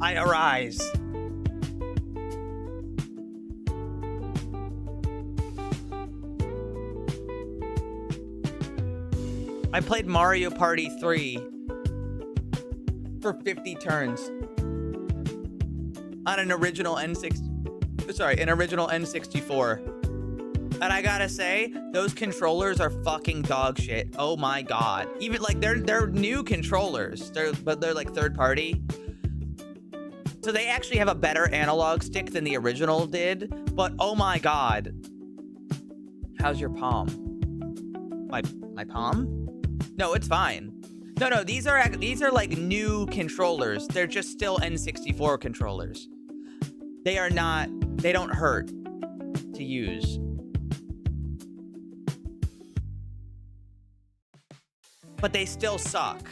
I arise. I played Mario Party 3 for 50 turns on an original N64. And I gotta say, those controllers are fucking dog shit. Oh my god. Even like they're new controllers. But they're like third party. So they actually have a better analog stick than the original did. But oh my god. How's your palm? My palm? No, it's fine. No, these are like new controllers. They're just still N64 controllers. They don't hurt to use. But they still suck.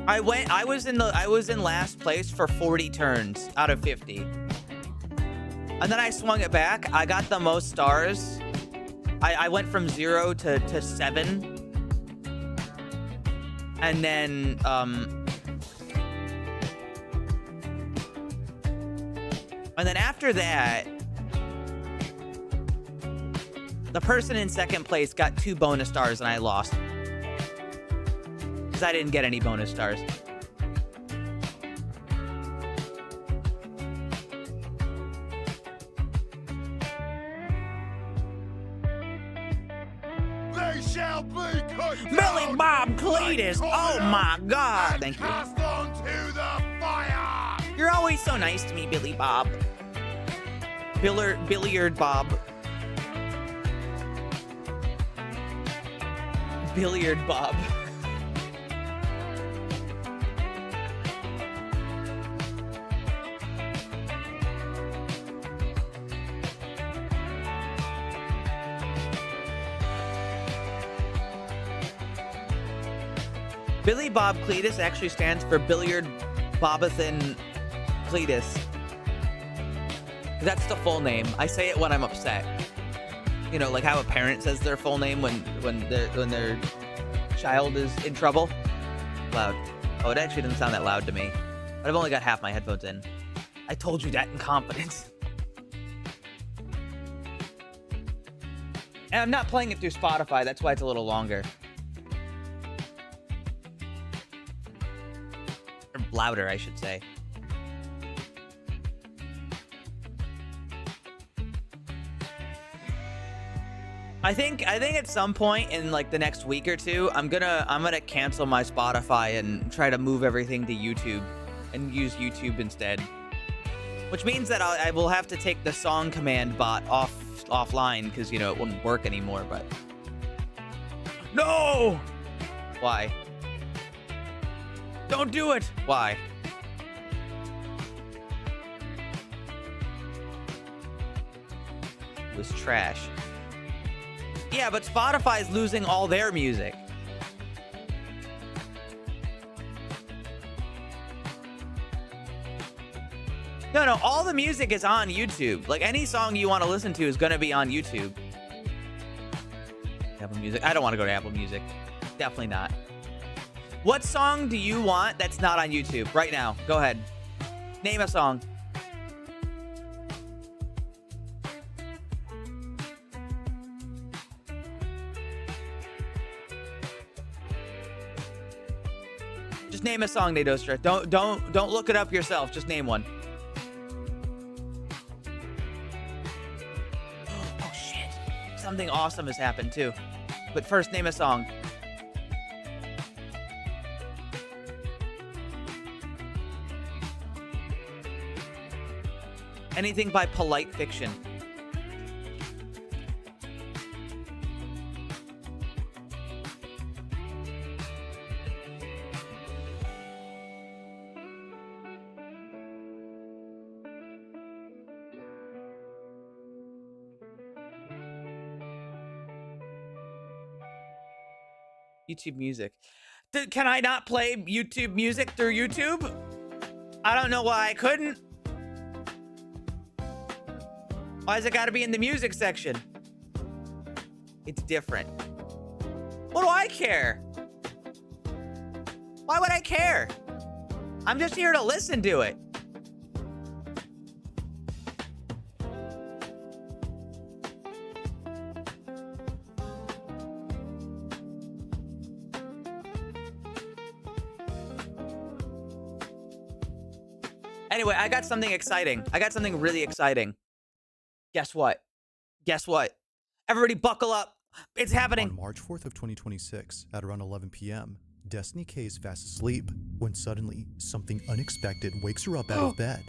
I was in last place for 40 turns out of 50. And then I swung it back. I got the most stars. I went from 0 to 7. And then after that, the person in second place got 2 bonus stars and I lost. Because I didn't get any bonus stars. They shall be cut Billy down, Bob Cletus! Oh my god! Thank you. cast onto the fire. You're always so nice to me, Billy Bob. Billiard Bob. Billiard Bob. Billy Bob Cletus actually stands for Billiard Bobathan Cletus. That's the full name. I say it when I'm upset. You know, like how a parent says their full name when their child is in trouble. Loud. Oh, it actually doesn't sound that loud to me. But I've only got half my headphones in. I told you that in confidence. And I'm not playing it through Spotify. That's why it's a little longer. Or louder, I should say. I think at some point in like the next week or two, I'm gonna cancel my Spotify and try to move everything to YouTube and use YouTube instead. Which means that I will have to take the song command bot offline because, you know, it wouldn't work anymore, but... No! Why? Don't do it! Why? It was trash. Yeah, but Spotify's losing all their music. No, all the music is on YouTube. Like, any song you want to listen to is going to be on YouTube. Apple Music. I don't want to go to Apple Music. Definitely not. What song do you want that's not on YouTube? Right now. Go ahead. Name a song. Just name a song, Nadostra. Don't look it up yourself. Just name one. Oh shit. Something awesome has happened too. But first, name a song. Anything by Polite Fiction. YouTube Music. Can I not play YouTube Music through YouTube? I don't know why I couldn't. Why has it got to be in the music section? It's different. What do I care? Why would I care? I'm just here to listen to it. Anyway, I got something exciting. I got something really exciting. Guess what? Guess what? Everybody buckle up. It's happening. On March 4th of 2026, at around 11 p.m., Destiny K is fast asleep when suddenly something unexpected wakes her up out of bed.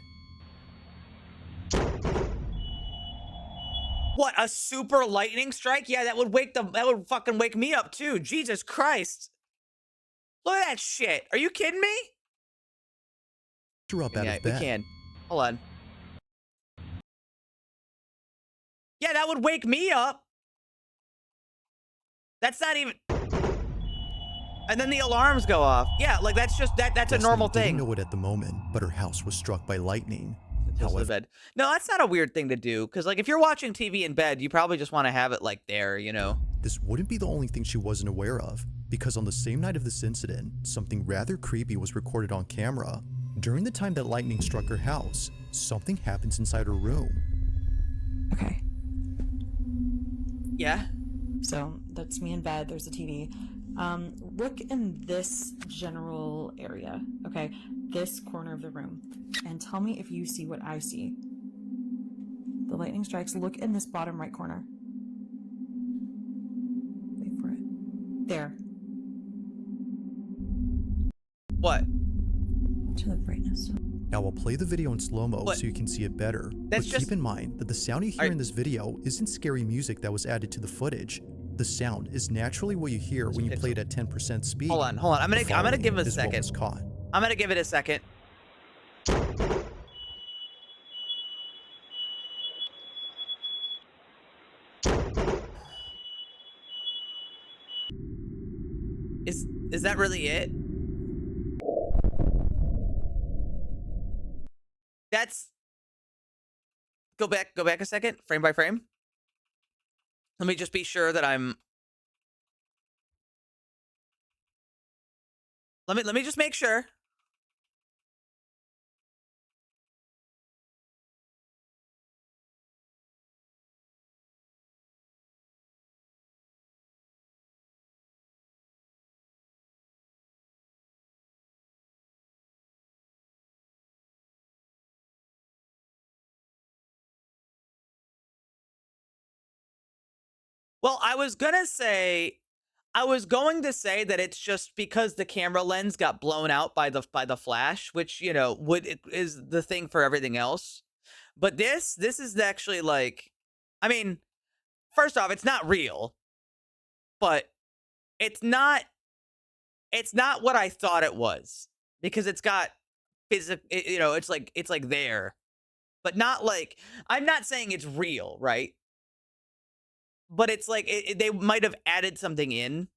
What, a super lightning strike? Yeah, that would fucking wake me up too. Jesus Christ. Look at that shit. Are you kidding me? Her up out of bed. We can. Hold on. Yeah, that would wake me up. That's not even. And then the alarms go off. Yeah, like that's just that's Destiny a normal didn't thing. know it at the moment, but her house was struck by lightning. However, bed. No, that's not a weird thing to do. Because like if you're watching TV in bed, you probably just want to have it like there, you know. This wouldn't be the only thing she wasn't aware of, because on the same night of this incident, something rather creepy was recorded on camera. During the time that lightning struck her house, something happens inside her room. Okay. Yeah. So that's me in bed. There's a TV. Look in this general area. Okay. This corner of the room. And tell me if you see what I see. The lightning strikes. Look in this bottom right corner. Wait for it. There. What? To the brightness. Now I'll play the video in slow-mo so you can see it better. That's but just... keep in mind that the sound you hear in this video isn't scary music that was added to the footage. The sound is naturally what you hear when you play it at 10% speed. Hold on. I'm gonna give it a second. Caught. I'm gonna give it a second. Is that really it? That's... Go back a second, frame by frame. Let me just be sure that I'm... Let me just make sure. Well, I was going to say that it's just because the camera lens got blown out by the flash, which, you know, is the thing for everything else. But this is actually like, I mean, first off, it's not real, but it's not what I thought it was, because it's got you know, it's like there, but not like, I'm not saying it's real, right? But it's like, they might have added something in.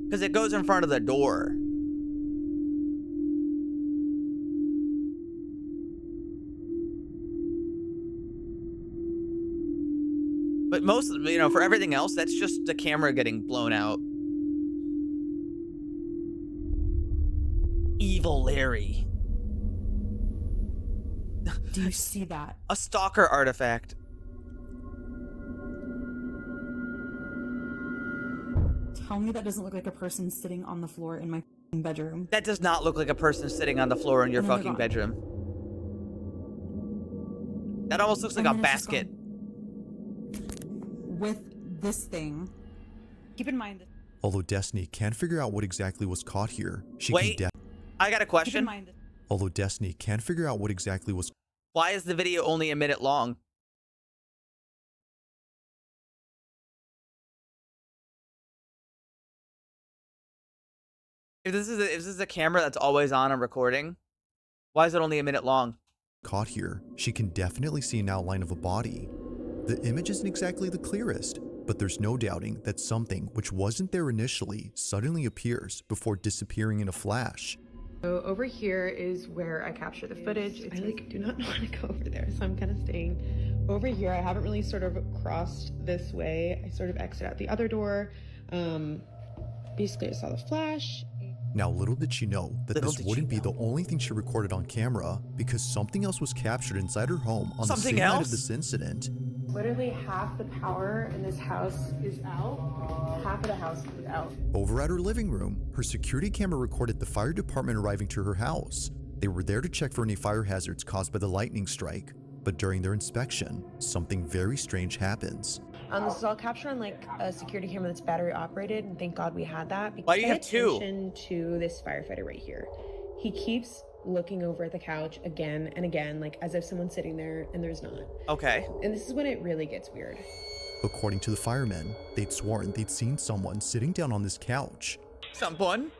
Because it goes in front of the door. But most, you know, for everything else, that's just the camera getting blown out. Evil Larry. Do you see that? A stalker artifact. Tell me that doesn't look like a person sitting on the floor in my bedroom. That does not look like a person sitting on the floor in your fucking bedroom. That almost looks like a basket. With this thing. Keep in mind that... Although Destiny can't figure out what exactly was caught here, she can... I got a question. Keep in mind that... Although Destiny can't figure out what exactly was... Why is the video only a minute long? If this is a camera that's always on and recording, why is it only a minute long? Caught here, she can definitely see an outline of a body. The image isn't exactly the clearest, but there's no doubting that something which wasn't there initially suddenly appears before disappearing in a flash. So over here is where I capture the footage. I do not want to go over there, so I'm kind of staying over here. I haven't really sort of crossed this way. I sort of exit out the other door. Basically, I saw the flash. Now, little did she know that Little this did wouldn't she be the only thing she recorded on camera, because something else was captured inside her home on the Something same night else? of this incident. Literally half the power in this house is out. Half of the house is out. Over at her living room, her security camera recorded the fire department arriving to her house. They were there to check for any fire hazards caused by the lightning strike. But during their inspection, something very strange happens. This is all captured on like a security camera that's battery operated, and thank God we had that. Why do you Pay have two? attention to this firefighter right here. He keeps looking over at the couch again and again, like as if someone's sitting there and there's not. Okay. And this is when it really gets weird. According to the firemen, they'd sworn they'd seen someone sitting down on this couch. Someone?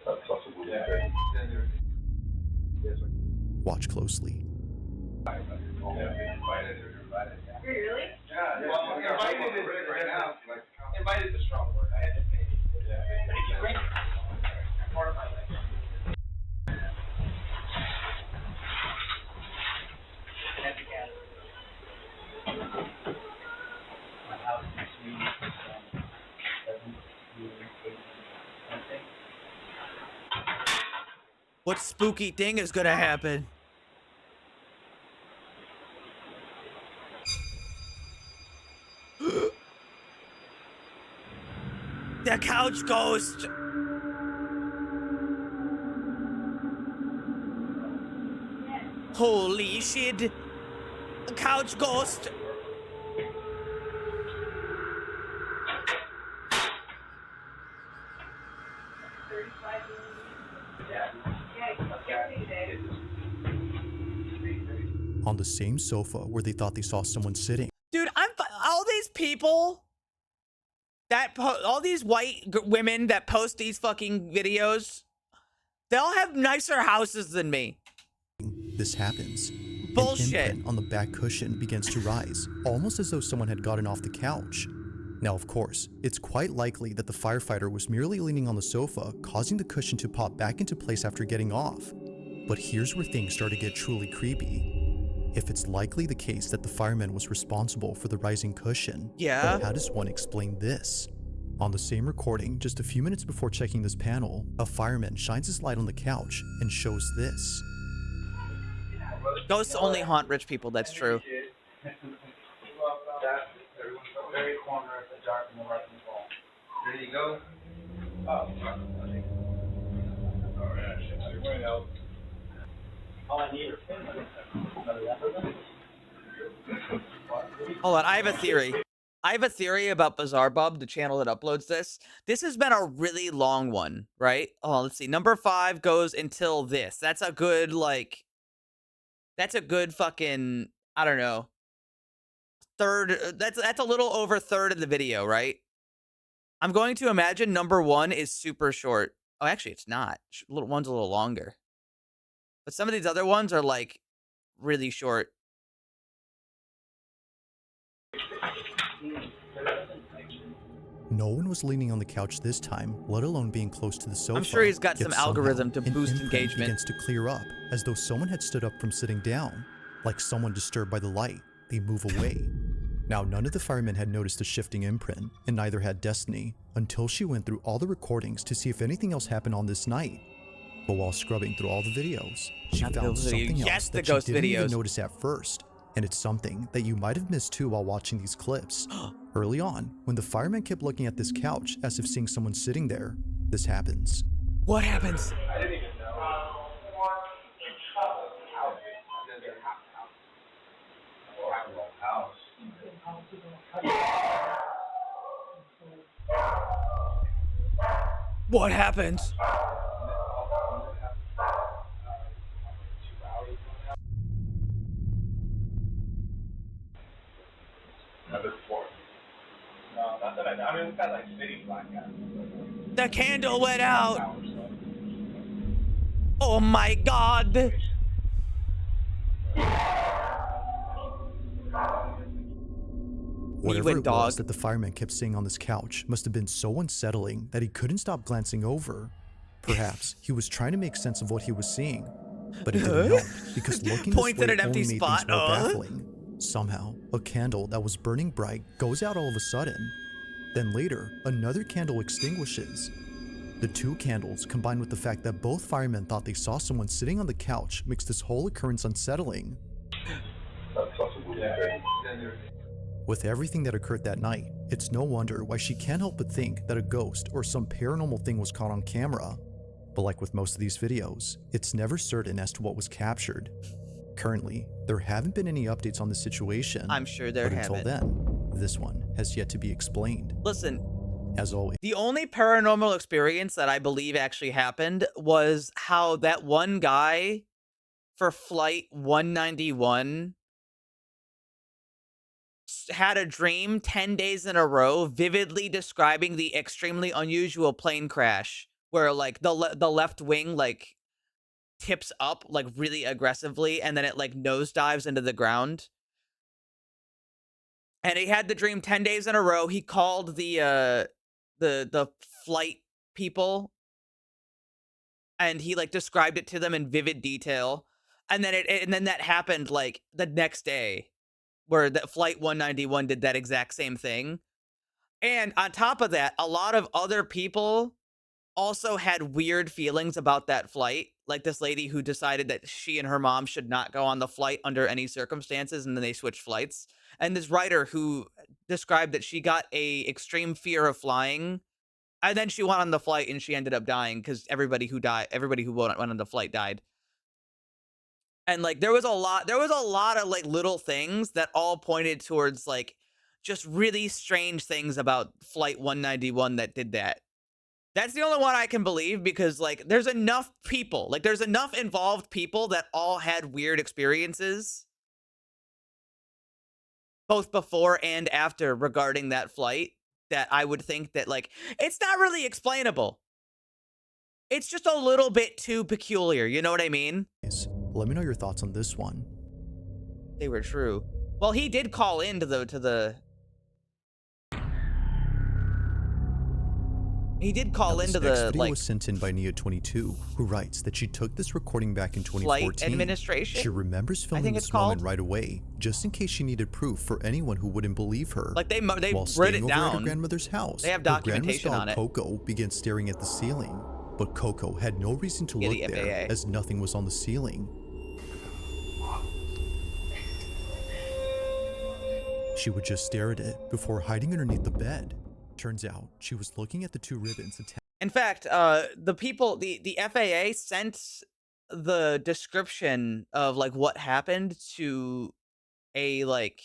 Watch closely. Really? Yeah. Well, invited is right now. Invited is a strong word. I had to pay. Yeah. But if you bring part of my life. My house is 7, What spooky thing is gonna happen? The couch ghost. Holy shit. The couch ghost. On the same sofa where they thought they saw someone sitting. Dude, all these people that all these white women that post these fucking videos, they all have nicer houses than me. This happens. Bullshit. An imprint on the back cushion begins to rise, almost as though someone had gotten off the couch. Now, of course, it's quite likely that the firefighter was merely leaning on the sofa, causing the cushion to pop back into place after getting off. But here's where things start to get truly creepy. If it's likely the case that the fireman was responsible for the rising cushion, Yeah. then how does one explain this? On the same recording, just a few minutes before checking this panel, a fireman shines his light on the couch and shows this. Ghosts only haunt rich people, that's true. very corner of the dark and the light and the ball. There you go. Oh, okay. All right. All I need are pins. Hold on, I have a theory. I have a theory about Bizarre Bub, the channel that uploads this. This has been a really long one, right? Oh, let's see. Number 5 goes until this. That's a good, like... That's a good fucking... I don't know. Third... That's a little over third of the video, right? I'm going to imagine number 1 is super short. Oh, actually, it's not. One's a little longer. But some of these other ones are, like, really short. No one was leaning on the couch this time, let alone being close to the sofa. I'm sure he's got Yet some algorithm somehow, to boost an imprint engagement. begins to clear up, as though someone had stood up from sitting down. Like someone disturbed by the light, they move away. Now, none of the firemen had noticed the shifting imprint, and neither had Destiny, until she went through all the recordings to see if anything else happened on this night. But while scrubbing through all the videos, she Not the found ghost video. something Yes, else the that she ghost didn't even videos. notice at first. And it's something that you might have missed too while watching these clips. Early on, when the fireman kept looking at this couch as if seeing someone sitting there, this happens. What happens? I didn't even know. What happens? Number 4. No, not that I mean, we've got like city blackouts. The candle went out. Oh my god. Whatever went it dog. was that the fireman kept seeing on this couch must have been so unsettling that he couldn't stop glancing over. Perhaps he was trying to make sense of what he was seeing, but it didn't help because looking Points this at way an empty only made spot. things more baffling. Somehow, a candle that was burning bright goes out all of a sudden. Then later, another candle extinguishes. The two candles, combined with the fact that both firemen thought they saw someone sitting on the couch, makes this whole occurrence unsettling. With everything that occurred that night, it's no wonder why she can't help but think that a ghost or some paranormal thing was caught on camera. But like with most of these videos, it's never certain as to what was captured. Currently, there haven't been any updates on the situation. I'm sure there but haven't. until then, this one has yet to be explained. Listen, As always, the only paranormal experience that I believe actually happened was how that one guy for flight 191 had a dream 10 days in a row vividly describing the extremely unusual plane crash where like the left wing like tips up like really aggressively and then it like nosedives into the ground. And he had the dream 10 days in a row. He called the flight people and he like described it to them in vivid detail. And then that happened like the next day where the flight 191 did that exact same thing. And on top of that, a lot of other people also had weird feelings about that flight. Like this lady who decided that she and her mom should not go on the flight under any circumstances, and then they switched flights. And this writer who described that she got a extreme fear of flying, and then she went on the flight and she ended up dying because everybody who went on the flight died. And like there was a lot of like little things that all pointed towards like just really strange things about flight 191 that did that. That's the only one I can believe because like there's enough people, like there's enough involved people that all had weird experiences both before and after regarding that flight that I would think that like it's not really explainable. It's just a little bit too peculiar, you know what I mean? let me know your thoughts on this one. They were true. Well, he did call in to the He did call Now, into this next the video like was sent in by Nia22, who writes that she took this recording back in 2014. flight administration. She remembers filming think it's this moment called. right away, just in case she needed proof for anyone who wouldn't believe her. Like they While wrote staying it over at her down. grandmother's house, They have her grandma's documentation dog on it. Coco began staring at the ceiling, but Coco had no reason to Yeah, look the there FAA. as nothing was on the ceiling. She would just stare at it before hiding underneath the bed. Turns out she was looking at the two ribbons attached. In fact, the people, the FAA sent the description of like what happened to a like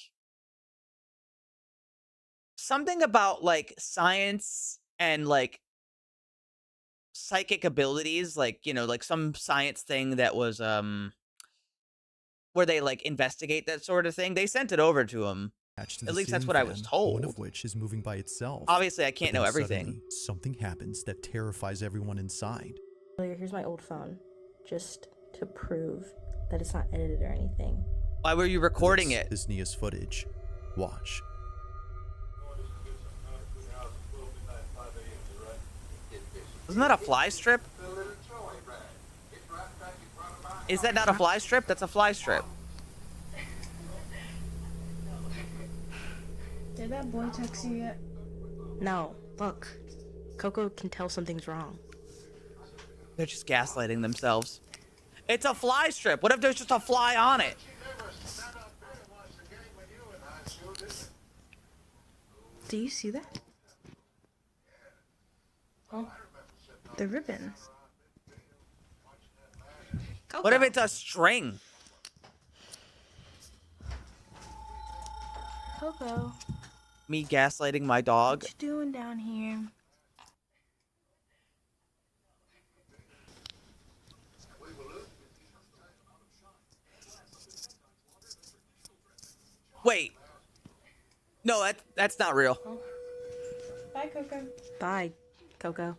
something about like science and like psychic abilities, like, you know, like some science thing that was where they like investigate that sort of thing. They sent it over to him. To At the least that's ceiling what I was fan, told. One of which is moving by itself. Obviously, I But can't then know everything. suddenly, something happens that terrifies everyone inside. Here's my old phone, just to prove that it's not edited or anything. Why were you recording This it? is Nia's footage. Watch. Isn't that a fly strip? Is that not a fly strip? That's a fly strip. Did that boy text you yet? No, look. Coco can tell something's wrong. They're just gaslighting themselves. It's a fly strip. What if there's just a fly on it? Do you see that? Oh, the ribbon. Coco. What if it's a string? Coco, Me gaslighting my dog? what you doing down here? Wait. No, that's not real. Bye, Coco. Bye, Coco.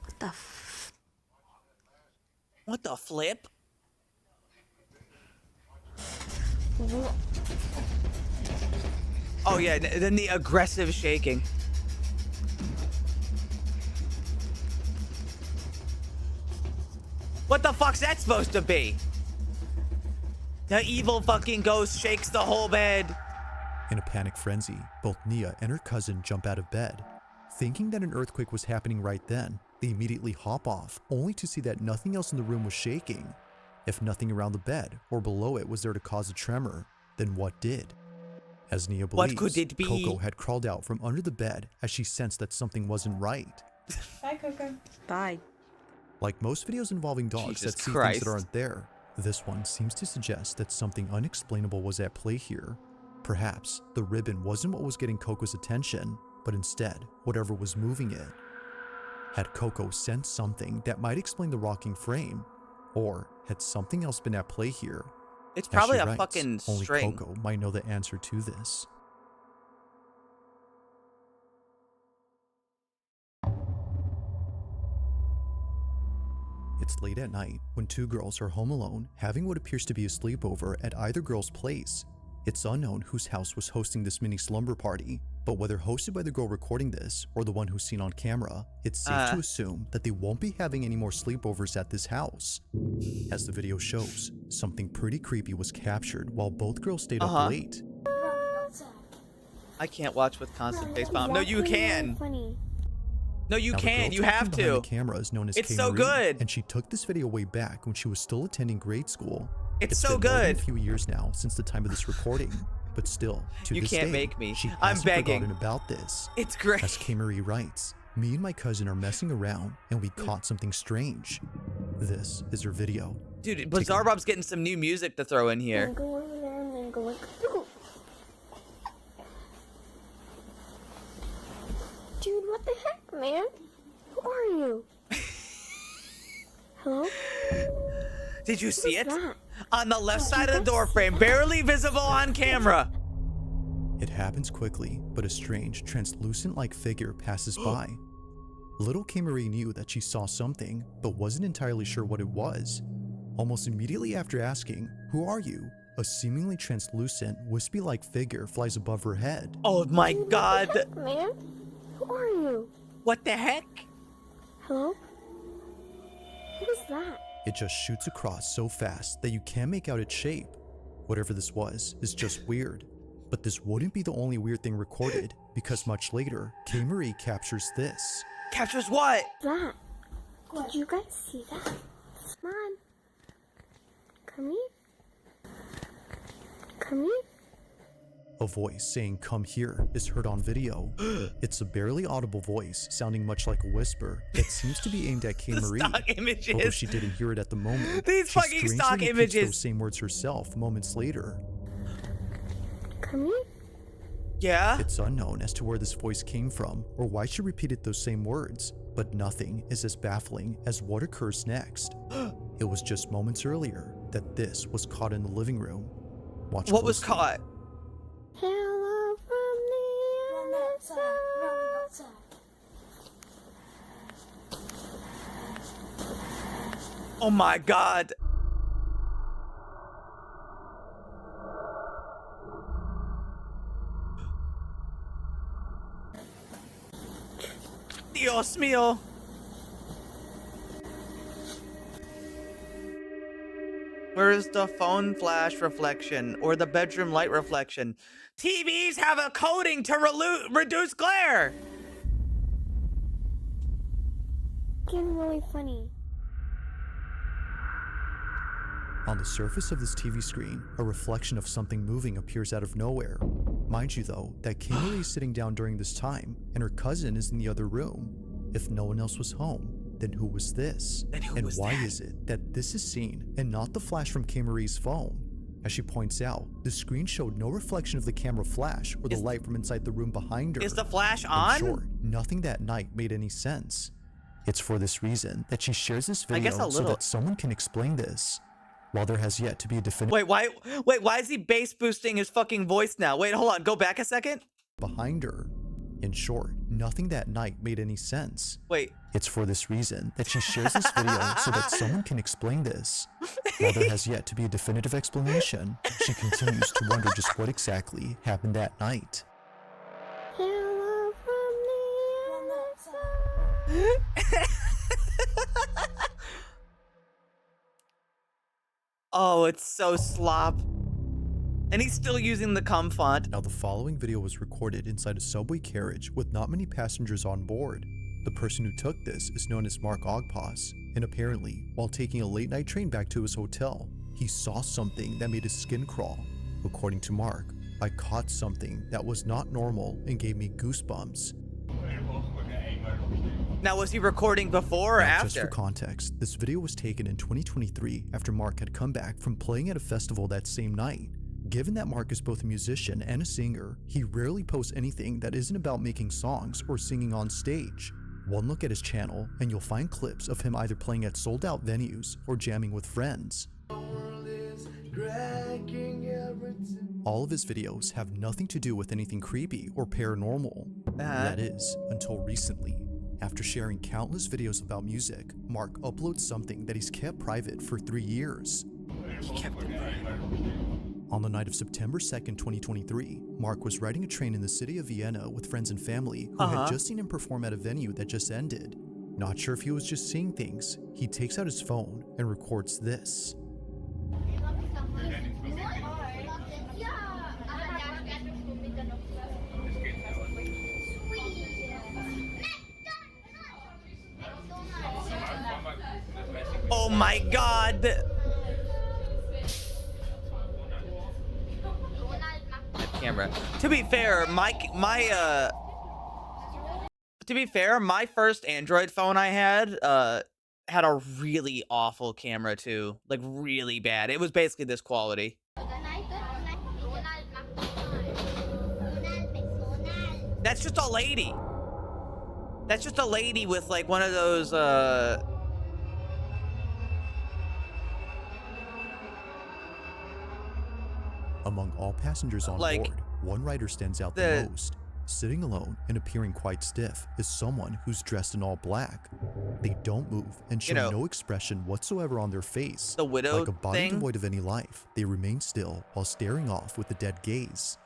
What the f? What the flip? Oh yeah, then the aggressive shaking. What the fuck's that supposed to be? The evil fucking ghost shakes the whole bed. In a panic frenzy, both Nia and her cousin jump out of bed. Thinking that an earthquake was happening right then, they immediately hop off, only to see that nothing else in the room was shaking. If nothing around the bed or below it was there to cause a tremor, then what did? As Nia believes, What could it be? Coco had crawled out from under the bed as she sensed that something wasn't right. Bye, Coco. Bye. Like most videos involving dogs Jesus that see Christ. things that aren't there, this one seems to suggest that something unexplainable was at play here. Perhaps the ribbon wasn't what was getting Coco's attention, but instead, whatever was moving it. Had Coco sensed something that might explain the rocking frame? Or had something else been at play here? It's As probably she a writes, fucking only string. Coco might know the answer to this. It's late at night when two girls are home alone having what appears to be a sleepover at either girl's place. It's unknown whose house was hosting this mini slumber party, but whether hosted by the girl recording this or the one who's seen on camera, it's safe to assume that they won't be having any more sleepovers at this house. As the video shows, something pretty creepy was captured while both girls stayed up late. I can't watch with constant face palm. No, you can. No, you Now, the can. girl You have talking behind to. the camera is known as It's Kay so Marie, good. and she took this video way back when she was still attending grade school. It's been so more than good. a few years now since the time of this recording, but still, to You this can't day, make me. she I'm hasn't begging. forgotten about this. It's great. As Kay Marie writes, me and my cousin are messing around and we caught something strange. This is her video. Dude, Bizarre Bob's getting some new music to throw in here. Go over there and then go like. Dude, what the heck, man? Who are you? Hello? Did you see it? What's that? On the left Oh, side of the you guys door see frame, that? barely visible on camera. It happens quickly, but a strange, translucent-like figure passes by. Little Kay Marie knew that she saw something, but wasn't entirely sure what it was. Almost immediately after asking, "Who are you?" a seemingly translucent, wispy-like figure flies above her head. Oh my Dude, god. What the heck, man? Who are you? What the heck? Hello? What is that? It just shoots across so fast that you can't make out its shape. Whatever this was is just weird. But this wouldn't be the only weird thing recorded, because much later, Kay Marie captures this. Captures what? That? Did you guys see that? Come on. Come here. Come here. A voice saying "come here" is heard on video. It's a barely audible voice, sounding much like a whisper, that seems to be aimed at Kay The Marie. stock Although images. she didn't hear it at the moment, These she fucking strangely stock repeats images. those same words herself moments later. Come here. Yeah? It's unknown as to where this voice came from or why she repeated those same words, but nothing is as baffling as what occurs next. It was just moments earlier that this was caught in the living room. Watch What was closely. caught? Hello from the other side. Oh my god. Dios mío. Where's the phone flash reflection or the bedroom light reflection? TVs have a coating to reduce glare. Getting really funny. On the surface of this TV screen, a reflection of something moving appears out of nowhere. Mind you though, that Kay Marie is sitting down during this time, and her cousin is in the other room. If no one else was home, then who was this? Then who and was why that? is it that this is seen and not the flash from Kay Marie's phone? As she points out, the screen showed no reflection of the camera flash or the light from inside the room behind her. Is the flash In on? short, nothing that night made any sense. It's for this reason that she shares this I video guess a so little. that someone can explain this. While there has yet to be a definitive Why is he bass boosting his fucking voice now? Wait, hold on. Go back a second. behind her. In short, nothing that night made any sense. Wait. It's for this reason that she shares this video so that someone can explain this. While there has yet to be a definitive explanation, she continues to wonder just what exactly happened that night. Hello from the other side. Oh, it's so slop. And he's still using the cum font. Now, the following video was recorded inside a subway carriage with not many passengers on board. The person who took this is known as Mark Ogpas, and apparently, while taking a late night train back to his hotel, he saw something that made his skin crawl. According to Mark, I caught something that was not normal and gave me goosebumps. Now, was he recording before or Now, after? just for context, this video was taken in 2023 after Mark had come back from playing at a festival that same night. Given that Mark is both a musician and a singer, he rarely posts anything that isn't about making songs or singing on stage. One look at his channel and you'll find clips of him either playing at sold-out venues or jamming with friends. All of his videos have nothing to do with anything creepy or paranormal. That is, until recently. After sharing countless videos about music, Mark uploads something that he's kept private for 3 years. He kept it private. On the night of September 2nd, 2023, Mark was riding a train in the city of Vienna with friends and family who had just seen him perform at a venue that just ended. Not sure if he was just seeing things, he takes out his phone and records this. Oh my god. That camera. To be fair, my first Android phone I had a really awful camera too. Like really bad. It was basically this quality. That's just a lady. That's just a lady with like one of those Among all passengers on like, board, one rider stands out the most. Sitting alone and appearing quite stiff is someone who's dressed in all black. They don't move and show no expression whatsoever on their face. The widow like a body thing? devoid of any life, they remain still while staring off with a dead gaze.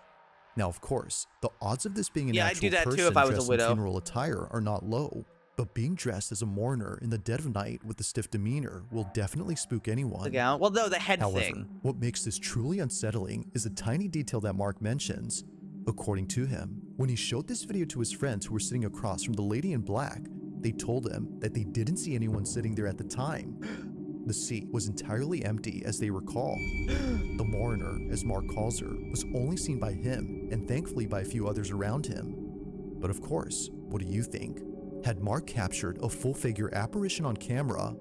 Now, of course, the odds of this being an I'd actual do that person too if I was a dressed in widow. funeral attire are not low, but being dressed as a mourner in the dead of night with a stiff demeanor will definitely spook anyone. the gown. Well, no, the head However, thing. what makes this truly unsettling is a tiny detail that Mark mentions. According to him, when he showed this video to his friends who were sitting across from the lady in black, they told him that they didn't see anyone sitting there at the time. The seat was entirely empty as they recall. The mourner, as Mark calls her, was only seen by him and thankfully by a few others around him. But of course, what do you think? Had Mark captured a full-figure apparition on camera?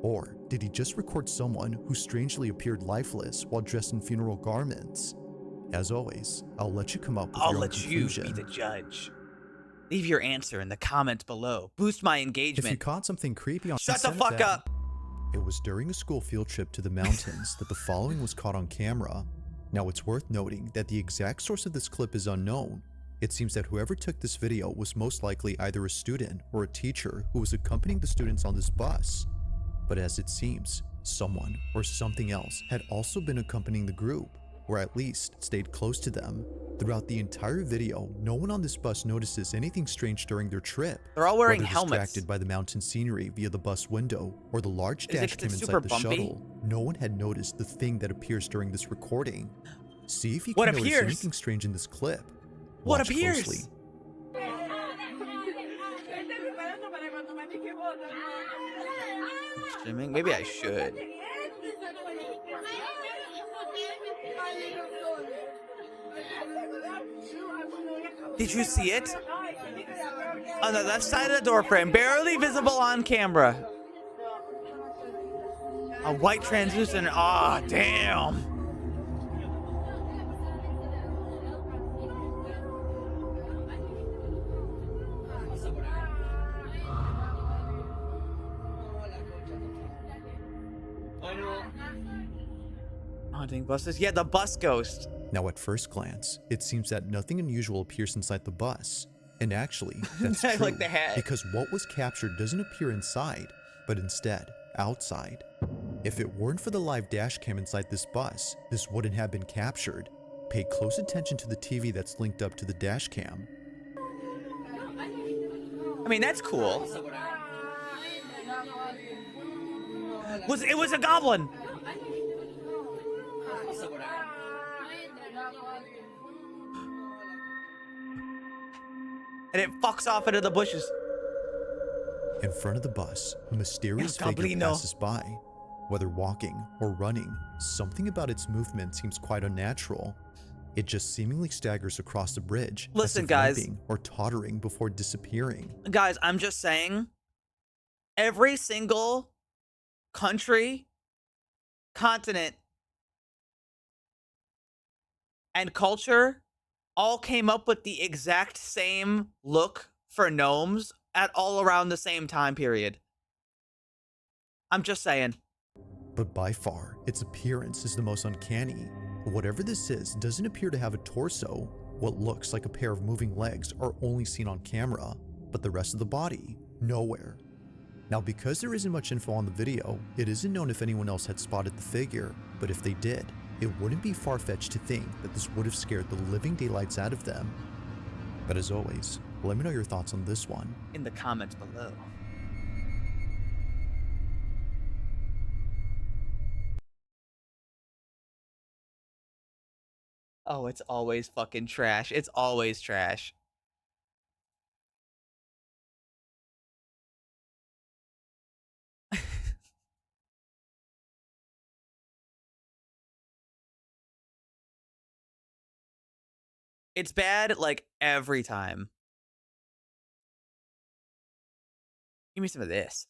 Or did he just record someone who strangely appeared lifeless while dressed in funeral garments? As always, I'll let you come up with your own conclusion. I'll let you be the judge. Leave your answer in the comments below. Boost my engagement. If you caught something creepy on Shut the fuck up! It was during a school field trip to the mountains that the following was caught on camera. Now, it's worth noting that the exact source of this clip is unknown. It seems that whoever took this video was most likely either a student or a teacher who was accompanying the students on this bus. But as it seems, someone or something else had also been accompanying the group, or at least stayed close to them. Throughout the entire video, no one on this bus notices anything strange during their trip. They're all wearing Whether helmets. distracted by the mountain scenery via the bus window or the large Is it dash 'cause cam it's inside super the bumpy? shuttle, no one had noticed the thing that appears during this recording. See if you What can notice appears? anything strange in this clip. What Watch appears? closely. Streaming? Maybe I should. Did you see it? On the left side of the door frame, barely visible on camera. A white translucent. Ah, damn. Haunting buses? Yeah, the bus ghost. Now, at first glance, it seems that nothing unusual appears inside the bus. And actually, that's I true, like the hat. because what was captured doesn't appear inside, but instead, outside. If it weren't for the live dash cam inside this bus, this wouldn't have been captured. Pay close attention to the TV that's linked up to the dash cam. I mean, that's cool. It was a goblin. And it fucks off into the bushes. In front of the bus, a mysterious El figure Cabrino. passes by. Whether walking or running, something about its movement seems quite unnatural. It just seemingly staggers across the bridge, Listen, as if guys. limping or tottering before disappearing. Guys, I'm just saying, every single country, continent, and culture all came up with the exact same look for gnomes at all around the same time period. I'm just saying. But by far, its appearance is the most uncanny. Whatever this is doesn't appear to have a torso. What looks like a pair of moving legs are only seen on camera, but the rest of the body, nowhere. Now, because there isn't much info on the video, it isn't known if anyone else had spotted the figure, but if they did, it wouldn't be far-fetched to think that this would have scared the living daylights out of them. But as always, let me know your thoughts on this one. In the comments below. Oh, it's always fucking trash. It's always trash. It's bad like every time. Give me some of this.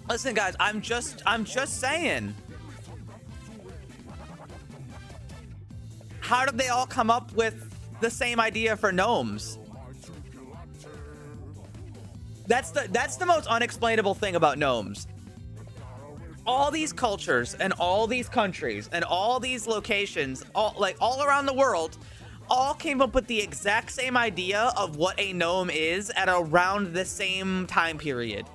Listen, guys, I'm just saying. How did they all come up with the same idea for gnomes? That's the most unexplainable thing about gnomes. All these cultures and all these countries and all these locations, all around the world, all came up with the exact same idea of what a gnome is at around the same time period.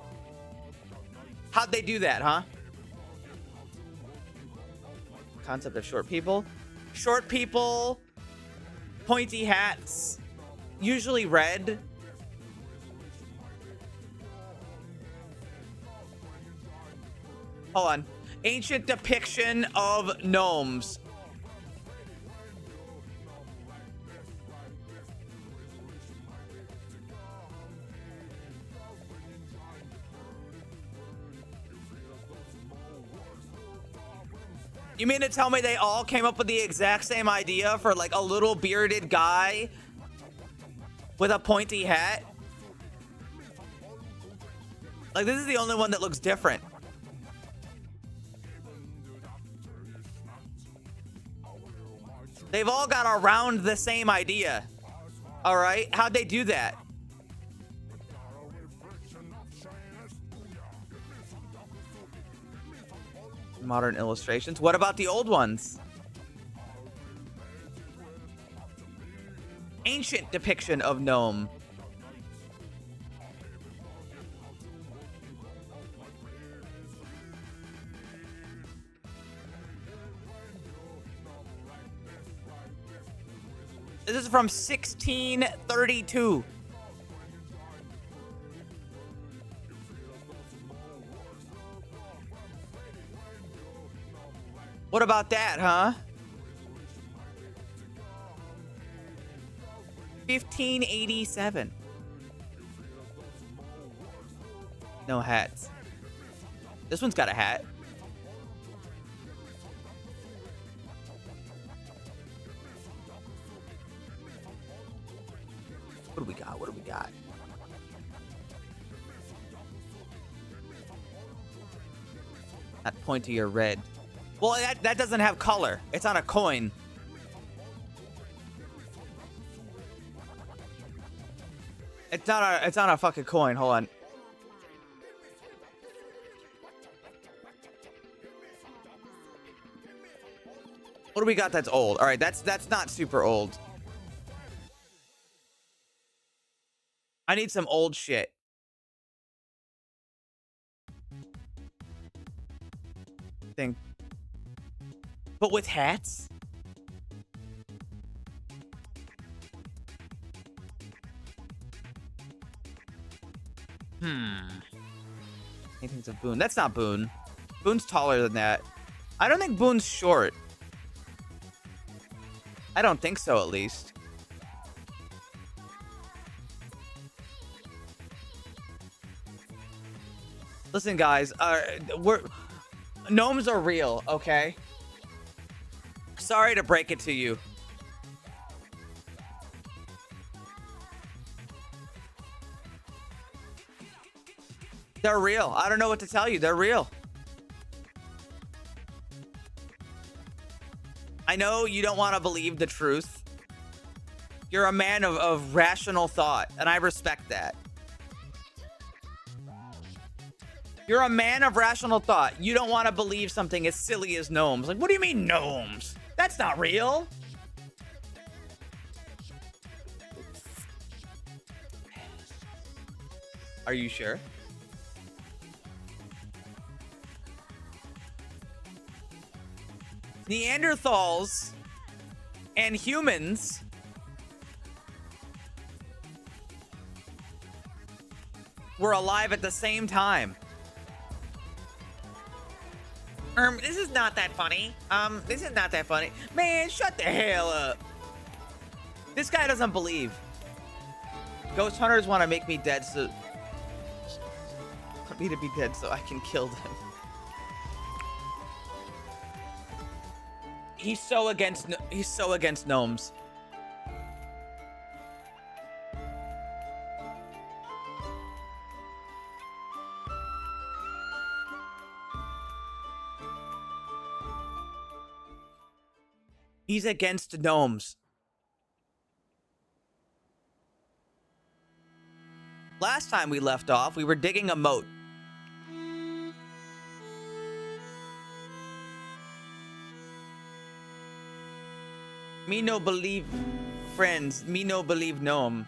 How'd they do that, huh? Concept of short people. Short people, pointy hats, usually red. Hold on. Ancient depiction of gnomes. You mean to tell me they all came up with the exact same idea for like a little bearded guy with a pointy hat? Like, this is the only one that looks different. They've all got around the same idea. All right, how'd they do that? Modern illustrations. What about the old ones? Ancient depiction of gnome. This is from 1632. What about that, huh? 1587. No hats. This one's got a hat. What do we got? What do we got? That pointy or red. Well, that doesn't have color. It's on a coin. It's not a fucking coin. Hold on. What do we got that's old? All right, that's not super old. I need some old shit. Thing. But with hats? Paintings of Boone. That's not Boone. Boone's taller than that. I don't think Boone's short. I don't think so, at least. Listen, guys, gnomes are real, okay? Sorry to break it to you. They're real. I don't know what to tell you. They're real. I know you don't want to believe the truth. You're a man of rational thought, and I respect that. You're a man of rational thought. You don't want to believe something as silly as gnomes. Like, what do you mean gnomes? That's not real. Are you sure? Neanderthals and humans were alive at the same time. This is not that funny. This is not that funny. Man, shut the hell up. This guy doesn't believe. Ghost hunters want to make me dead so... want me to be dead so I can kill them. He's so against gnomes. He's against gnomes. Last time we left off, we were digging a moat. Me no believe, friends. Me no believe gnome.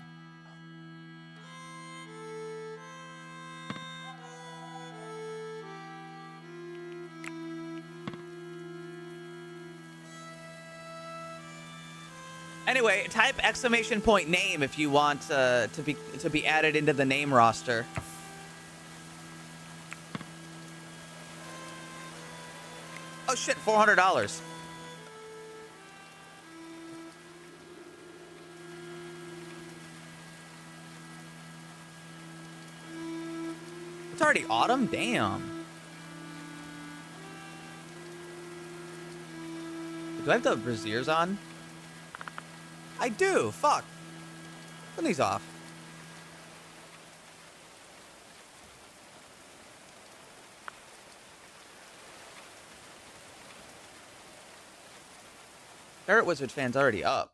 Anyway, type !name if you want to be added into the name roster. Oh shit, $400. It's already autumn? Damn. Do I have the braziers on? I do. Fuck. Put these off. Ferret Wizard fan's already up.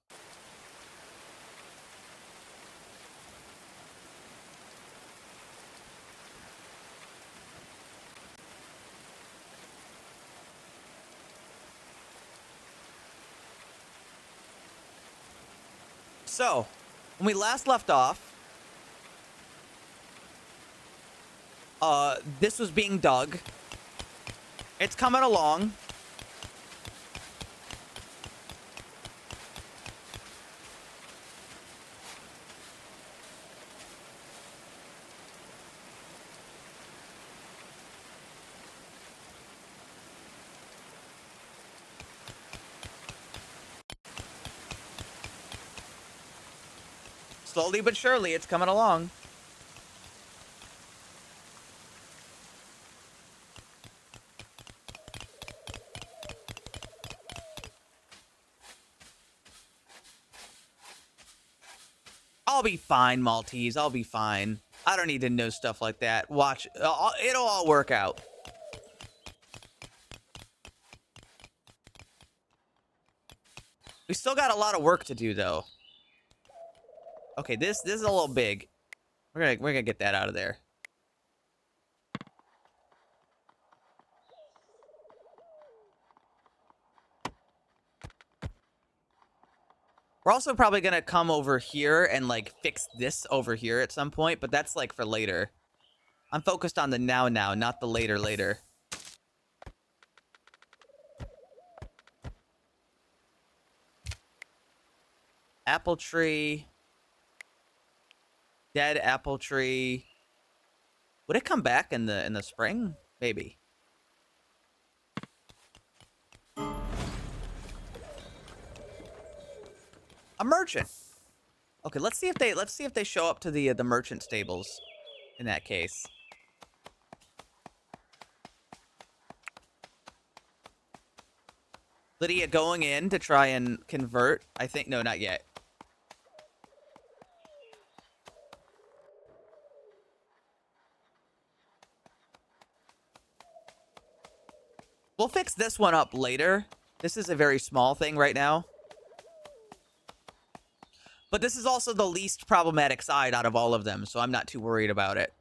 So, when we last left off, this was being dug. It's coming along. Slowly but surely, it's coming along. I'll be fine, Maltese. I'll be fine. I don't need to know stuff like that. Watch. It'll all work out. We still got a lot of work to do, though. Okay, this is a little big. We're gonna get that out of there. We're also probably gonna come over here and like fix this over here at some point, but that's like for later. I'm focused on the now, not the later. Apple tree. Dead apple tree. Would it come back in the spring? Maybe. A merchant. Okay, let's see if they show up to the merchant stables in that case. Lydia going in to try and convert. I think no, not yet. We'll fix this one up later. This is a very small thing right now. But this is also the least problematic side out of all of them, so I'm not too worried about it.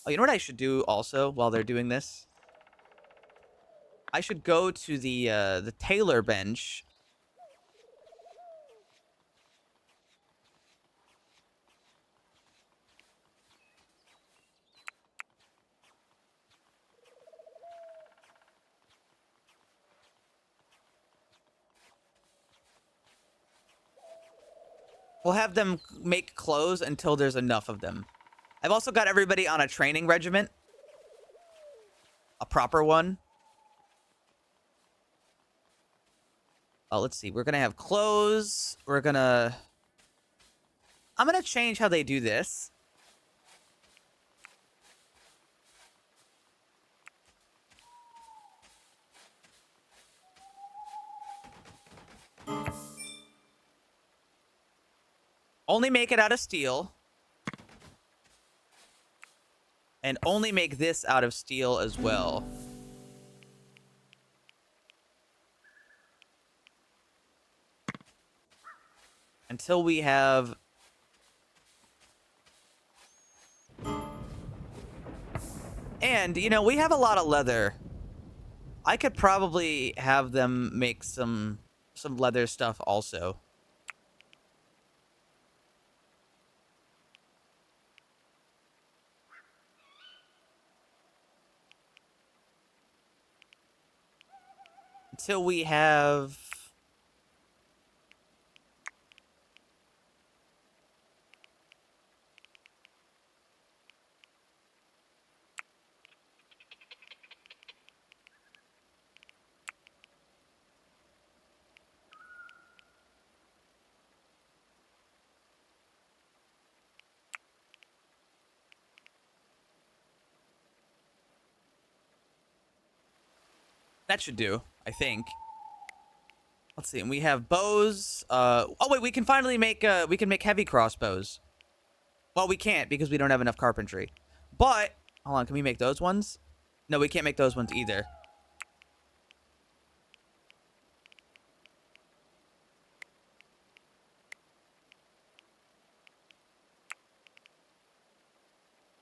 Oh, you know what I should do also while they're doing this? I should go to the tailor bench. We'll have them make clothes until there's enough of them. I've also got everybody on a training regiment. A proper one. Oh, let's see. We're going to have clothes. I'm going to change how they do this. Only make it out of steel. And only make this out of steel as well. Until we have... And, you know, we have a lot of leather. I could probably have them make some leather stuff also. Until we have... That should do, I think. Let's see. And we have bows. Oh wait, we can finally make heavy crossbows. Well, we can't because we don't have enough carpentry. But hold on, can we make those ones? No, we can't make those ones either.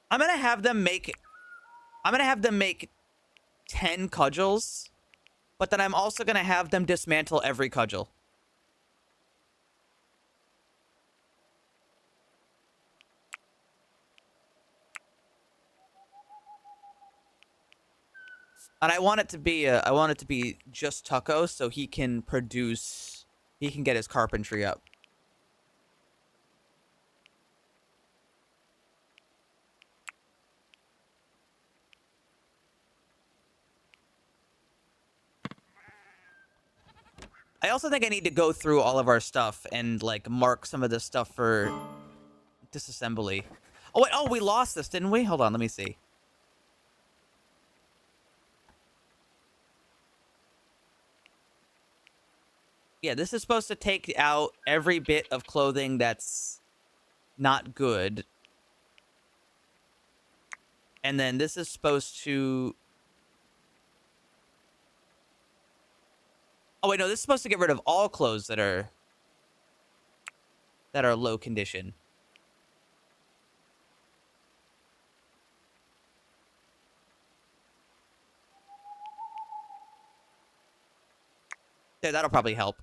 I'm gonna have them make 10 cudgels, but then I'm also gonna have them dismantle every cudgel. And I want it to be just Tucko so he can get his carpentry up. I also think I need to go through all of our stuff and like mark some of this stuff for disassembly. Oh wait, we lost this, didn't we? Hold on, let me see. Yeah, this is supposed to take out every bit of clothing that's not good. And then this is supposed to... Oh, wait, no, this is supposed to get rid of all clothes that are low condition. Yeah, that'll probably help.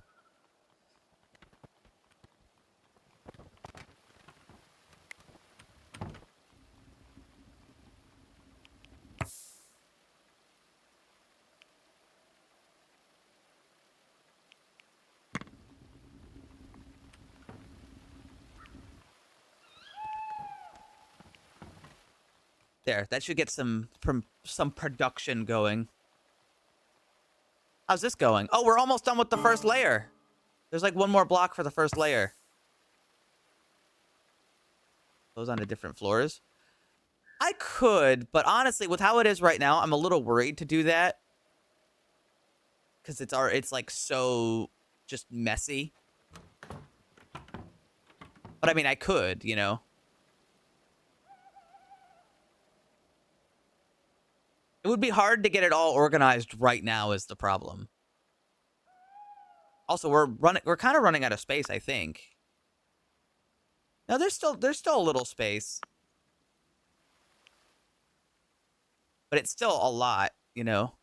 There, that should get some production going. How's this going? Oh, we're almost done with the first layer. There's like one more block for the first layer. Those on the different floors. I could, but honestly, with how it is right now, I'm a little worried to do that. Because it's like so just messy. But I mean, I could, you know. It would be hard to get it all organized right now is the problem. Also, we're kind of running out of space, I think. No, there's still a little space. But it's still a lot, you know.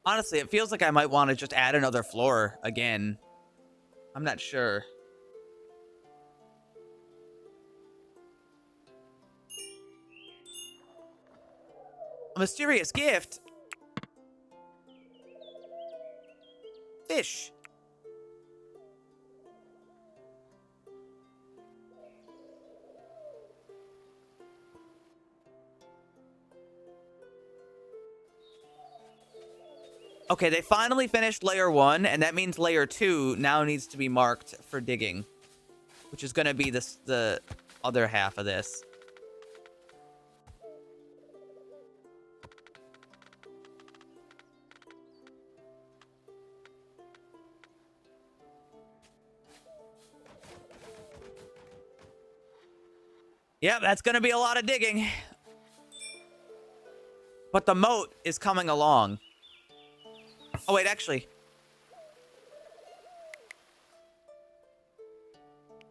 Honestly, it feels like I might want to just add another floor again. I'm not sure. A mysterious gift? Fish. Okay, they finally finished layer 1, and that means layer 2 now needs to be marked for digging, which is going to be the other half of this. Yep, that's going to be a lot of digging. But the moat is coming along. Oh, wait, actually.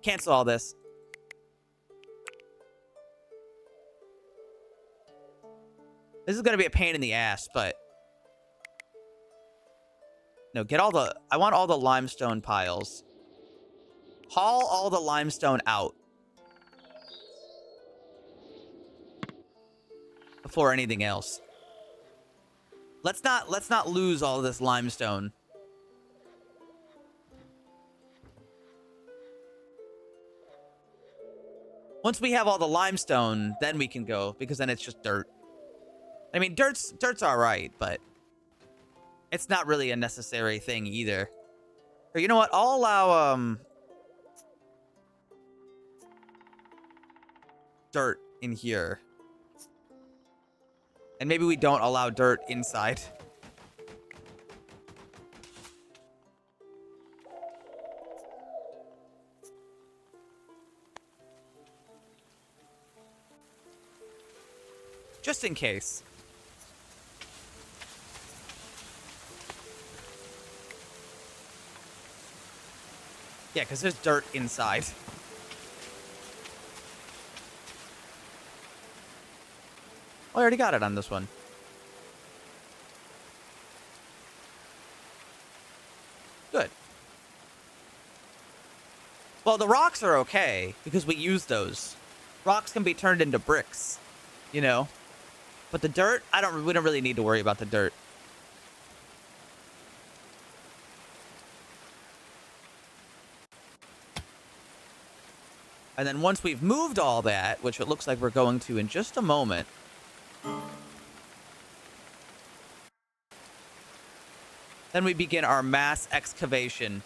Cancel all this. This is going to be a pain in the ass, but... No, get all the... I want all the limestone piles. Haul all the limestone out. Before anything else. Let's not lose all this limestone. Once we have all the limestone, then we can go, because then it's just dirt. I mean, dirt's alright, but it's not really a necessary thing either. Or you know what? I'll allow dirt in here. And maybe we don't allow dirt inside. Just in case. Yeah, because there's dirt inside. Oh, I already got it on this one. Good. Well, the rocks are okay, because we use those. Rocks can be turned into bricks, you know? But the dirt, we don't really need to worry about the dirt. And then once we've moved all that, which it looks like we're going to in just a moment, then we begin our mass excavation.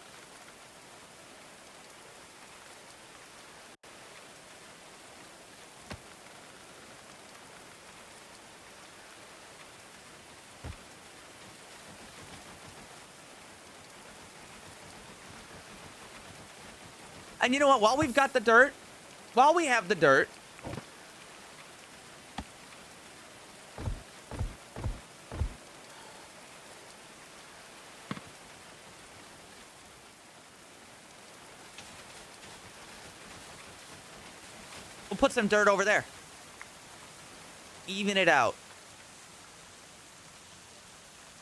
And you know what? While we have the dirt, We'll put some dirt over there. Even it out.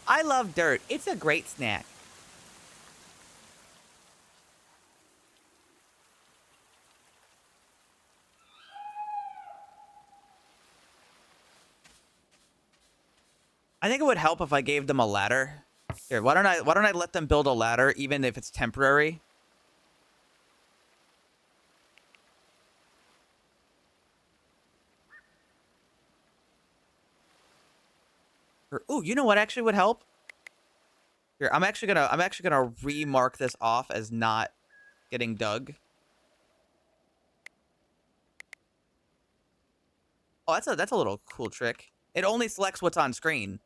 I love dirt. It's a great snack. I think it would help if I gave them a ladder. Here, why don't I let them build a ladder even if it's temporary? Or, ooh, you know what actually would help? Here, I'm actually gonna remark this off as not getting dug. Oh, that's a little cool trick. It only selects what's on screen.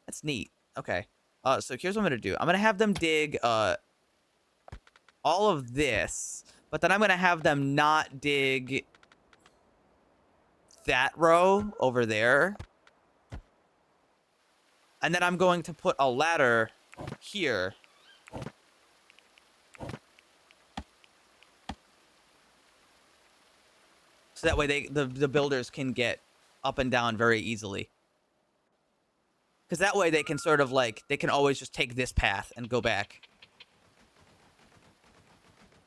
That's neat. Okay. So here's what I'm gonna do. I'm gonna have them dig all of this, but then I'm gonna have them not dig that row over there. And then I'm going to put a ladder here. So that way the builders can get up and down very easily. Because that way they can sort of like, they can always just take this path and go back.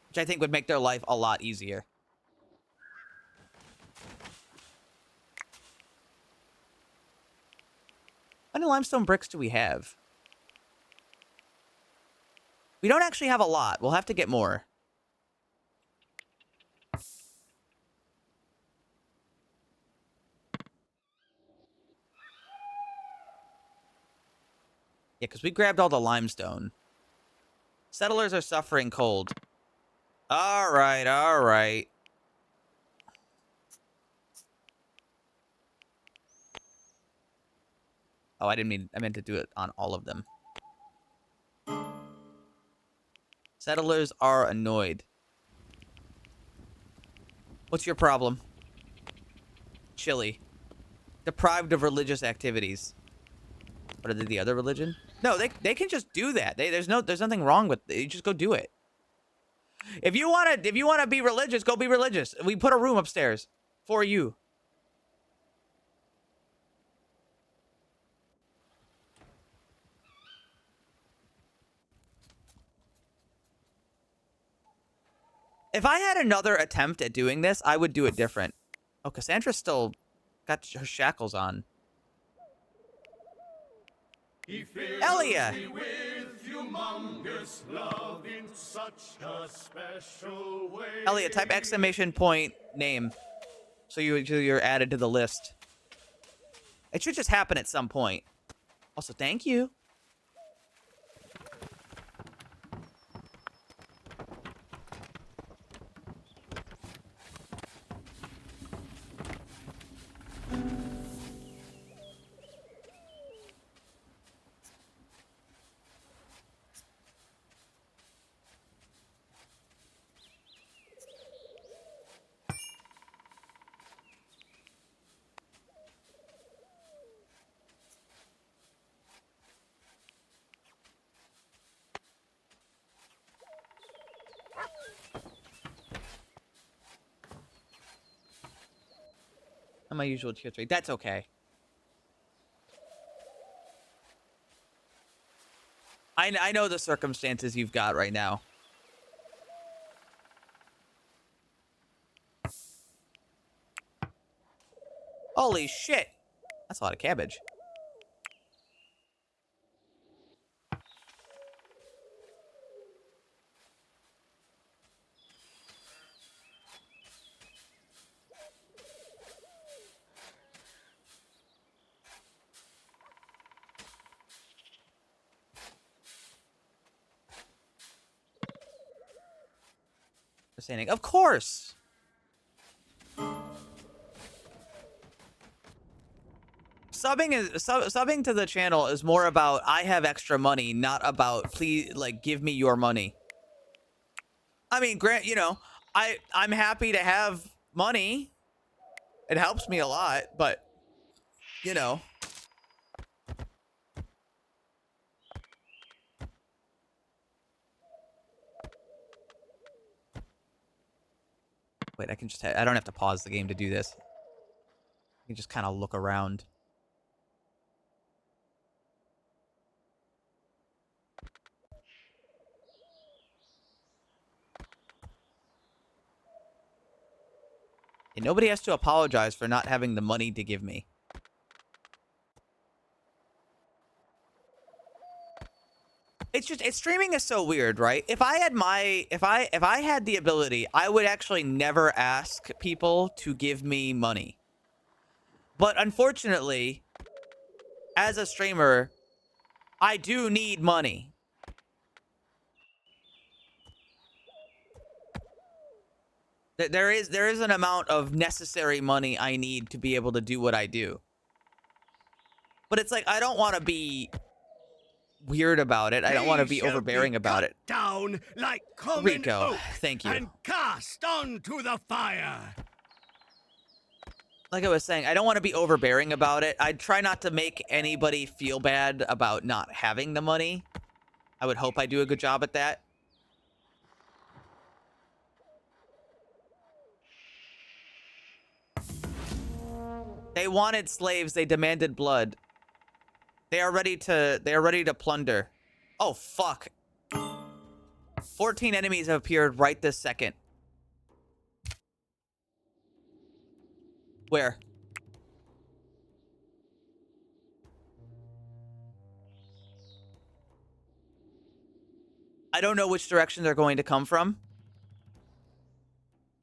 Which I think would make their life a lot easier. How many limestone bricks do we have? We don't actually have a lot. We'll have to get more. Yeah, because we grabbed all the limestone. Settlers are suffering cold. All right, all right. Oh, I meant to do it on all of them. Settlers are annoyed. What's your problem? Chilly. Deprived of religious activities. What are they, the other religion? No, they can just do that. There's nothing wrong with it. You just go do it. If you wanna be religious, go be religious. We put a room upstairs for you. If I had another attempt at doing this, I would do it different. Oh, Cassandra's still got her shackles on. Elia! Elia, type exclamation point name. So you're added to the list. It should just happen at some point. Also, thank you. My usual tier 3. That's okay. I know the circumstances you've got right now. Holy shit. That's a lot of cabbage. Saying, of course. Subbing to the channel is more about I have extra money, not about please like give me your money. I mean, Grant, you know, I'm happy to have money. It helps me a lot, but you know. Wait, I can just... I don't have to pause the game to do this. I can just kind of look around. And nobody has to apologize for not having the money to give me. It's just, streaming is so weird, right? If I had the ability, I would actually never ask people to give me money. But unfortunately, as a streamer, I do need money. There is an amount of necessary money I need to be able to do what I do. But it's like, I don't want to be weird about it. I don't want to be overbearing about it. Down like common Rico, oak thank you. and cast onto the fire. Like I was saying, I don't want to be overbearing about it. I try not to make anybody feel bad about not having the money. I would hope I do a good job at that. They wanted slaves. They demanded blood. They are ready to plunder. Oh, fuck. 14 enemies have appeared right this second. Where? I don't know which direction they're going to come from.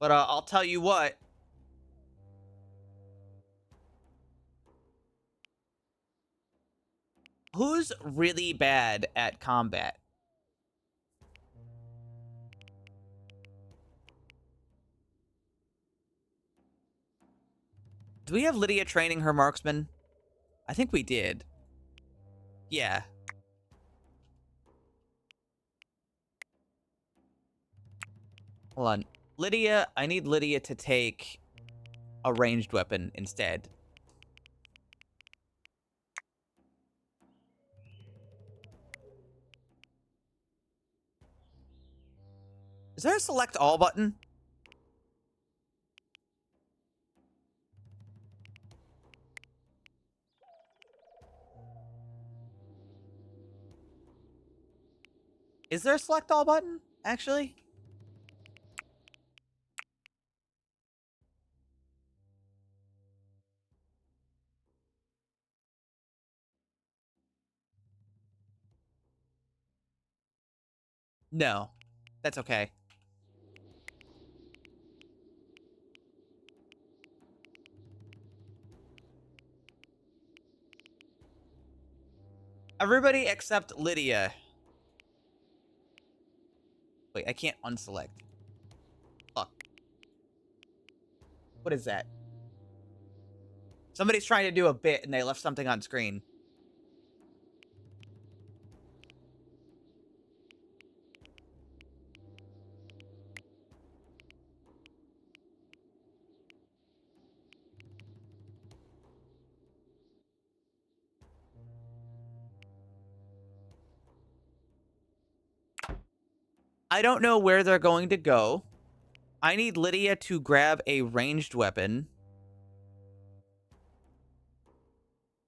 But I'll tell you what. Who's really bad at combat? Do we have Lydia training her marksman? I think we did. Yeah. Hold on. Lydia, I need Lydia to take a ranged weapon instead. Is there a select all button? Is there a select all button, actually? No. That's okay. Everybody except Lydia. Wait, I can't unselect. Fuck. What is that? Somebody's trying to do a bit and they left something on screen. I don't know where they're going to go. I need Lydia to grab a ranged weapon.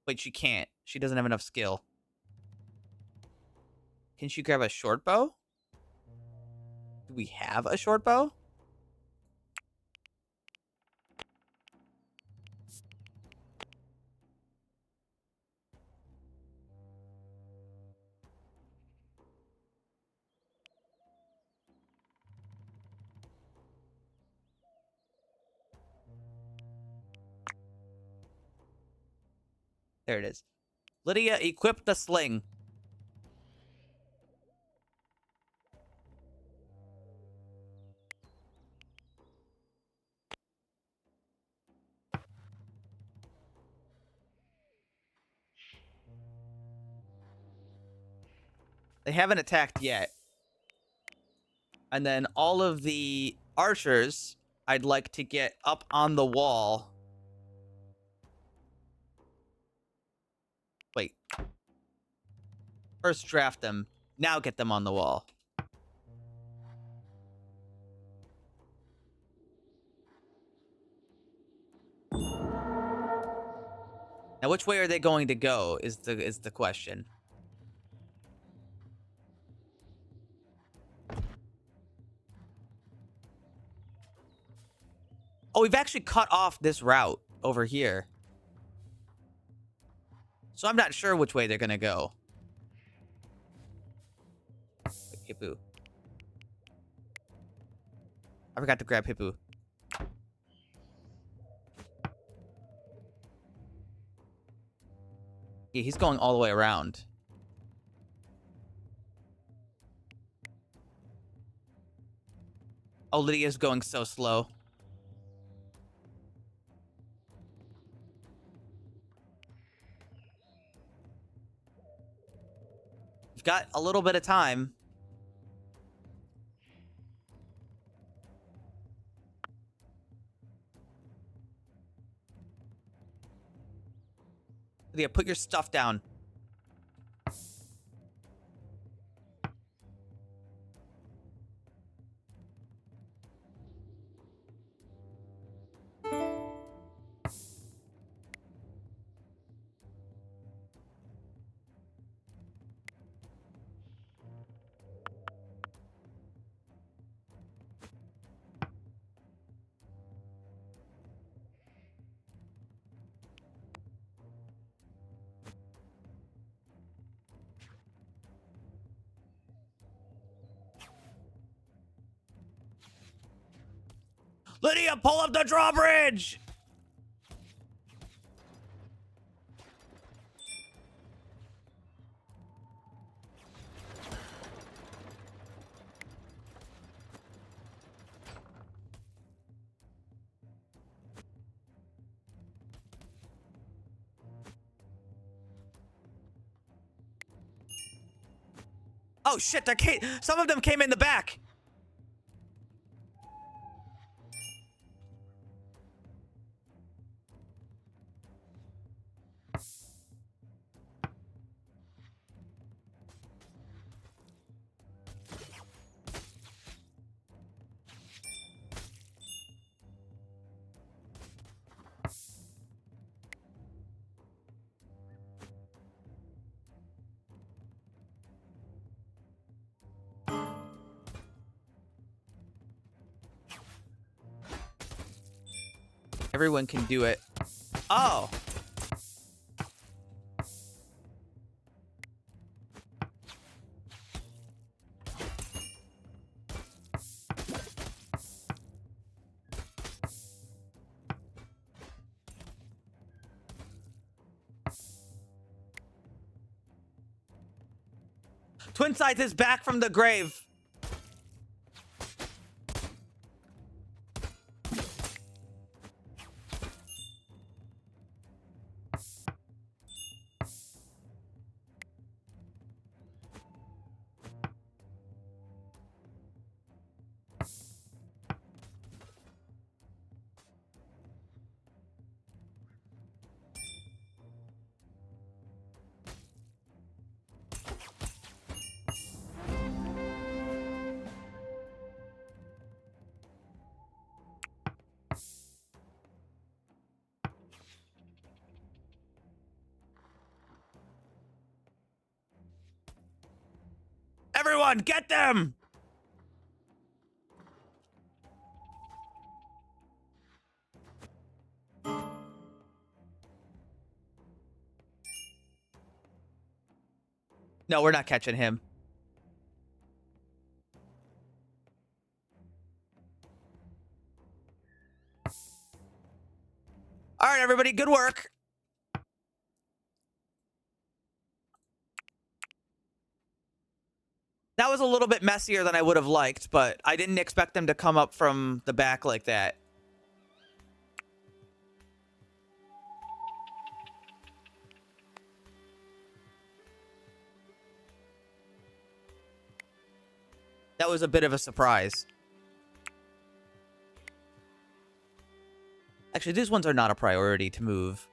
Wait, she can't. She doesn't have enough skill. Can she grab a short bow? Do we have a short bow? There it is. Lydia, equip the sling. They haven't attacked yet. And then all of the archers, I'd like to get up on the wall. Wait. First draft them. Now get them on the wall. Now, which way are they going to go is the question. Oh, we've actually cut off this route over here. So I'm not sure which way they're gonna go. Wait, Hippo. I forgot to grab Hippo. Yeah, he's going all the way around. Oh, Lydia's going so slow. We've got a little bit of time. Lydia, put your stuff down. Lydia, pull up the drawbridge! Oh shit, some of them came in the back. Everyone can do it. Oh. Twin Sides is back from the grave. Everyone, get them! No, we're not catching him. All right, everybody, good work. That was a little bit messier than I would have liked, but I didn't expect them to come up from the back like that. That was a bit of a surprise. Actually, these ones are not a priority to move.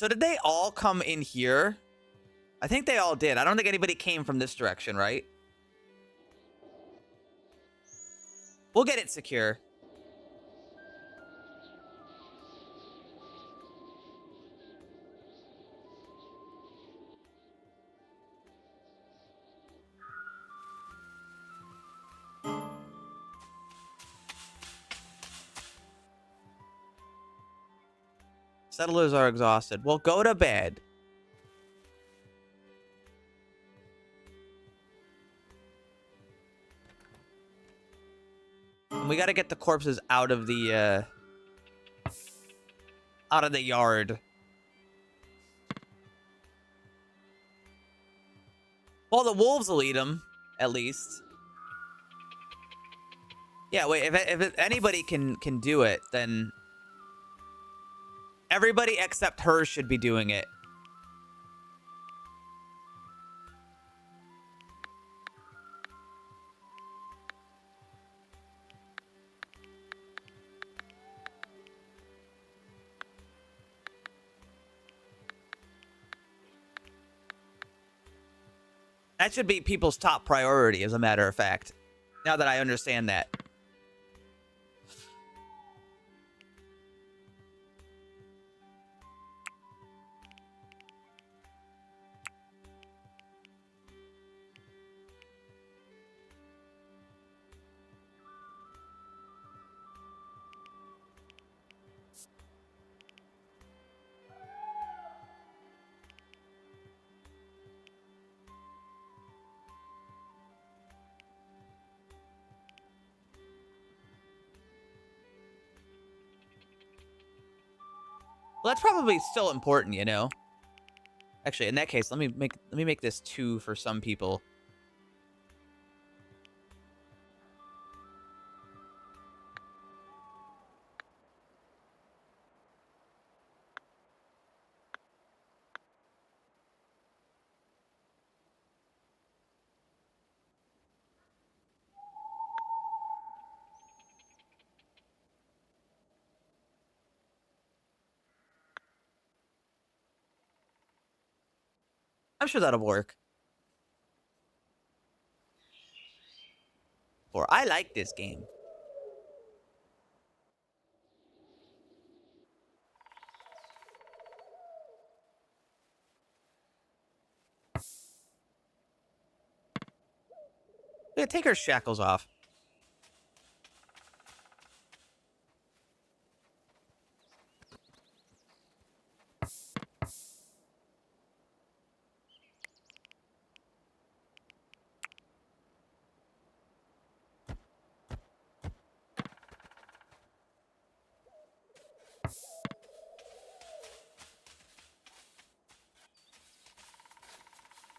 So did they all come in here? I think they all did. I don't think anybody came from this direction, right? We'll get it secure. Settlers are exhausted. Well, go to bed. And we gotta get the corpses out of the yard. Well, the wolves will eat them, at least. Yeah, wait, if anybody can do it, then everybody except her should be doing it. That should be people's top priority, as a matter of fact. Now that I understand that. Well, that's probably still important, you know. Actually, in that case, let me make this 2 for some people. I'm sure that'll work. Or I like this game. Yeah, take her shackles off.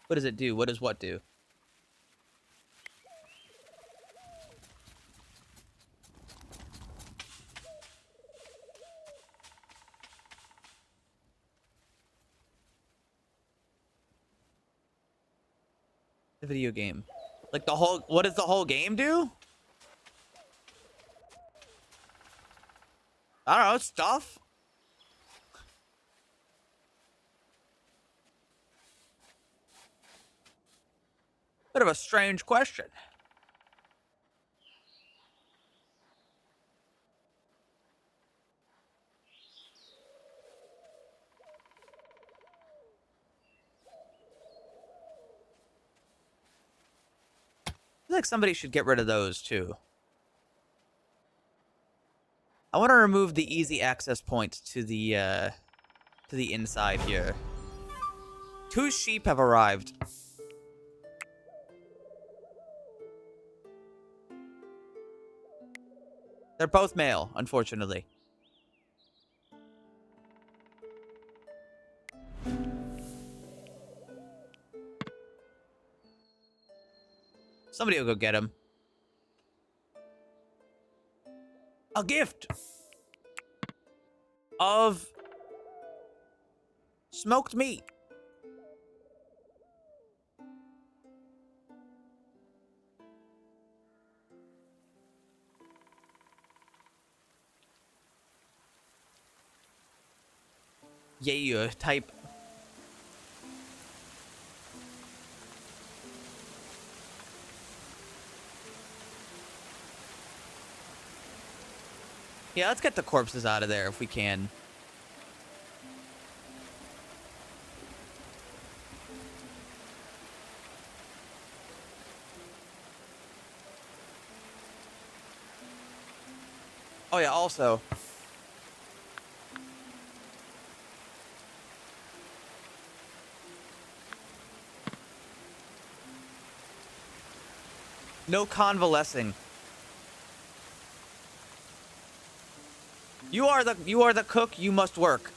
What does it do? What does what do? The video game. Like the whole... What does the whole game do? I don't know. Stuff? Bit of a strange question. I feel like somebody should get rid of those too. I want to remove the easy access points to the inside here. 2 sheep have arrived. They're both male, unfortunately. Somebody will go get him. A gift of smoked meat. Yeah, type. Yeah, let's get the corpses out of there if we can. Oh yeah, also. No convalescing. You are the cook, you must work.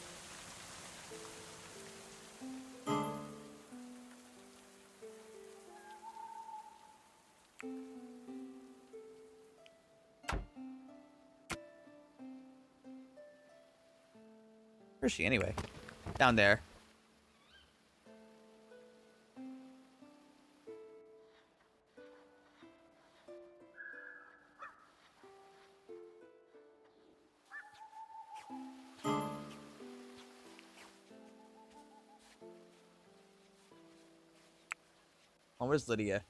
Where's she anyway? Down there. Oh, where's Lydia?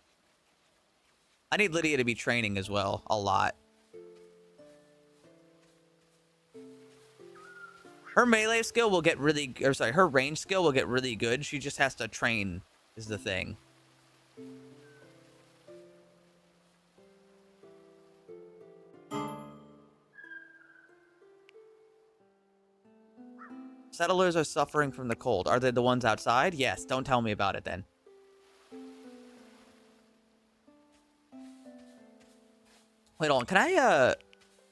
I need Lydia to be training as well, a lot. Her melee skill will get really, or sorry, her range skill will get really good. She just has to train, is the thing. Settlers are suffering from the cold. Are they the ones outside? Yes, don't tell me about it then. Wait, hold on. Can I, let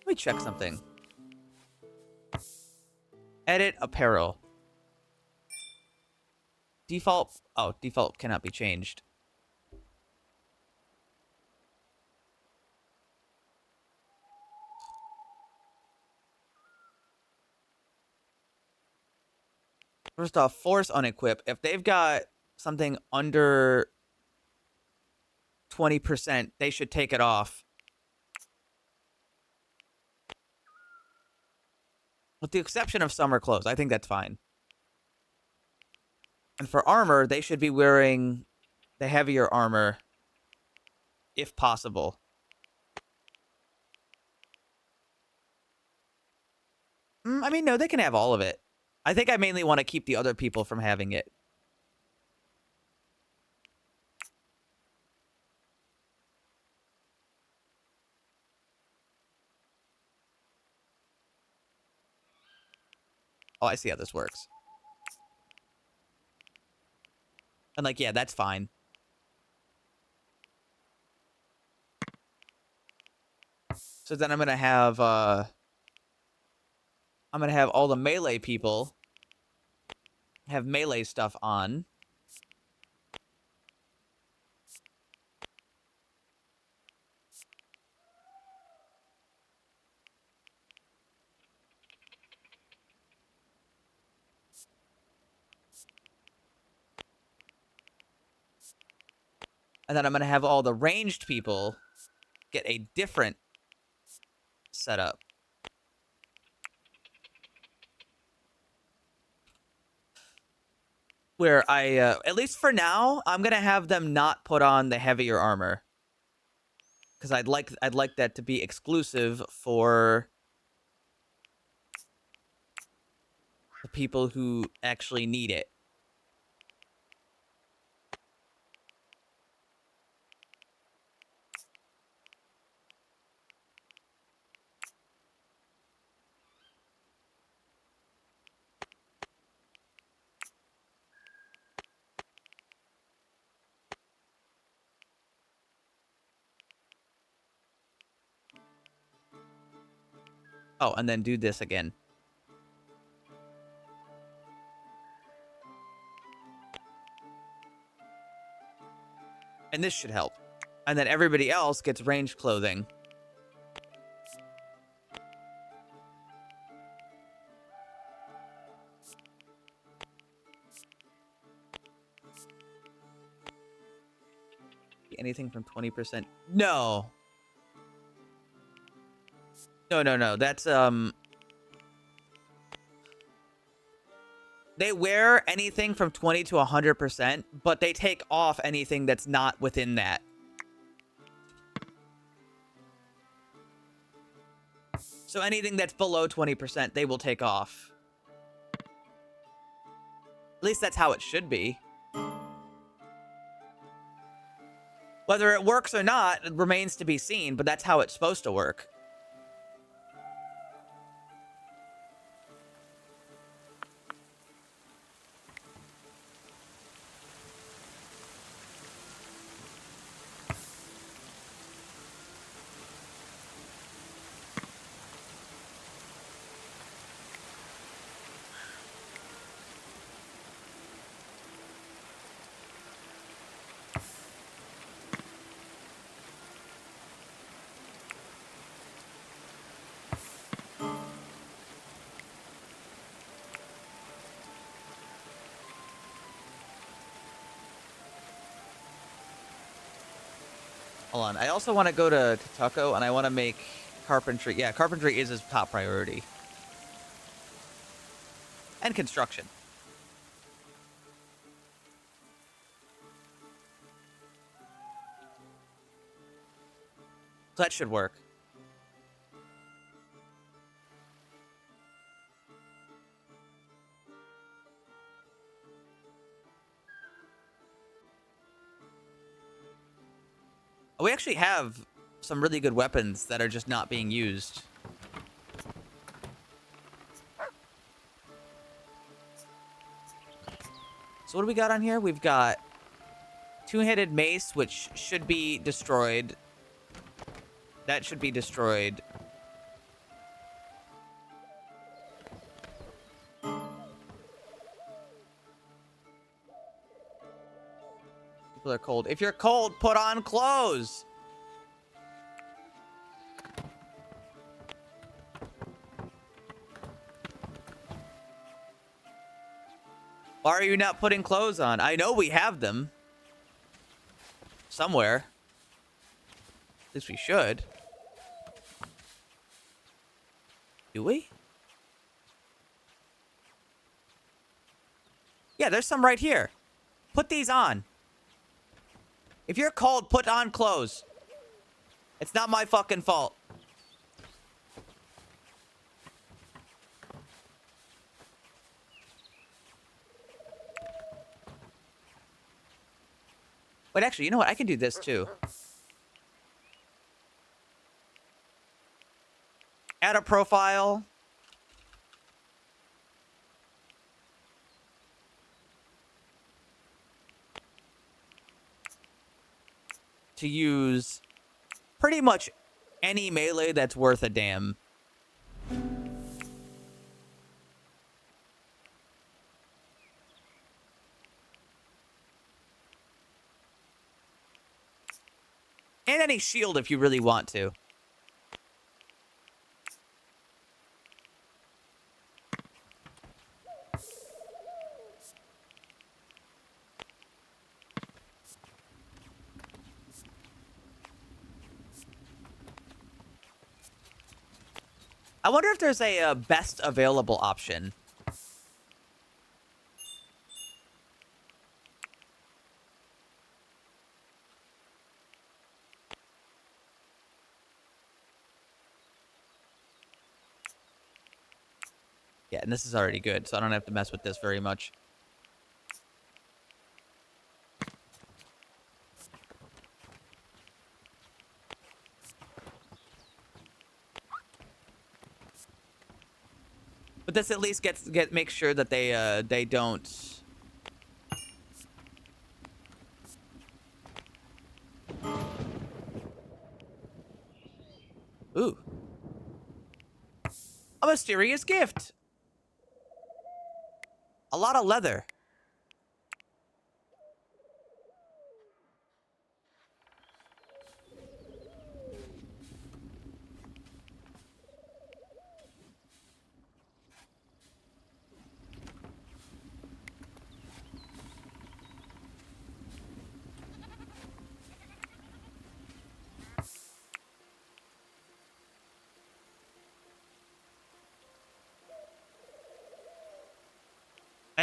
me check something. Edit apparel. Default, oh, default cannot be changed. First off, force unequip. If they've got something under 20%, they should take it off. With the exception of summer clothes, I think that's fine. And for armor, they should be wearing the heavier armor, if possible. I mean, no, they can have all of it. I think I mainly want to keep the other people from having it. Oh, I see how this works. And like, yeah, that's fine. So then I'm gonna have all the melee people have melee stuff on. And then I'm gonna have all the ranged people get a different setup. Where I, at least for now, I'm gonna have them not put on the heavier armor. Because I'd like that to be exclusive for the people who actually need it. Oh, and then do this again. And this should help. And then everybody else gets ranged clothing. Anything from 20%? No. No. That's, They wear anything from 20 to 100%, but they take off anything that's not within that. So anything that's below 20%, they will take off. At least that's how it should be. Whether it works or not remains to be seen, but that's how it's supposed to work. Hold on. I also want to go to Tucko, and I want to make carpentry. Yeah, carpentry is his top priority. And construction. So that should work. We actually have some really good weapons that are just not being used. So what do we got on here? We've got two-handed mace, which should be destroyed. That should be destroyed. People are cold. If you're cold, put on clothes. Why are you not putting clothes on? I know we have them. Somewhere. At least we should. Do we? Yeah, there's some right here. Put these on. If you're cold, put on clothes. It's not my fucking fault. Wait, actually, you know what? I can do this too. Add a profile. To use pretty much any melee that's worth a damn. And any shield if you really want to. I wonder if there's a best available option. Yeah, and this is already good, so I don't have to mess with this very much. But this at least makes sure that they don't. Ooh. A mysterious gift. A lot of leather.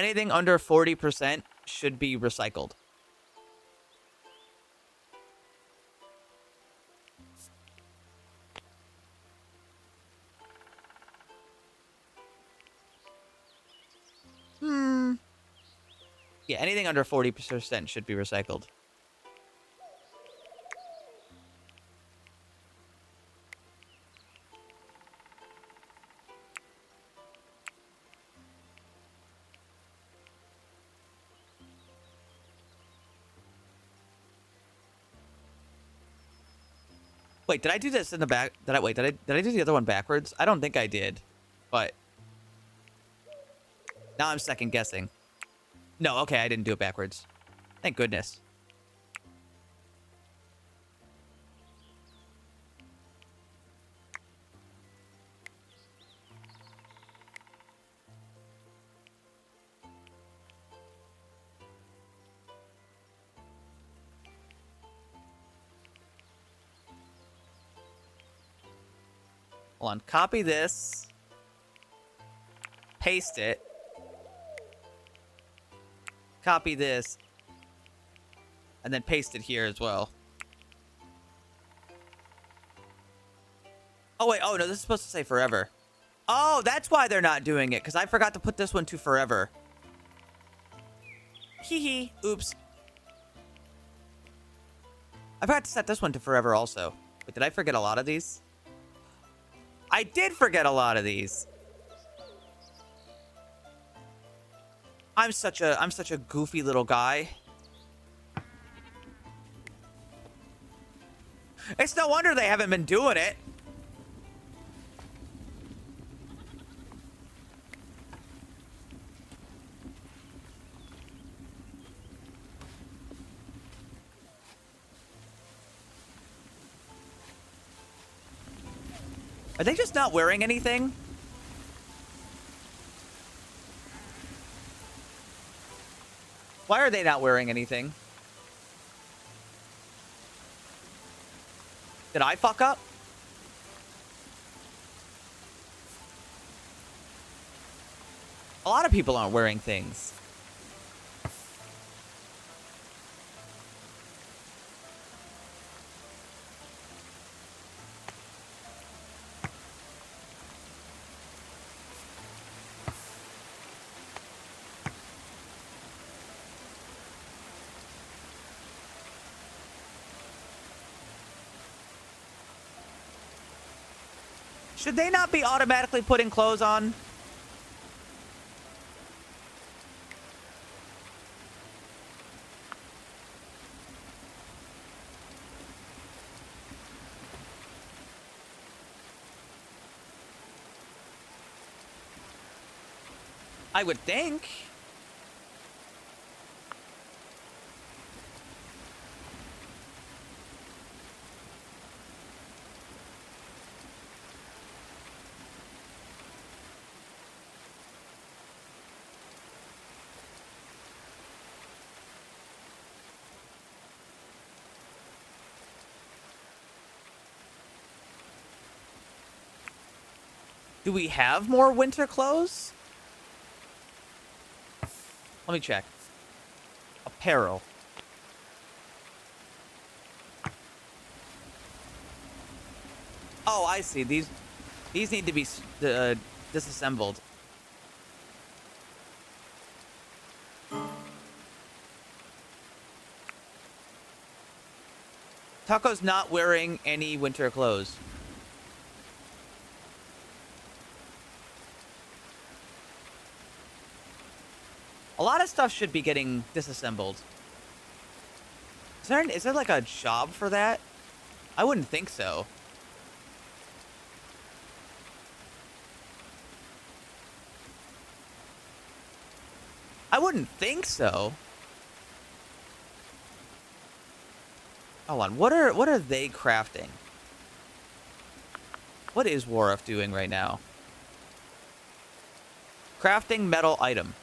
Anything under 40% should be recycled. Yeah, anything under 40% should be recycled. Wait, did I do this in the back? Did I do the other one backwards? I don't think I did. But now I'm second guessing. No, okay, I didn't do it backwards. Thank goodness. Hold on, copy this. Paste it. Copy this. And then paste it here as well. Oh, wait. Oh, no, this is supposed to say forever. Oh, that's why they're not doing it, because I forgot to put this one to forever. Hee hee. Oops. I forgot to set this one to forever also. Wait, did I forget a lot of these? I did forget a lot of these. I'm such a goofy little guy. It's no wonder they haven't been doing it. Are they just not wearing anything? Why are they not wearing anything? Did I fuck up? A lot of people aren't wearing things. Should they not be automatically putting clothes on? I would think. Do we have more winter clothes? Let me check. Apparel. Oh, I see. These need to be disassembled. Taco's not wearing any winter clothes. A lot of stuff should be getting disassembled. Is there like a job for that? I wouldn't think so. I wouldn't think so. Hold on, what are they crafting? What is Warif doing right now? Crafting metal item.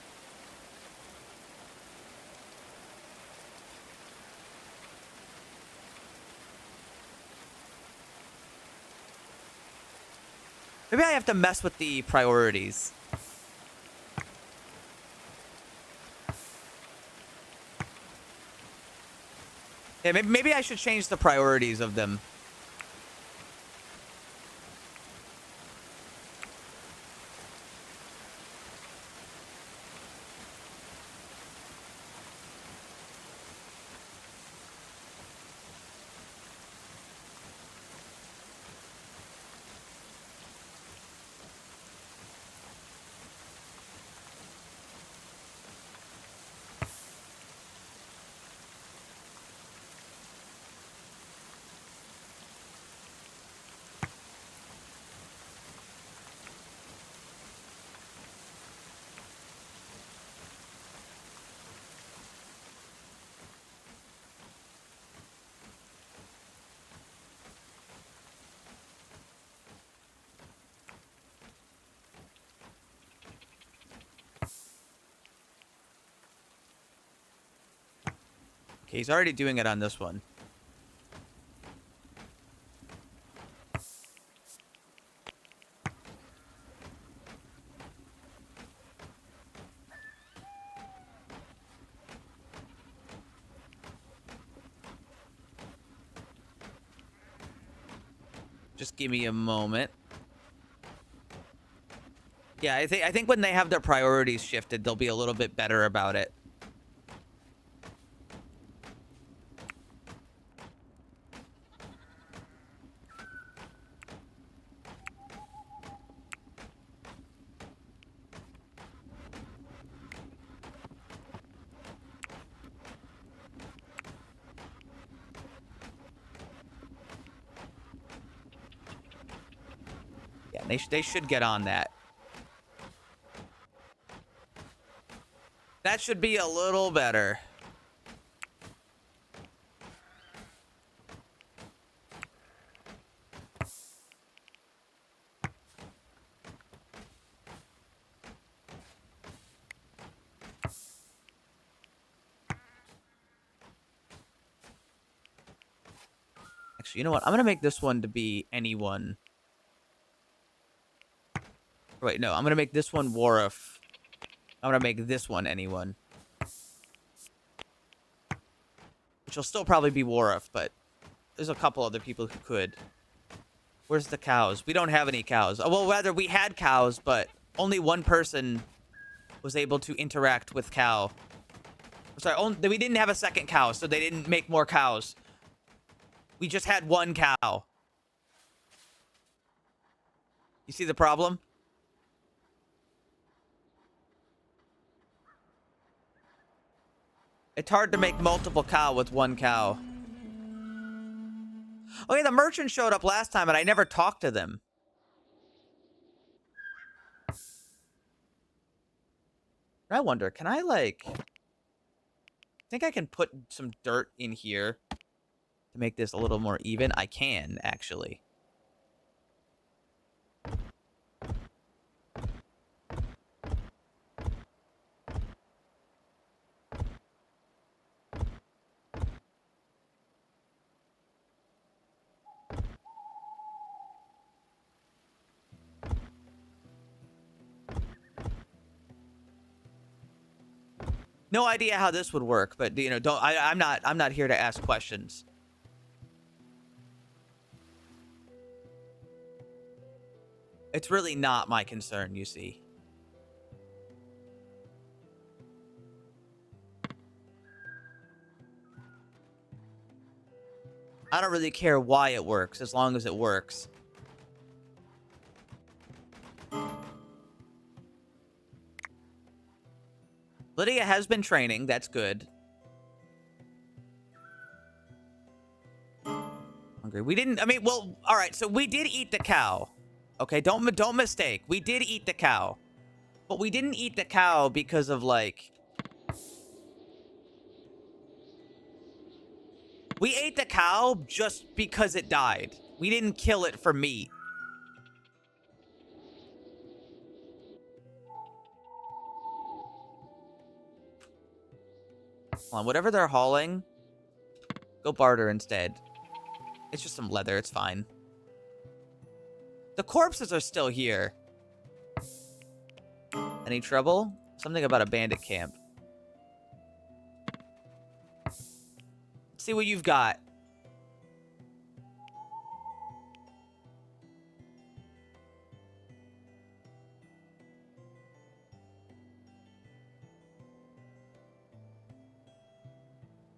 Maybe I have to mess with the priorities. Yeah, maybe I should change the priorities of them. Okay, he's already doing it on this one. Just give me a moment. Yeah, I think when they have their priorities shifted, they'll be a little bit better about it. Yeah, they should get on that. That should be a little better. Actually, you know what? I'm gonna make this one to be anyone. Wait, no, I'm gonna make this one Wharf. I'm gonna make this one anyone. Which will still probably be Wharf, but there's a couple other people who could. Where's the cows? We don't have any cows. Oh, well, rather, we had cows, but only one person was able to interact with cow. Sorry, we didn't have a second cow, so they didn't make more cows. We just had one cow. You see the problem? It's hard to make multiple cow with one cow. Oh yeah, the merchant showed up last time and I never talked to them. I wonder, can I like... I think I can put some dirt in here to make this a little more even. I can, actually. No idea how this would work, but you know, I'm not here to ask questions. It's really not my concern, you see. I don't really care why it works, as long as it works. Lydia has been training. That's good. Hungry. We didn't... I mean, well, all right. So we did eat the cow. Okay, don't mistake. We did eat the cow. But we didn't eat the cow because of, like... We ate the cow just because it died. We didn't kill it for meat. Hold on, whatever they're hauling, go barter instead. It's just some leather, it's fine. The corpses are still here. Any trouble? Something about a bandit camp. see what you've got.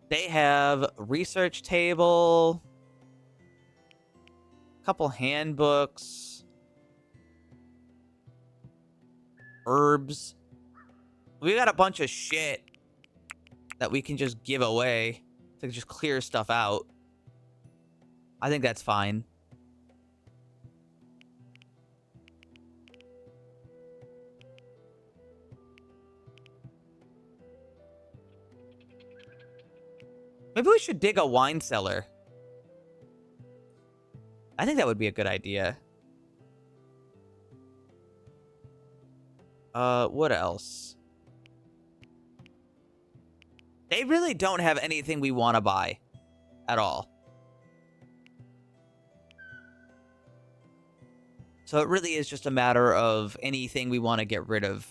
They have research table, couple handbooks, herbs. We got a bunch of shit that we can just give away to just clear stuff out. I think that's fine. Maybe we should dig a wine cellar. I think that would be a good idea. What else? They really don't have anything we want to buy at all. So it really is just a matter of anything we want to get rid of.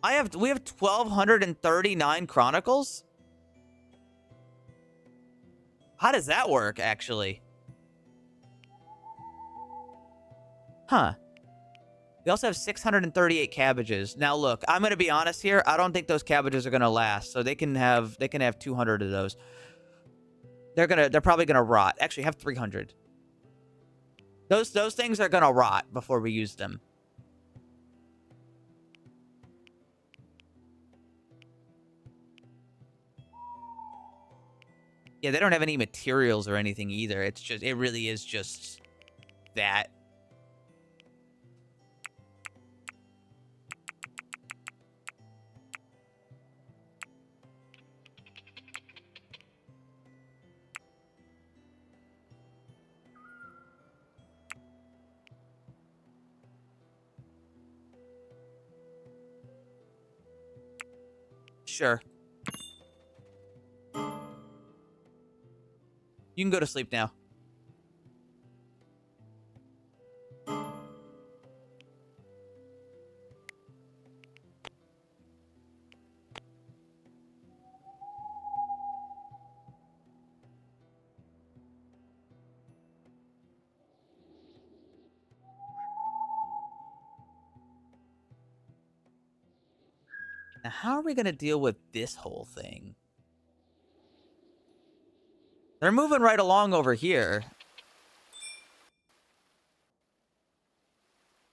We have 1,239 chronicles? How does that work, actually? Huh. We also have 638 cabbages. Now look, I'm gonna be honest here. I don't think those cabbages are gonna last. So they can have 200 of those. They're probably gonna rot. Actually, have 300. Those things are gonna rot before we use them. Yeah, they don't have any materials or anything either. It really is just that. Sure. You can go to sleep now. Now, how are we going to deal with this whole thing? They're moving right along over here.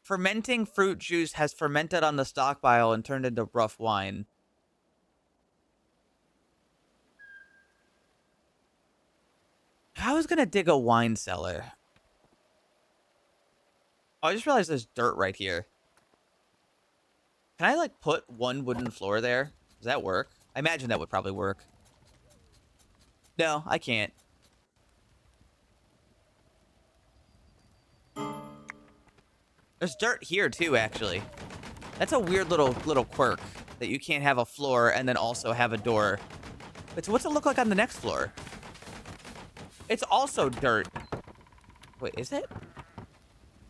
Fermenting fruit juice has fermented on the stockpile and turned into rough wine. I was going to dig a wine cellar. Oh, I just realized there's dirt right here. Can I, like, put one wooden floor there? Does that work? I imagine that would probably work. No, I can't. There's dirt here, too, actually. That's a weird little quirk, that you can't have a floor and then also have a door. But so what's it look like on the next floor? It's also dirt. Wait, is it?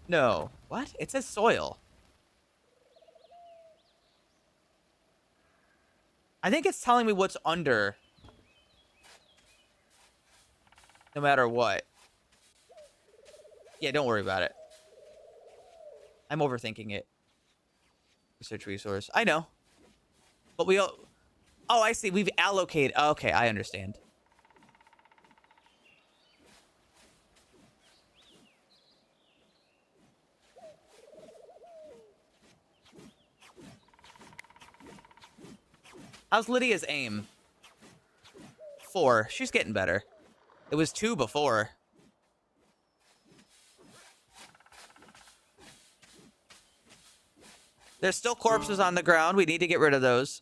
No. What? It says soil. I think it's telling me what's under. No matter what. Yeah, don't worry about it. I'm overthinking it. Research resource. I know. But we all... Oh, I see. We've allocated... Okay, I understand. How's Lydia's aim? 4. She's getting better. It was 2 before. There's still corpses on the ground. We need to get rid of those.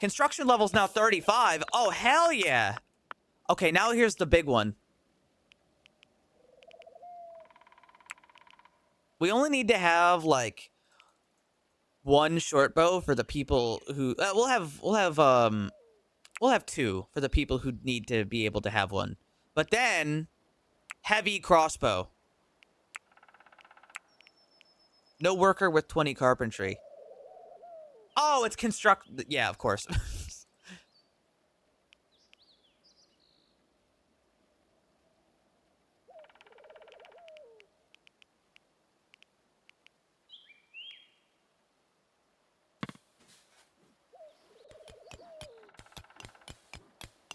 Construction level's now 35. Oh, hell yeah. Okay, now here's the big one. We only need to have, like, one short bow for the people who... we'll have 2 for the people who need to be able to have one. But then, Heavy crossbow. No worker with 20 carpentry. Oh, it's construct. Yeah, of course.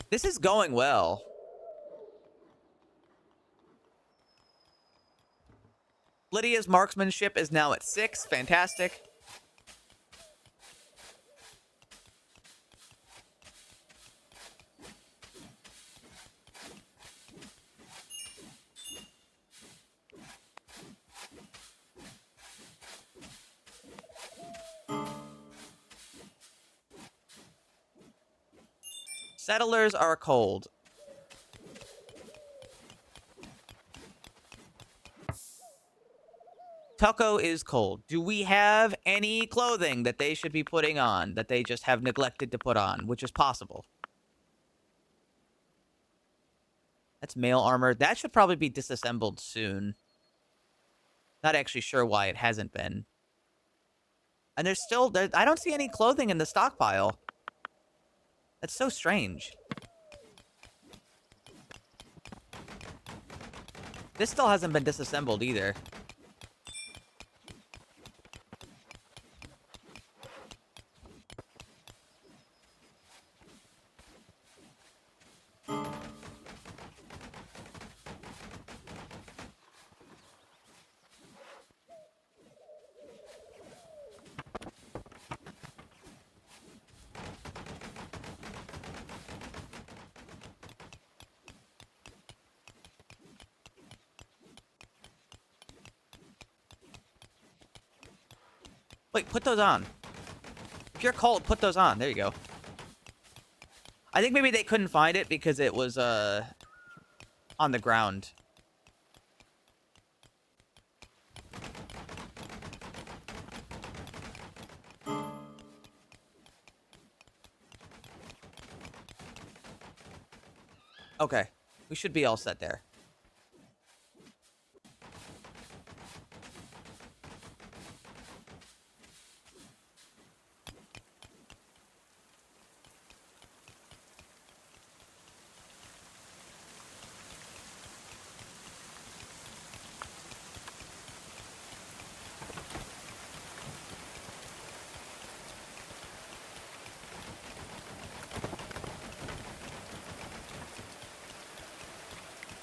This is going well. Lydia's marksmanship is now at 6. Fantastic. Settlers are cold. Tucko is cold. Do we have any clothing that they should be putting on that they just have neglected to put on, which is possible? That's mail armor. That should probably be disassembled soon. Not actually sure why it hasn't been. And there's still... I don't see any clothing in the stockpile. That's so strange. This still hasn't been disassembled either. Wait, put those on. If you're cold, put those on. There you go. I think maybe they couldn't find it because it was, on the ground. Okay. We should be all set there.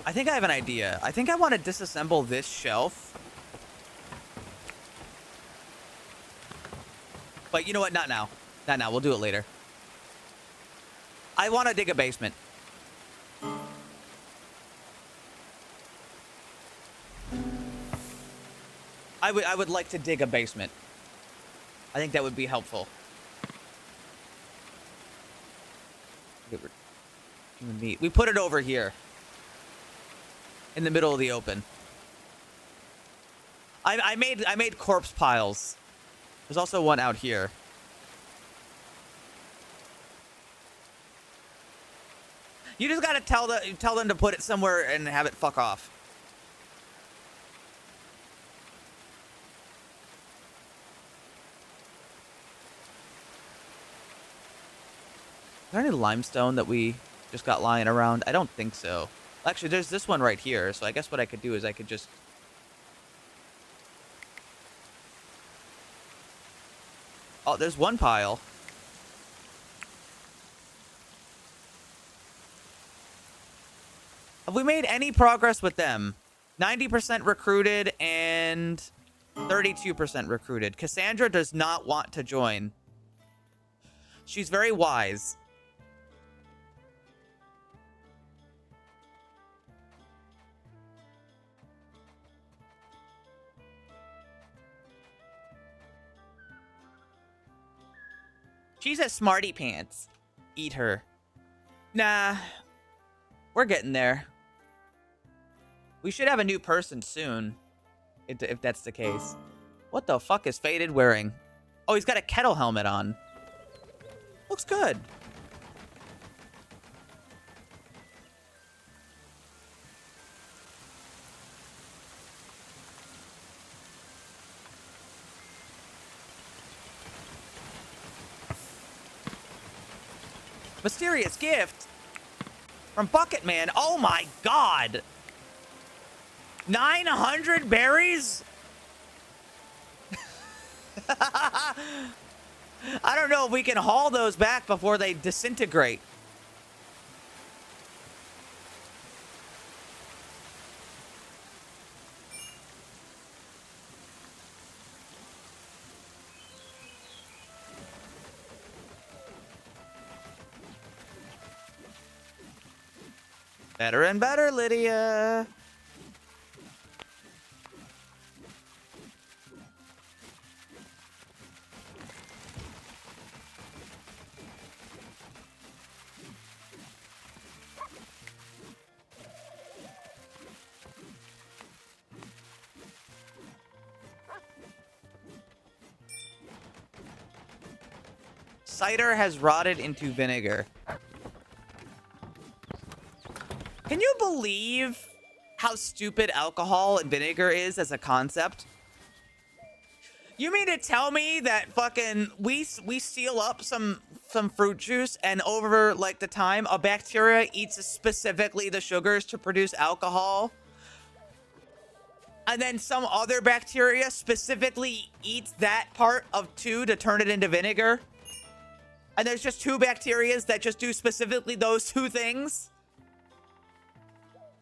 I think I have an idea. I think I want to disassemble this shelf. But you know what? Not now. Not now. We'll do it later. I want to dig a basement. I would like to dig a basement. I think that would be helpful. We put it over here. In the middle of the open. I made corpse piles. There's also one out here. You just gotta tell them to put it somewhere and have it fuck off. Is there any limestone that we just got lying around? I don't think so. Actually, there's this one right here, so I guess what I could do is I could just... Oh, there's one pile. Have we made any progress with them? 90% recruited and 32% recruited. Cassandra does not want to join. She's very wise. She's a smarty pants. Eat her. Nah. We're getting there. We should have a new person soon. If that's the case. What the fuck is Faded wearing? Oh, he's got a kettle helmet on. Looks good. Mysterious gift from Bucket Man. Oh my god. 900 berries? I don't know if we can haul those back before they disintegrate. Better and better, Lydia. Cider has rotted into vinegar. Can you believe how stupid alcohol and vinegar is as a concept? You mean to tell me that fucking we seal up some fruit juice and over like the time a bacteria eats specifically the sugars to produce alcohol? And then some other bacteria specifically eats that part of two to turn it into vinegar? And there's just two bacterias that just do specifically those two things?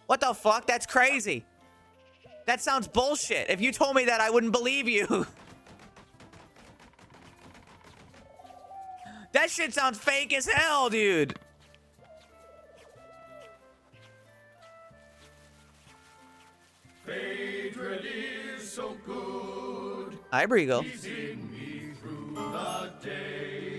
What the fuck? That's crazy. That sounds bullshit. If you told me that, I wouldn't believe you. That shit sounds fake as hell, dude. Hatred is so good. Hi, Briegel. He's in me through the day.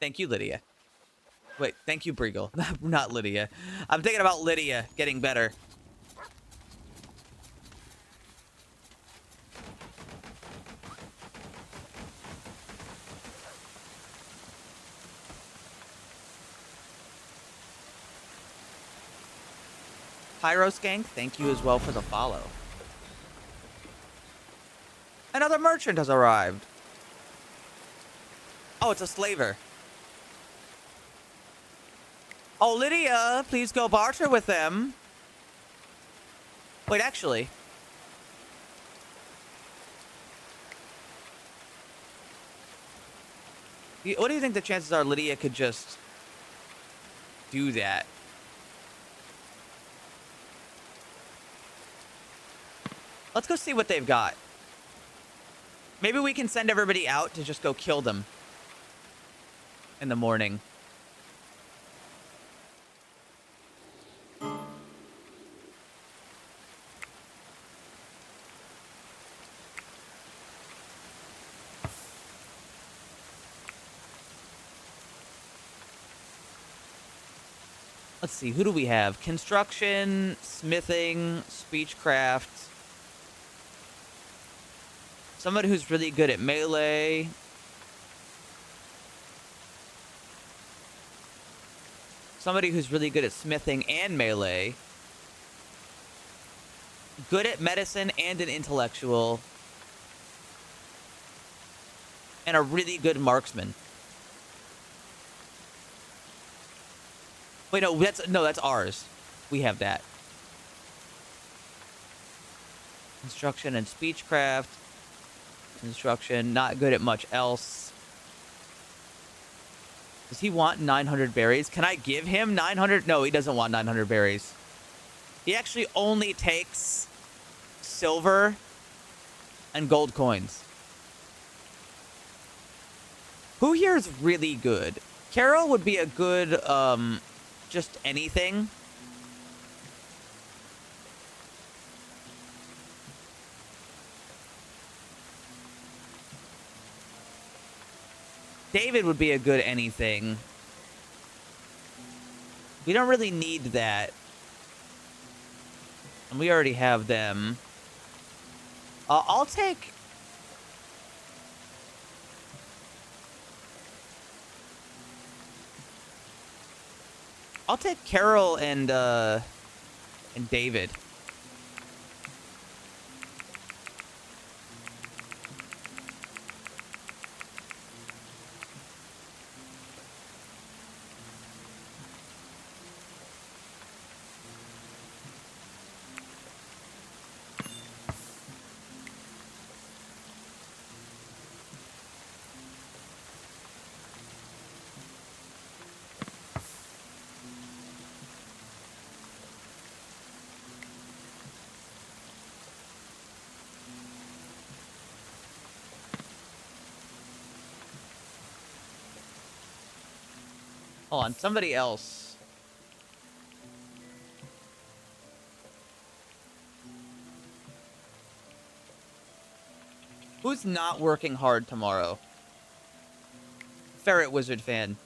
Thank you, Lydia. Wait, thank you, Briegel. Not Lydia. I'm thinking about Lydia getting better. Pyroskank, thank you as well for the follow. Another merchant has arrived. Oh, it's a slaver. Oh, Lydia, please go barter with them. Wait, actually. What do you think the chances are Lydia could just do that? Let's go see what they've got. Maybe we can send everybody out to just go kill them in the morning. Let's see, who do we have? Construction, smithing, speechcraft. Somebody who's really good at melee. Somebody who's really good at smithing and melee. Good at medicine and an intellectual. And a really good marksman. Wait, no, that's ours. We have that. Construction and speechcraft. Construction, not good at much else. Does he want 900 berries? Can I give him 900? No, he doesn't want 900 berries. He actually only takes silver and gold coins. Who here is really good? Carol would be a good, just anything. David would be a good anything. We don't really need that. And we already have them. I'll take... I'll take Carol and David. Hold on, somebody else. Who's not working hard tomorrow? Ferret Wizard fan.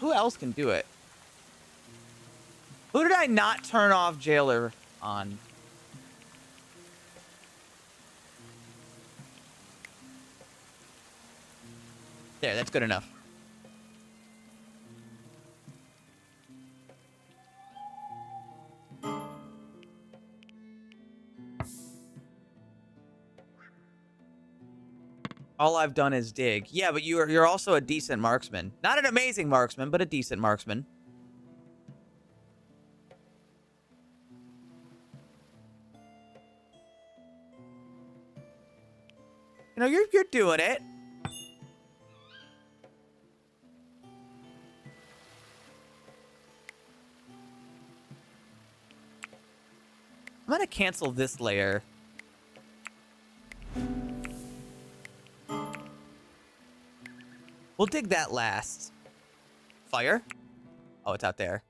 Who else can do it? Who did I not turn off Jailer on? There, that's good enough. All I've done is dig. Yeah, but you're also a decent marksman. Not an amazing marksman, but a decent marksman. You know, you're doing it. I'm gonna cancel this layer. We'll dig that last. Fire? Oh, it's out there.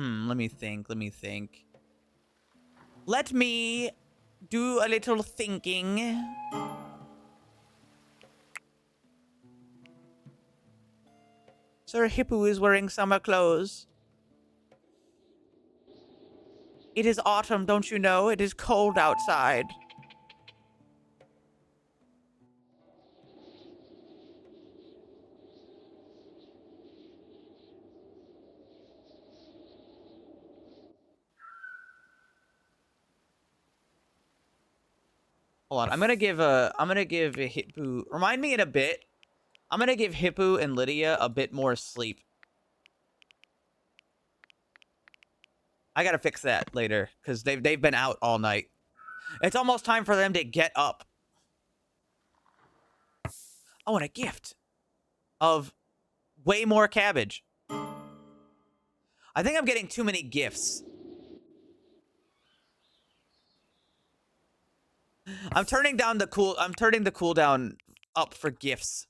Let me think. Let me think. Let me do a little thinking. Sir Hippo is wearing summer clothes. It is autumn, don't you know? It is cold outside. Hold on, I'm gonna give a Hippo. Remind me in a bit. I'm gonna give Hippo and Lydia a bit more sleep. I gotta fix that later because they've been out all night. It's almost time for them to get up. Oh, and a gift of way more cabbage. I think I'm getting too many gifts. I'm turning the cooldown up for gifts.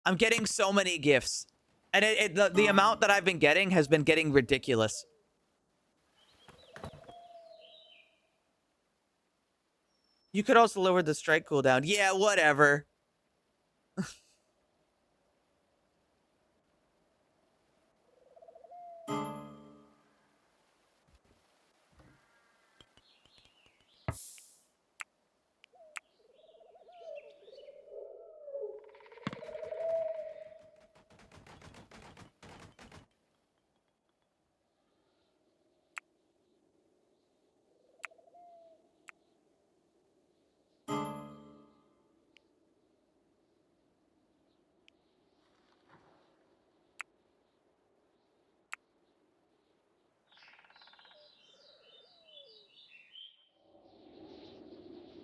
I'm getting so many gifts. And the amount that I've been getting has been getting ridiculous. You could also lower the strike cooldown. Yeah, whatever.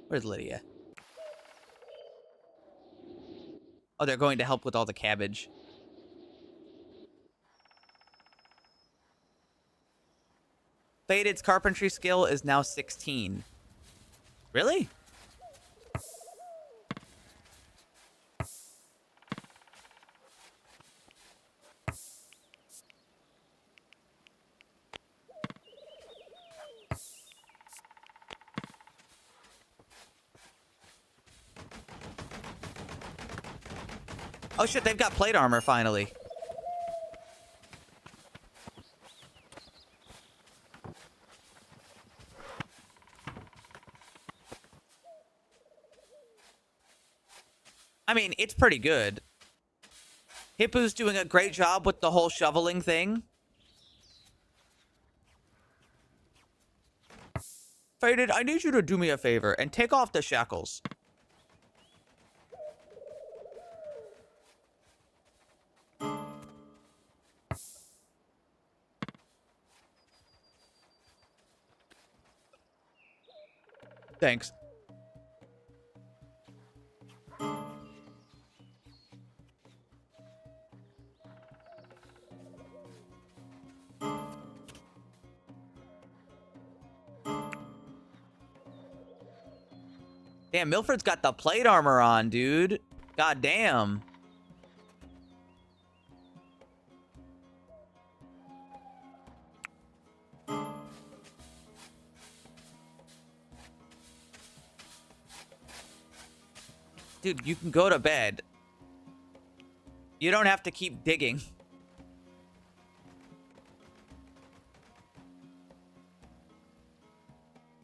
Where's Lydia? Oh, they're going to help with all the cabbage. Faded's carpentry skill is now 16. Really? Oh shit, they've got plate armor finally. I mean, it's pretty good. Hippo's doing a great job with the whole shoveling thing. Faded, I need you to do me a favor and take off the shackles. Thanks. Damn, Milford's got the plate armor on, dude. God damn. Dude, you can go to bed. You don't have to keep digging.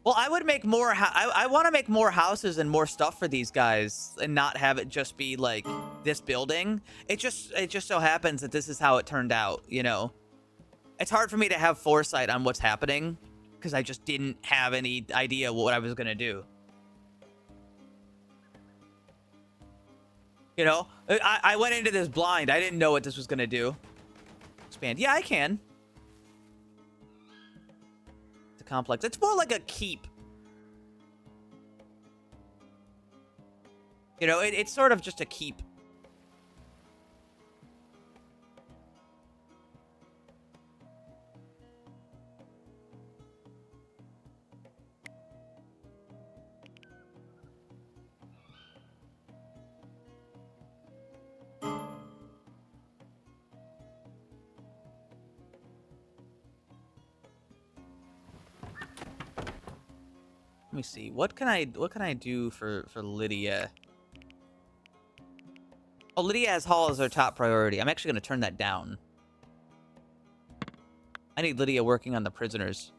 Well, I would make more. I want to make more houses and more stuff for these guys, and not have it just be like this building. It just so happens that this is how it turned out. You know, it's hard for me to have foresight on what's happening because I just didn't have any idea what I was gonna do. You know, I went into this blind. I didn't know what this was gonna do. Expand. Yeah, I can. Complex. It's more like a keep. You know, it's sort of just a keep. Let me see. What can I do for Lydia? Oh, Lydia has Hall as her top priority. I'm actually going to turn that down. I need Lydia working on the prisoners.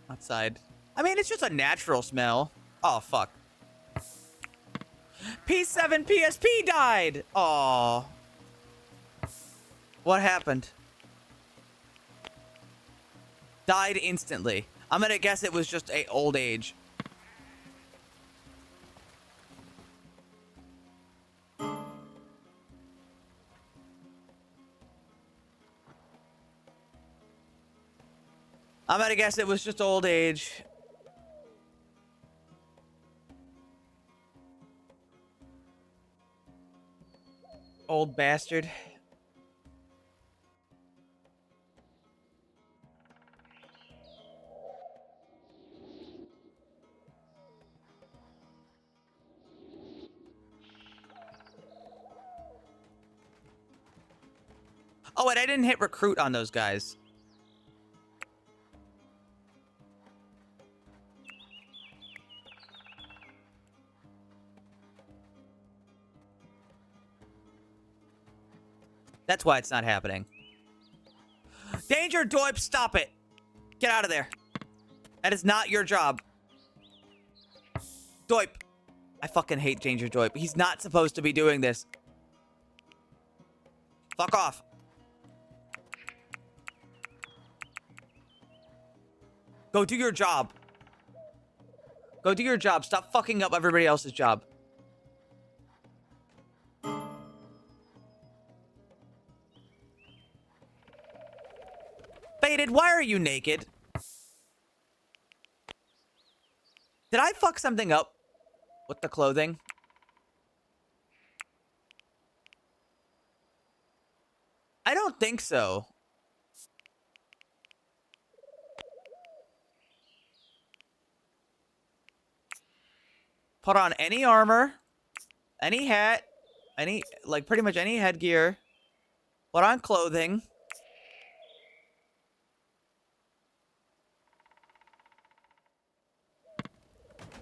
Outside. I mean, it's just a natural smell. Oh, fuck. P7 PSP died! Aw. What happened? Died instantly. I'm gonna guess it was just a old age. I'm gonna guess it was just old age. Old bastard. Oh, and I didn't hit recruit on those guys. That's why it's not happening. Danger, Doip, stop it. Get out of there. That is not your job. Doip. I fucking hate Danger Doip. He's not supposed to be doing this. Fuck off. Go do your job. Go do your job. Stop fucking up everybody else's job. Baited, why are you naked? Did I fuck something up with the clothing? I don't think so. Put on any armor, any hat, any, like pretty much any headgear. Put on clothing.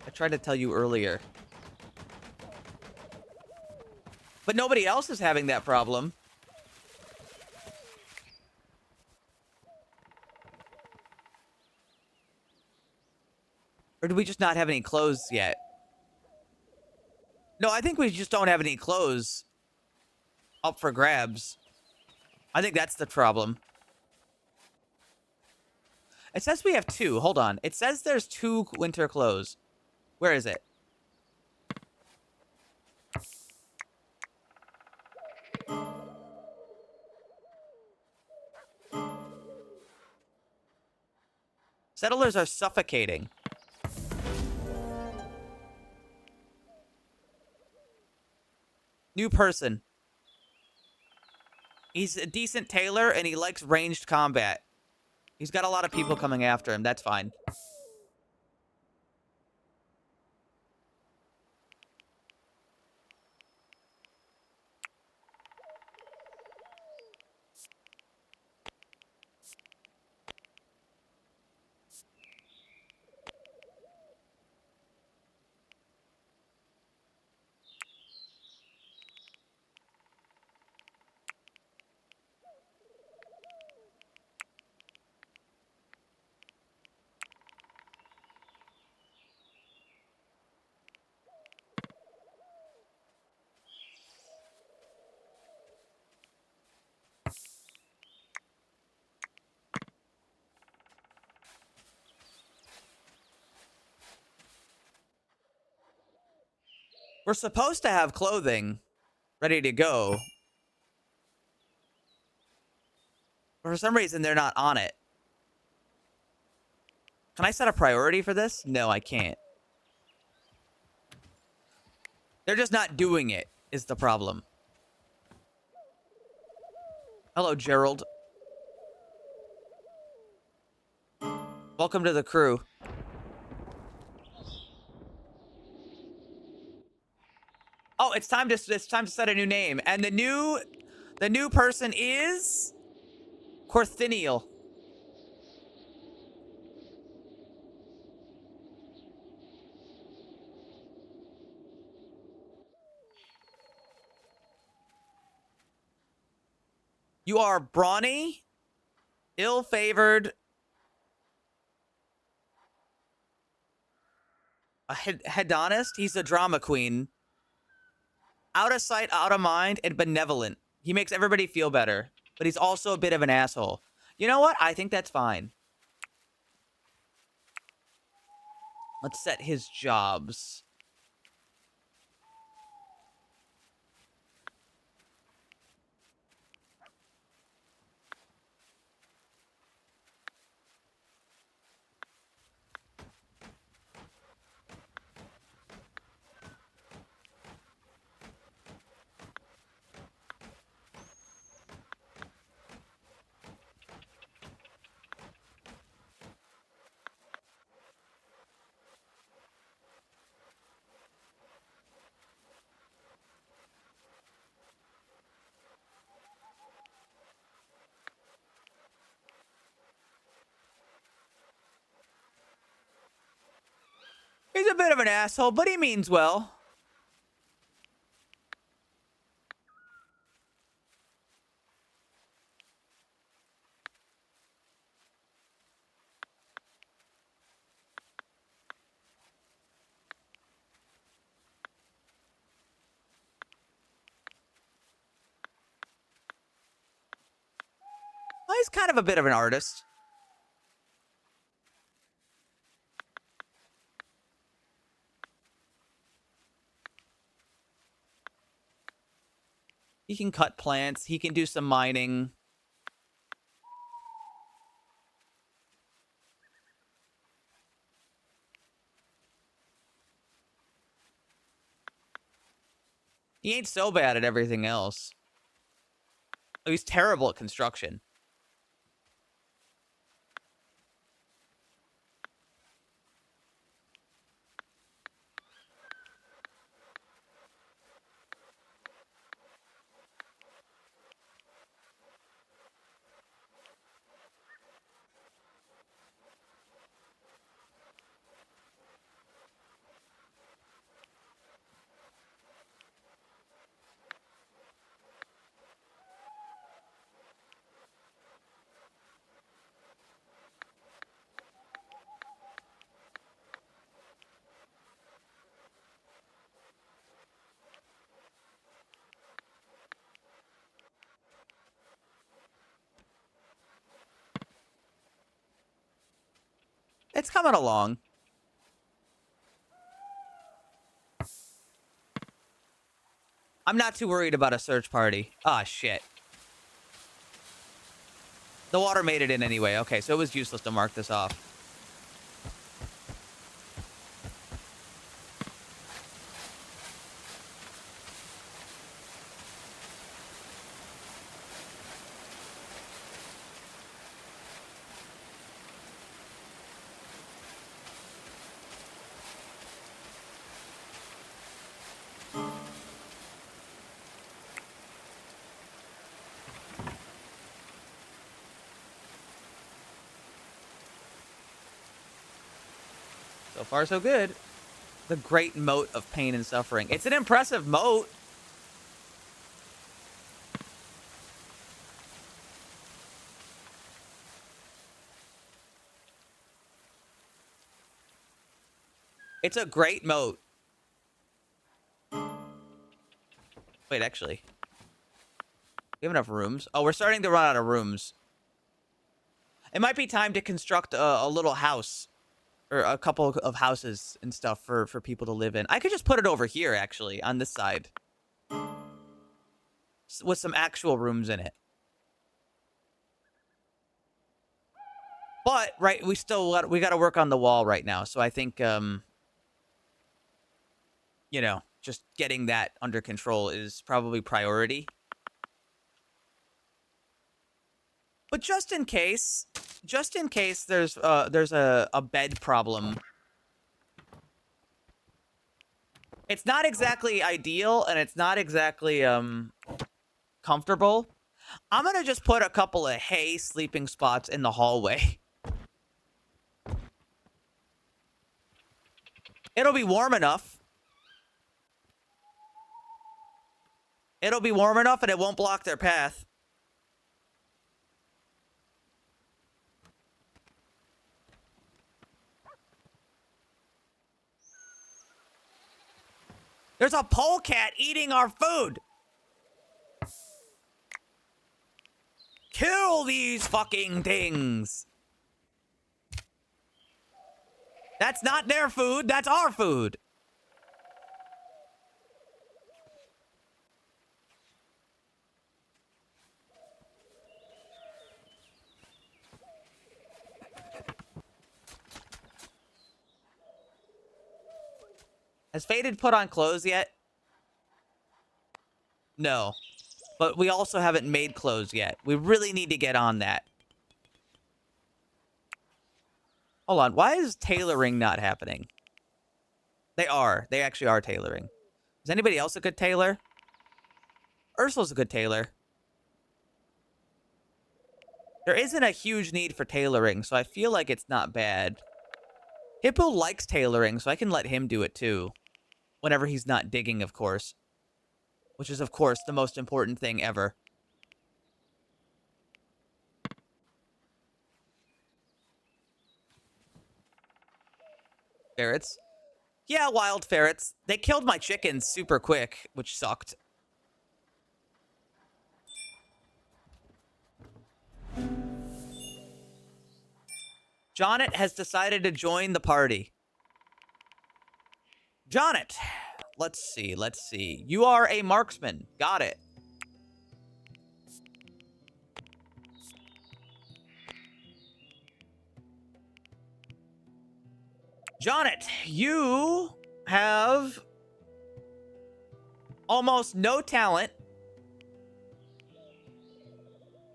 I tried to tell you earlier. But nobody else is having that problem. Or do we just not have any clothes yet? No, I think we just don't have any clothes up for grabs. I think that's the problem. It says we have 2. Hold on. It says there's 2 winter clothes. Where is it? Settlers are suffocating. New person. He's a decent tailor and he likes ranged combat. He's got a lot of people coming after him. That's fine. We're supposed to have clothing ready to go. But for some reason, they're not on it. Can I set a priority for this? No, I can't. They're just not doing it, is the problem. Hello, Gerald. Welcome to the crew. Oh, it's time to set a new name. And the new person is Corthiniel. You are brawny, ill-favored, a hedonist. He's a drama queen. Out of sight, out of mind, and benevolent. He makes everybody feel better, but he's also a bit of an asshole. You know what? I think that's fine. Let's set his jobs. He's a bit of an asshole, but he means well. Well, he's kind of a bit of an artist. He can cut plants. He can do some mining. He ain't so bad at everything else. Oh, he's terrible at construction. It's coming along. I'm not too worried about a search party. Ah, shit. The water made it in anyway. Okay, so it was useless to mark this off. So far, so good. The great moat of pain and suffering. It's an impressive moat. It's a great moat. Wait, actually. We have enough rooms. Oh, we're starting to run out of rooms. It might be time to construct a little house. Or a couple of houses and stuff for people to live in. I could just put it over here, actually, on this side. With some actual rooms in it. But, right, we got to work on the wall right now. So I think, you know, just getting that under control is probably priority. But just in case there's a bed problem. It's not exactly ideal and it's not exactly comfortable. I'm gonna just put a couple of hay sleeping spots in the hallway. It'll be warm enough. It'll be warm enough and it won't block their path. There's a polecat eating our food. Kill these fucking things. That's not their food, that's our food. Has Faded put on clothes yet? No. But we also haven't made clothes yet. We really need to get on that. Hold on. Why is tailoring not happening? They are. They actually are tailoring. Is anybody else a good tailor? Ursula's a good tailor. There isn't a huge need for tailoring, so I feel like it's not bad. Hippo likes tailoring, so I can let him do it too. Whenever he's not digging, of course. Which is, of course, the most important thing ever. Ferrets. Yeah, wild ferrets. They killed my chickens super quick, which sucked. Jonnet has decided to join the party. Jonnet! Let's see, let's see. You are a marksman. Got it. Jonnet, you have almost no talent.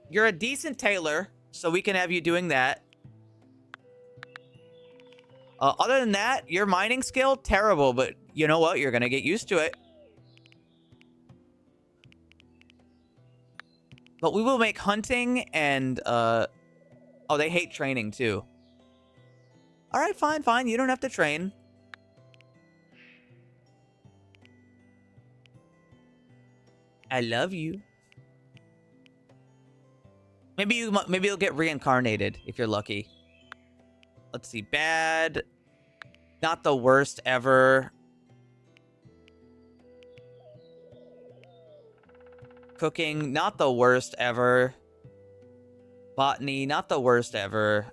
You're a decent tailor, so we can have you doing that. Other than that, your mining skill, terrible, but you know what? You're going to get used to it. But we will make hunting and, oh, they hate training too. All right, fine, fine. You don't have to train. I love you. Maybe you'll get reincarnated if you're lucky. Let's see. Bad. Not the worst ever. Cooking, not the worst ever. Botany, not the worst ever.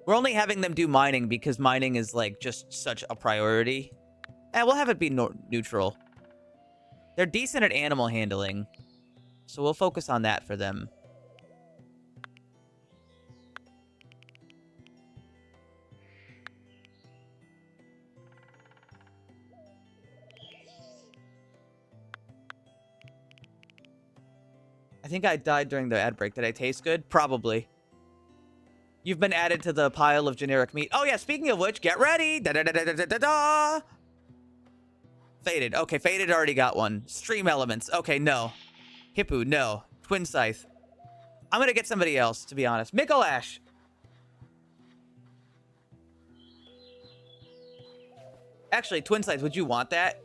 We're only having them do mining because mining is like just such a priority. And we'll have it be neutral. They're decent at animal handling, so we'll focus on that for them. I think I died during the ad break. Did I taste good? Probably. You've been added to the pile of generic meat. Oh yeah, speaking of which, get ready. Da da da da da da da. Faded. Okay, Faded already got one. Stream elements. Okay, no. Hippo, no. Twin Scythe. I'm gonna get somebody else, to be honest. Mikolash. Actually, Twin Scythe, would you want that?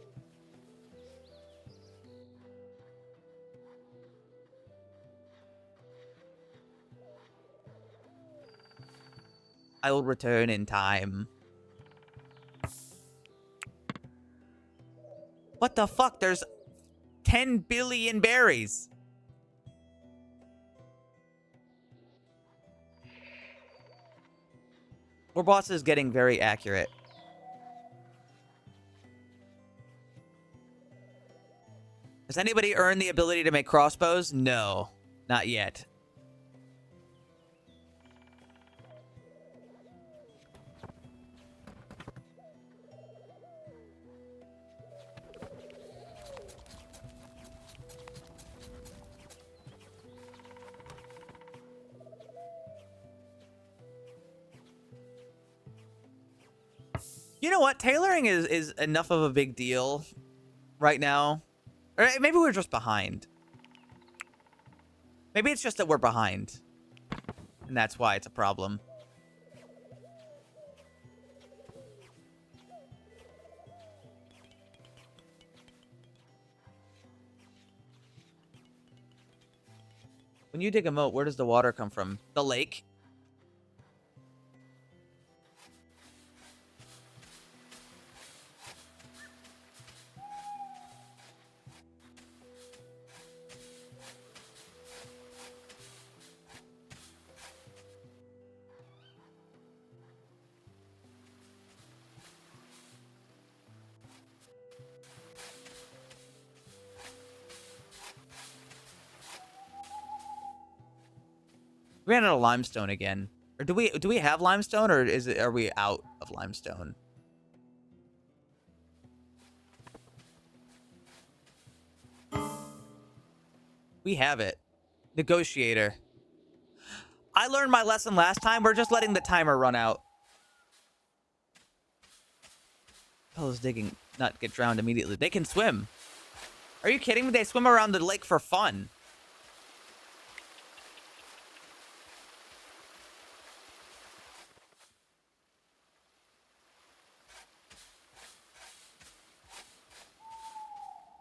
I will return in time. What the fuck? There's 10 billion berries. Our boss is getting very accurate. Has anybody earned the ability to make crossbows? No, not yet. You know what? Tailoring is enough of a big deal right now. Or maybe we're just behind. Maybe it's just that we're behind. And that's why it's a problem. When you dig a moat, where does the water come from? The lake? We ran out of limestone again. Or do we have limestone, or are we out of limestone? We have it. Negotiator. I learned my lesson last time. We're just letting the timer run out. Fellows digging not get drowned immediately. They can swim. Are you kidding me? They swim around the lake for fun.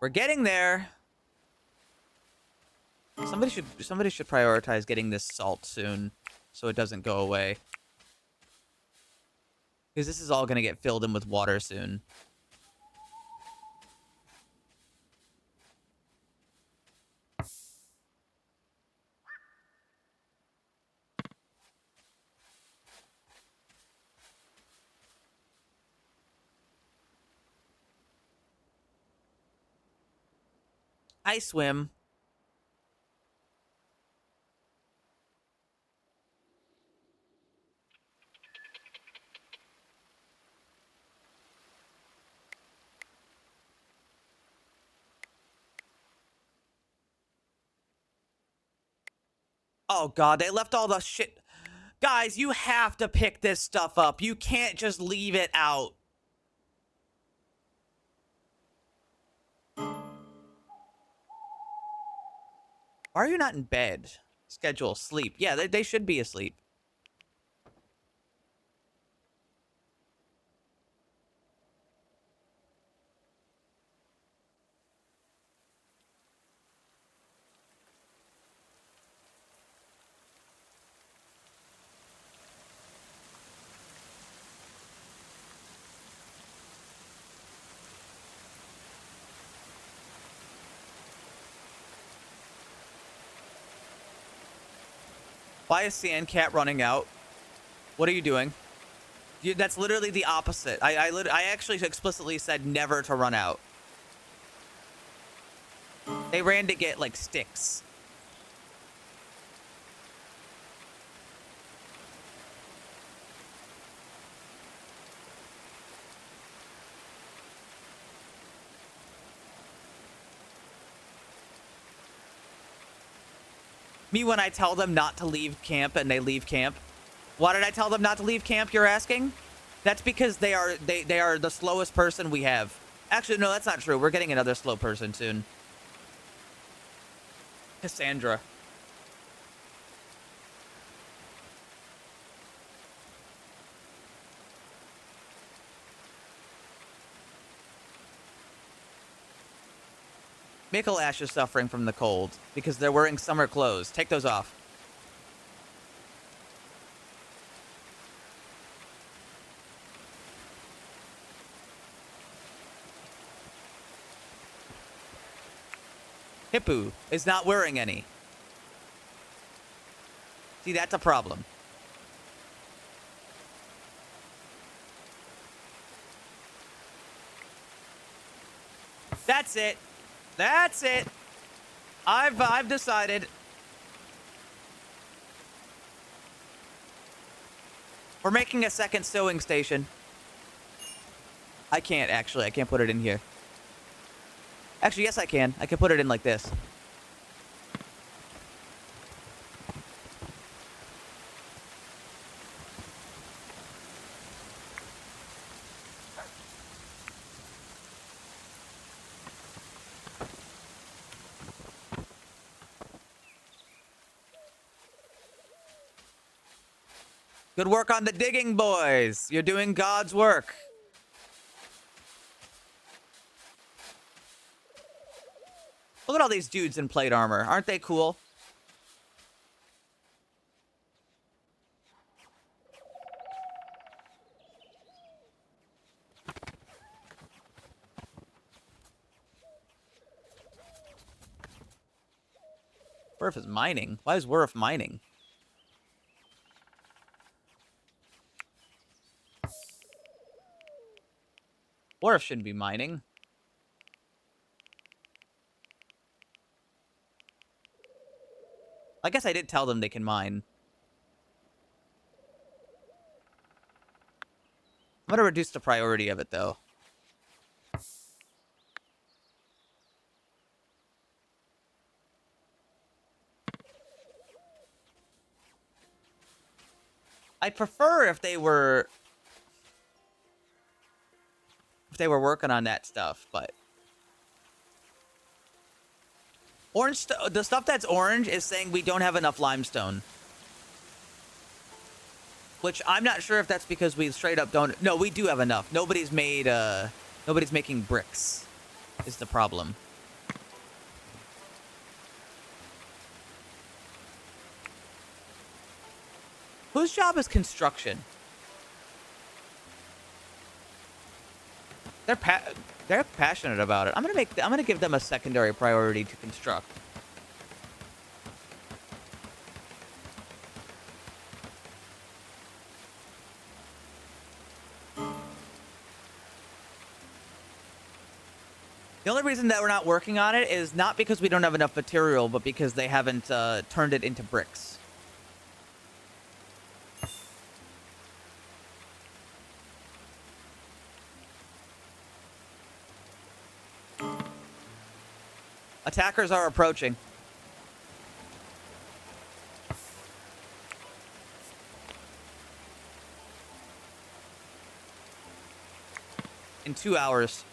We're getting there. Somebody should prioritize getting this salt soon so it doesn't go away. Because this is all going to get filled in with water soon. I swim. Oh god, they left all the shit. Guys, you have to pick this stuff up. You can't just leave it out. Why are you not in bed? Schedule sleep. Yeah, they should be asleep. Why is Sandcat running out? What are you doing? That's literally the opposite. I actually explicitly said never to run out. They ran to get, like, sticks. Me when I tell them not to leave camp and they leave camp. Why did I tell them not to leave camp, you're asking? That's because they are the slowest person we have. Actually, no, that's not true. We're getting another slow person soon. Cassandra. Michael Ash is suffering from the cold because they're wearing summer clothes. Take those off. Hippu is not wearing any. See, that's a problem. That's it. That's it. I've decided. We're making a second sewing station. I can't, actually. I can't put it in here. Actually, yes, I can. I can put it in like this. Good work on the digging, boys. You're doing God's work. Look at all these dudes in plate armor. Aren't they cool? Worf is mining. Why is Worf mining? Worf shouldn't be mining. I guess I did tell them they can mine. I'm gonna reduce the priority of it, though. I'd prefer if they were working on that stuff, but the stuff that's orange is saying we don't have enough limestone. Which I'm not sure if that's because we straight up don't. No, we do have enough. Nobody's making bricks is the problem. Whose job is construction? They're passionate about it. I'm gonna give them a secondary priority to construct. The only reason that we're not working on it is not because we don't have enough material, but because they haven't turned it into bricks. Attackers are approaching. In 2 hours.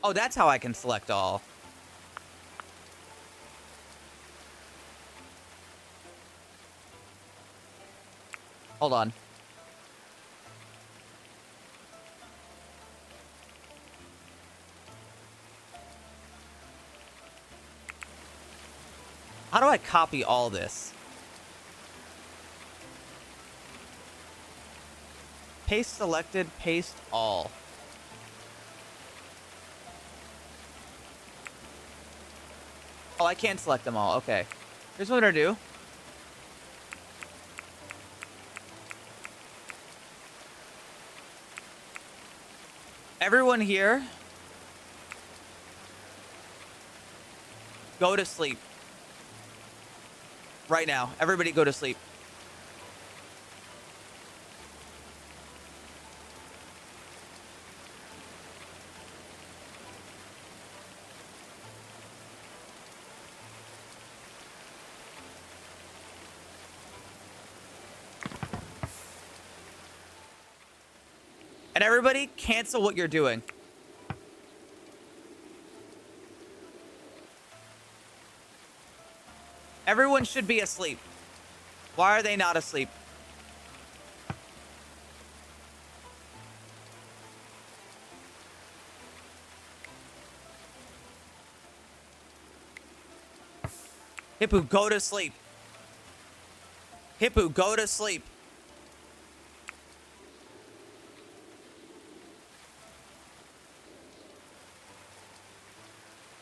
Oh, that's how I can select all. Hold on. How do I copy all this? Paste selected, paste all. Oh, I can't select them all. Okay. Here's what I do. Everyone here, go to sleep. Right now. Everybody go to sleep. And everybody, cancel what you're doing. Everyone should be asleep. Why are they not asleep? Hippo, go to sleep. Hippo, go to sleep.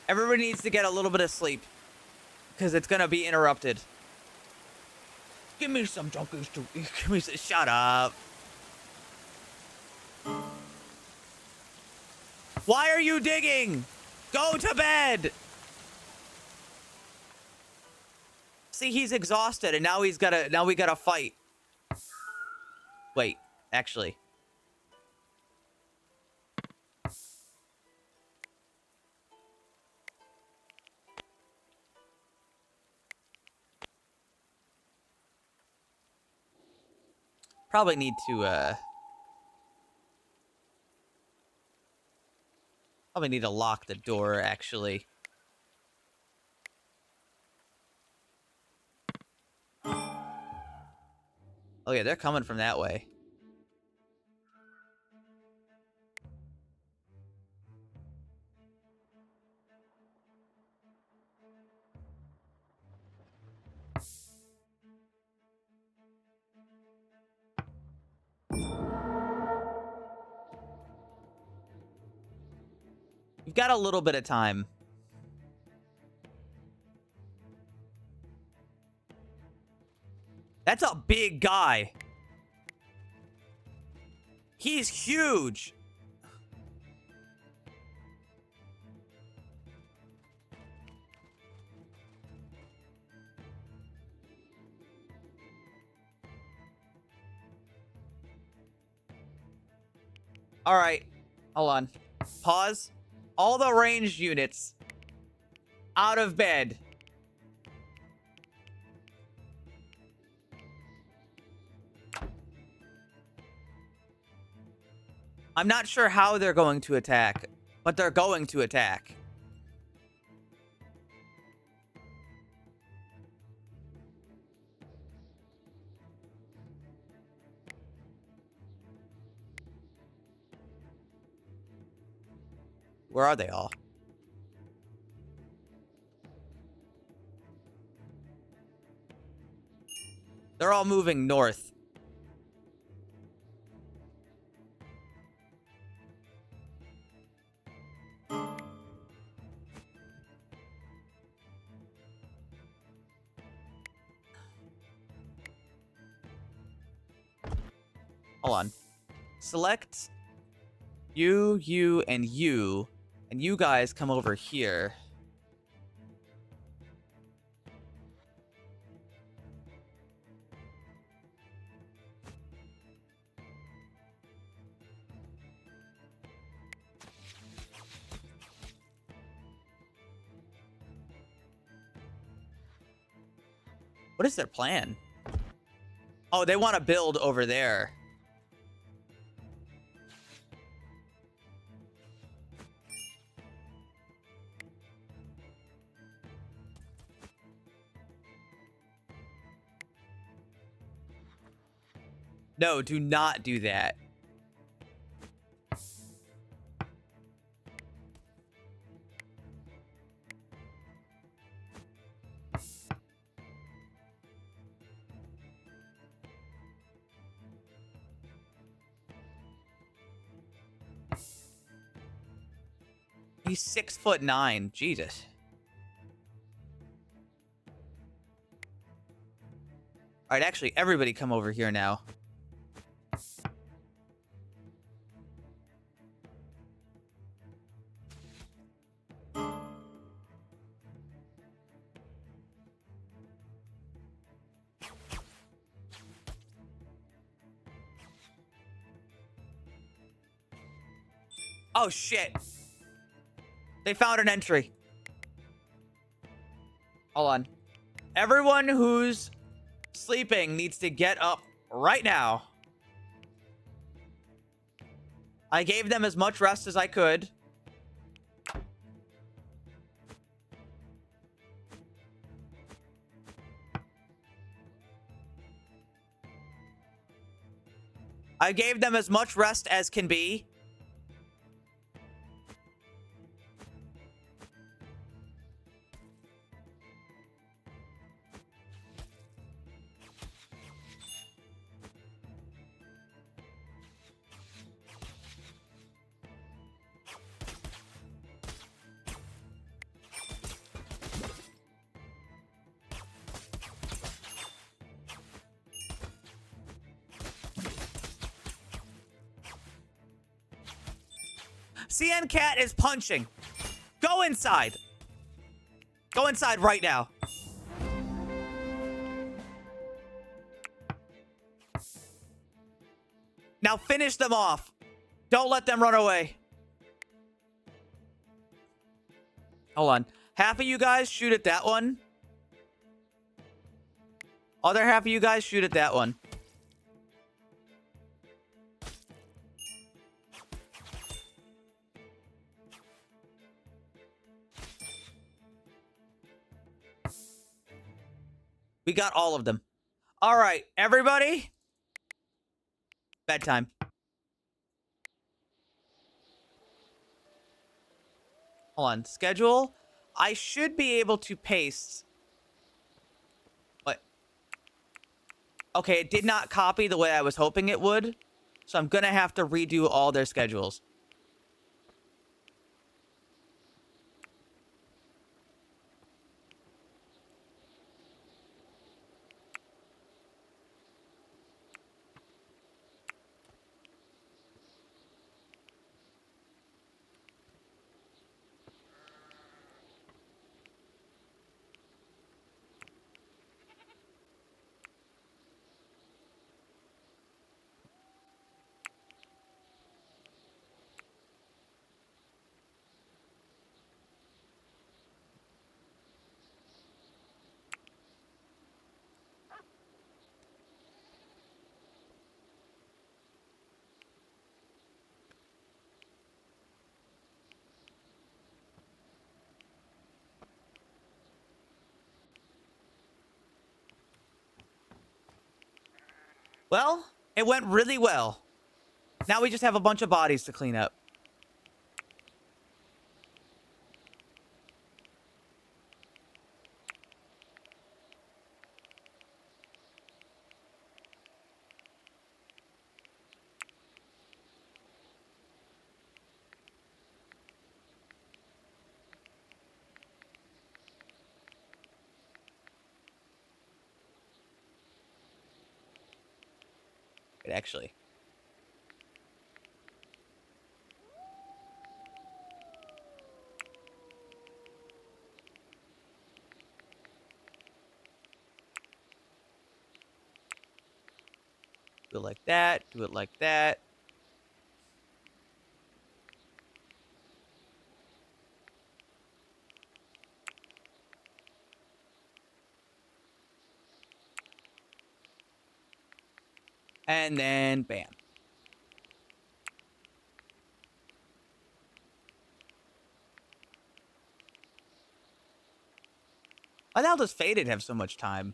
Everybody needs to get a little bit of sleep. Because it's gonna be interrupted. Give me some junkies to eat. Give me some. Shut up. Why are you digging? Go to bed. See, he's exhausted, and now we gotta fight. Wait, actually. Probably need to, probably need to lock the door, actually. Oh yeah, they're coming from that way. You've got a little bit of time. That's a big guy. He's huge. All right. Hold on. Pause. All the ranged units out of bed. I'm not sure how they're going to attack, but they're going to attack. Where are they all? They're all moving north. Hold on. Select you, and you guys come over here. What is their plan? Oh, they want to build over there. No, do not do that. He's 6'9". Jesus. All right, actually, everybody come over here now. Oh, shit. They found an entry. Hold on. Everyone who's sleeping needs to get up right now. I gave them as much rest as I could. I gave them as much rest as can be. CN Cat is punching. Go inside. Go inside right now. Now finish them off. Don't let them run away. Hold on. Half of you guys shoot at that one. Other half of you guys shoot at that one. We got all of them. All right, everybody. Bedtime. Hold on. Schedule. I should be able to paste. What? Okay, it did not copy the way I was hoping it would. So I'm going to have to redo all their schedules. Well, it went really well. Now we just have a bunch of bodies to clean up. Wait, actually. Do it like that. Do it like that. And then bam. Why the hell does Faded have so much time?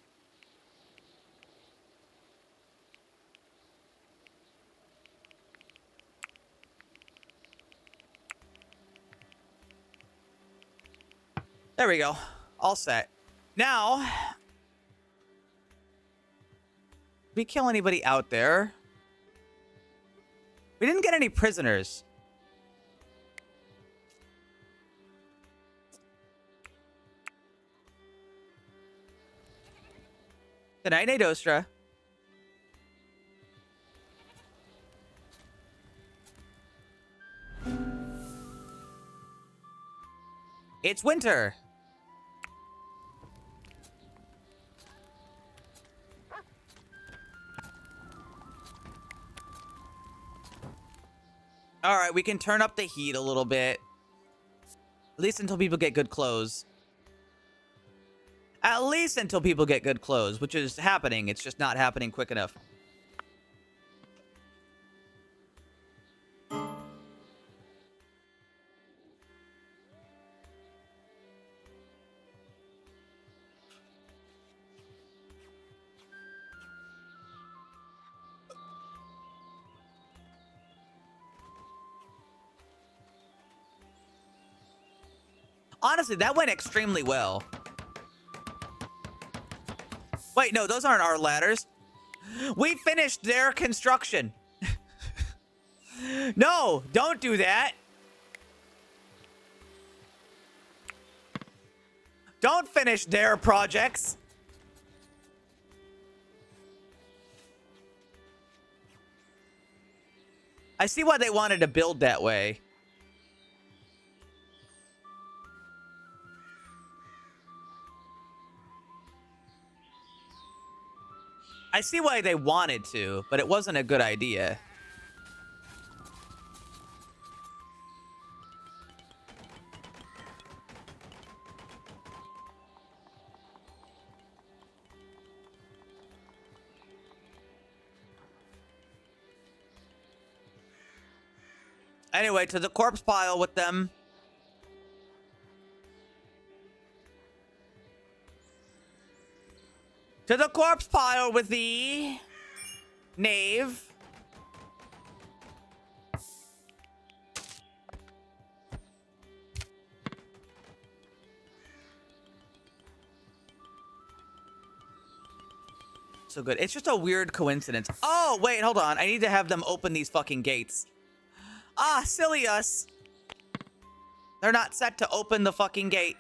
There we go. All set. Now, did we kill anybody out there? We didn't get any prisoners. Good night, Nadostra. It's winter. All right, we can turn up the heat a little bit. At least until people get good clothes. At least until people get good clothes, which is happening. It's just not happening quick enough. Honestly, that went extremely well. Wait, no, those aren't our ladders. We finished their construction. No, don't do that. Don't finish their projects. I see why they wanted to build that way. I see why they wanted to, but it wasn't a good idea. Anyway, to the corpse pile with them. To the corpse pile with the knave. So good. It's just a weird coincidence. Oh, wait, hold on. I need to have them open these fucking gates. Ah, silly us. They're not set to open the fucking gate.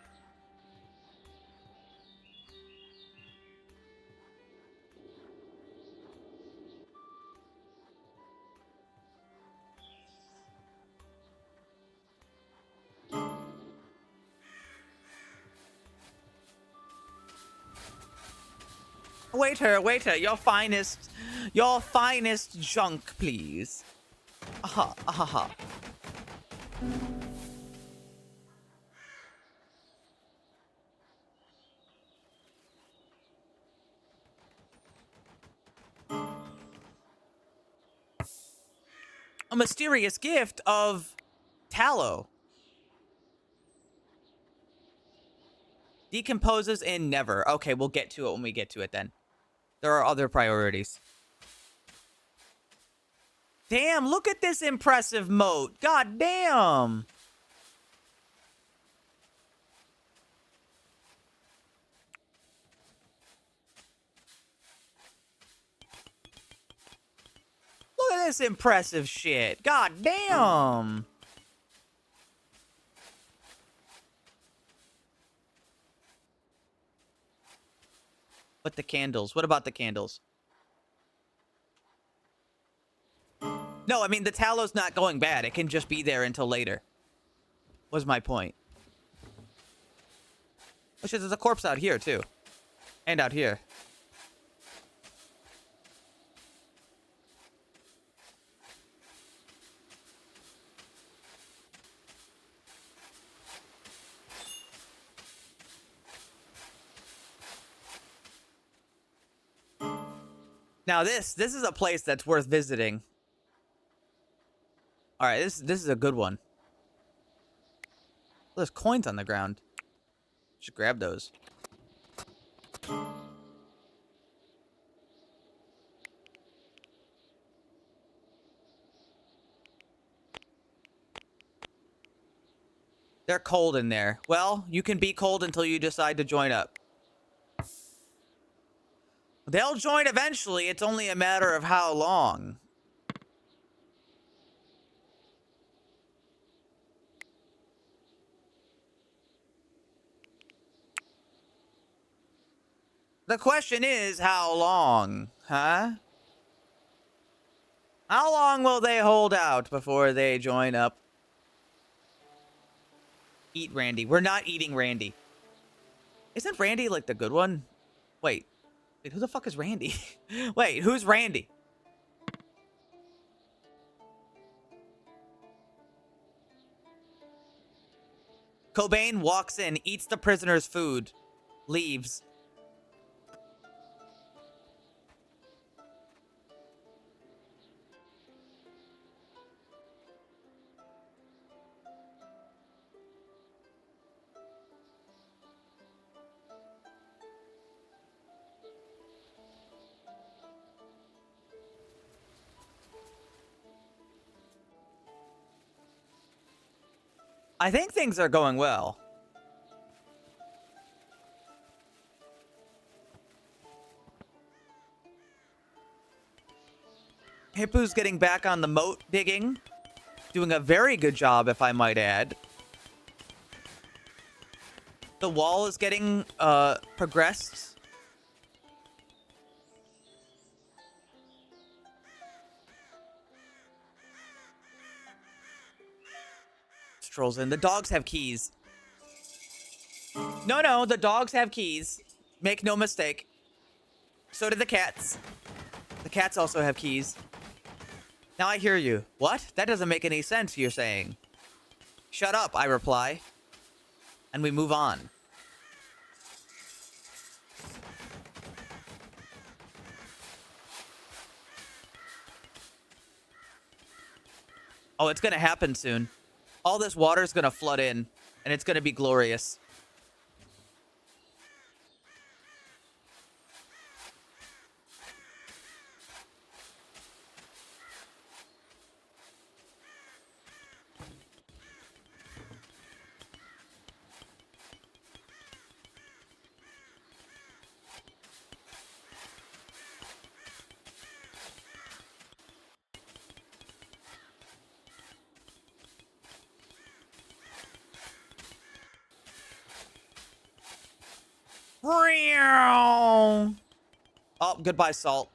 Waiter, waiter, your finest junk, please. Aha, aha, aha. A mysterious gift of tallow. Decomposes in never. Okay, we'll get to it when we get to it then. There are other priorities. Damn, look at this impressive moat. God damn. Look at this impressive shit. God damn. But the candles. What about the candles? No, I mean, the tallow's not going bad. It can just be there until later. Was my point. Which is, there's a corpse out here, too. And out here. Now this is a place that's worth visiting. All right, this is a good one. There's coins on the ground. Should grab those. They're cold in there. Well, you can be cold until you decide to join up. They'll join eventually. It's only a matter of how long. The question is, how long? Huh? How long will they hold out before they join up? Eat Randy. We're not eating Randy. Isn't Randy like the good one? Wait, who the fuck is Randy? Wait, who's Randy? Cobain walks in, eats the prisoner's food, leaves. I think things are going well. Hippu's getting back on the moat digging. Doing a very good job, if I might add. The wall is getting progressed. Strolls in. The dogs have keys. No, the dogs have keys. Make no mistake. So do the cats. The cats also have keys. Now I hear you. What? That doesn't make any sense, you're saying. Shut up, I reply. And we move on. Oh, it's gonna happen soon. All this water is gonna flood in, and it's gonna be glorious. Oh, goodbye, salt.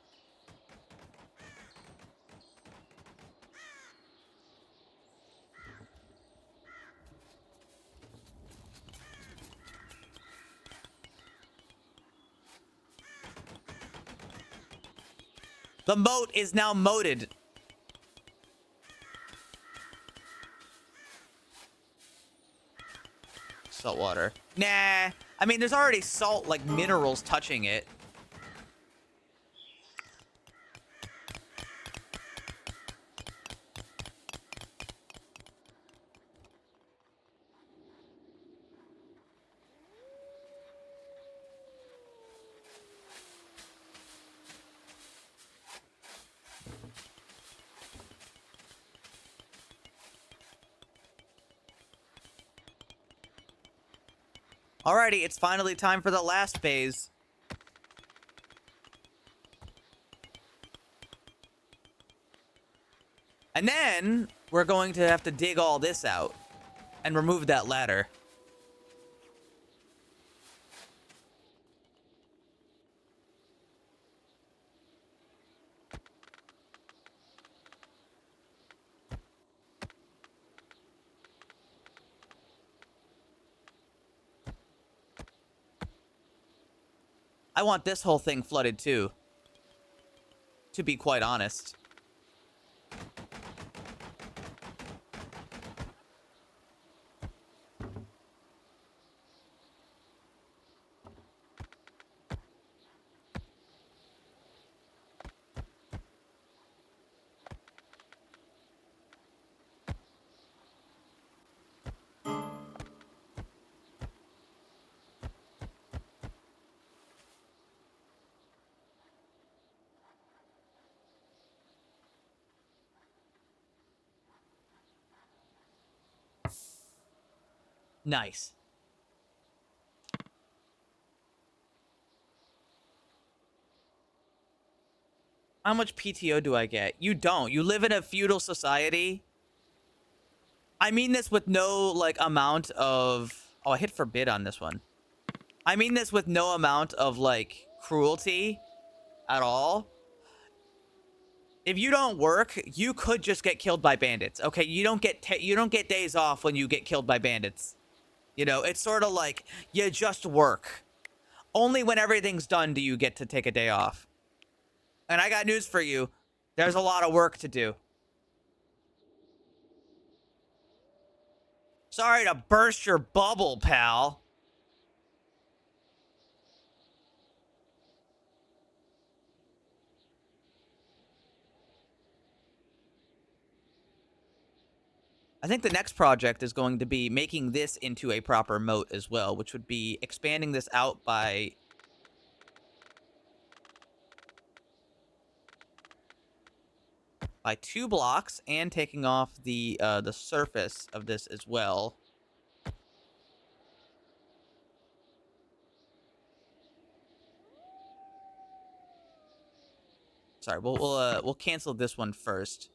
The moat is now moated. Salt water. Nah. I mean, there's already salt, like, minerals touching it. Alrighty, it's finally time for the last phase. And then, we're going to have to dig all this out. And remove that ladder. I want this whole thing flooded too, to be quite honest. Nice. How much PTO do I get? You don't. You live in a feudal society. I mean this with no, like, amount of... Oh, I hit forbid on this one. I mean this with no amount of, like, cruelty at all. If you don't work, you could just get killed by bandits. Okay, you don't get days off when you get killed by bandits. You know, it's sort of like you just work. Only when everything's done do you get to take a day off. And I got news for you. There's a lot of work to do. Sorry to burst your bubble, pal. I think the next project is going to be making this into a proper moat as well, which would be expanding this out by... by 2 blocks and taking off the surface of this as well. Sorry, we'll cancel this one first,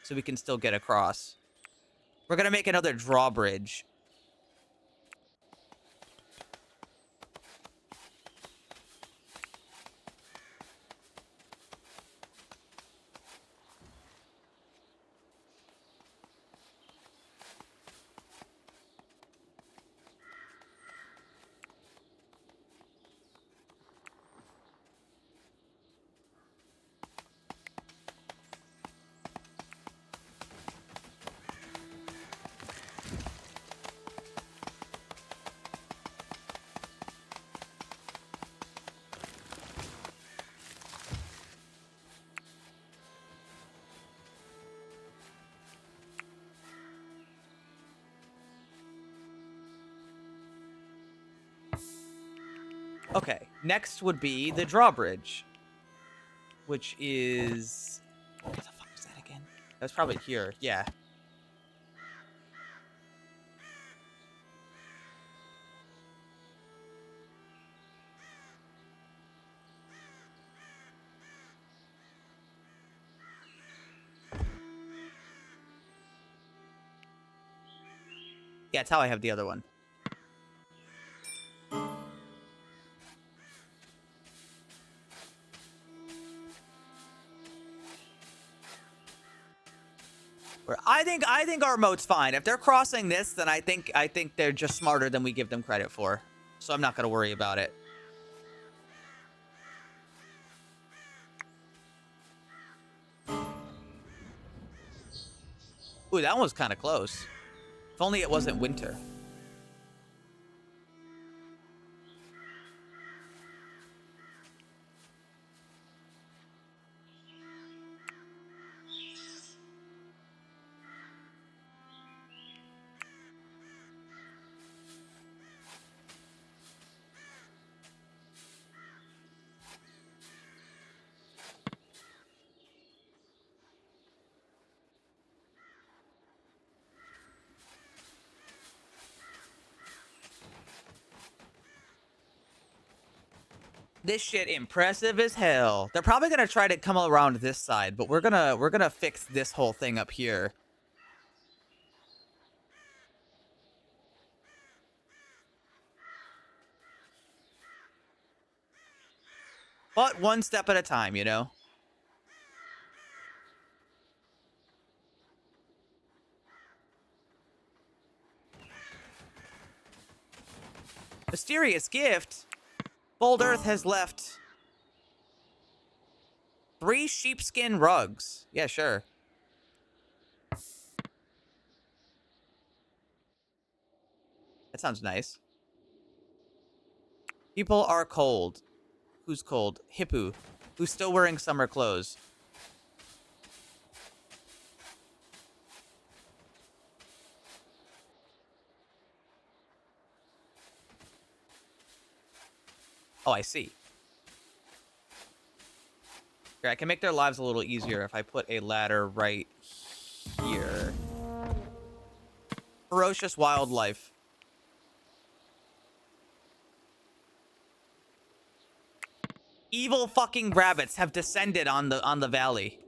so we can still get across. We're gonna make another drawbridge. Okay, next would be the drawbridge, which is... What the fuck was that again? That's probably here, yeah. Yeah, it's how I have the other one. I think our moat's fine. If they're crossing this, then I think they're just smarter than we give them credit for. So I'm not gonna worry about it. Ooh, that one was kind of close. If only it wasn't winter. This shit impressive as hell. They're probably gonna try to come around this side, but we're gonna fix this whole thing up here. But one step at a time, you know? Mysterious gift? Bold Earth has left 3 sheepskin rugs. Yeah, sure. That sounds nice. People are cold. Who's cold? Hippu. Who's still wearing summer clothes. Oh, I see. Here, I can make their lives a little easier if I put a ladder right here. Ferocious wildlife. Evil fucking rabbits have descended on the valley.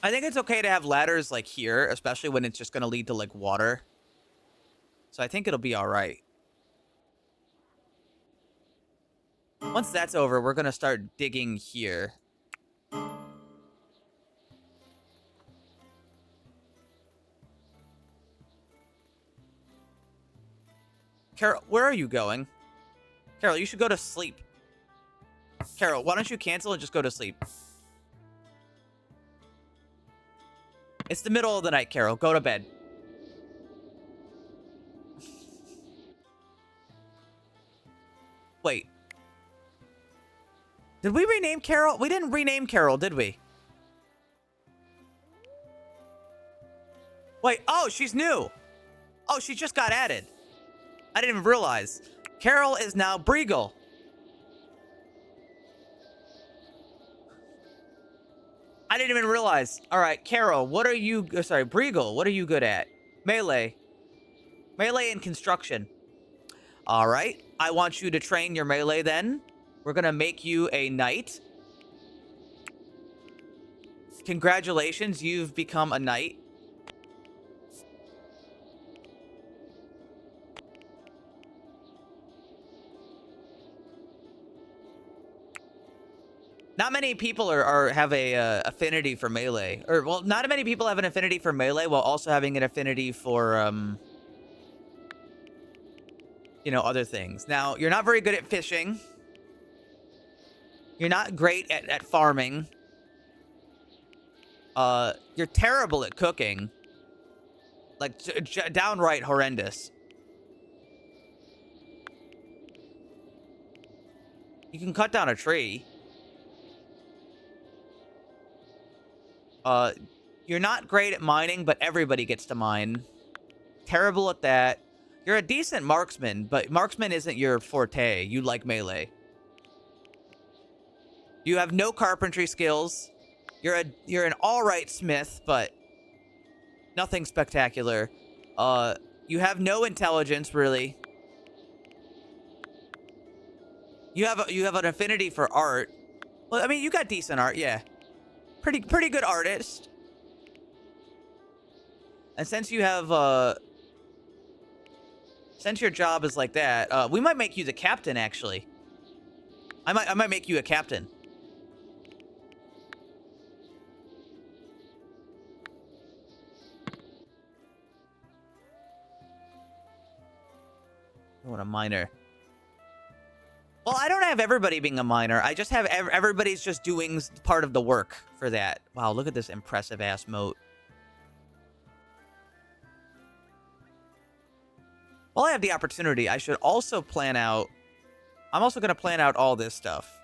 I think it's okay to have ladders like here, especially when it's just going to lead to like water. So I think it'll be all right. Once that's over, we're going to start digging here. Carol, where are you going? Carol, you should go to sleep. Carol, why don't you cancel and just go to sleep? It's the middle of the night, Carol. Go to bed. Wait. Did we rename Carol? We didn't rename Carol, did we? Wait, oh, she's new. Oh, she just got added. I didn't even realize. Carol is now Breagle. I didn't even realize. All right, Carol, what are you... Sorry, Breagle, what are you good at? Melee. Melee and construction. All right, I want you to train your melee then. We're going to make you a knight. Congratulations, you've become a knight. Not many people have a affinity for melee. Or, well, not many people have an affinity for melee while also having an affinity for, you know, other things. Now, you're not very good at fishing. You're not great at farming. You're terrible at cooking. Like, downright horrendous. You can cut down a tree. You're not great at mining, but everybody gets to mine. Terrible at that. You're a decent marksman, but marksman isn't your forte. You like melee. You have no carpentry skills. You're an all-right smith, but nothing spectacular. You have no intelligence, really. You have an affinity for art. Well, I mean, you got decent art, yeah. Pretty good artist. And since you have since your job is like that, we might make you the captain, actually. I might make you a captain. I want a miner. Well, I don't have everybody being a miner. I just have everybody's just doing part of the work for that. Wow, look at this impressive ass moat. While I have the opportunity, I should also plan out... I'm also going to plan out all this stuff.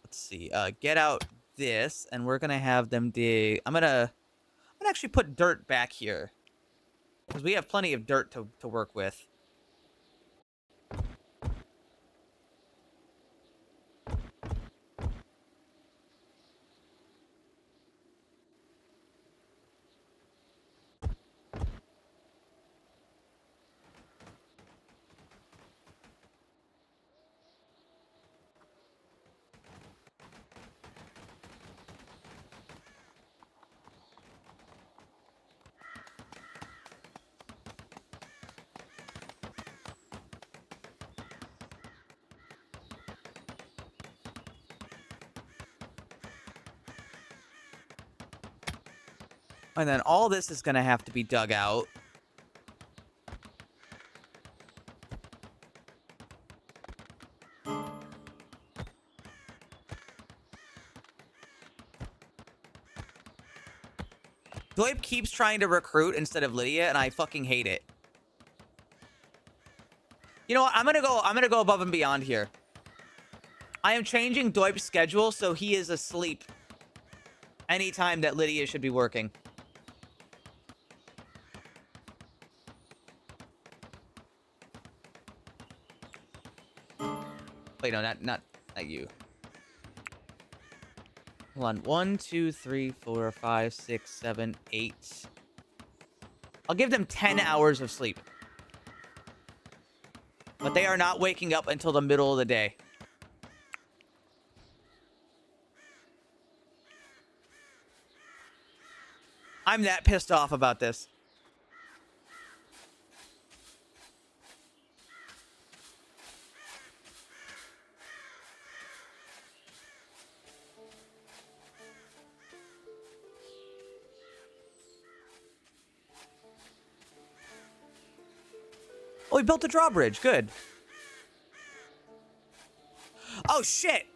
Let's see. Get out this, and we're going to have them dig... I'm gonna actually put dirt back here. Because we have plenty of dirt to work with. And then all this is going to have to be dug out. Doip keeps trying to recruit instead of Lydia, and I fucking hate it. You know what? I'm gonna go above and beyond here. I am changing Doip's schedule so he is asleep anytime that Lydia should be working. Wait, no, not you. Hold on. 1, 2, 3, 4, 5, 6, 7, 8. I'll give them 10 hours of sleep. But they are not waking up until the middle of the day. I'm that pissed off about this. Oh, we built a drawbridge. Good. Oh, shit.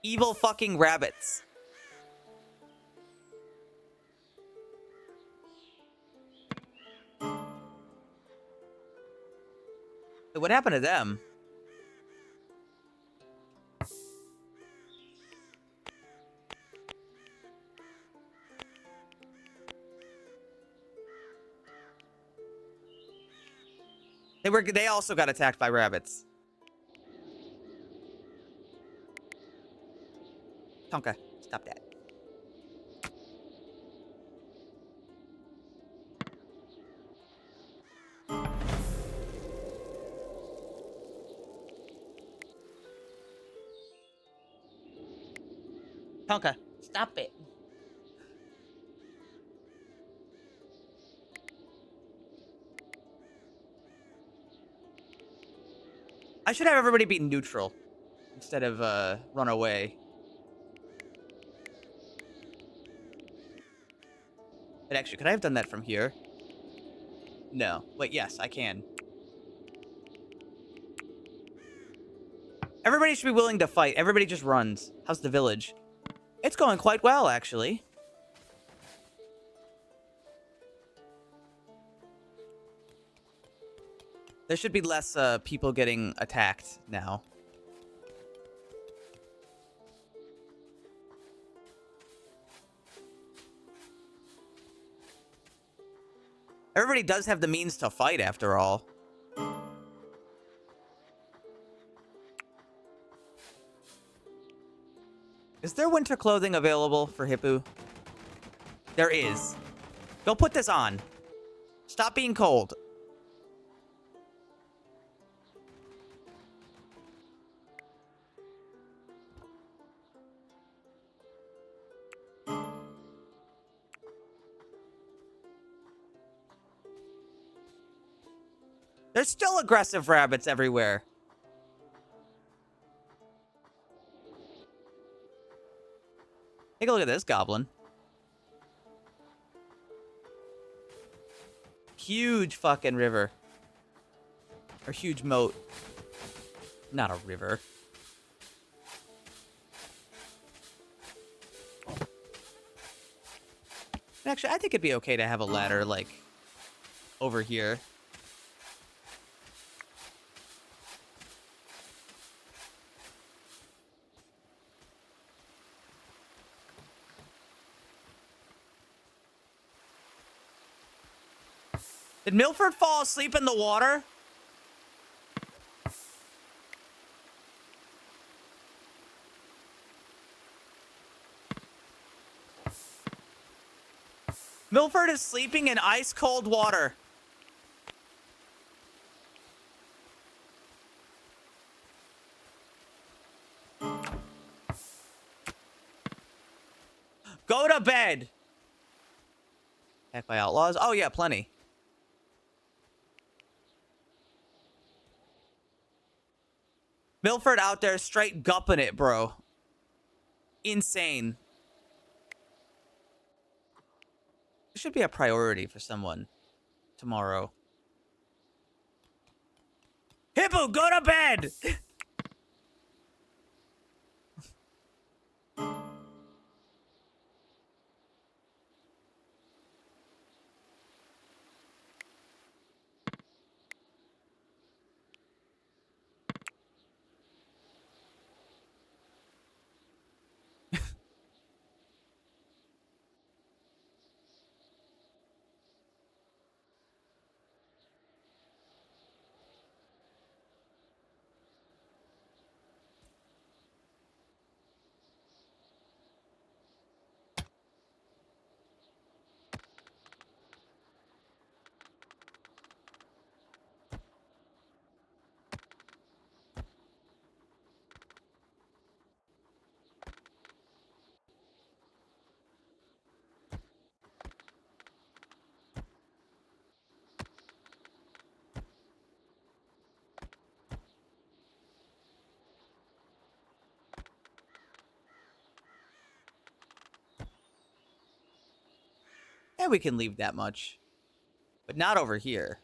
Evil fucking rabbits. What happened to them? They also got attacked by rabbits. Tonka, stop that. Tonka, stop it. I should have everybody be neutral instead of run away. But actually, could I have done that from here? No. Wait, yes, I can. Everybody should be willing to fight. Everybody just runs. How's the village? It's going quite well, actually. There should be less people getting attacked now. Everybody does have the means to fight, after all. Is there winter clothing available for Hippu? There is. Go put this on. Stop being cold. There's still aggressive rabbits everywhere. Take a look at this goblin. Huge fucking river. Or huge moat. Not a river. Actually, I think it'd be okay to have a ladder, like, over here. Did Milford fall asleep in the water? Milford is sleeping in ice cold water. Go to bed. Attacked by outlaws? Oh yeah, plenty. Milford out there straight gupping it, bro. Insane. This should be a priority for someone tomorrow. Hippo, go to bed! And we can leave that much. But not over here.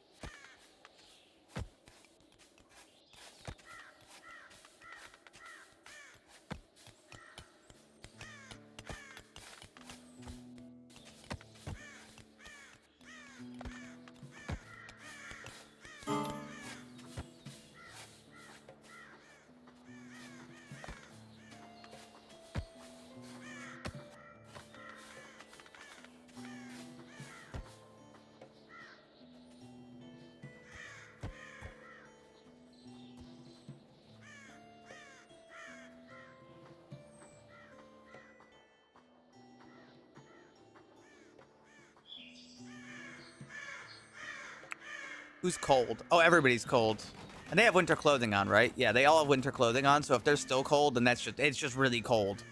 Who's cold? Oh, everybody's cold. And they have winter clothing on, right? Yeah, they all have winter clothing on, so if they're still cold, then it's just really cold.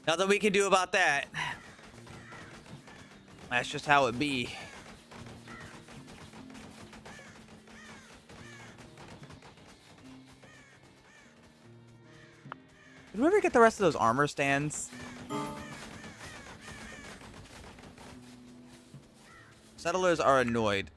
Nothing we can do about that. That's just how it be. Did we ever get the rest of those armor stands? Settlers are annoyed.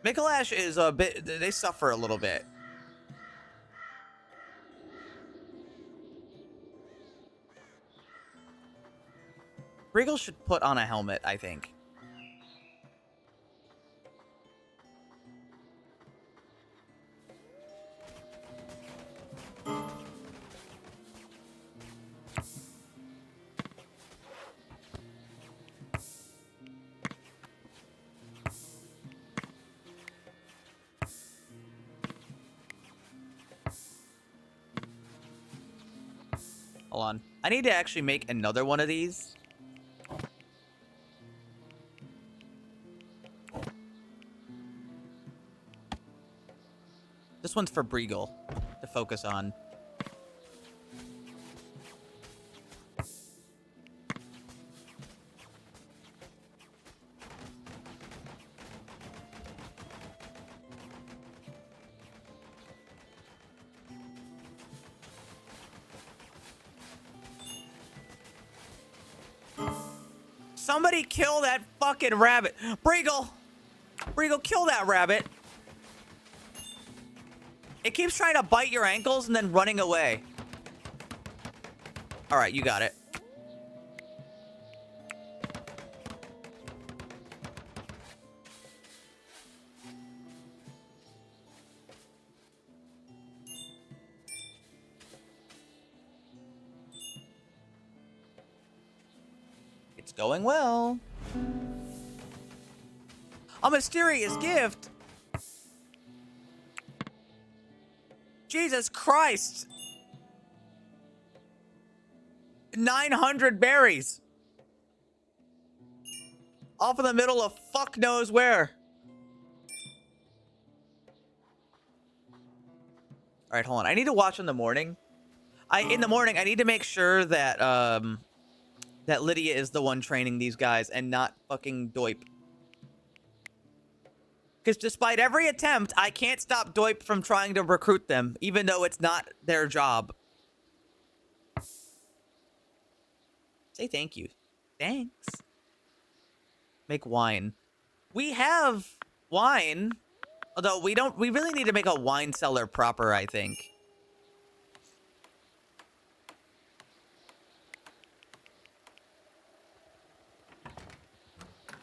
Mikolash is a bit... They suffer a little bit. Regal should put on a helmet, I think. Hold on. I need to actually make another one of these. This one's for Breagle to focus on. Somebody kill that fucking rabbit. Breagle! Breagle, kill that rabbit. It keeps trying to bite your ankles and then running away. All right, you got it. It's going well. A mysterious gift? Jesus Christ. 900 berries. Off in the middle of fuck knows where. All right, hold on. I need to watch in the morning. In the morning, I need to make sure that that Lydia is the one training these guys and not fucking Doip. Because despite every attempt, I can't stop Doip from trying to recruit them, even though it's not their job. Say thank you. Thanks. Make wine. We have wine. Although we really need to make a wine cellar proper, I think.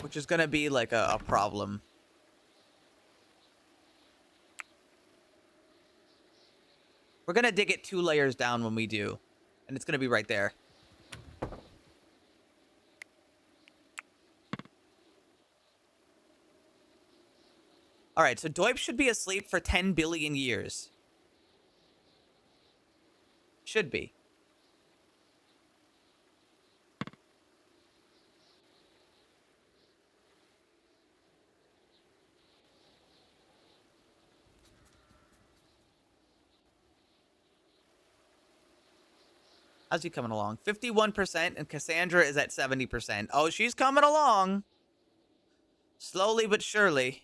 Which is gonna be like a problem. We're gonna dig it 2 layers down when we do. And it's gonna be right there. Alright, so Doip should be asleep for 10 billion years. Should be. How's he coming along? 51%, and Cassandra is at 70%. Oh, she's coming along. Slowly but surely.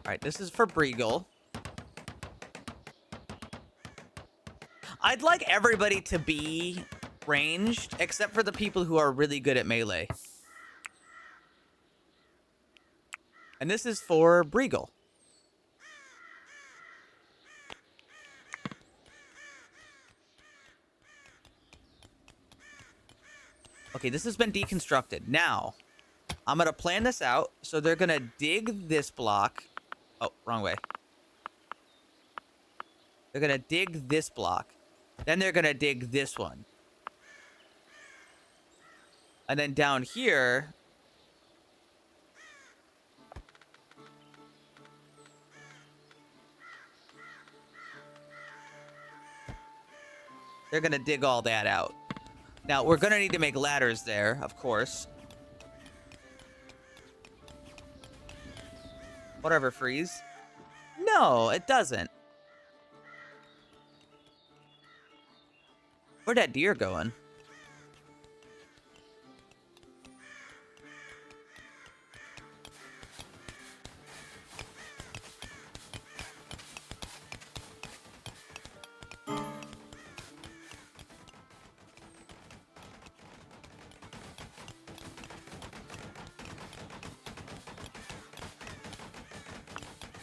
Alright, this is for Breagle. I'd like everybody to be ranged, except for the people who are really good at melee. And this is for Breagle. Okay, this has been deconstructed. Now, I'm gonna plan this out. So they're gonna dig this block. Oh, wrong way. They're gonna dig this block. Then they're gonna dig this one. And then down here... they're gonna dig all that out. Now, we're gonna need to make ladders there, of course. Whatever, freeze. No, it doesn't. Where'd that deer going?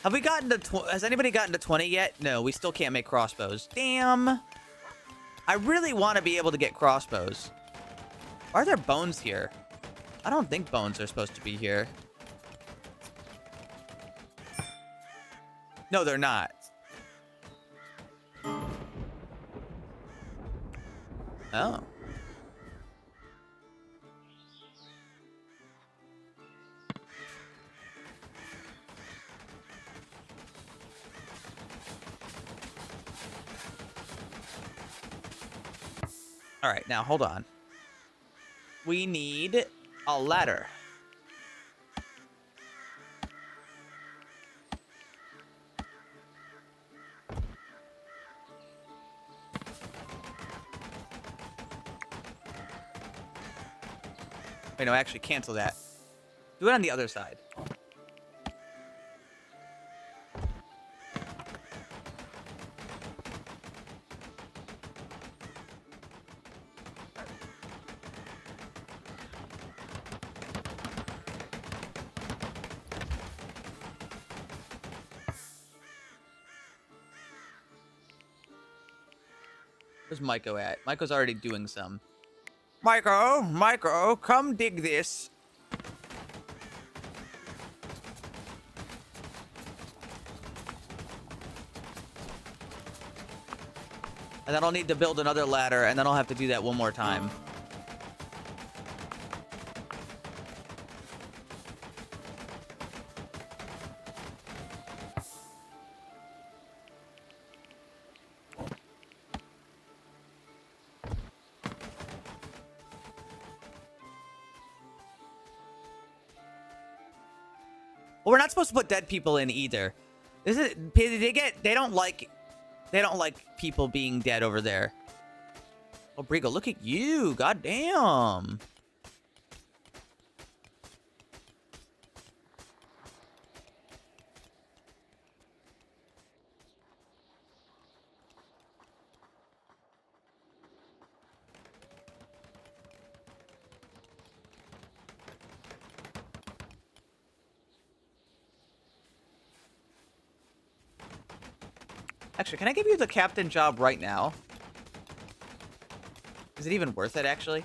Have we gotten to... has anybody gotten to 20 yet? No, we still can't make crossbows. Damn. I really want to be able to get crossbows. Why are there bones here? I don't think bones are supposed to be here. No, they're not. Oh. All right, now hold on. we need a ladder. Wait, no, actually cancel that. Do it on the other side. Where's Maiko at? Maiko's already doing some. Maiko, come dig this. And then I'll need to build another ladder, and then I'll have to do that one more time. Well, we're not supposed to put dead people in either. This is they don't like people being dead over there. Oh, Brigo, look at you. God damn. Actually, can I give you the captain job right now? Is it even worth it, actually?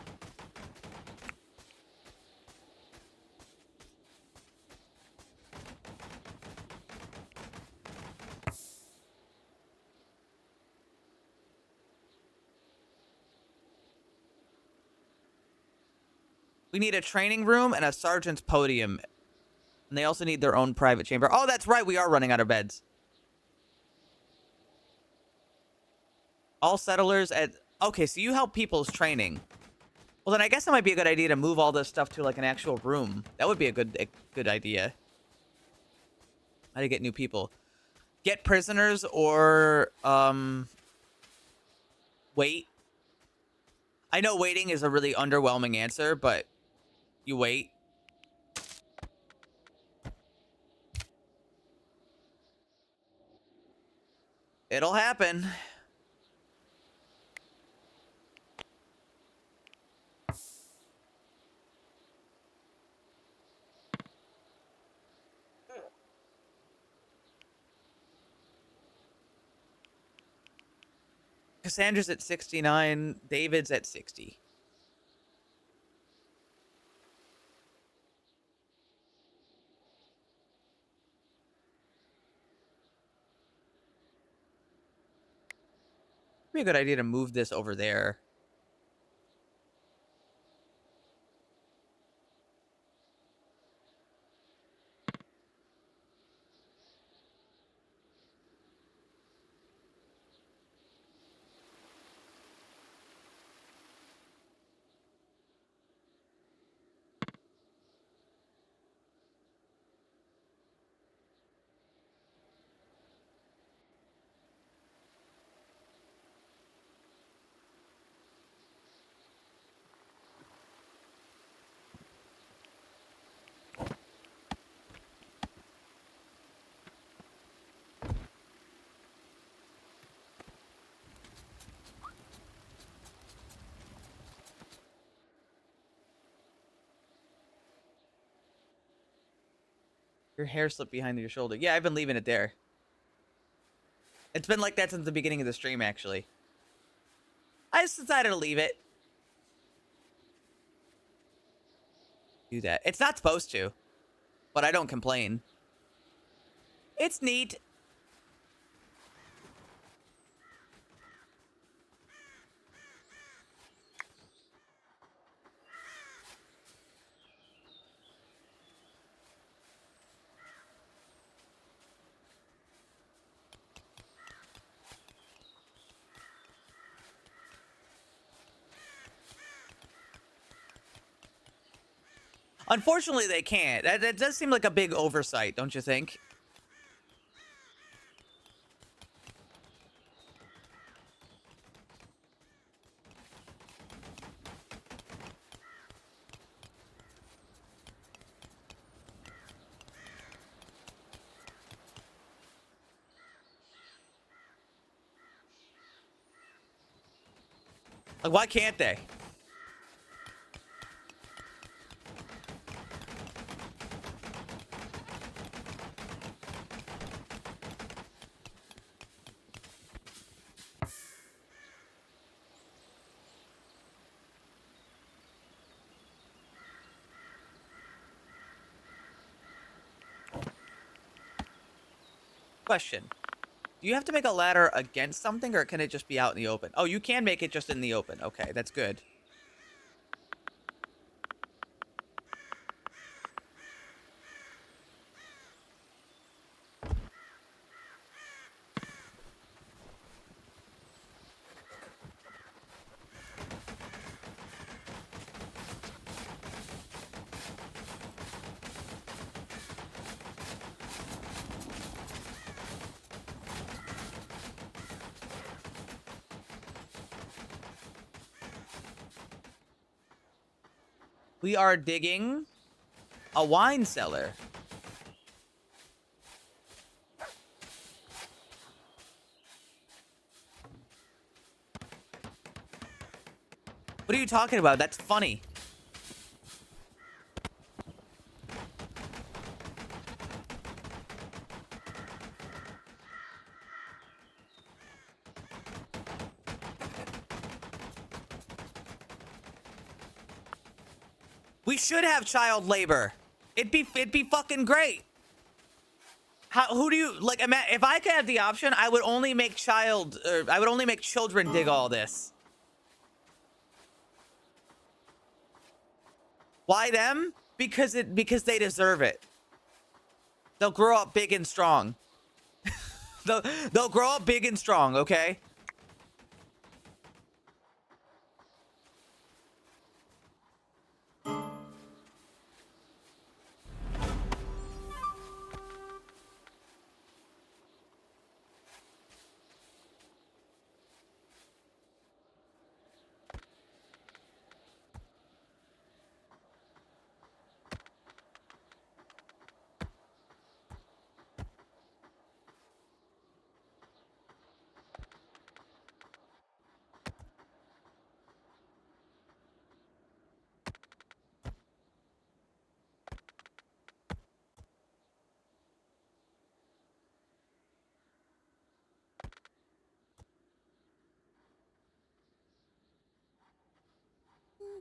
We need a training room and a sergeant's podium. And they also need their own private chamber. Oh, that's right. We are running out of beds. All settlers at... Okay, so you help people's training. Well, then I guess it might be a good idea to move all this stuff to, like, an actual room. That would be a good idea. How to get new people. Get prisoners or, wait. I know waiting is a really underwhelming answer, but you wait. It'll happen. Cassandra's at 69. David's at 60. Be a good idea to move this over there. Your hair slipped behind your shoulder. Yeah, I've been leaving it there. It's been like that since the beginning of the stream, actually. I just decided to leave it. Do that. It's not supposed to, but I don't complain. It's neat. Unfortunately, they can't. That does seem like a big oversight, don't you think? Like, why can't they? Question. Do you have to make a ladder against something, or can it just be out in the open? Oh, you can make it just in the open. Okay, that's good. We are digging a wine cellar. What are you talking about? That's funny. We should have child labor. It'd be fucking great. Who do you like? If I could have the option, I would only make children dig all this. Why them? Because they deserve it. They'll grow up big and strong. They'll grow up big and strong, okay?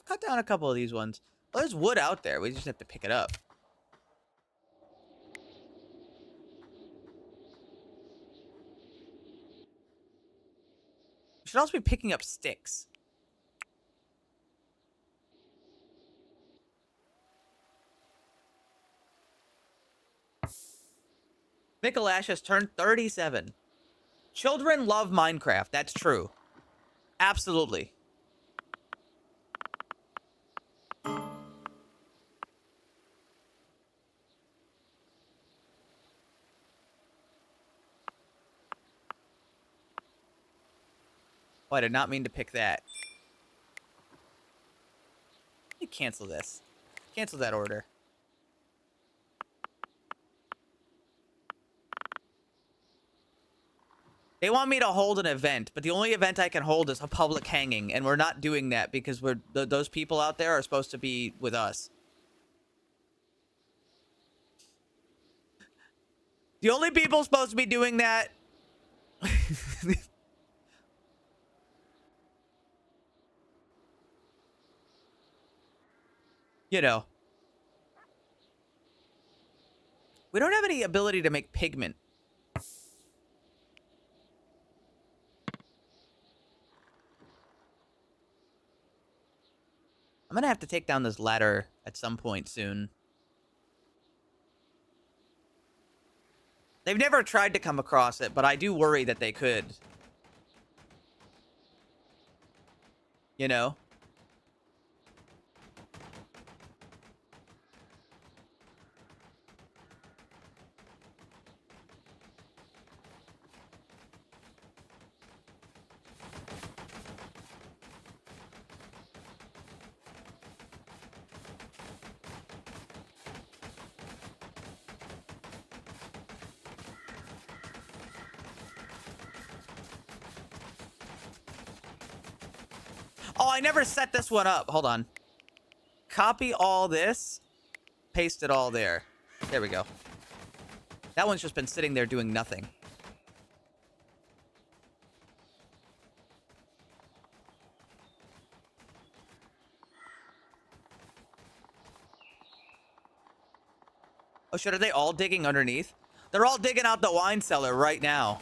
Cut down a couple of these ones. Well, there's wood out there. We just have to pick it up. We should also be picking up sticks. Mikalash has turned 37. Children love Minecraft. That's true. Absolutely. Oh, I did not mean to pick that. Let me cancel this. Cancel that order. They want me to hold an event, but the only event I can hold is a public hanging, and we're not doing that because those people out there are supposed to be with us. The only people supposed to be doing that... you know. We don't have any ability to make pigment. I'm gonna have to take down this ladder at some point soon. They've never tried to come across it, but I do worry that they could. You know? Oh, I never set this one up. Hold on. Copy all this. Paste it all there. There we go. That one's just been sitting there doing nothing. Oh shit, are they all digging underneath? They're all digging out the wine cellar right now.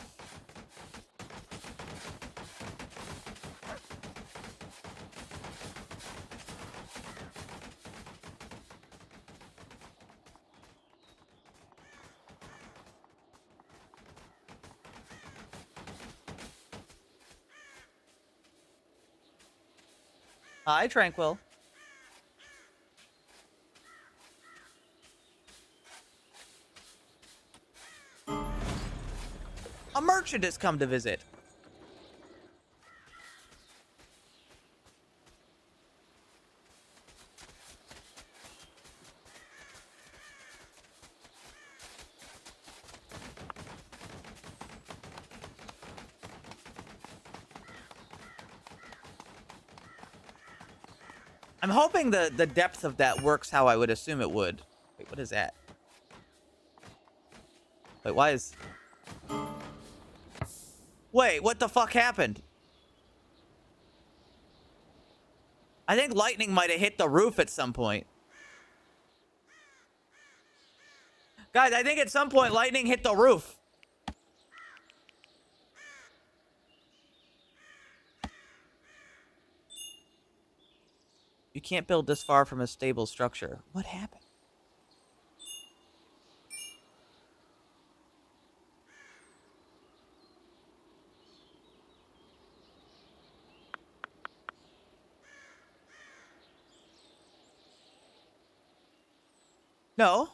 Hi, Tranquil. A merchant has come to visit. I'm hoping the depth of that works how I would assume it would. Wait, what is that? Wait, why is... Wait, what the fuck happened? I think lightning might have hit the roof at some point. Guys, I think at some point lightning hit the roof. You can't build this far from a stable structure. What happened? No.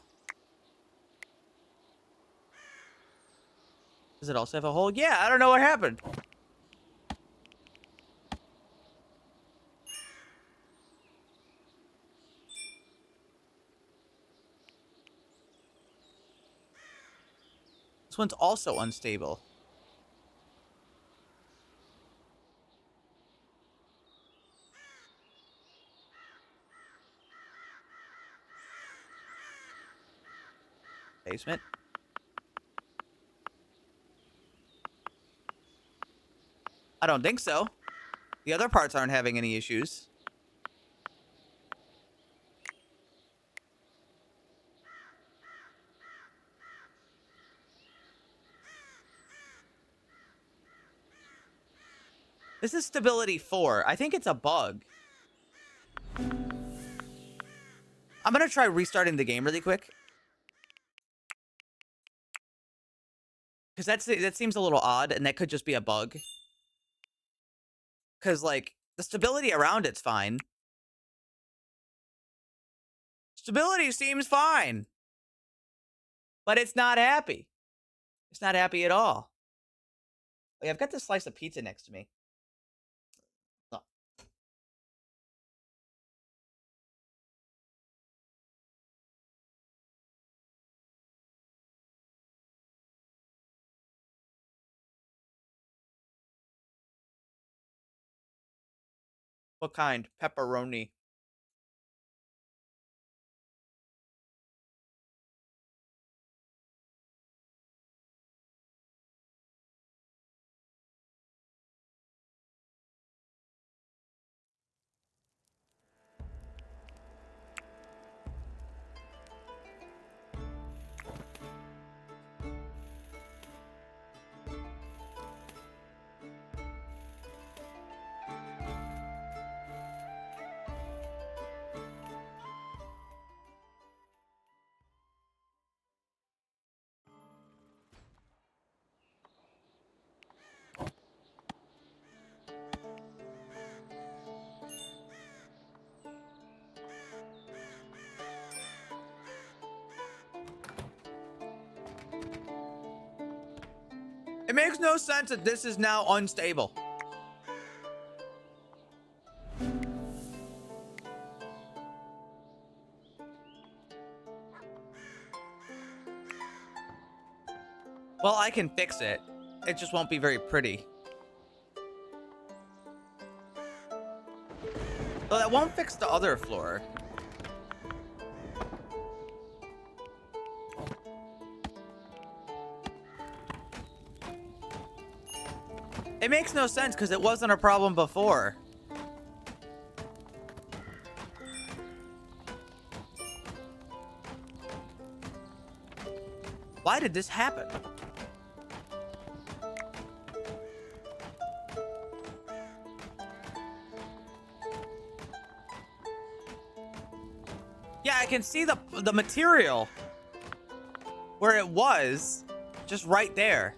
Does it also have a hole? Yeah, I don't know what happened. This one's also unstable. Basement. I don't think so. The other parts aren't having any issues. This is stability 4. I think it's a bug. I'm gonna try restarting the game really quick. Because that seems a little odd, and that could just be a bug. Because, like, the stability around it's fine. Stability seems fine. But it's not happy. It's not happy at all. Like, I've got this slice of pizza next to me. Oh. What kind? Pepperoni. It makes no sense that this is now unstable. Well, I can fix it. It just won't be very pretty. So that won't fix the other floor. It makes no sense because it wasn't a problem before. Why did this happen? Yeah, I can see the material where it was just right there.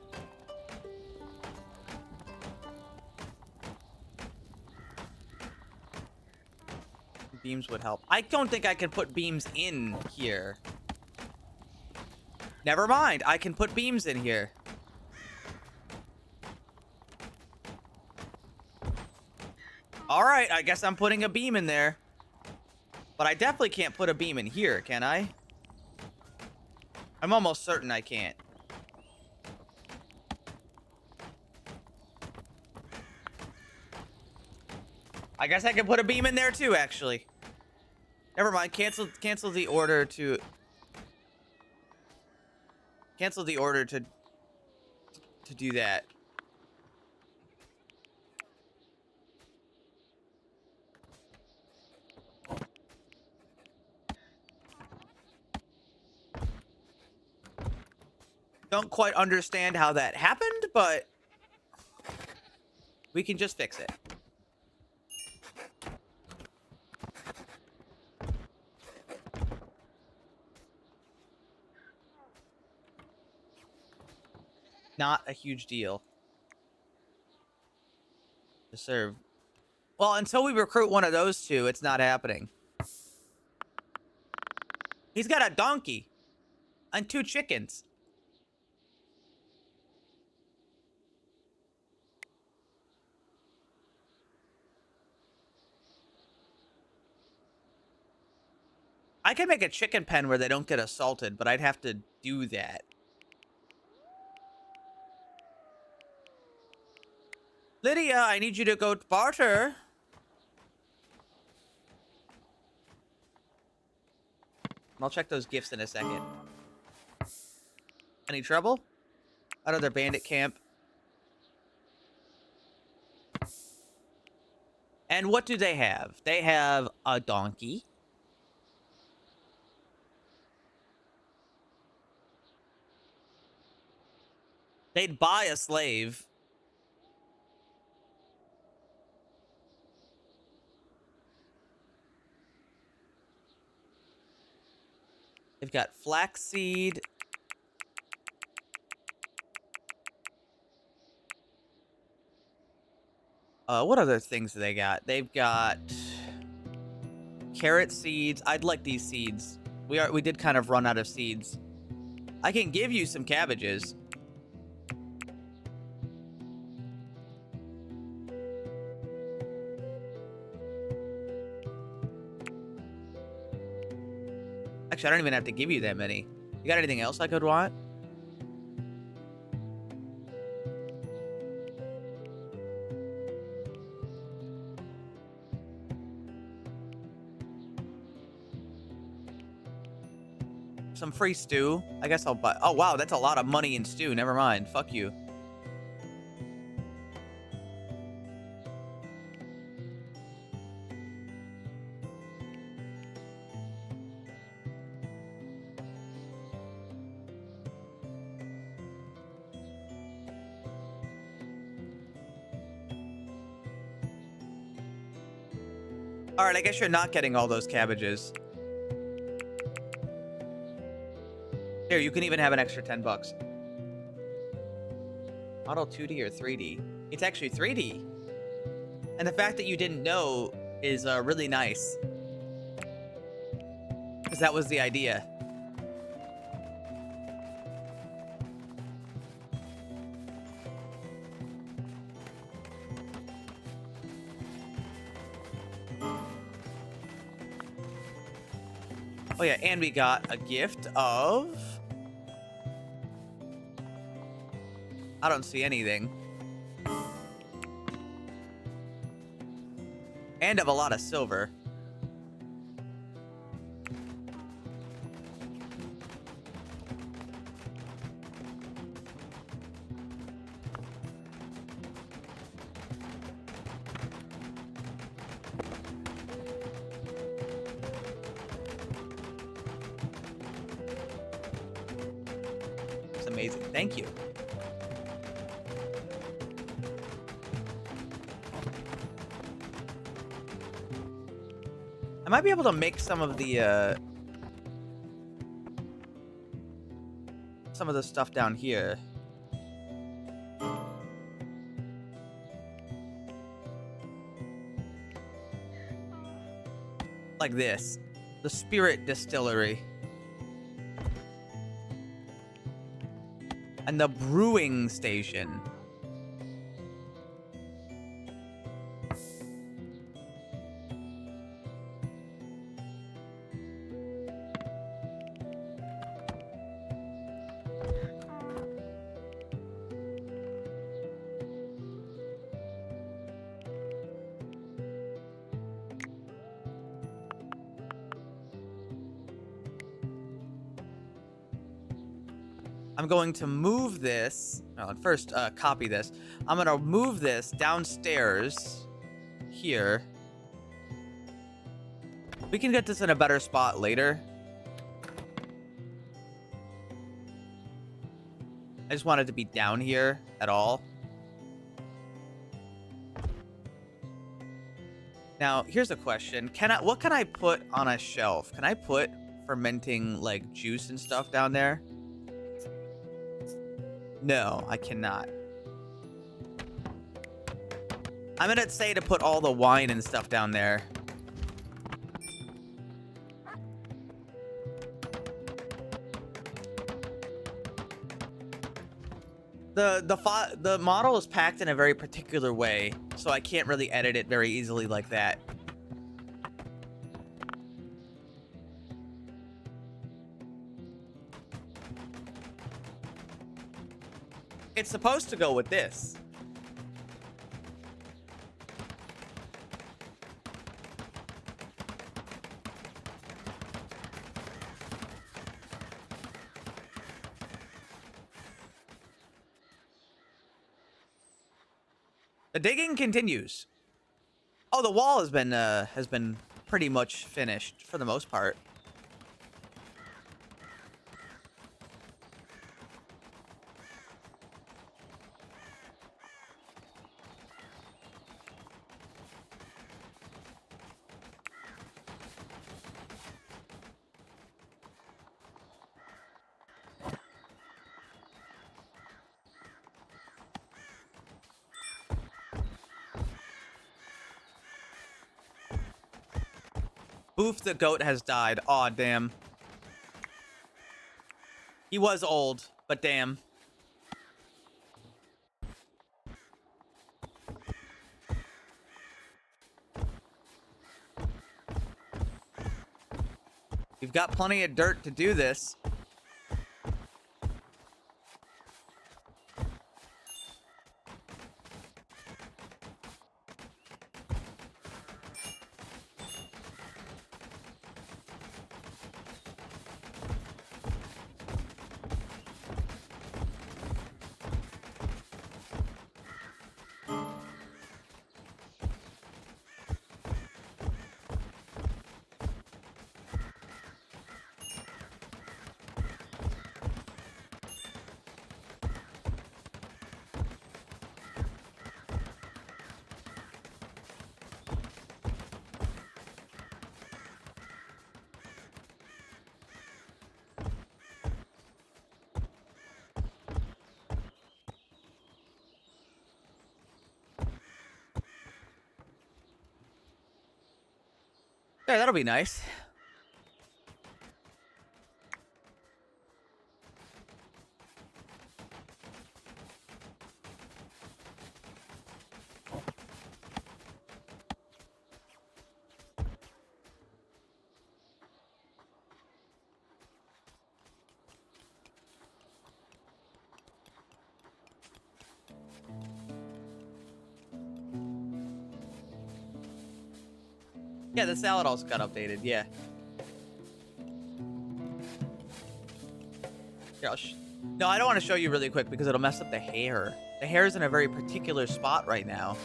Beams would help. I don't think I can put beams in here. Never mind. I can put beams in here. All right. I guess I'm putting a beam in there. But I definitely can't put a beam in here, can I? I'm almost certain I can't. I guess I can put a beam in there too, actually. Never mind. Cancel the order to... Cancel the order to do that. Don't quite understand how that happened, but we can just fix it. Not a huge deal to serve. Well, until we recruit one of those two, it's not happening. He's got a donkey and 2 chickens. I can make a chicken pen where they don't get assaulted, but I'd have to do that. Lydia, I need you to go barter. I'll check those gifts in a second. Any trouble? Another bandit camp. And what do they have? They have a donkey. They'd buy a slave. They've got flaxseed. What other things do they got? They've got carrot seeds. I'd like these seeds. We did kind of run out of seeds. I can give you some cabbages. Actually, I don't even have to give you that many. You got anything else I could want? Some free stew. I guess I'll buy. Oh, wow. That's a lot of money in stew. Never mind. Fuck you. All right, I guess you're not getting all those cabbages. Here, you can even have an extra 10 bucks. Model 2D or 3D? It's actually 3D. And the fact that you didn't know is really nice. Because that was the idea. Oh yeah, and we got a gift of... I don't see anything. And of a lot of silver. It's amazing. Thank you. I might be able to make some of the stuff down here. Like this. The Spirit Distillery. And the Brewing Station. I'm going to move this. Well, first, copy this. I'm going to move this downstairs here. We can get this in a better spot later. I just want it to be down here at all. Now, here's a question. What can I put on a shelf? Can I put fermenting, like, juice and stuff down there? No, I cannot. I'm gonna say to put all the wine and stuff down there. The model is packed in a very particular way, so I can't really edit it very easily like that. It's supposed to go with this. The digging continues. Oh, the wall has been pretty much finished for the most part. Boof the goat has died. Aw, damn. He was old, but damn. You've got plenty of dirt to do this. Yeah, that'll be nice. Yeah, the salad also got updated. Yeah. Here, no, I don't want to show you really quick because it'll mess up the hair. The hair is in a very particular spot right now.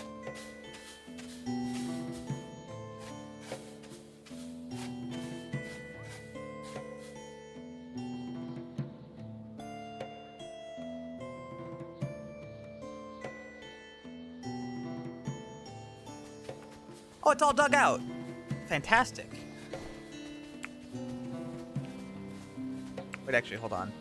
Oh, it's all dug out. Fantastic. Wait, actually, hold on.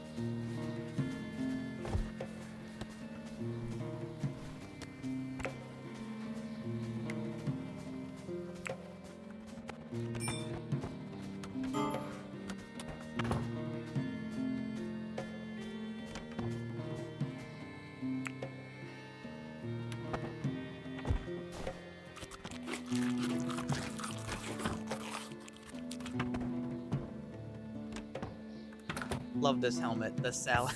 Love this helmet, the salad.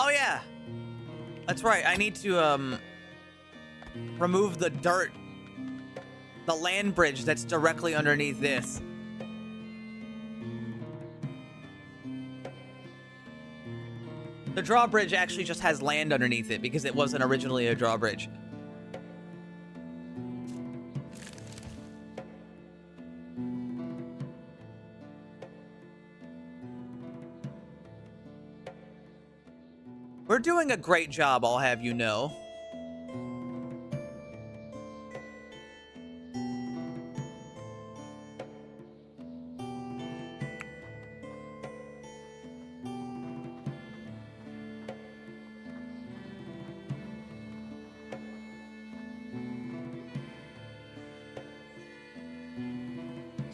Oh yeah, that's right. I need to remove the dirt, the land bridge that's directly underneath this. The drawbridge actually just has land underneath it because it wasn't originally a drawbridge. We're doing a great job, I'll have you know.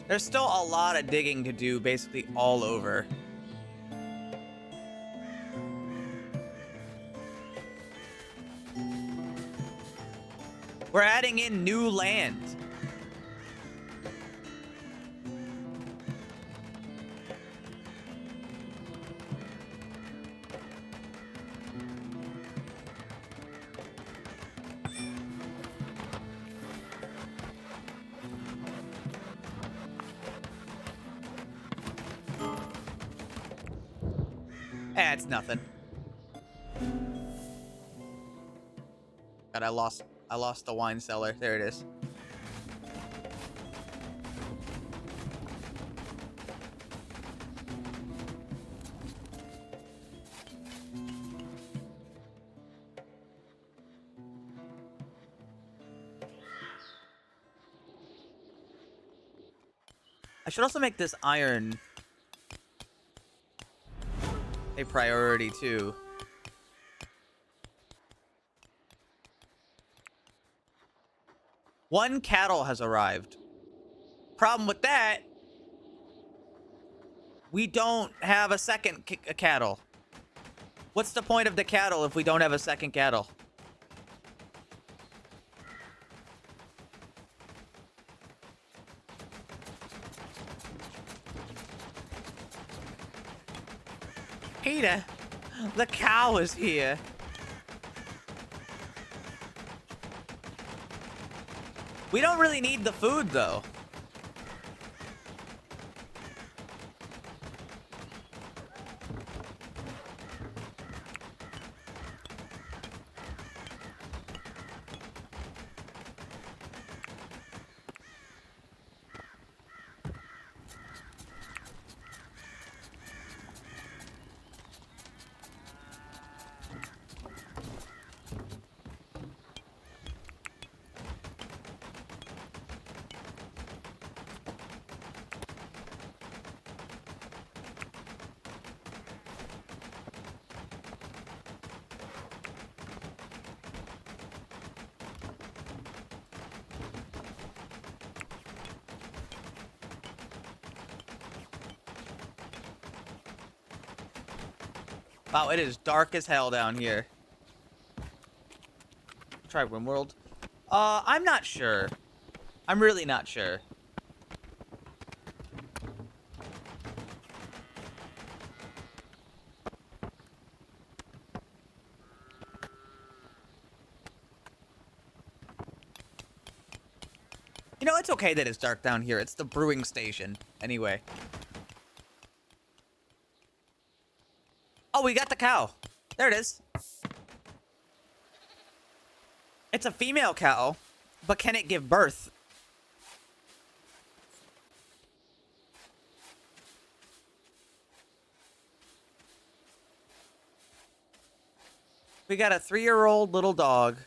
There's still a lot of digging to do basically all over. We're adding in new land. It's nothing. God, I lost the wine cellar. There it is. I should also make this iron a priority too. One cattle has arrived. Problem with that, we don't have a second cattle. What's the point of the cattle if we don't have a second cattle? Peter, the cow is here. We don't really need the food, though. Wow, it is dark as hell down here. Try RimWorld. I'm not sure. I'm really not sure. You know, it's okay that it's dark down here. It's the brewing station. Anyway. Oh, we got the cow. There it is. It's a female cow, but can it give birth? We got a 3-year-old little dog.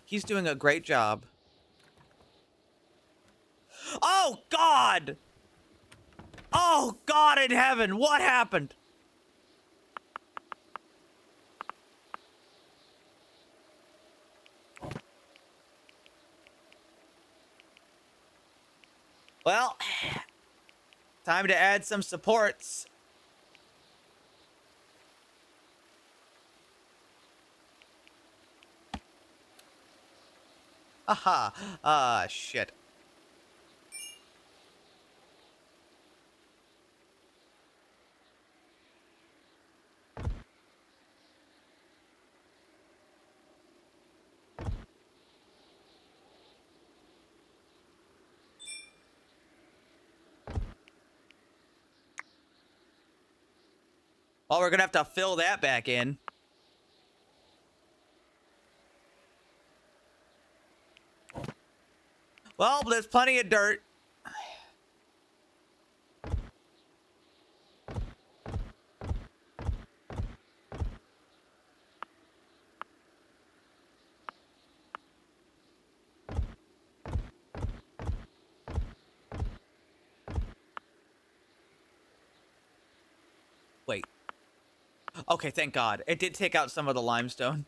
He's doing a great job. Oh, God! Oh, God in heaven! What happened? Well, time to add some supports. Aha. Ah, shit. Well, we're gonna have to fill that back in. Well, there's plenty of dirt. Wait. Okay, thank God. It did take out some of the limestone.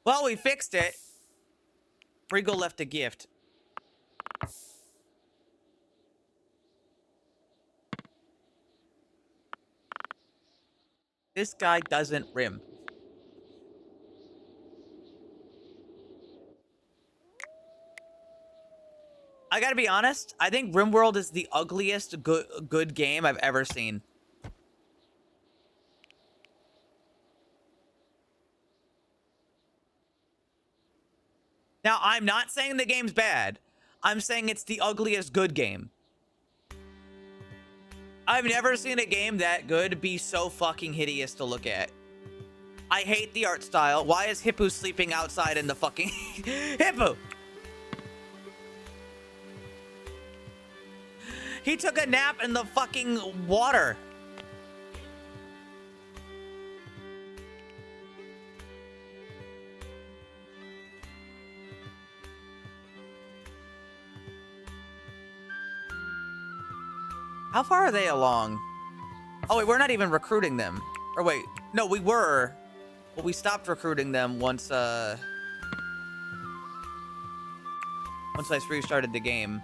Well, we fixed it. Regal left a gift. This guy doesn't rim. I gotta be honest, I think RimWorld is the ugliest good game I've ever seen. Now, I'm not saying the game's bad. I'm saying it's the ugliest good game. I've never seen a game that good be so fucking hideous to look at. I hate the art style. Why is Hippo sleeping outside in the fucking... Hippo! He took a nap in the fucking water. How far are they along? Oh, wait, we're not even recruiting them. Or wait, no, we were. But we stopped recruiting them once I restarted the game.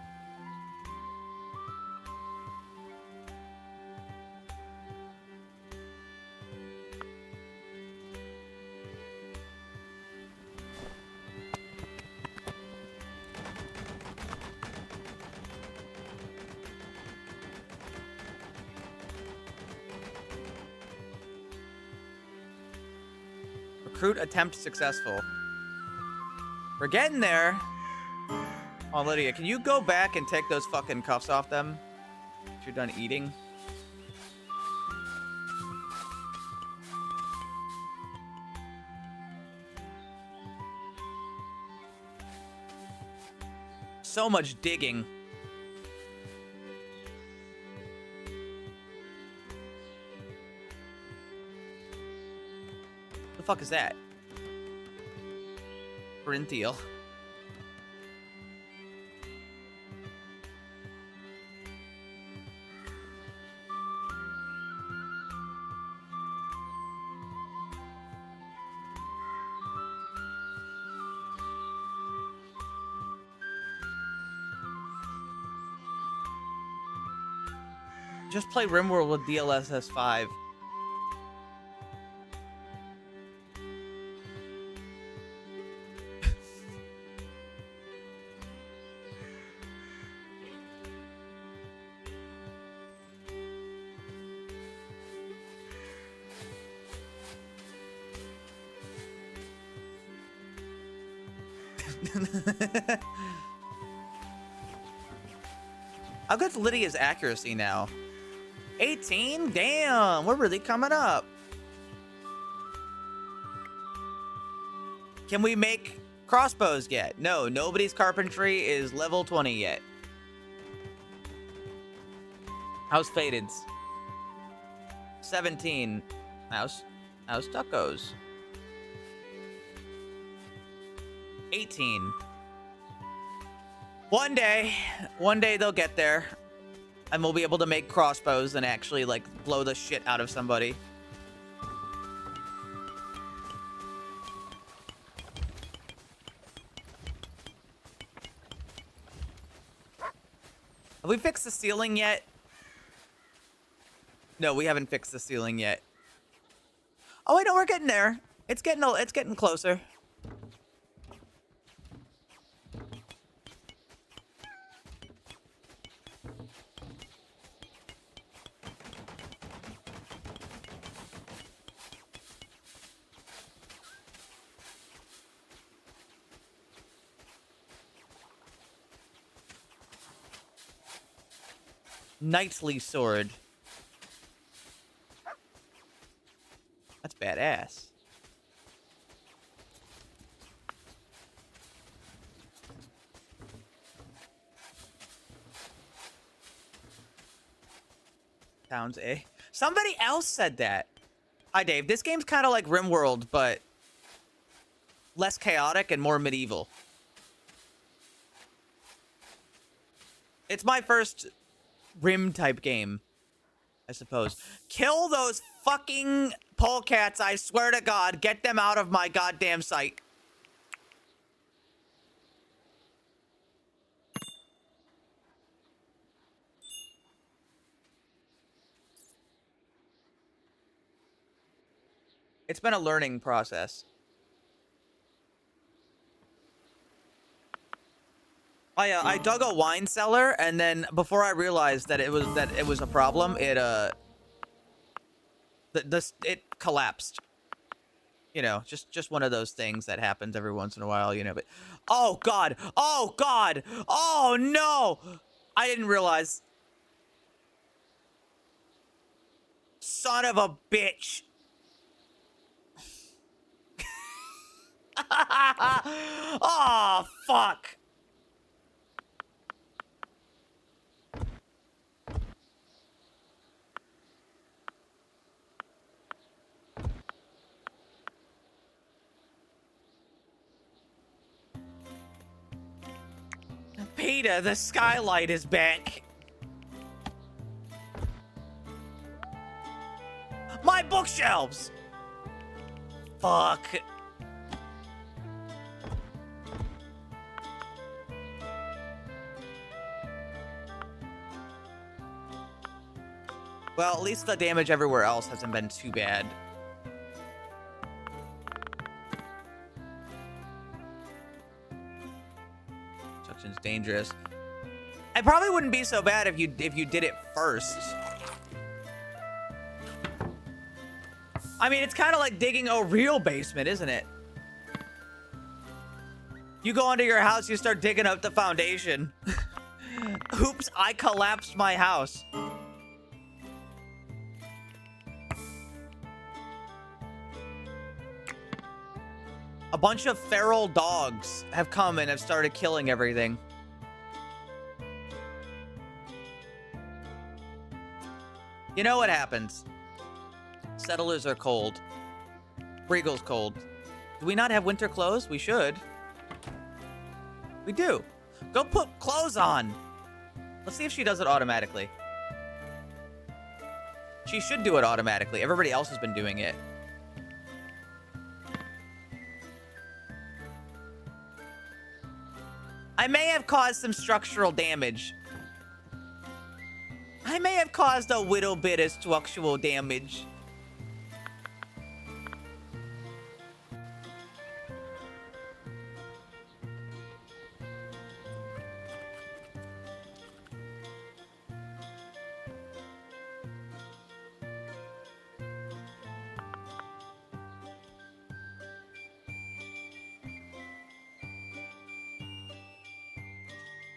Recruit attempt successful. We're getting there. Oh, Lydia, can you go back and take those fucking cuffs off them? If you're done eating. So much digging. fuck is that? Corinthial. Just play RimWorld with DLSS 5. How good's Lydia's accuracy now? 18? Damn, we're really coming up. Can we make crossbows yet? No, nobody's carpentry is level 20 yet. How's Faded's? 17. How's Tucko's? 18. One day they'll get there. And we'll be able to make crossbows and actually, like, blow the shit out of somebody. Have we fixed the ceiling yet? No, we haven't fixed the ceiling yet. Oh, wait, no, we're getting there. It's getting closer. Knightly sword. That's badass. Sounds A. Somebody else said that. Hi, Dave. This game's kind of like RimWorld, but less chaotic and more medieval. It's my first Rim type game, I suppose. Kill those fucking polecats, I swear to God. Get them out of my goddamn sight. It's been a learning process. I dug a wine cellar, and then before I realized that it was a problem, it collapsed. You know, just one of those things that happens every once in a while, you know. But oh God, oh God, oh no! I didn't realize. Son of a bitch! Oh fuck! Peter, the skylight is back. My bookshelves! Fuck. Well, at least the damage everywhere else hasn't been too bad. Construction's dangerous. It probably wouldn't be so bad if you did it first. I mean, it's kind of like digging a real basement, isn't it? You go into your house, you start digging up the foundation. Oops, I collapsed my house. A bunch of feral dogs have come and have started killing everything. You know what happens? Settlers are cold. Regal's cold. Do we not have winter clothes? We should. We do. Go put clothes on. Let's see if she does it automatically. She should do it automatically. Everybody else has been doing it. I may have caused some structural damage. I may have caused a little bit of structural damage.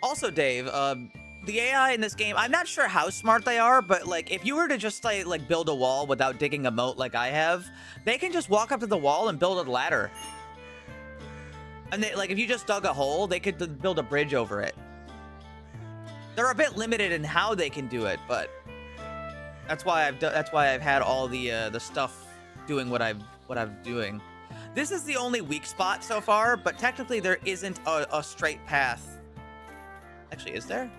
Also, Dave, the AI in this game, I'm not sure how smart they are, but like if you were to just like build a wall without digging a moat like I have, they can just walk up to the wall and build a ladder. And they, like if you just dug a hole, they could build a bridge over it. They're a bit limited in how they can do it, but that's why I've had all the stuff doing what I'm doing. This is the only weak spot so far, but technically there isn't a straight path. Actually, is there?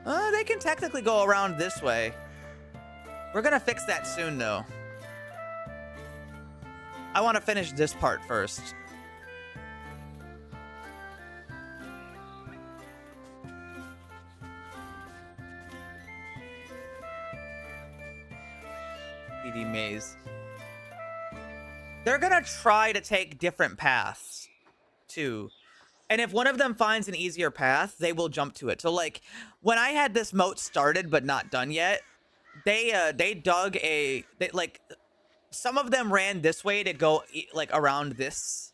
They can technically go around this way. We're gonna fix that soon, though. I want to finish this part first. PD maze. They're gonna try to take different paths, too. And if one of them finds an easier path, they will jump to it. So like when I had this moat started but not done yet, they dug like some of them ran this way to go like around this.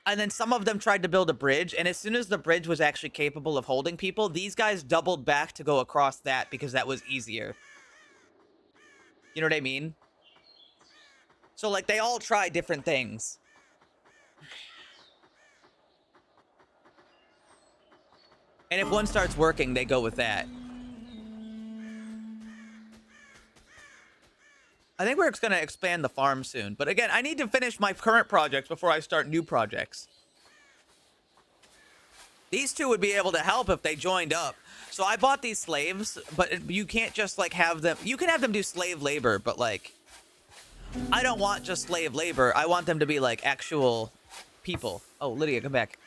And then some of them tried to build a bridge, and as soon as the bridge was actually capable of holding people, these guys doubled back to go across that because that was easier. You know what I mean? So like they all try different things. And if one starts working, they go with that. I think we're going to expand the farm soon. But again, I need to finish my current projects before I start new projects. These two would be able to help if they joined up. So I bought these slaves, but you can't just like have them. You can have them do slave labor, but like, I don't want just slave labor. I want them to be like actual people. Oh, Lydia, come back.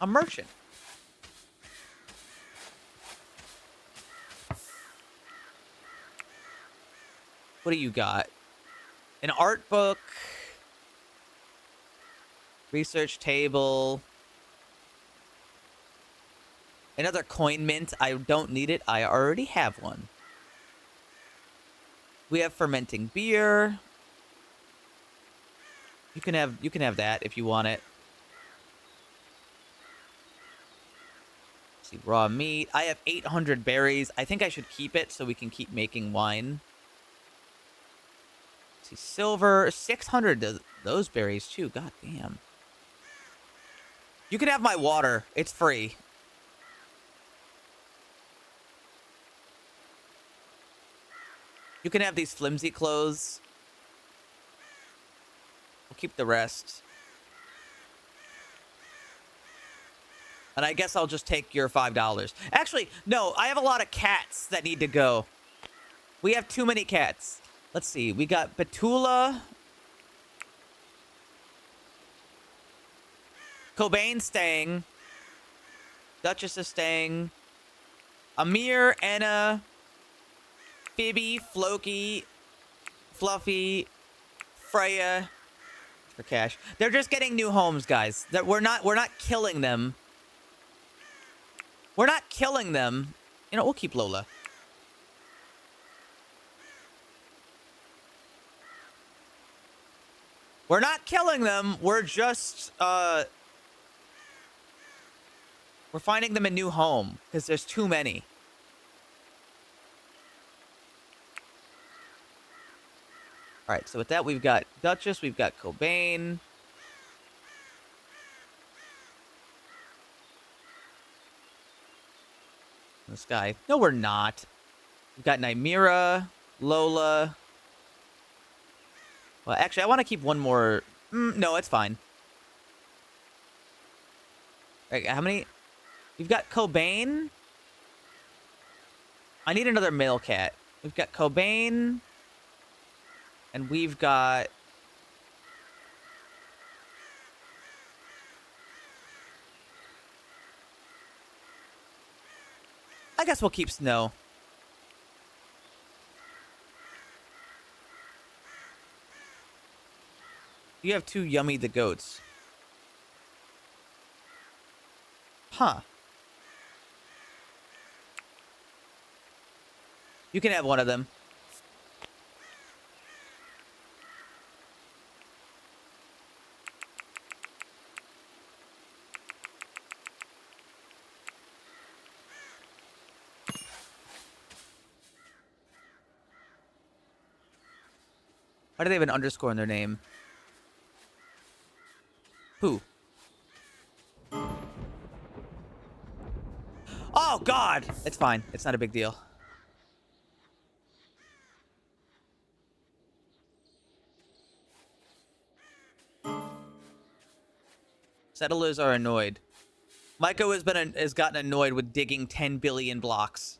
A merchant. What do you got? An art book. Research table. Another coin mint. I don't need it. I already have one. We have fermenting beer. You can have that if you want it. Let's see, raw meat. I have 800 berries. I think I should keep it so we can keep making wine. See, silver, 600 of those berries too. God damn. You can have my water. It's free. You can have these flimsy clothes. We'll keep the rest. And I guess I'll just take your $5. Actually, no, I have a lot of cats that need to go. We have too many cats. Let's see. We got Betula. Cobain staying. Duchess is staying. Amir, Anna, Phoebe, Floki, Fluffy, Freya. For cash. They're just getting new homes, guys. That we're not killing them. We're not killing them. You know, we'll keep Lola. We're not killing them. We're just, we're finding them a new home because there's too many. All right, so with that, we've got Duchess, we've got Cobain. This guy. No, we're not. We've got Nymira, Lola. Well, actually, I want to keep one more. No, it's fine. Right, how many? We've got Cobain. I need another male cat. We've got Cobain. And we've got... I guess we'll keep Snow. You have 2 Yummy the goats. Huh. You can have one of them. Why do they have an underscore in their name? Who? Oh, God! It's fine. It's not a big deal. Settlers are annoyed. Maiko has gotten annoyed with digging 10 billion blocks.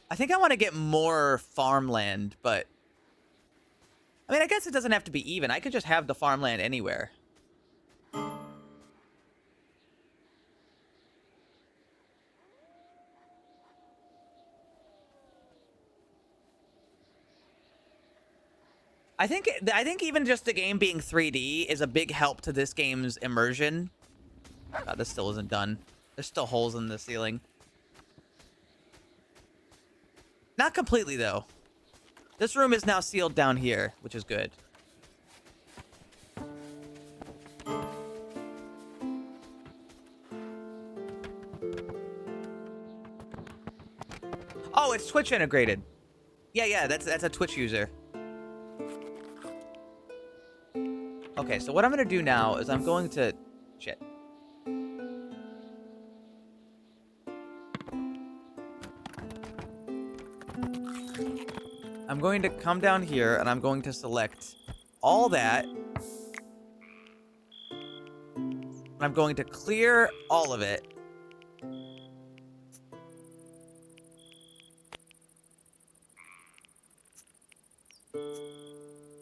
I think I want to get more farmland, but... I mean, I guess it doesn't have to be even. I could just have the farmland anywhere. I think even just the game being 3D is a big help to this game's immersion. God, this still isn't done. There's still holes in the ceiling. Not completely, though. This room is now sealed down here, which is good. Oh, it's Twitch integrated. Yeah, that's a Twitch user. Okay, so what I'm gonna do now is I'm going to... Shit. I'm going to come down here and I'm going to select all that. And I'm going to clear all of it.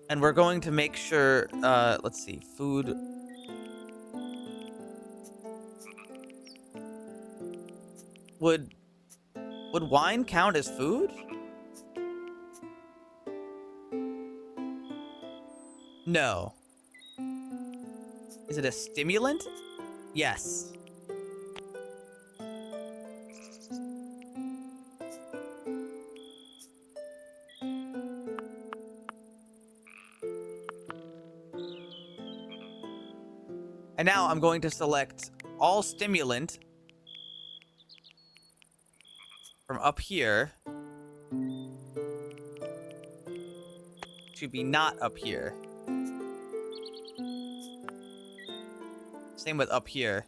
And we're going to make sure, let's see, food. Would wine count as food? No. Is it a stimulant? Yes. And now I'm going to select all stimulant from up here to be not up here. Same with up here.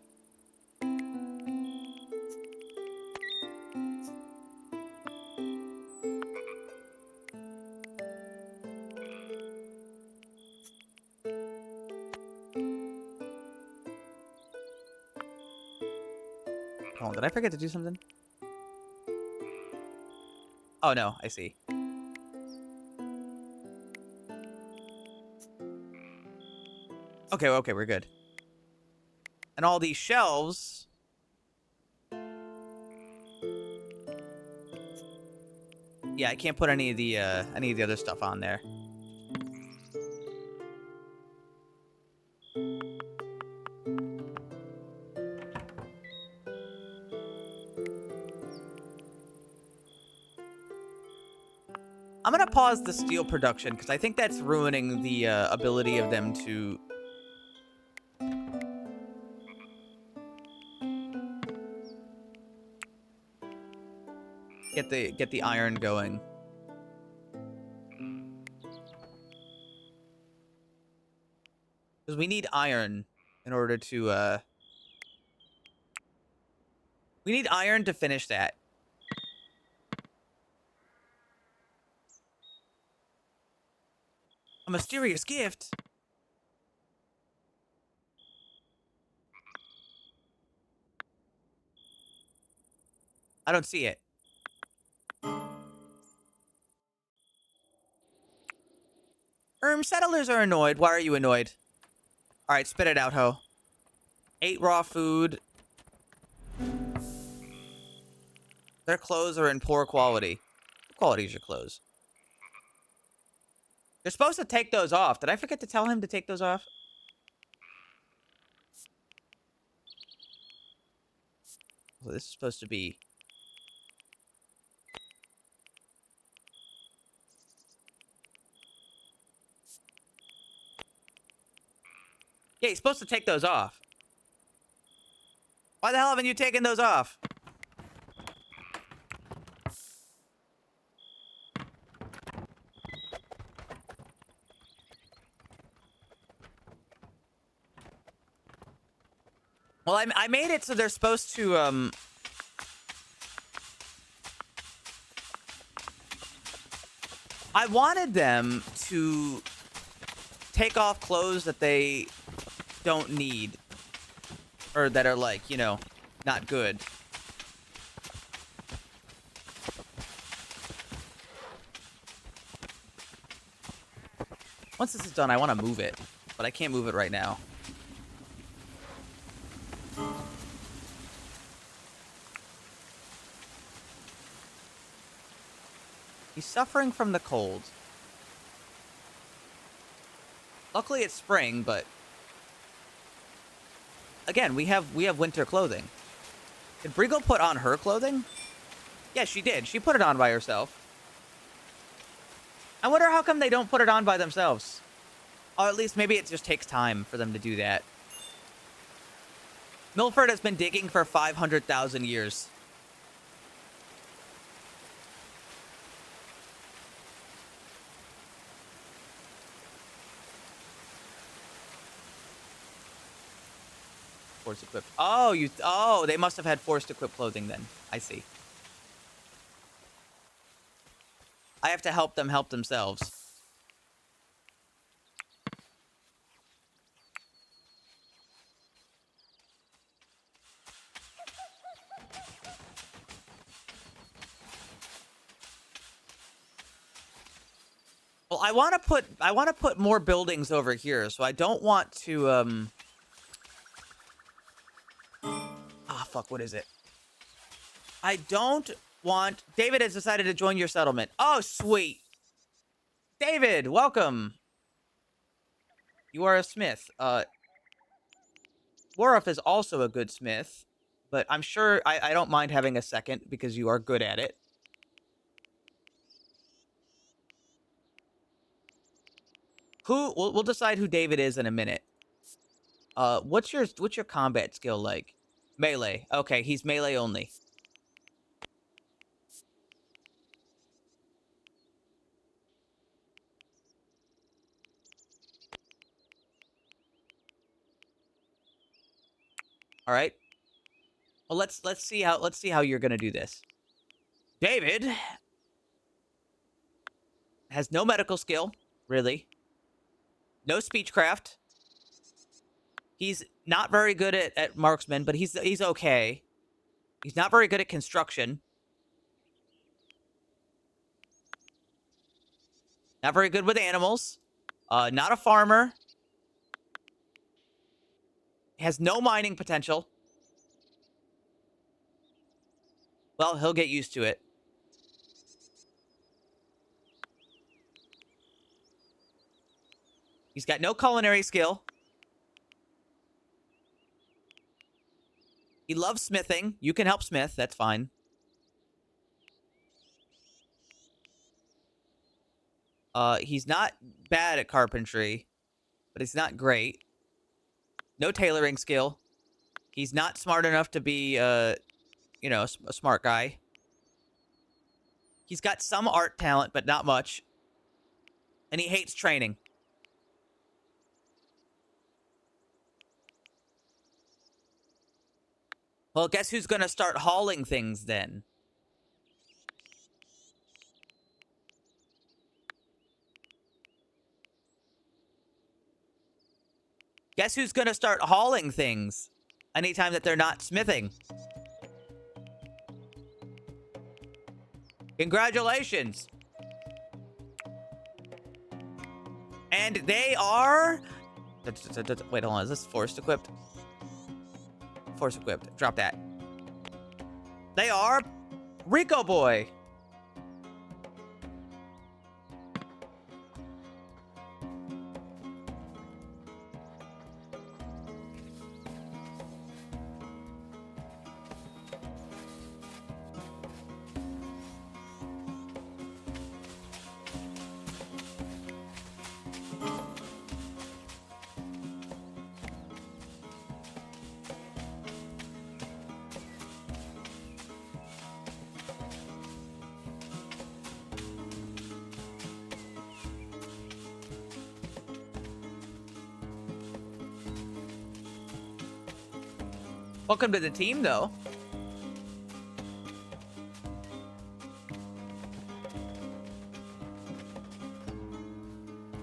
Oh, did I forget to do something? Oh no, I see. Okay, we're good. And all these shelves... Yeah, I can't put any of the other stuff on there. I'm gonna pause the steel production because I think that's ruining the ability of them to... Get the iron going. Because we need iron in order to we need iron to finish that. A mysterious gift. I don't see it. Settlers are annoyed. Why are you annoyed? All right, spit it out, ho. 8 raw food. Their clothes are in poor quality. What quality is your clothes? You're supposed to take those off. Did I forget to tell him to take those off? So this is supposed to be... Yeah, he's supposed to take those off. Why the hell haven't you taken those off? Well, I made it so they're supposed to, I wanted them to take off clothes that they don't need. Or that are, like, you know, not good. Once this is done, I want to move it. But I can't move it right now. He's suffering from the cold. Luckily it's spring, but... Again, we have winter clothing. Did Brigo put on her clothing? Yeah, she did. She put it on by herself. I wonder how come they don't put it on by themselves. Or at least maybe it just takes time for them to do that. Milford has been digging for 500,000 years. Forced equipped. Oh, they must have had forced equipped clothing then. I see. I have to help them help themselves. Well, I want to put more buildings over here, so I don't want to fuck, what is it? I don't want... David has decided to join your settlement. Oh, sweet. David, welcome. You are a smith. Worof is also a good smith, but I'm sure I don't mind having a second because you are good at it. We'll decide who David is in a minute. What's your combat skill like? Melee. Okay, he's melee only. All right. Well, let's see how you're gonna do this. David has no medical skill, really. No speechcraft. He's not very good at marksman, but he's okay. He's not very good at construction. Not very good with animals. Not a farmer. Has no mining potential. Well, he'll get used to it. He's got no culinary skill. He loves smithing. You can help smith. That's fine. He's not bad at carpentry, but he's not great. No tailoring skill. He's not smart enough to be, you know, a smart guy. He's got some art talent, but not much. And he hates training. Well, guess who's gonna start hauling things then? Guess who's gonna start hauling things anytime that they're not smithing? Congratulations. And they are... Wait, hold on. Is this forced equipped? Force equipped. Drop that. They are Rico Boy. Welcome to the team, though.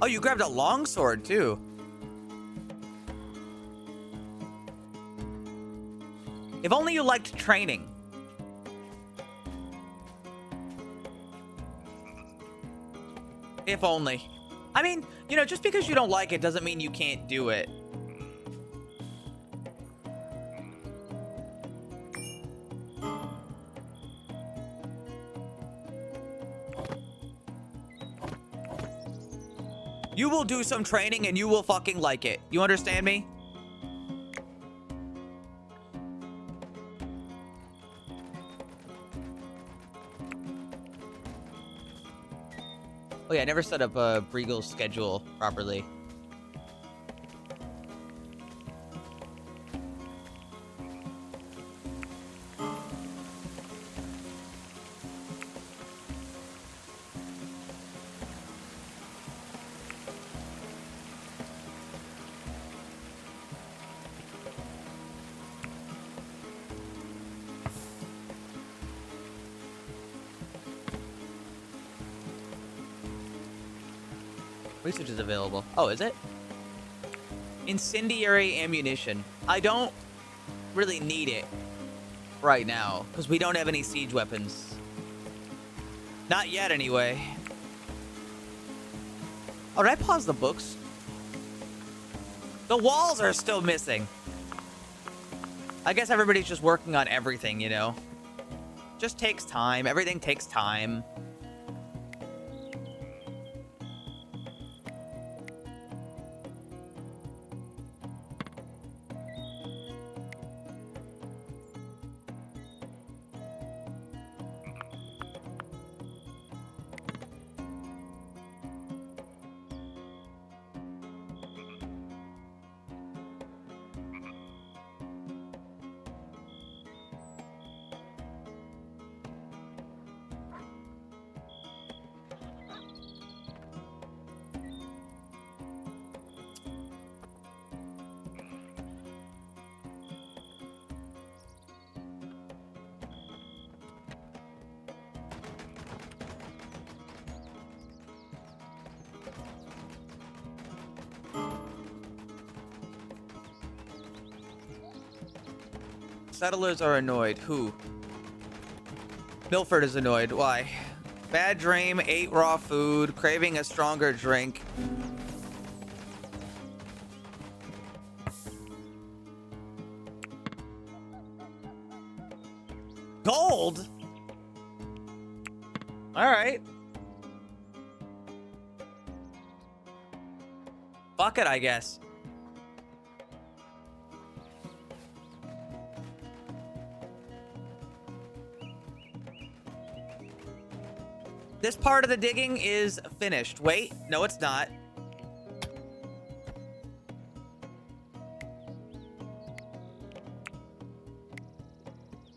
Oh, you grabbed a longsword, too. If only you liked training. If only. I mean, you know, just because you don't like it doesn't mean you can't do it. You will do some training and you will fucking like it. You understand me? Oh yeah, I never set up Breagle's schedule properly. Research is available. Oh, is it? Incendiary ammunition. I don't really need it right now because we don't have any siege weapons. Not yet, anyway. Oh, did I pause the books? The walls are still missing. I guess everybody's just working on everything, you know? Just takes time. Everything takes time. Settlers are annoyed. Who? Milford is annoyed. Why? Bad dream, ate raw food, craving a stronger drink. Gold? All right. Fuck it, I guess. This part of the digging is finished. Wait, no, it's not.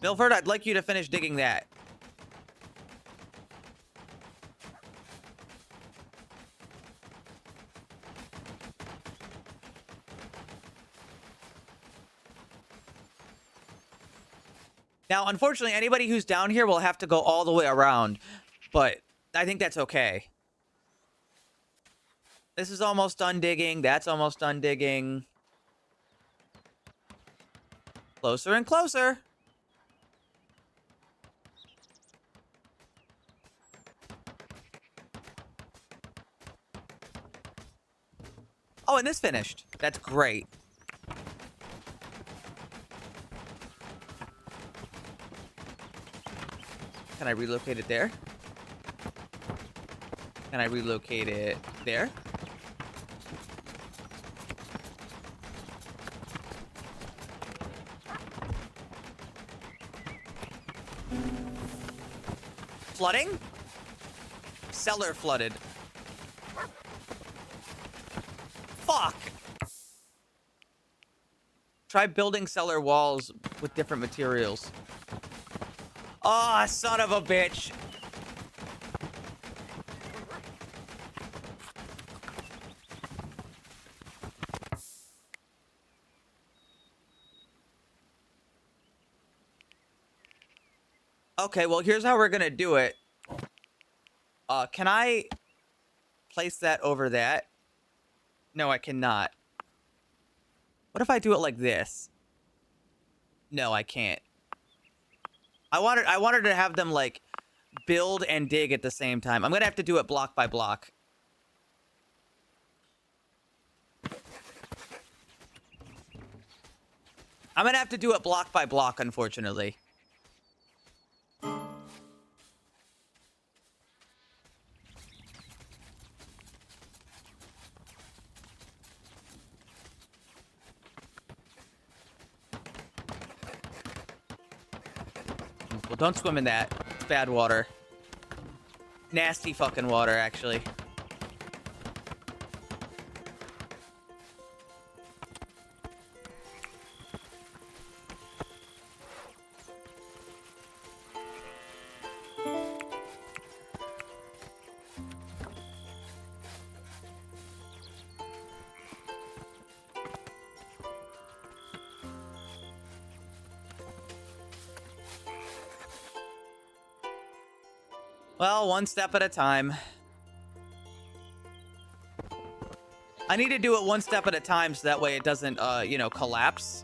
Milford, I'd like you to finish digging that. Now, unfortunately, anybody who's down here will have to go all the way around, but I think that's okay. This is almost done digging. That's almost done digging. Closer and closer. Oh, and this finished. That's great. Can I relocate it there? Can I relocate it there? Flooding? Cellar flooded. Fuck! Try building cellar walls with different materials. Oh, son of a bitch. Okay, well, here's how we're gonna do it. Can I place that over that? No, I cannot. What if I do it like this? No, I can't. I wanted to have them, like, build and dig at the same time. I'm gonna have to do it block by block. I'm gonna have to do it block by block, unfortunately. Well, don't swim in that. It's bad water. Nasty fucking water, actually. Well, one step at a time. I need to do it one step at a time so that way it doesn't, you know, collapse.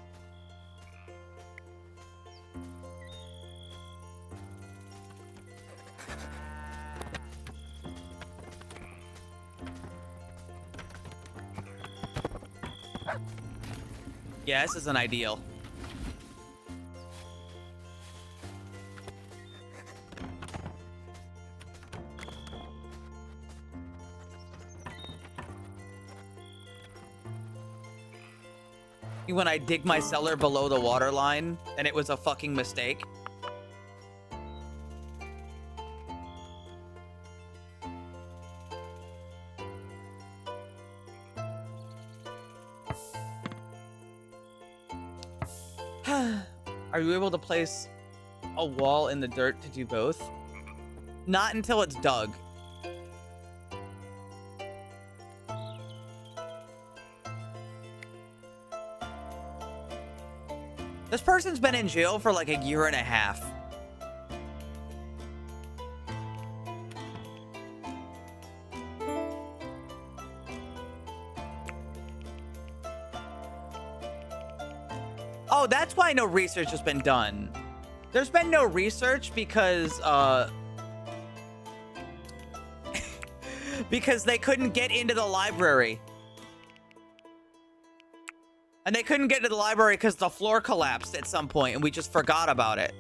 Yeah, this isn't ideal. When I dig my cellar below the water line and it was a fucking mistake. Are you able to place a wall in the dirt to do both? Not until it's dug. This person's been in jail for like a year and a half. Oh, that's why no research has been done. There's been no research because, because they couldn't get into the library. And they couldn't get into the library because the floor collapsed at some point and we just forgot about it.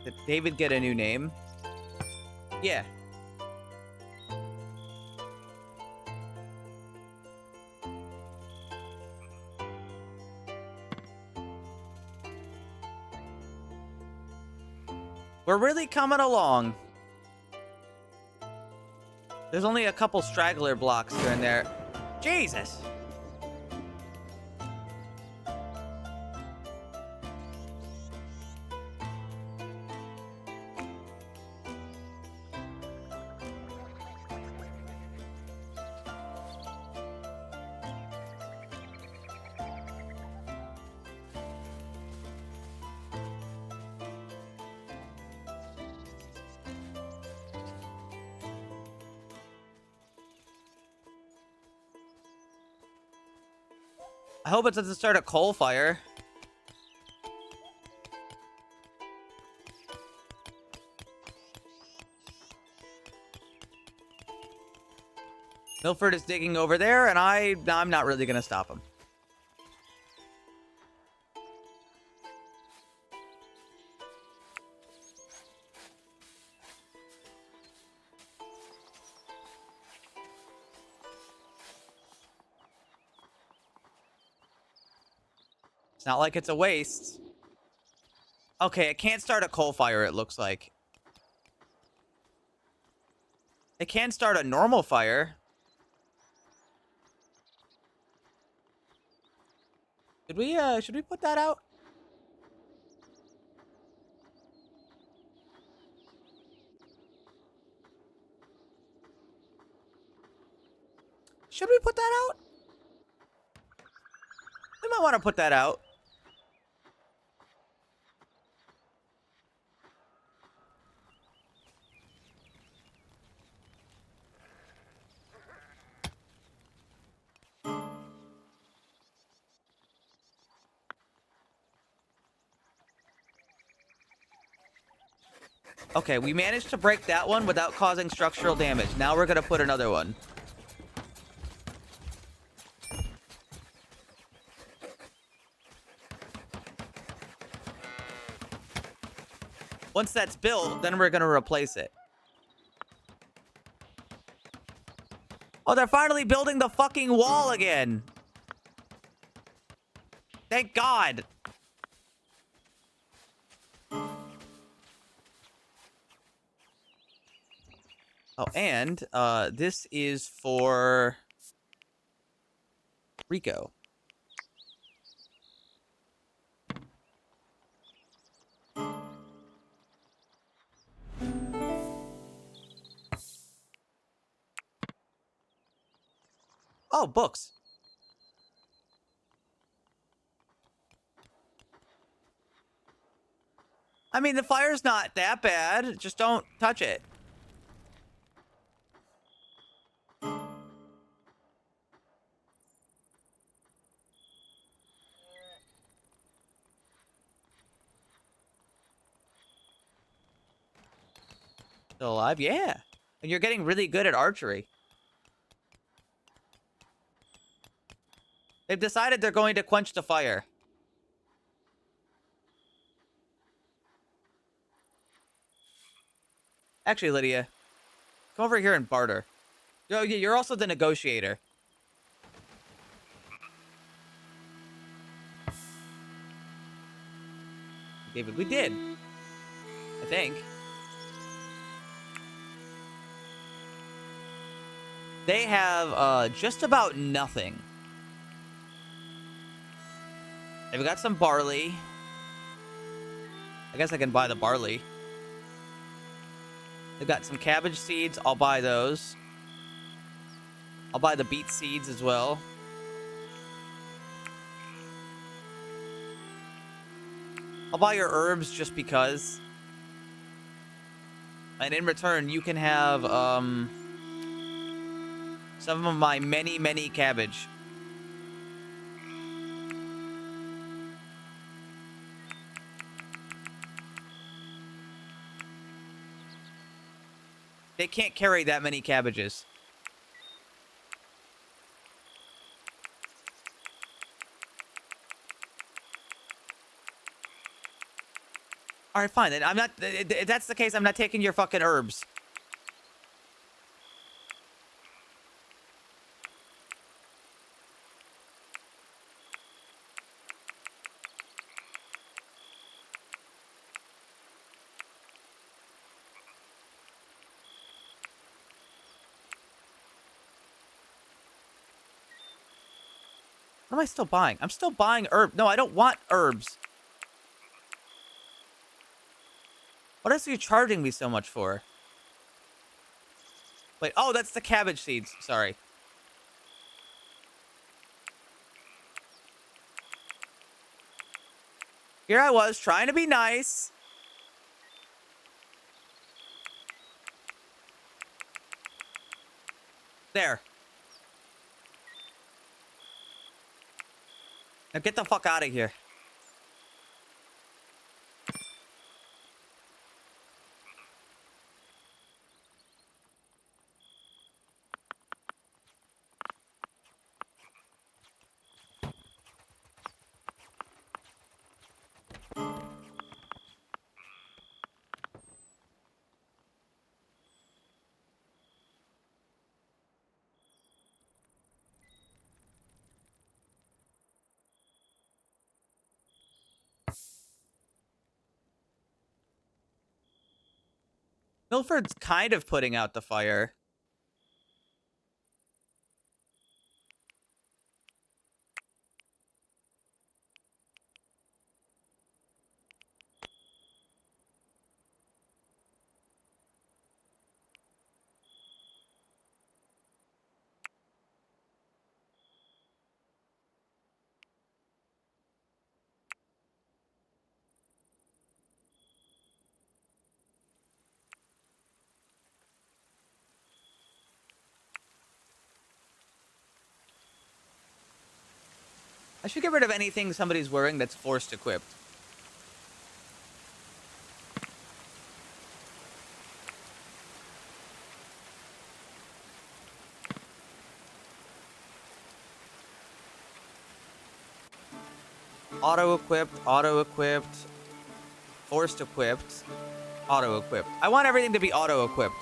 Did David get a new name? Yeah. We're really coming along. There's only a couple straggler blocks here and there. Jesus. I hope it doesn't start a coal fire. Milford is digging over there, and I'm not really gonna stop him. It's not like it's a waste. Okay, it can't start a coal fire, it looks like. It can start a normal fire. Should we put that out? Should we put that out? We might want to put that out. Okay, we managed to break that one without causing structural damage. Now we're gonna put another one. Once that's built, then we're gonna replace it. Oh, they're finally building the fucking wall again. Thank God. Oh, and this is for Rico. Oh, books. I mean, the fire's not that bad. Just don't touch it. Still alive? Yeah. And you're getting really good at archery. They've decided they're going to quench the fire. Actually, Lydia, come over here and barter. Oh, yeah, you're also the negotiator. David, we did. I think. They have just about nothing. They've got some barley. I guess I can buy the barley. They've got some cabbage seeds. I'll buy those. I'll buy the beet seeds as well. I'll buy your herbs just because. And in return, you can have some of my many, many cabbage. They can't carry that many cabbages. All right, fine. Then I'm not. If that's the case, I'm not taking your fucking herbs. What am I still buying? I'm still buying herbs. No, I don't want herbs. What else are you charging me so much for? Wait, oh, that's the cabbage seeds. Sorry. Here I was, trying to be nice. There. Now get the fuck out of here. Milford's kind of putting out the fire. I should get rid of anything somebody's wearing that's forced equipped. Auto-equipped, auto-equipped, forced equipped, auto-equipped. I want everything to be auto-equipped.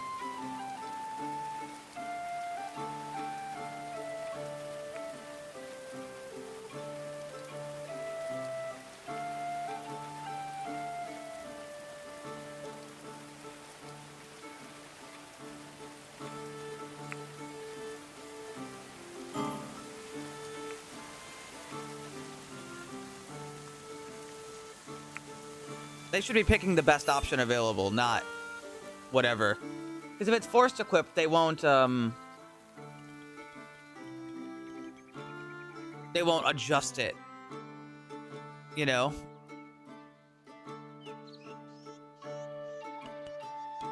They should be picking the best option available, not whatever. Because if it's forced equipped, they won't adjust it. You know?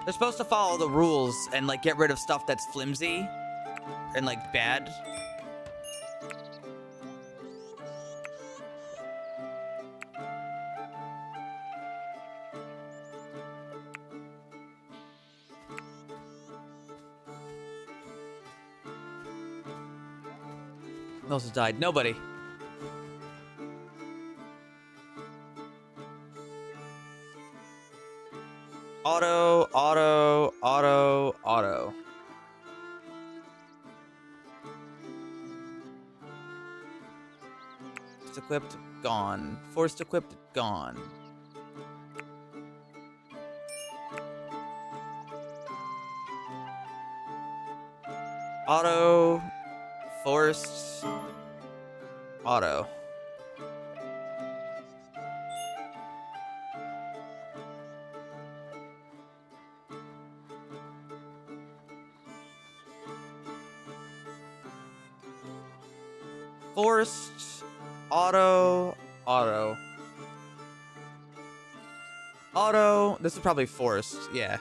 They're supposed to follow the rules and like get rid of stuff that's flimsy and like bad. Who else has died? Nobody. Auto, auto, auto, auto. Forced equipped, gone. Forced equipped, gone. Auto, forced, auto. Forced, auto, auto. Auto, this is probably forced, yeah.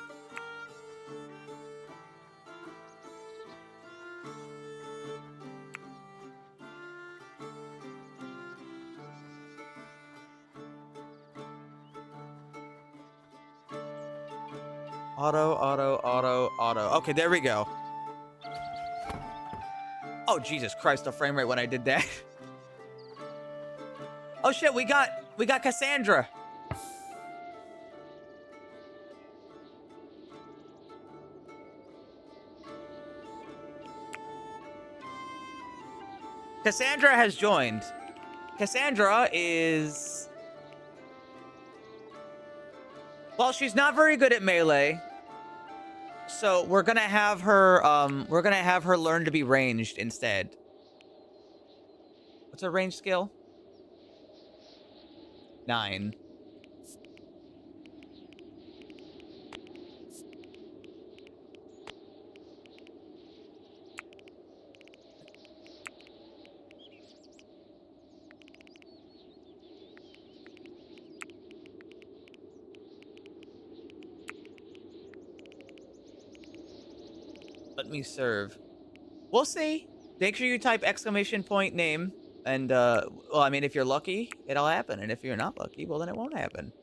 Auto, auto, auto, auto. Okay, there we go. Oh, Jesus Christ, the frame rate when I did that. Oh shit, we got Cassandra. Cassandra has joined. Cassandra is... Well, she's not very good at melee. So we're gonna have her learn to be ranged instead. What's her range skill? 9. Let me serve. We'll see. Make sure you type exclamation point name And, well, I mean, if you're lucky, it'll happen. And if you're not lucky, well, then it won't happen.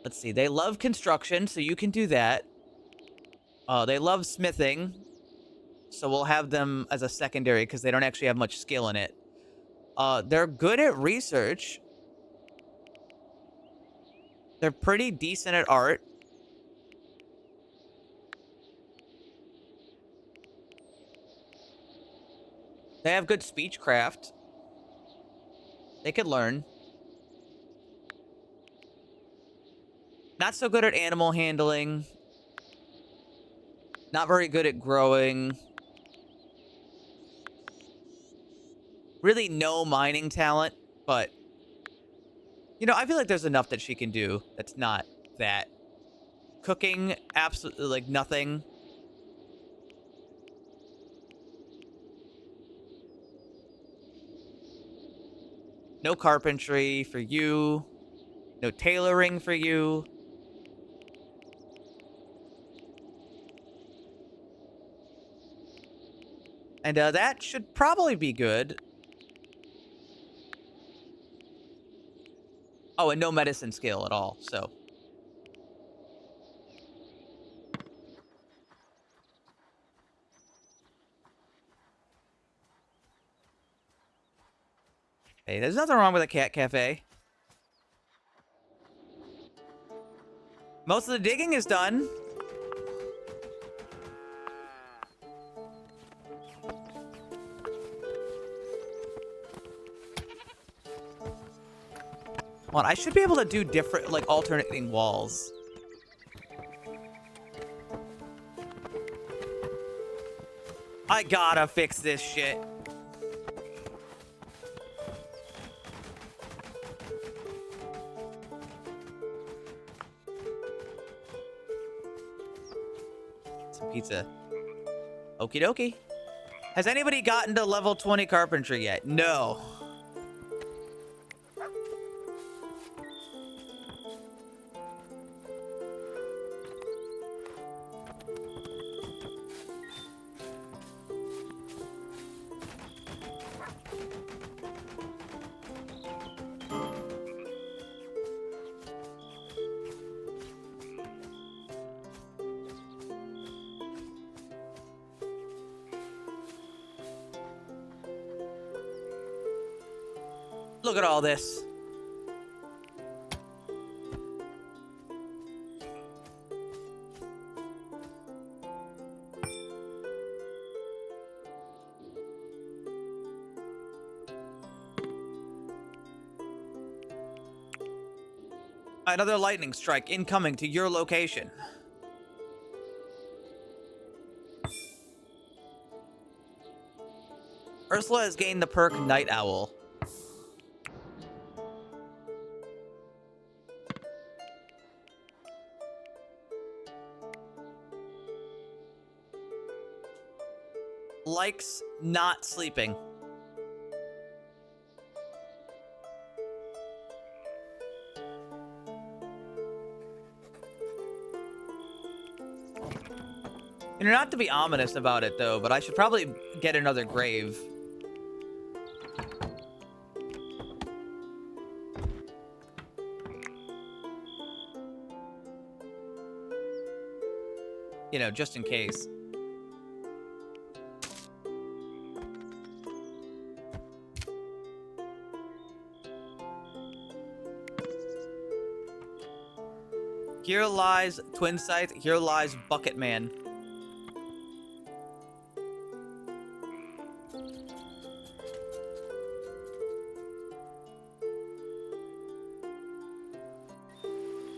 Let's see. They love construction, so you can do that. They love smithing, so we'll have them as a secondary because they don't actually have much skill in it. They're good at research. They're pretty decent at art. They have good speechcraft. They could learn. Not so good at animal handling. Not very good at growing. Really no mining talent, but... You know, I feel like there's enough that she can do that's not that. Cooking, absolutely, like, nothing. No carpentry for you. No tailoring for you. And that should probably be good. Oh, and no medicine skill at all, so. Hey, there's nothing wrong with a cat cafe. Most of the digging is done. Come on, I should be able to do different, like, alternating walls. I gotta fix this shit. Some pizza. Okie dokie. Has anybody gotten to level 20 carpentry yet? No. Look at all this. Another lightning strike incoming to your location. Ursula has gained the perk Night Owl. Likes not sleeping. You know, not to be ominous about it, though, but I should probably get another grave. You know, just in case. Here lies Twin Scythe. Here lies Bucket Man.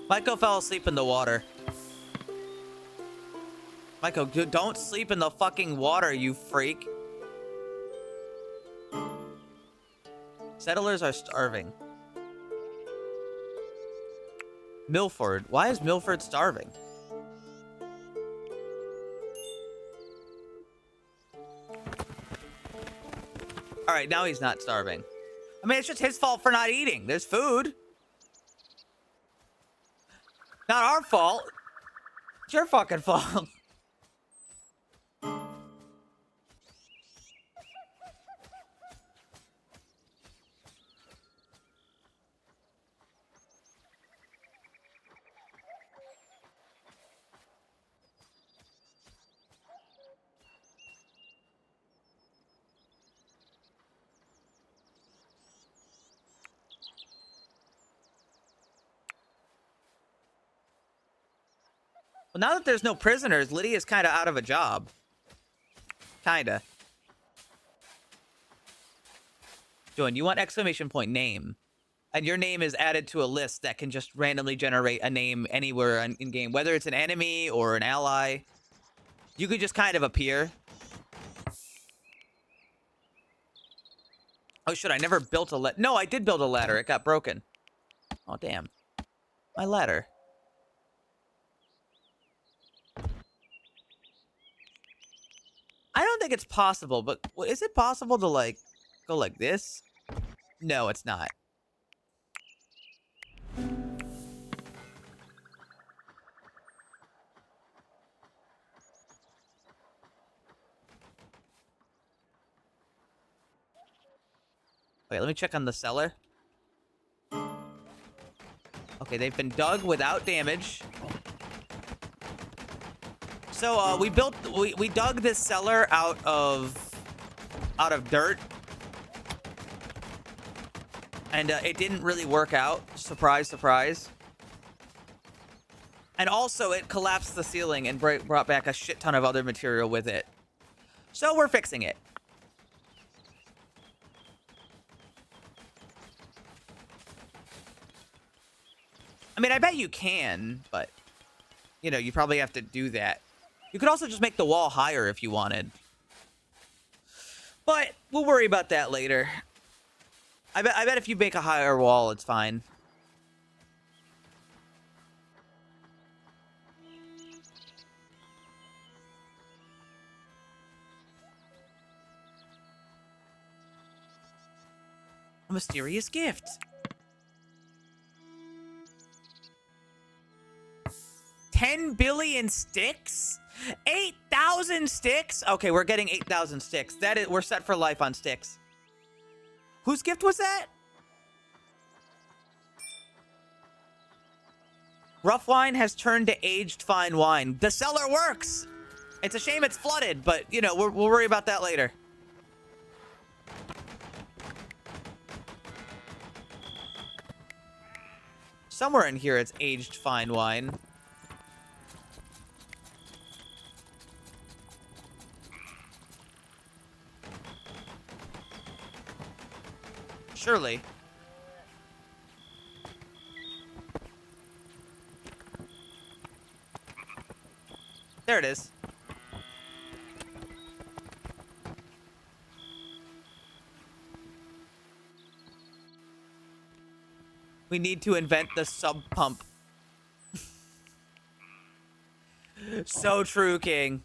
Michael fell asleep in the water. Michael, don't sleep in the fucking water, you freak. Settlers are starving. Milford. Why is Milford starving? Alright, now he's not starving. I mean, it's just his fault for not eating. There's food. Not our fault. It's your fucking fault. Well, now that there's no prisoners, Lydia's kind of out of a job. Kinda. Join. You want exclamation point name. And your name is added to a list that can just randomly generate a name anywhere in game. Whether it's an enemy or an ally. You could just kind of appear. Oh, shit. I never built a ladder. No, I did build a ladder. It got broken. Oh, damn. My ladder. I don't think it's possible, but is it possible to, like, go like this? No, it's not. Wait, let me check on the cellar. Okay, they've been dug without damage. So, we dug this cellar out of dirt. And, it didn't really work out. Surprise, surprise. And also, it collapsed the ceiling and brought back a shit ton of other material with it. So, we're fixing it. I mean, I bet you can, but, you know, you probably have to do that. You could also just make the wall higher if you wanted. But we'll worry about that later. I bet if you make a higher wall, it's fine. A mysterious gift. 10 billion sticks? 8,000 sticks? Okay, we're getting 8,000 sticks. We're set for life on sticks. Whose gift was that? Rough wine has turned to aged fine wine. The cellar works. It's a shame it's flooded, but, you know, we'll worry about that later. Somewhere in here it's aged fine wine. Surely. There it is. We need to invent the sub pump. So true, King.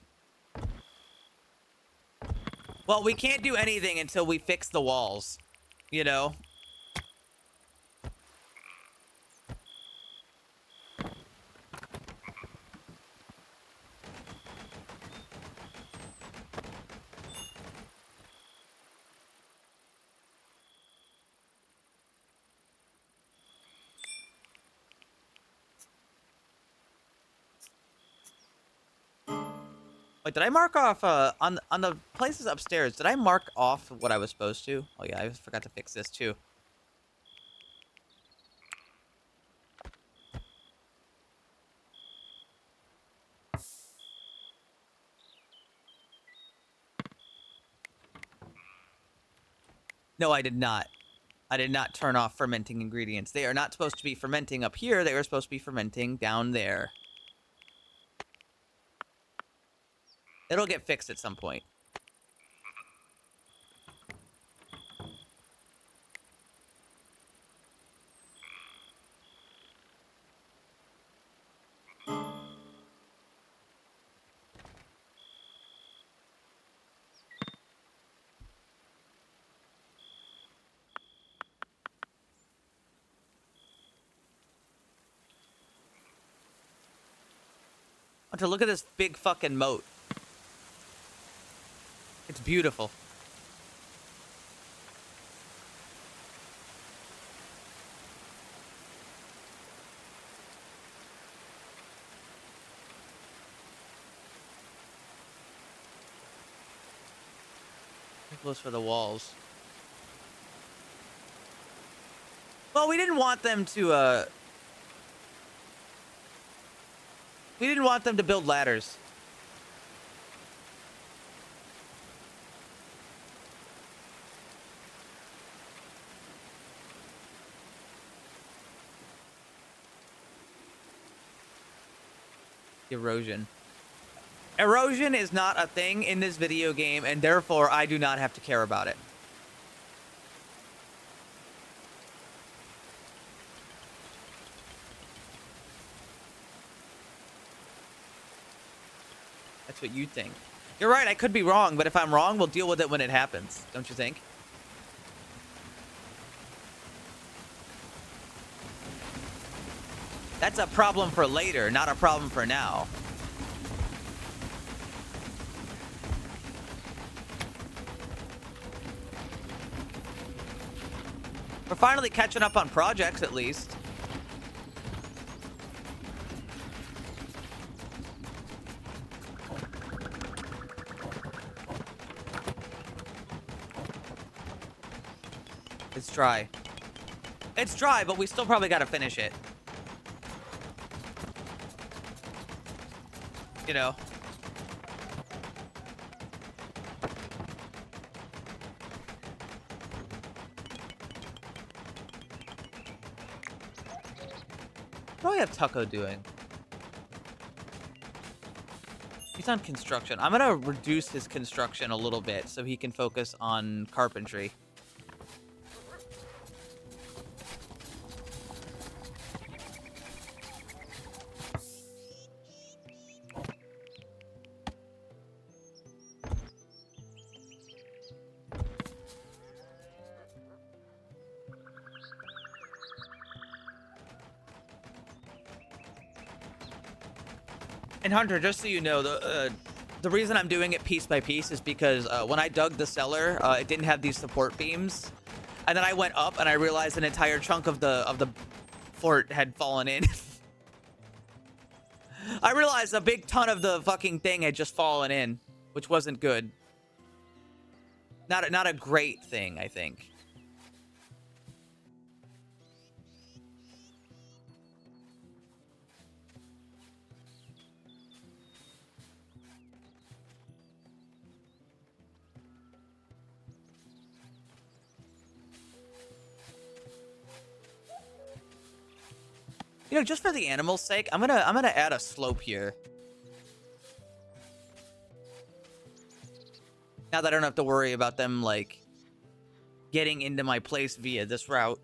Well, we can't do anything until we fix the walls. You know? Wait, did I mark off, on the places upstairs, did I mark off what I was supposed to? Oh yeah, I forgot to fix this too. No, I did not. I did not turn off fermenting ingredients. They are not supposed to be fermenting up here. They were supposed to be fermenting down there. It'll get fixed at some point. To look at this big fucking moat. It's beautiful. Too close for the walls. Well, we didn't want them to, We didn't want them to build ladders. Erosion. Erosion is not a thing in this video game, and therefore I do not have to care about it. That's what you think. You're right, I could be wrong, but if I'm wrong, we'll deal with it when it happens. Don't you think? That's a problem for later, not a problem for now. We're finally catching up on projects, at least. It's dry. It's dry, but we still probably gotta finish it. You know. What do I have Tucko doing? He's on construction. I'm gonna reduce his construction a little bit so he can focus on carpentry. And Hunter, just so you know, the reason I'm doing it piece by piece is because when I dug the cellar, it didn't have these support beams, and then I went up and I realized an entire chunk of the fort had fallen in. I realized a big ton of the fucking thing had just fallen in, which wasn't good. Not a great thing, I think. You know, just for the animals' sake, I'm gonna add a slope here. Now that I don't have to worry about them, like, getting into my place via this route.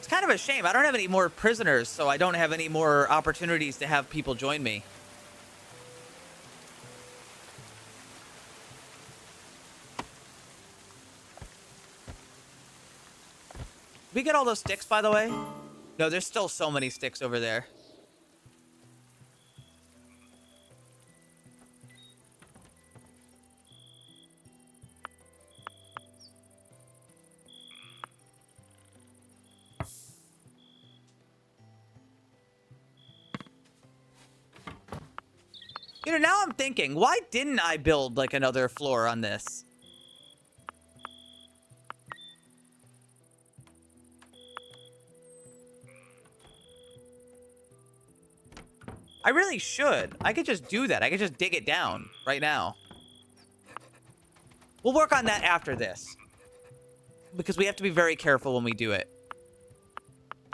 Kind of a shame. I don't have any more prisoners, so I don't have any more opportunities to have people join me. We get all those sticks, by the way? No, there's still so many sticks over there. You know, now I'm thinking, why didn't I build, like, another floor on this? I really should. I could just do that. I could just dig it down right now. We'll work on that after this. Because we have to be very careful when we do it.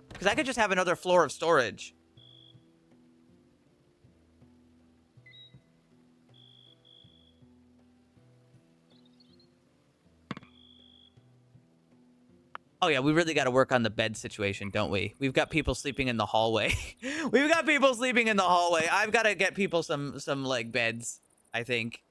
Because I could just have another floor of storage. Oh yeah, we really got to work on the bed situation, don't we? We've got people sleeping in the hallway. We've got people sleeping in the hallway. I've got to get people some like beds, I think.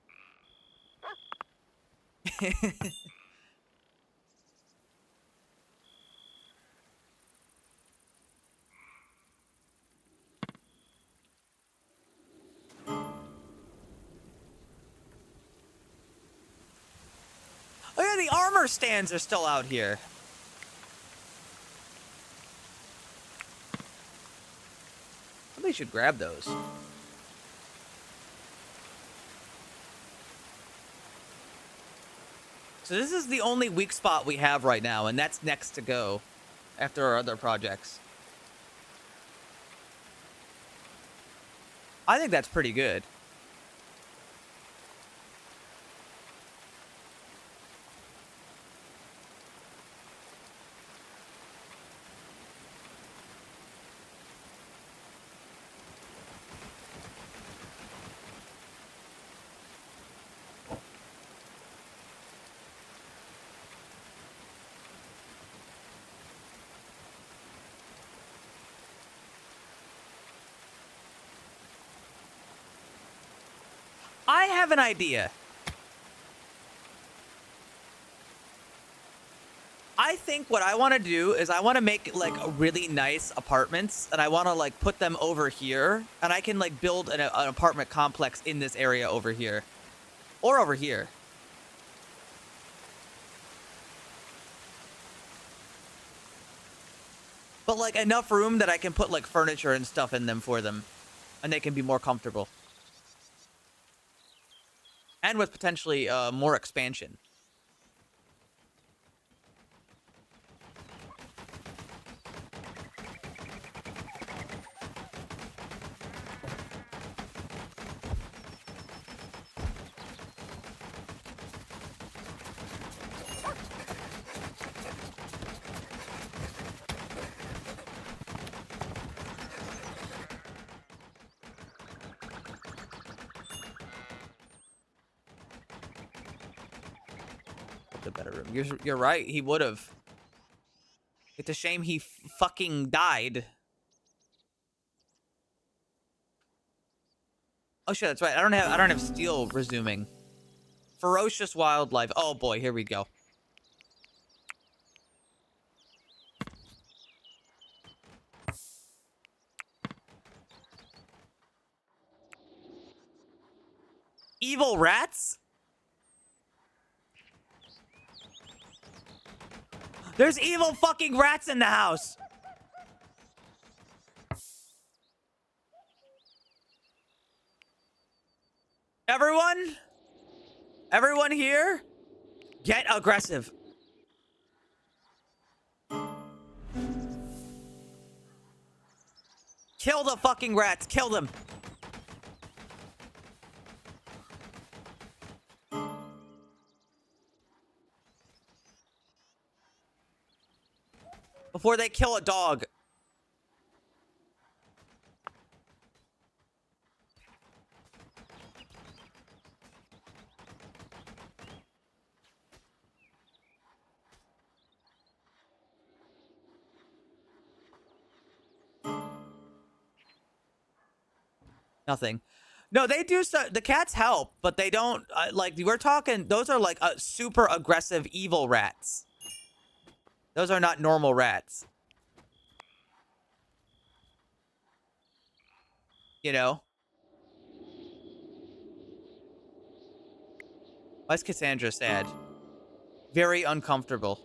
the armor stands are still out here. Somebody should grab those. So this is the only weak spot we have right now, and that's next to go after our other projects. I think that's pretty good. I have an idea. I think what I want to do is I want to make like a really nice apartments, and I want to like put them over here, and I can like build an apartment complex in this area over here or over here. But like enough room that I can put like furniture and stuff in them for them, and they can be more comfortable. And with potentially more expansion. The better room. You're right. He would have. It's a shame he fucking died. Oh shit, that's right. I don't have steel resuming. Ferocious wildlife. Oh boy, here we go. Evil rats? There's evil fucking rats in the house. Everyone? Everyone here? Get aggressive. Kill the fucking rats. Kill them. Before they kill a dog. Nothing. No, they do stuff. The cats help, but they don't, like, we're talking, those are like super aggressive evil rats. Those are not normal rats. You know? Why is Cassandra sad? Very uncomfortable.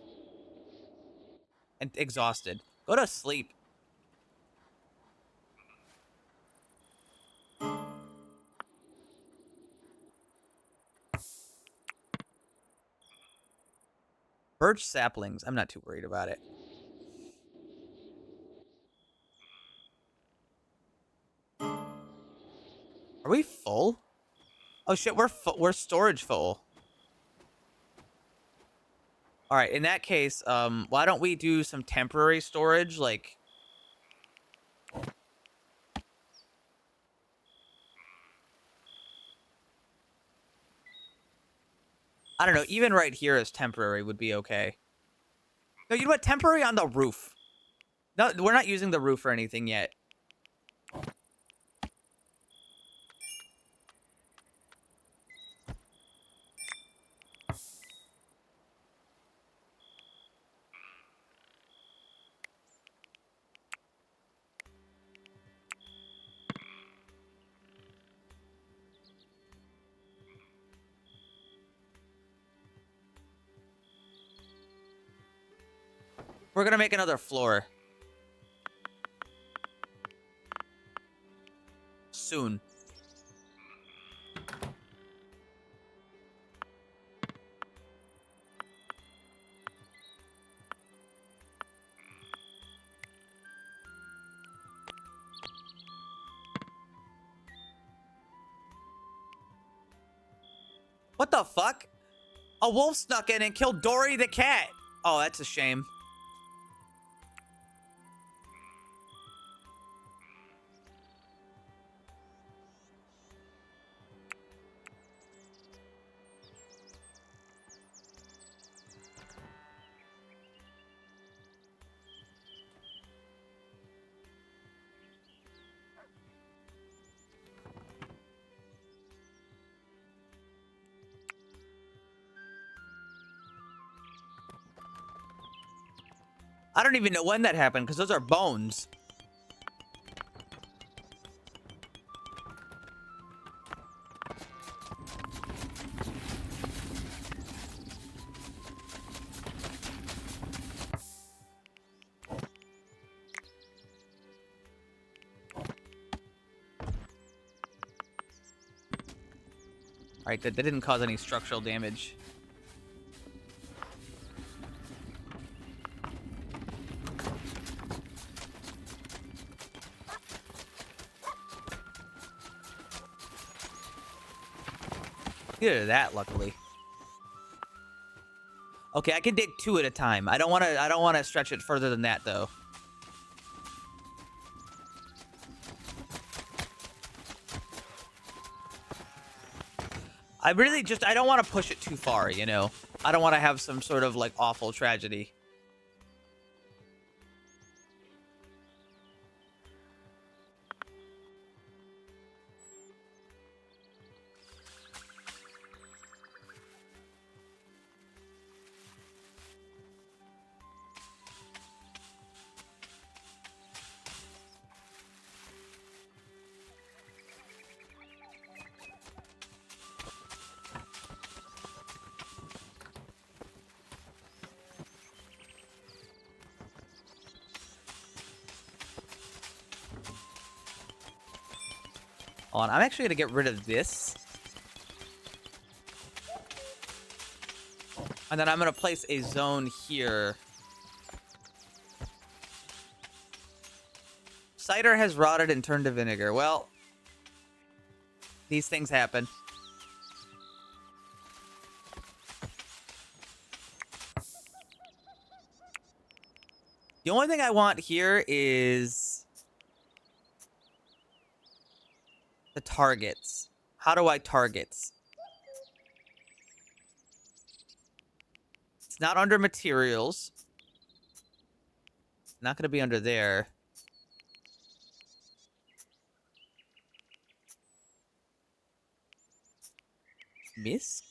And exhausted. Go to sleep. Birch saplings. I'm not too worried about it. Are we full? Oh shit, we're storage full. All right, in that case, why don't we do some temporary storage, like I don't know, even right here as temporary would be okay. No, you know what? Temporary on the roof. No, we're not using the roof or anything yet. We're gonna make another floor. Soon. What the fuck? A wolf snuck in and killed Dory the cat. Oh, that's a shame. I don't even know when that happened because those are bones. Alright, that didn't cause any structural damage. Get rid of that, luckily. Okay, I can dig 2 at a time. I don't want to stretch it further than that though. I don't want to push it too far, you know. I don't want to have some sort of like awful tragedy. Hold on, I'm actually gonna get rid of this. And then I'm gonna place a zone here. Cider has rotted and turned to vinegar. Well, these things happen. The only thing I want here is the targets. How do I targets? It's not under materials. Not going to be under there. Misk?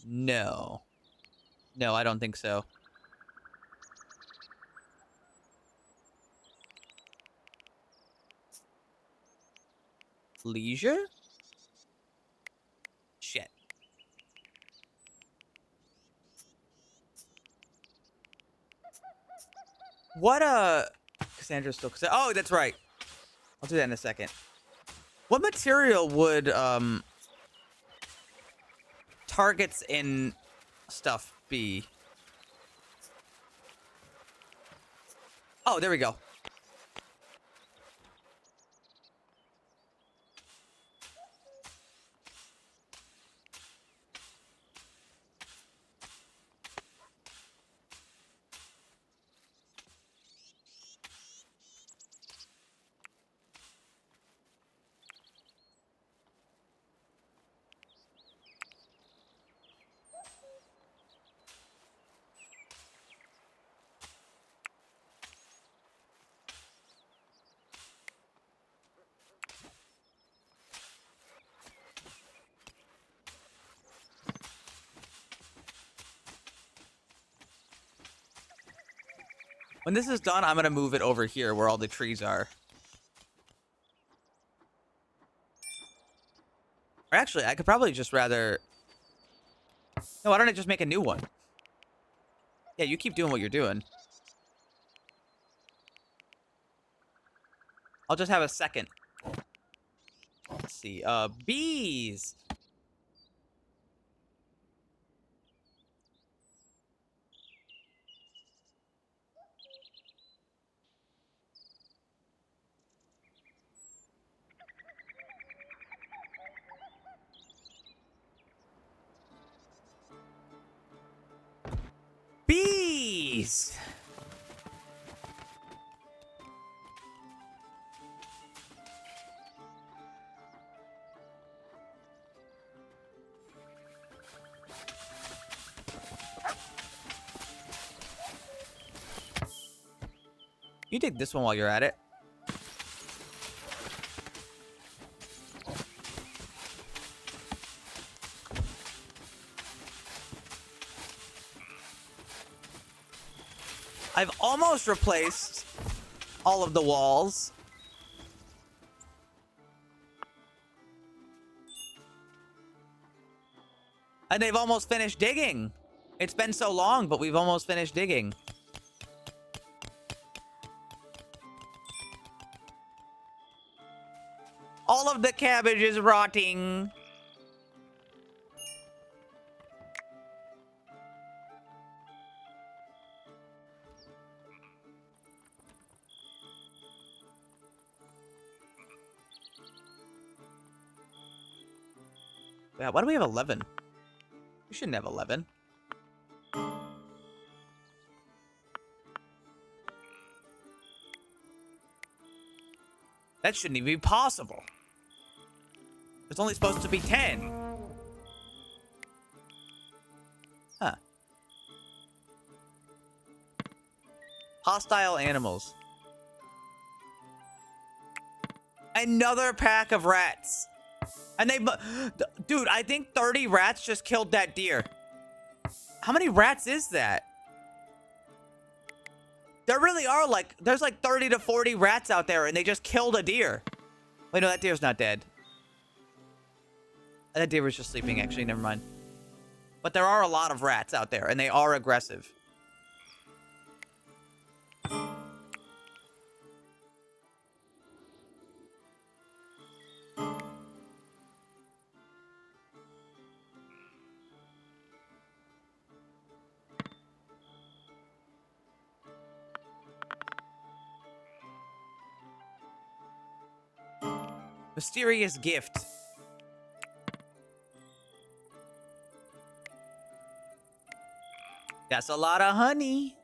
No. No, I don't think so. Leisure? Shit. What, Cassandra's still... Oh, that's right. I'll do that in a second. What material would, targets and stuff be? Oh, there we go. When this is done, I'm going to move it over here where all the trees are. Or actually, I could probably just rather... No, why don't I just make a new one? Yeah, you keep doing what you're doing. I'll just have a second. Let's see. Bees. Bees. You take this one while you're at it. I've almost replaced all of the walls. And they've almost finished digging. It's been so long, but we've almost finished digging. All of the cabbage is rotting. Yeah, why do we have 11? We shouldn't have 11. That shouldn't even be possible. It's only supposed to be 10. Huh. Hostile animals. Another pack of rats. And they... Dude, I think 30 rats just killed that deer. How many rats is that? There really are like... There's like 30 to 40 rats out there and they just killed a deer. Wait, no, that deer's not dead. That deer was just sleeping, actually. Never mind. But there are a lot of rats out there and they are aggressive. Mysterious gift. That's a lot of honey.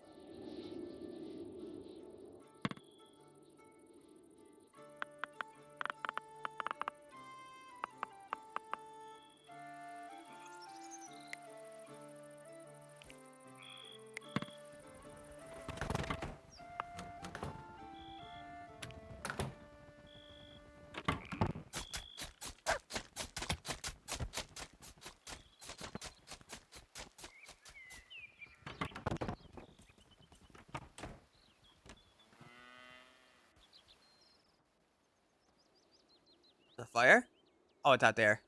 The fire? Oh, it's out there.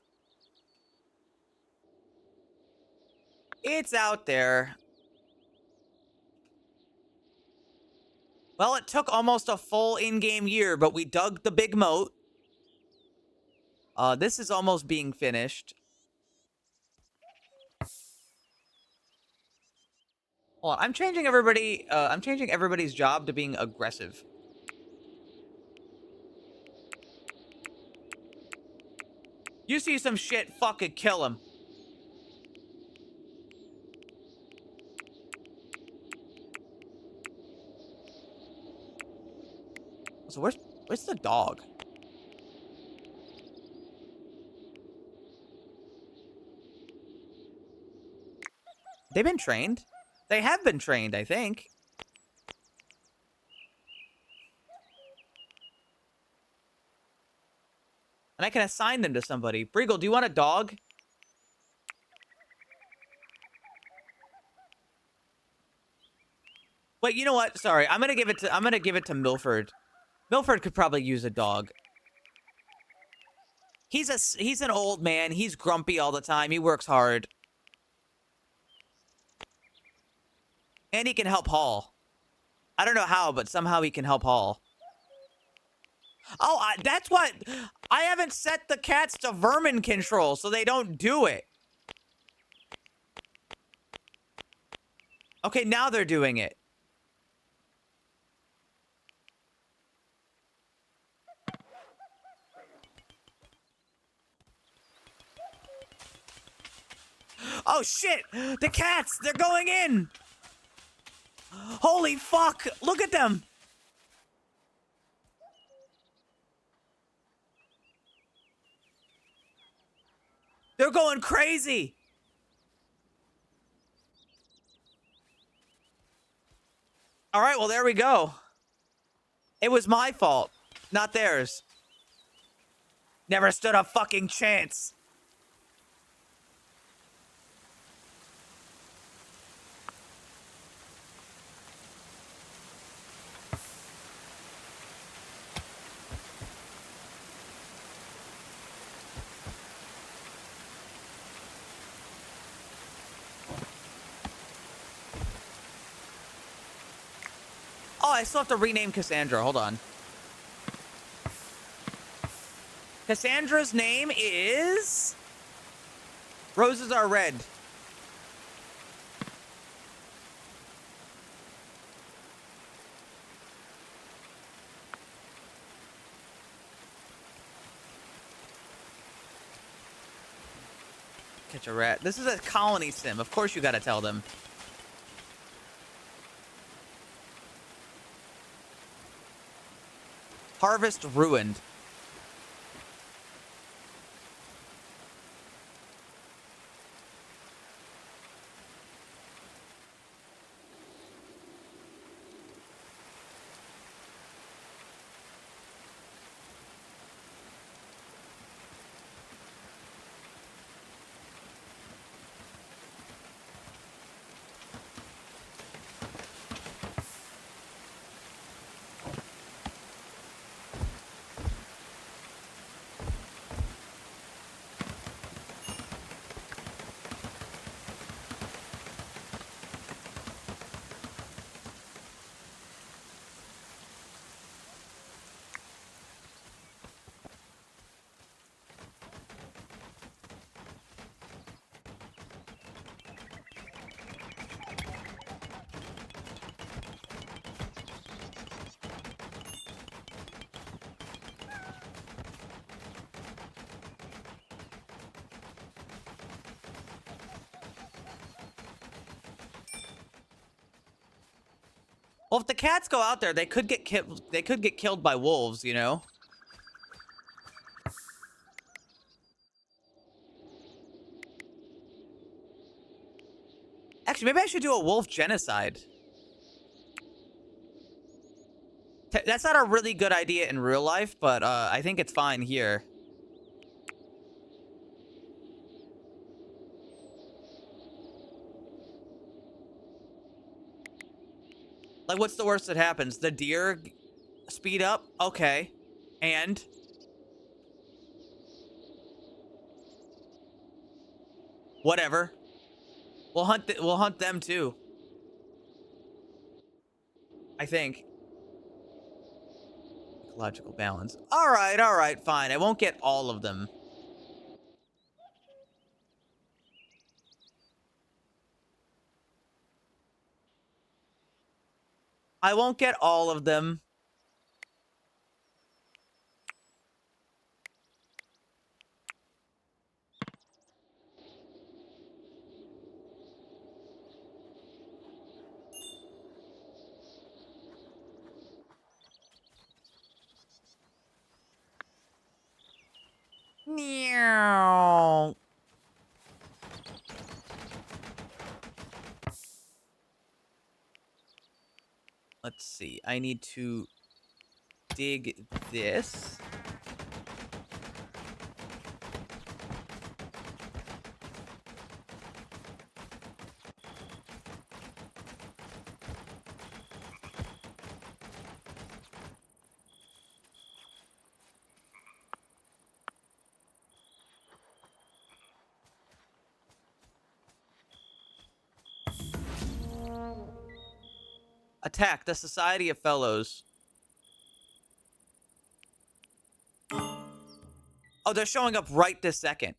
It's out there. Well, it took almost a full in-game year, but we dug the big moat. This is almost being finished. Hold on, I'm changing everybody's job to being aggressive. You see some shit, fucking kill him. So where's the dog? They've been trained. They have been trained, I think. And I can assign them to somebody. Briegel, do you want a dog? Wait, you know what? Sorry, I'm gonna give it to Milford. Milford could probably use a dog. He's an old man. He's grumpy all the time. He works hard. And he can help haul. I don't know how, but somehow he can help haul. Oh, that's what... I haven't set the cats to vermin control, so they don't do it. Okay, now they're doing it. Oh, shit! The cats! They're going in! Holy fuck! Look at them! They're going crazy! Alright, well, there we go. It was my fault, not theirs. Never stood a fucking chance. Oh, I still have to rename Cassandra. Hold on. Cassandra's name is... Roses Are Red. Catch a rat. This is a colony sim. Of course you gotta tell them. Harvest ruined. Well, if the cats go out there, they could get killed. They could get killed by wolves, you know. Actually, maybe I should do a wolf genocide. That's not a really good idea in real life, but I think it's fine here. Like, what's the worst that happens? The deer speed up? Okay. And? Whatever. We'll hunt them too. I think. Ecological balance. All right, fine. I won't get all of them. I won't get all of them. Meow. Let's see. I need to dig this. Attack the Society of Fellows. Oh, they're showing up right this second.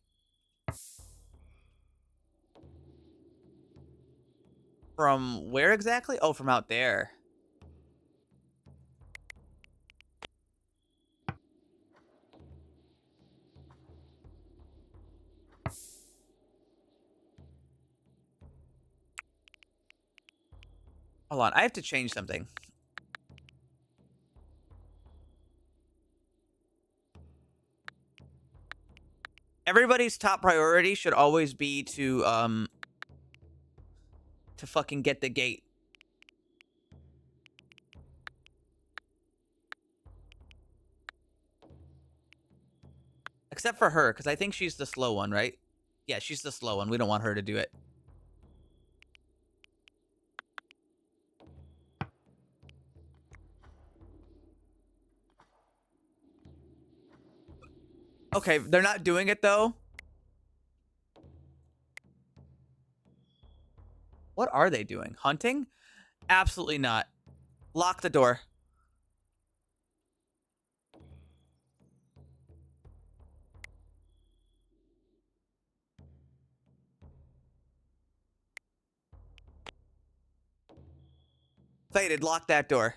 From where exactly? Oh, from out there. Hold on, I have to change something. Everybody's top priority should always be to fucking get the gate. Except for her, because I think she's the slow one, right? Yeah, she's the slow one. We don't want her to do it. Okay, they're not doing it, though. What are they doing? Hunting? Absolutely not. Lock the door. Faded, lock that door.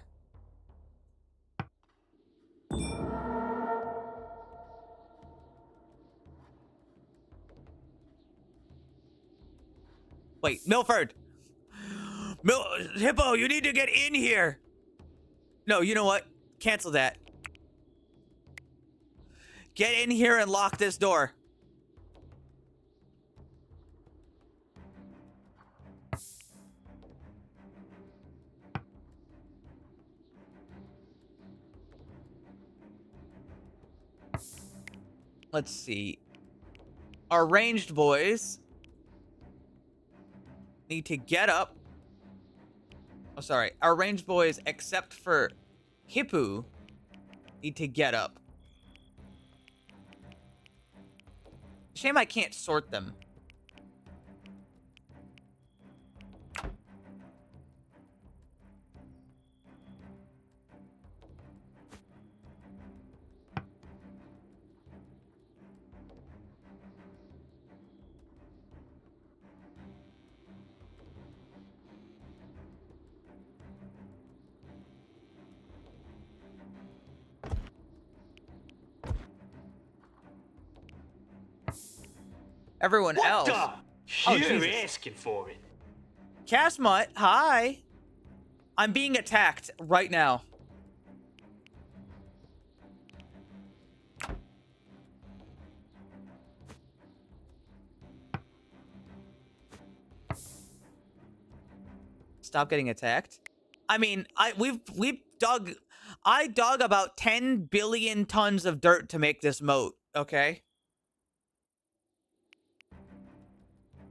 Wait, Milford! Hippo, you need to get in here! No, you know what? Cancel that. Get in here and lock this door. Let's see. Our ranged boys need to get up. Oh, sorry. Our ranged boys, except for Hippo, need to get up. Shame I can't sort them. Everyone else. Oh, You're Jesus. Asking for it. Casmut, hi. I'm being attacked right now. Stop getting attacked. I mean, I dug about 10 billion tons of dirt to make this moat, okay?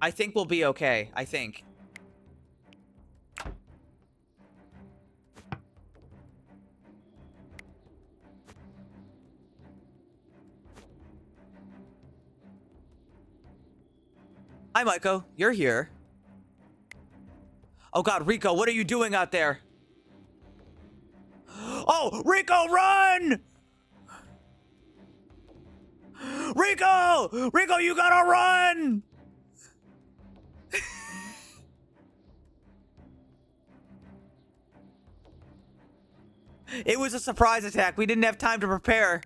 I think we'll be okay. I think. Hi, Maiko. You're here. Oh, God, Rico, what are you doing out there? Oh, Rico, run! Rico! Rico, you gotta run! It was a surprise attack. We didn't have time to prepare.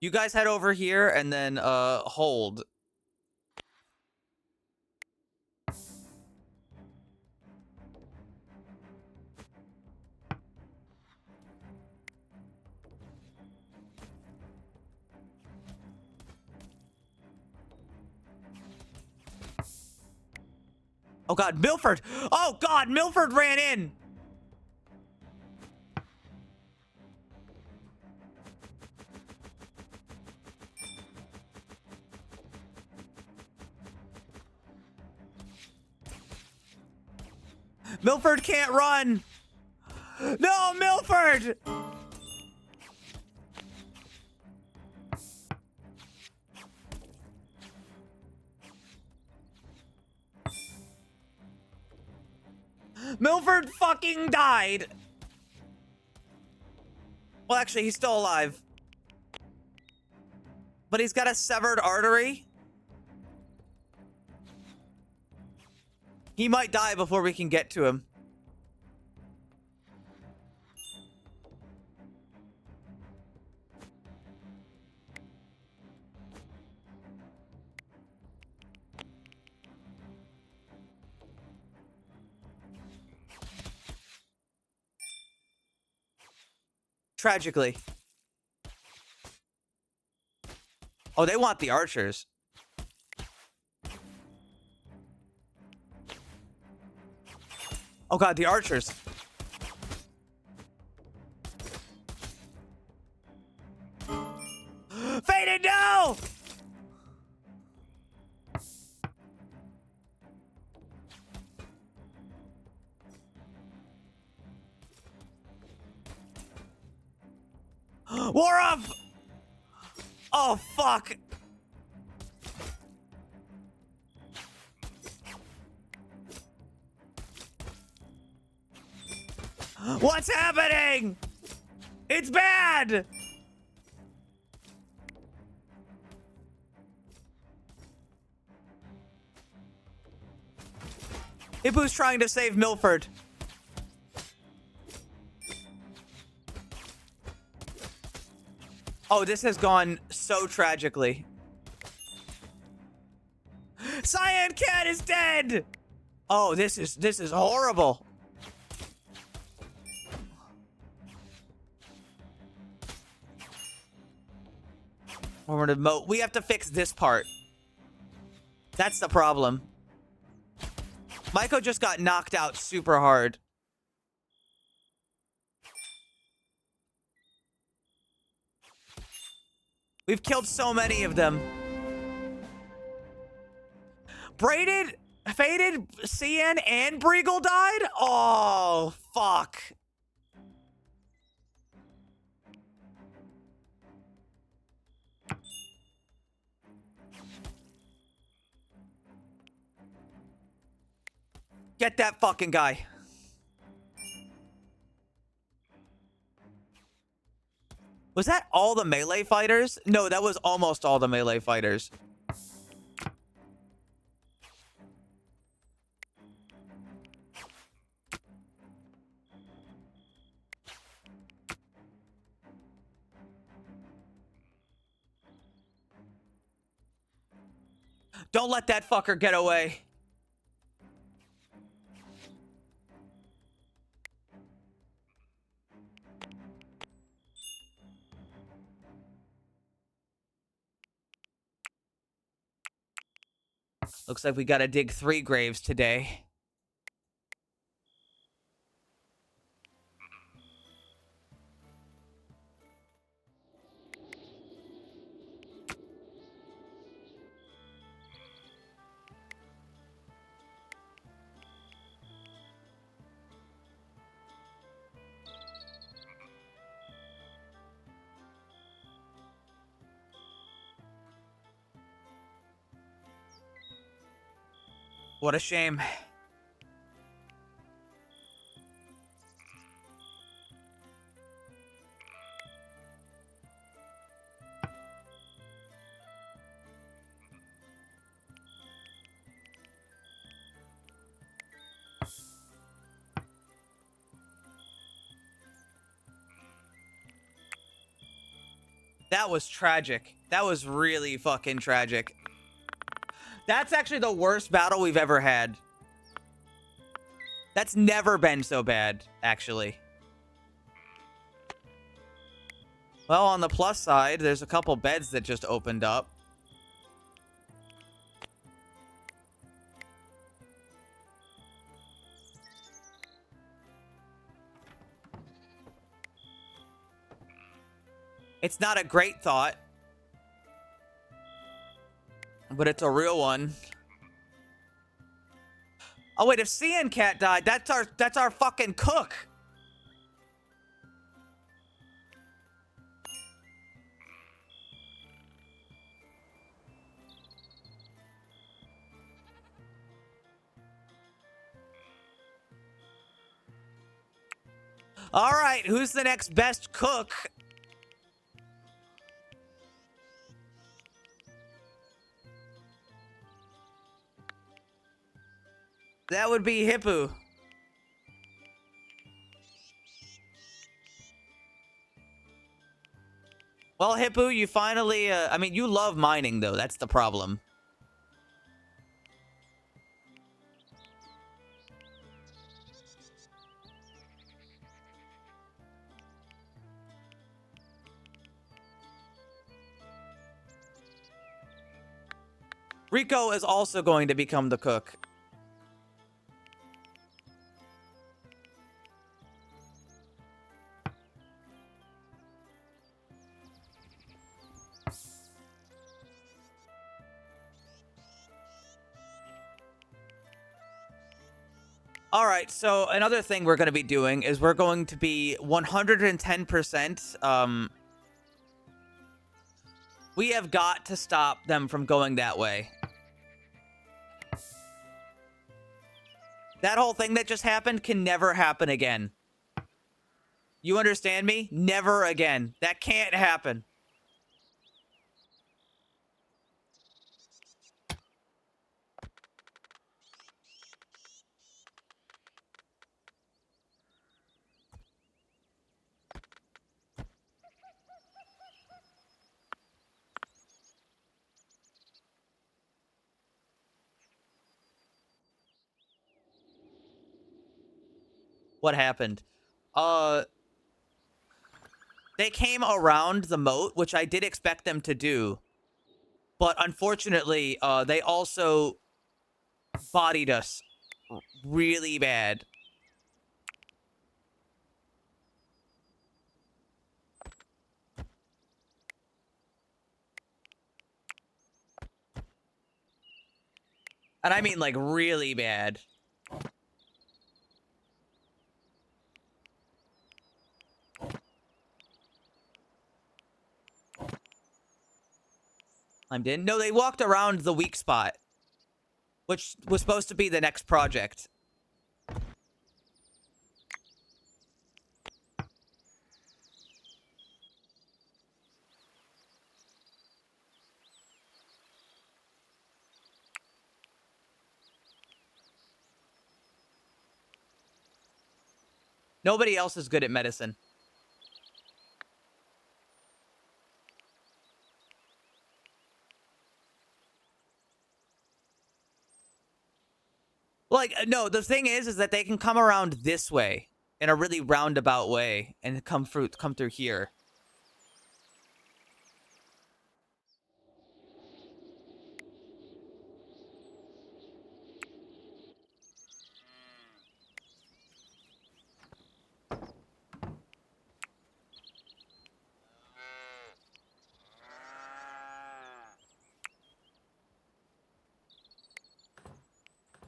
You guys head over here and then hold. Oh God, Milford! Oh God, Milford ran in! Milford can't run! No, Milford! Milford fucking died! Well, actually, he's still alive. But he's got a severed artery. He might die before we can get to him. Tragically. Oh, they want the archers. Oh God, the archers. Faded, no! War up! Oh, fuck. What's happening? It's bad! Ibu's trying to save Milford. Oh, this has gone so tragically. Cyan Cat is dead! Oh, this is horrible. We're gonna moat. We have to fix this part. That's the problem. Maiko just got knocked out super hard. We've killed so many of them. Braided, Faded, CN, and Breagle died? Oh, fuck. Get that fucking guy. Was that all the melee fighters? No, that was almost all the melee fighters. Don't let that fucker get away. Looks like we gotta dig 3 graves today. What a shame. That was tragic. That was really fucking tragic. That's actually the worst battle we've ever had. That's never been so bad, actually. Well, on the plus side, there's a couple beds that just opened up. It's not a great thought, but it's a real one. Oh wait, if Cyan Cat died, that's our fucking cook. All right, who's the next best cook? That would be Hippo. Well, Hippo, you finally, I mean, you love mining, though. That's the problem. Rico is also going to become the cook. All right, so another thing we're going to be doing is we're going to be 110%. We have got to stop them from going that way. That whole thing that just happened can never happen again. You understand me? Never again. That can't happen. What happened? They came around the moat, which I did expect them to do. But unfortunately, they also bodied us really bad. And I mean, like, really bad. Climbed in. No, they walked around the weak spot, which was supposed to be the next project. Nobody else is good at medicine. Like, no, the thing is that they can come around this way in a really roundabout way and come through here.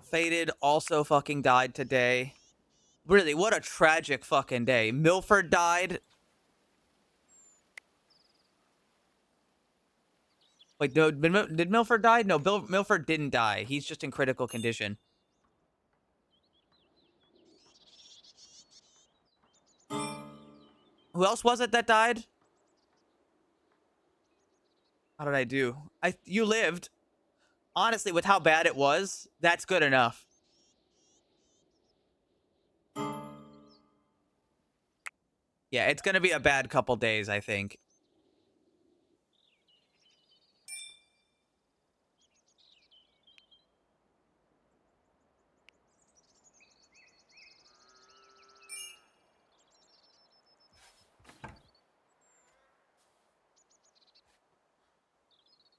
Faded also fucking died today. Really, what a tragic fucking day. Milford died. Wait, no, did Milford die? No, Milford didn't die. He's just in critical condition. Who else was it that died? How did I do? You lived. Honestly, with how bad it was, that's good enough. Yeah, it's gonna be a bad couple days, I think.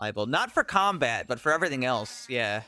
Liable. Not for combat, but for everything else, yeah.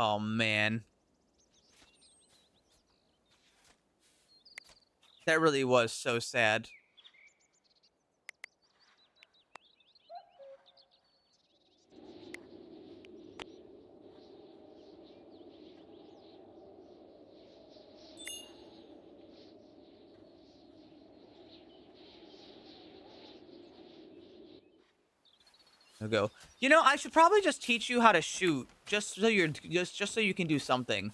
Oh, man. That really was so sad. I'll go. You know, I should probably just teach you how to shoot, just so you can do something.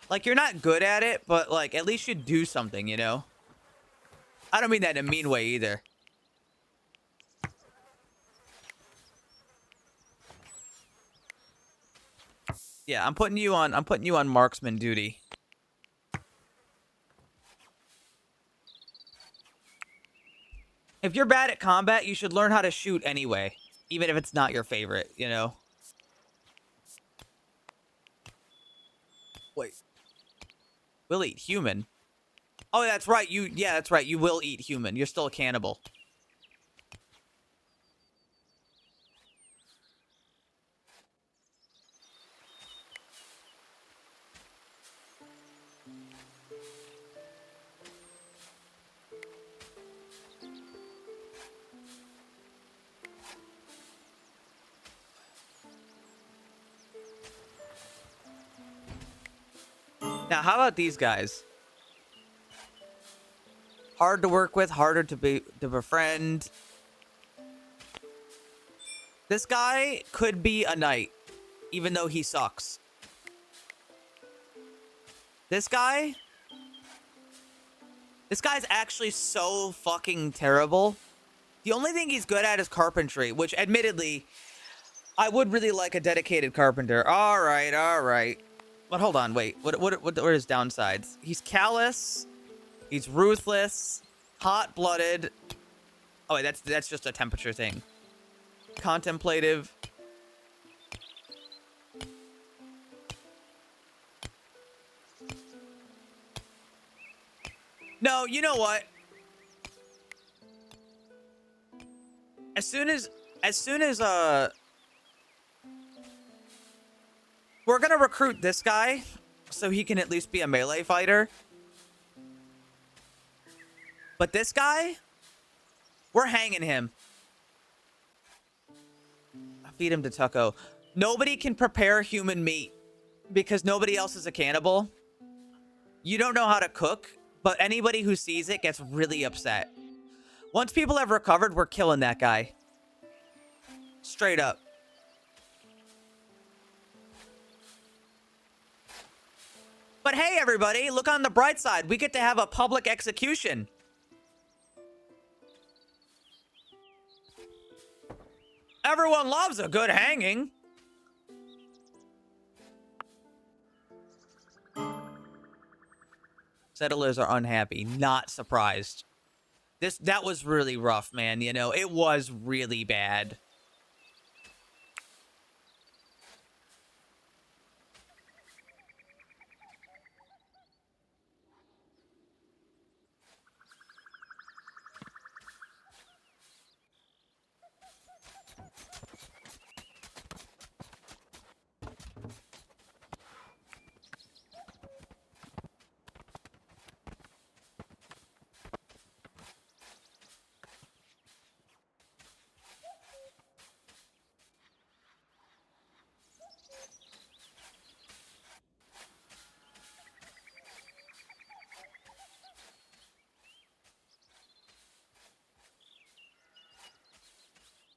Like, you're not good at it, but like at least you do something, you know? I don't mean that in a mean way either. Yeah, I'm putting you on marksman duty. If you're bad at combat, you should learn how to shoot anyway, even if it's not your favorite, you know? Wait. We'll eat human. Oh, that's right. Yeah, that's right. You will eat human. You're still a cannibal. Now, how about these guys? Hard to work with, harder to befriend. This guy could be a knight, even though he sucks. This guy's actually so fucking terrible. The only thing he's good at is carpentry, which admittedly, I would really like a dedicated carpenter. All right, all right. But hold on, wait. What are his downsides? He's callous. He's ruthless. Hot-blooded. Oh, wait, that's just a temperature thing. Contemplative. No, you know what? As soon as we're gonna recruit this guy so he can at least be a melee fighter. But this guy, we're hanging him. I feed him to Tucko. Nobody can prepare human meat because nobody else is a cannibal. You don't know how to cook, but anybody who sees it gets really upset. Once people have recovered, we're killing that guy. Straight up. But hey, everybody, look on the bright side. We get to have a public execution. Everyone loves a good hanging. Settlers are unhappy. Not surprised. That was really rough, man. You know, it was really bad.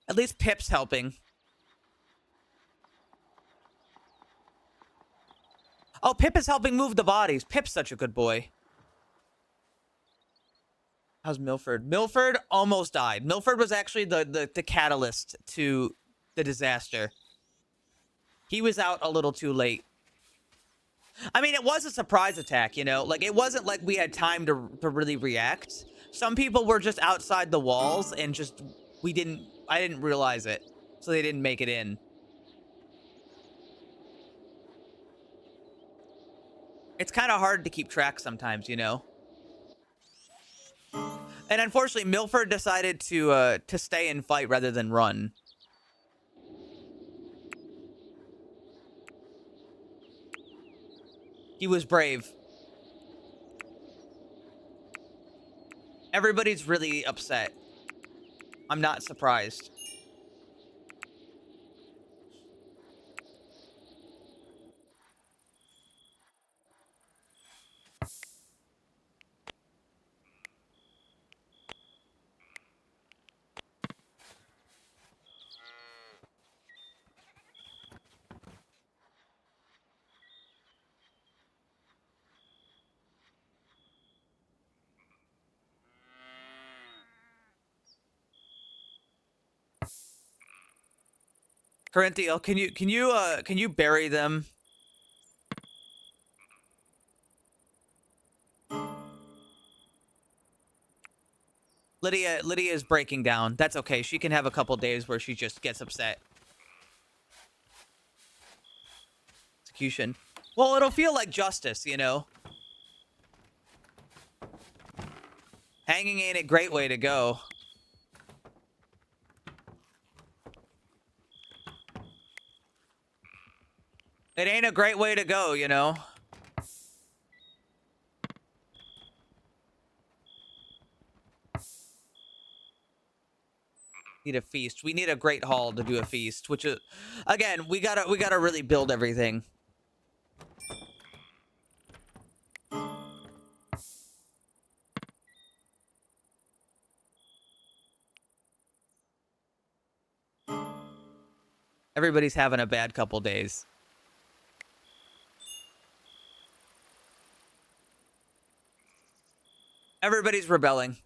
At least Pip's helping. Oh, Pip is helping move the bodies. Pip's such a good boy. How's Milford? Milford almost died. Milford was actually the catalyst to the disaster. He was out a little too late. I mean, it was a surprise attack, you know? Like, it wasn't like we had time to really react. Some people were just outside the walls and just, I didn't realize it. So they didn't make it in. It's kind of hard to keep track sometimes, you know? And unfortunately, Milford decided to stay and fight rather than run. He was brave. Everybody's really upset. I'm not surprised. Corinthiel, can you bury them? Lydia is breaking down. That's okay. She can have a couple days where she just gets upset. Execution. Well, it'll feel like justice, you know. Hanging ain't a great way to go. It ain't a great way to go, you know. Need a feast. We need a great hall to do a feast, which is, again, we gotta really build everything. Everybody's having a bad couple days. Everybody's rebelling.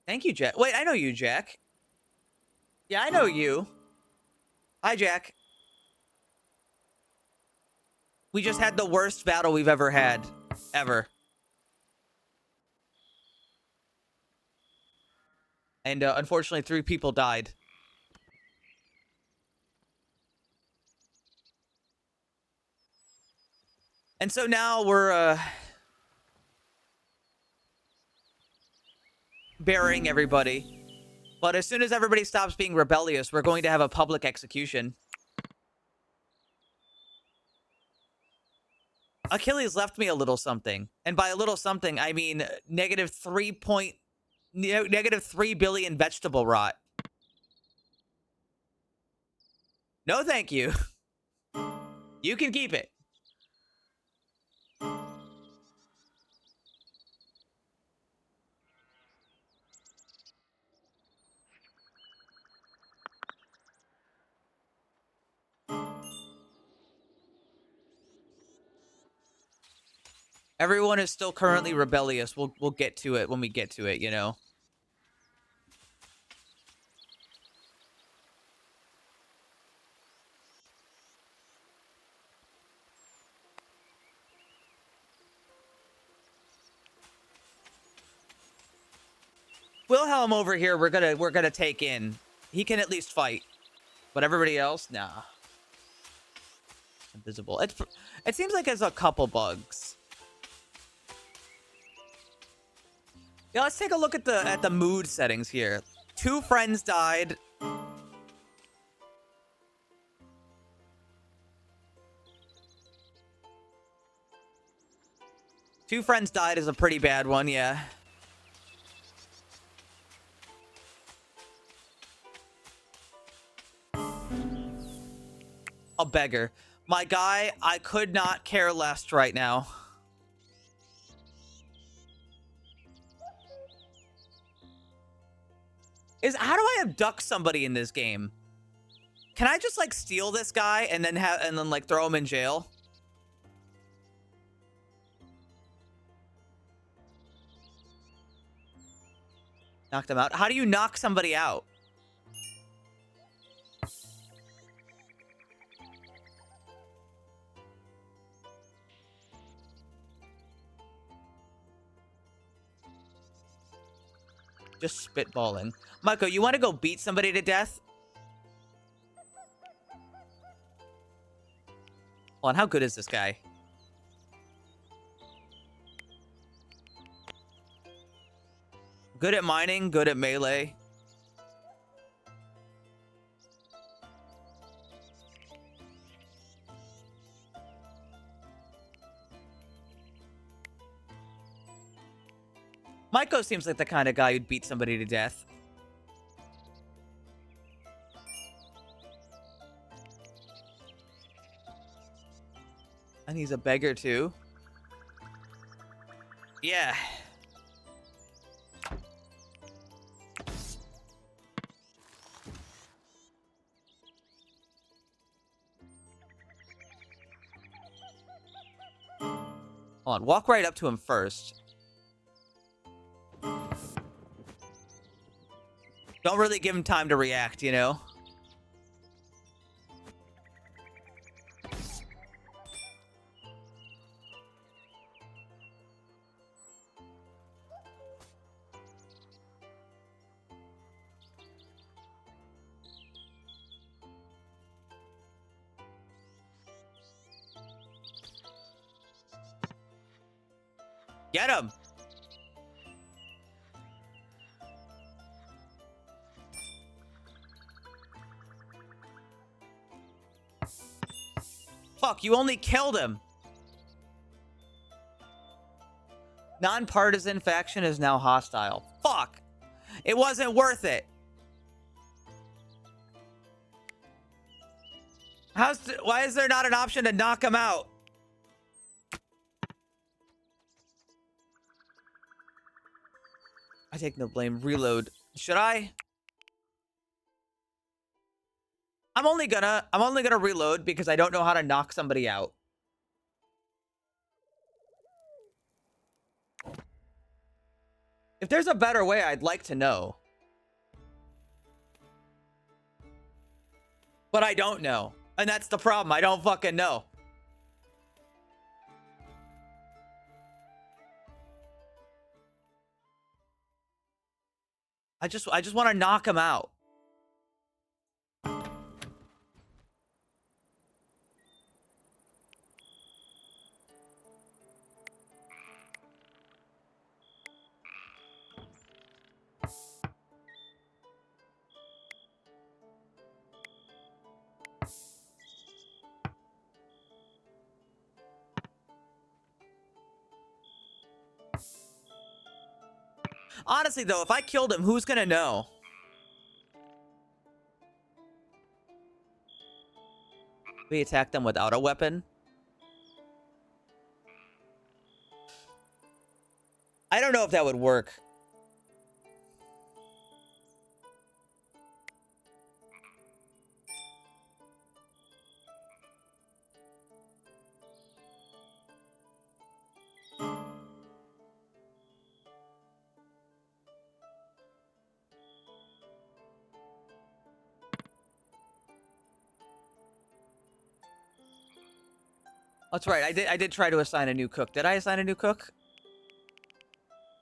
Thank you, Jack. Wait, I know you, Jack. Yeah, I know you. Hi, Jack. We just had the worst battle we've ever had. Ever. And unfortunately, 3 people died. And so now we're burying everybody. But as soon as everybody stops being rebellious, we're going to have a public execution. Achilles left me a little something. And by a little something, I mean negative 3 billion vegetable rot. No, thank you. You can keep it. Everyone is still currently rebellious. We'll get to it when we get to it, you know. Wilhelm over here, we're gonna take in. He can at least fight, but everybody else, nah. Invisible. It seems like there's a couple bugs. Yeah, let's take a look at the mood settings here. 2 friends died. Two friends died is a pretty bad one, yeah. A beggar. My guy, I could not care less right now. How do I abduct somebody in this game? Can I just like steal this guy and then like throw him in jail? Knock them out. How do you knock somebody out? Just spitballing. Michael, you want to go beat somebody to death? Hold on, how good is this guy? Good at mining, good at melee. Maiko seems like the kind of guy who'd beat somebody to death. And he's a beggar too. Yeah. Hold on, walk right up to him first. Don't really give him time to react, you know? Get him! Fuck, you only killed him! Non-partisan faction is now hostile. Fuck! It wasn't worth it! Why is there not an option to knock him out? I take no blame. Reload. Should I? I'm only gonna reload because I don't know how to knock somebody out. If there's a better way, I'd like to know. But I don't know. And that's the problem. I don't fucking know. I just want to knock him out. Honestly, though, if I killed him, who's gonna know? We attack them without a weapon. I don't know if that would work. That's right. I did try to assign a new cook. Did I assign a new cook?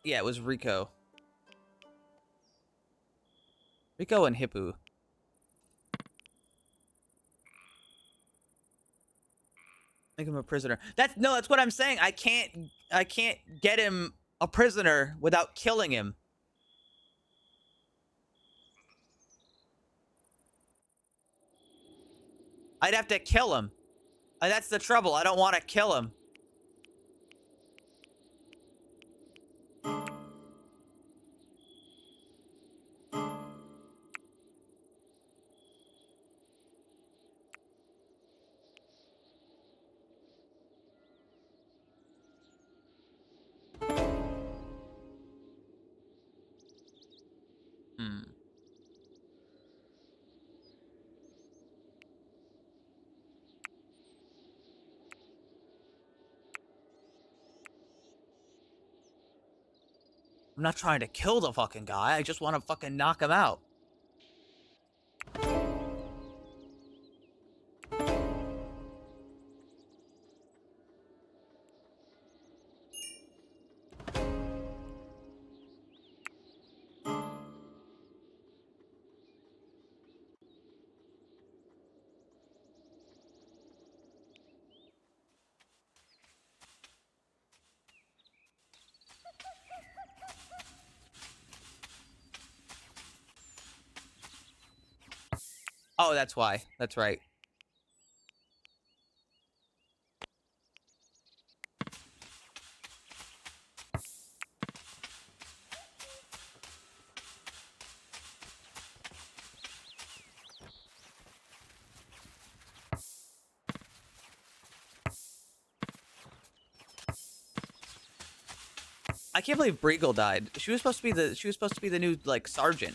Yeah, it was Rico. Rico and Hippu. Make him a prisoner. That's what I'm saying. I can't get him a prisoner without killing him. I'd have to kill him. And that's the trouble. I don't want to kill him. Hmm. I'm not trying to kill the fucking guy. I just want to fucking knock him out. Oh, that's why. That's right. I can't believe Briegel died. She was supposed to be the new like sergeant.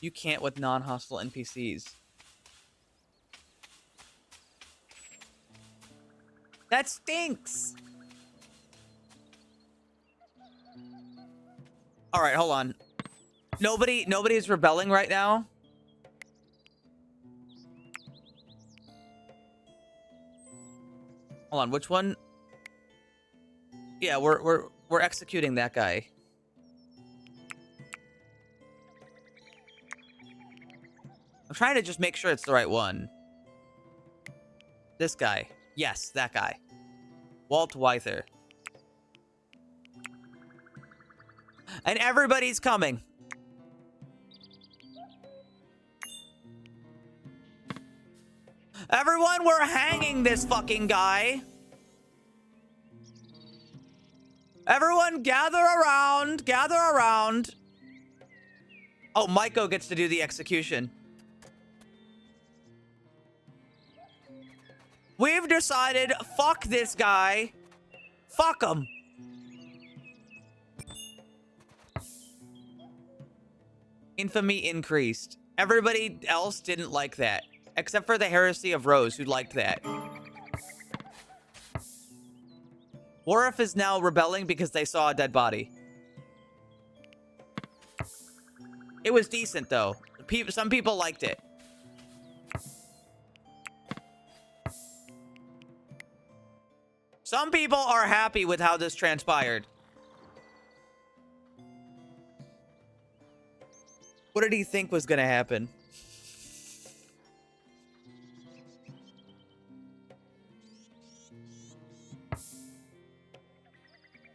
You can't with non-hostile NPCs. That stinks. All right, hold on. Nobody is rebelling right now. Hold on, which one? Yeah, we're executing that guy. I'm trying to just make sure it's the right one. This guy. Yes, that guy. Walt Wyther. And everybody's coming. Everyone, we're hanging this fucking guy. Everyone, gather around. Gather around. Oh, Maiko gets to do the execution. We've decided, fuck this guy. Fuck him. Infamy increased. Everybody else didn't like that. Except for the Heresy of Rose, who liked that. Warif is now rebelling because they saw a dead body. It was decent, though. Some people liked it. Some people are happy with how this transpired. What did he think was gonna happen?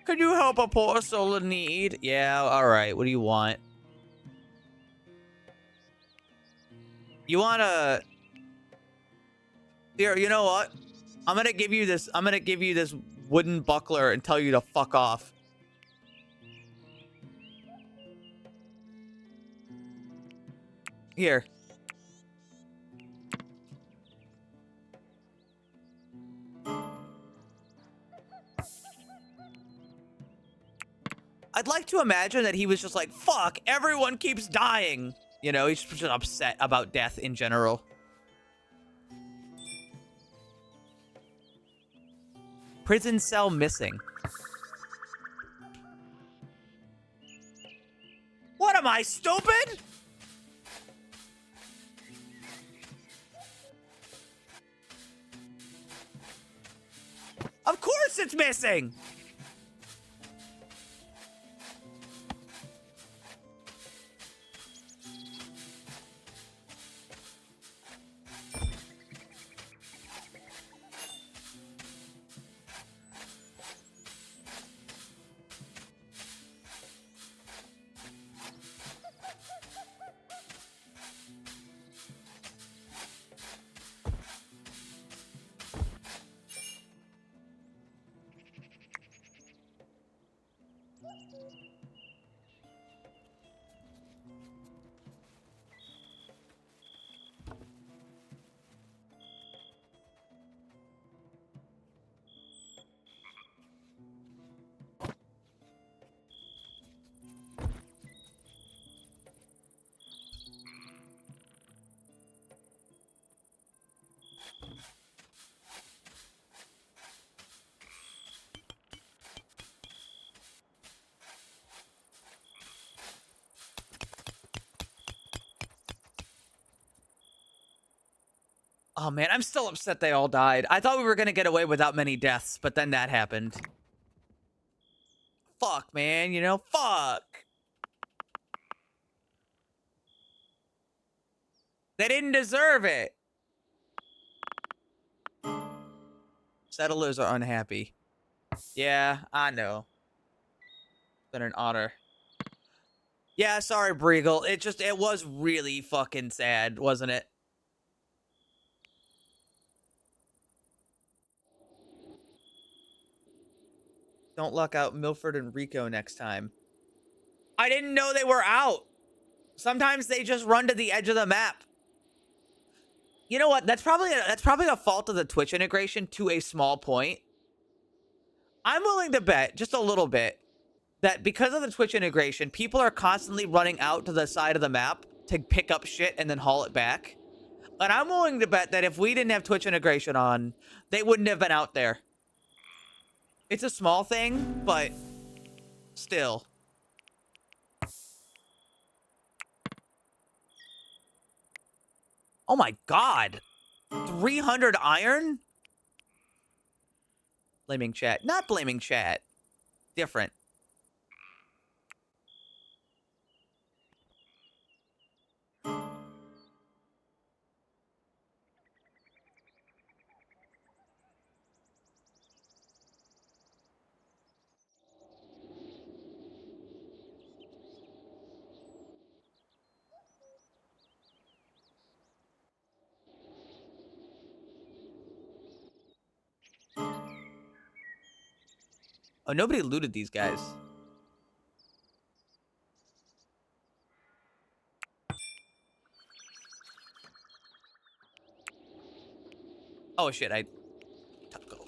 Could you help a poor soul in need? Yeah, alright. What do you want? You wanna... Here, you know what? I'm gonna give you this wooden buckler and tell you to fuck off. Here. I'd like to imagine that he was just like, fuck, everyone keeps dying. You know, he's just upset about death in general. Prison cell missing. What am I, stupid? Of course it's missing! Oh man, I'm still upset they all died. I thought we were gonna get away without many deaths, but then that happened. Fuck, man, you know? Fuck! They didn't deserve it! Settlers are unhappy. Yeah, I know. than an otter. Yeah, sorry, Breagle. It was really fucking sad, wasn't it? Don't luck out Milford and Rico next time. I didn't know they were out. Sometimes they just run to the edge of the map. You know what? That's probably a fault of the Twitch integration to a small point. I'm willing to bet just a little bit that because of the Twitch integration, people are constantly running out to the side of the map to pick up shit and then haul it back. And I'm willing to bet that if we didn't have Twitch integration on, they wouldn't have been out there. It's a small thing, but still. Oh my god. 300 iron? Blaming chat. Not blaming chat. Different. Oh, nobody looted these guys. Oh shit, go.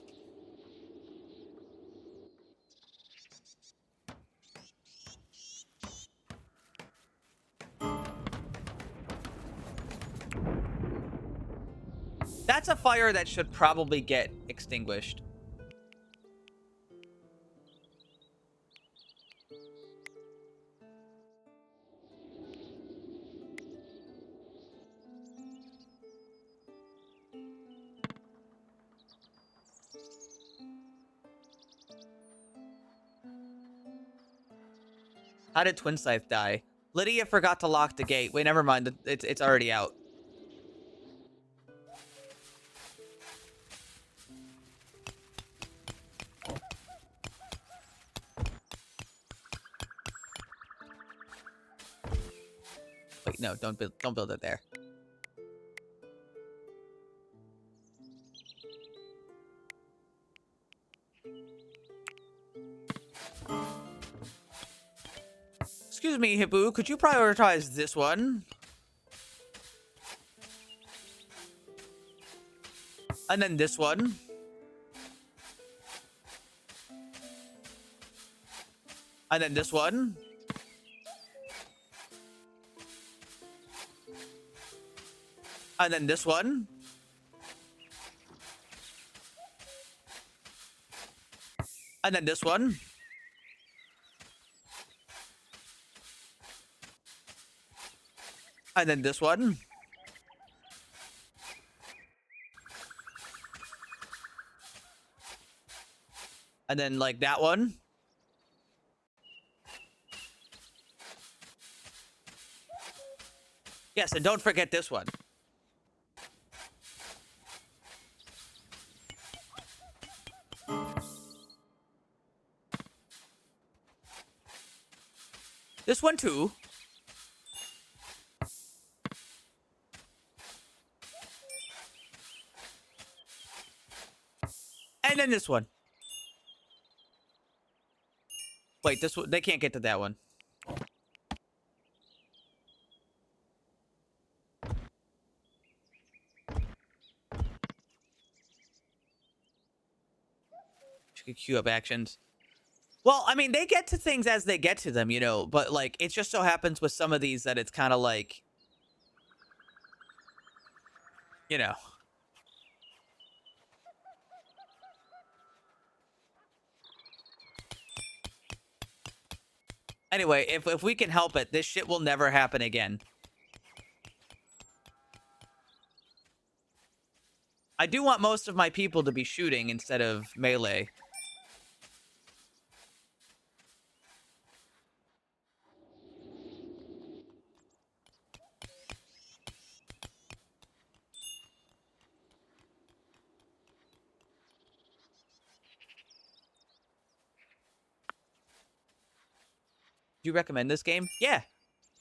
That's a fire that should probably get extinguished. How did Twin Scythe die? Lydia forgot to lock the gate. Wait, never mind. It's already out. Wait, no, don't build it there. Excuse me, Hippo, could you prioritize this one? And then this one. And then this one. And then this one. And then this one. And then this one. And then like that one. Yes, and don't forget this one. This one too. And then this one. Wait, this one, they can't get to that one. She could queue up actions. Well, I mean, they get to things as they get to them, you know, but like, it just so happens with some of these that it's kind of like, you know. Anyway, if we can help it, this shit will never happen again. I do want most of my people to be shooting instead of melee. Do you recommend this game? Yeah.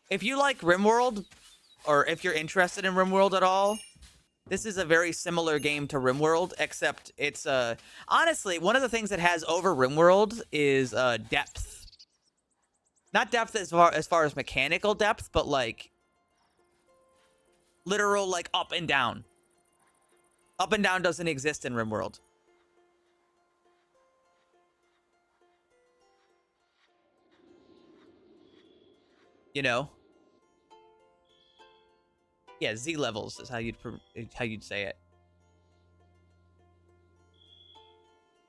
If you like RimWorld, or if you're interested in RimWorld at all, this is a very similar game to RimWorld, except it's honestly, one of the things that has over RimWorld is depth. Not depth as far as mechanical depth, but like literal like up and down. Up and down doesn't exist in RimWorld. You know? Yeah, Z levels is how you'd say it.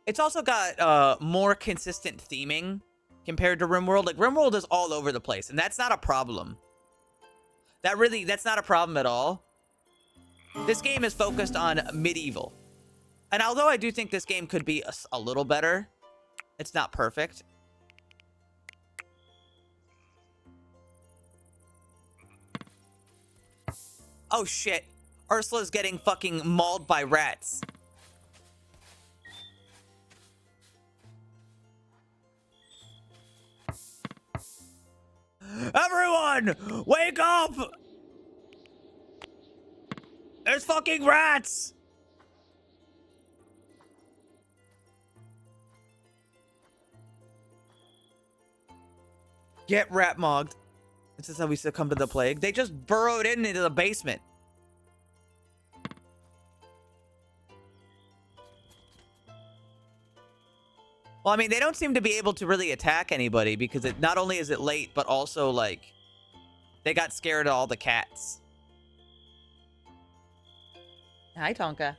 It's also got more consistent theming compared to RimWorld. Like RimWorld is all over the place, and that's not a problem. That's not a problem at all. This game is focused on medieval. And although I do think this game could be a little better, it's not perfect. Oh shit. Ursula's getting fucking mauled by rats. Everyone, wake up! There's fucking rats! Get rat mogged. This is how we succumb to the plague. They just burrowed into the basement. Well, I mean, they don't seem to be able to really attack anybody because it not only is it late, but also, like, they got scared of all the cats. Hi, Tonka.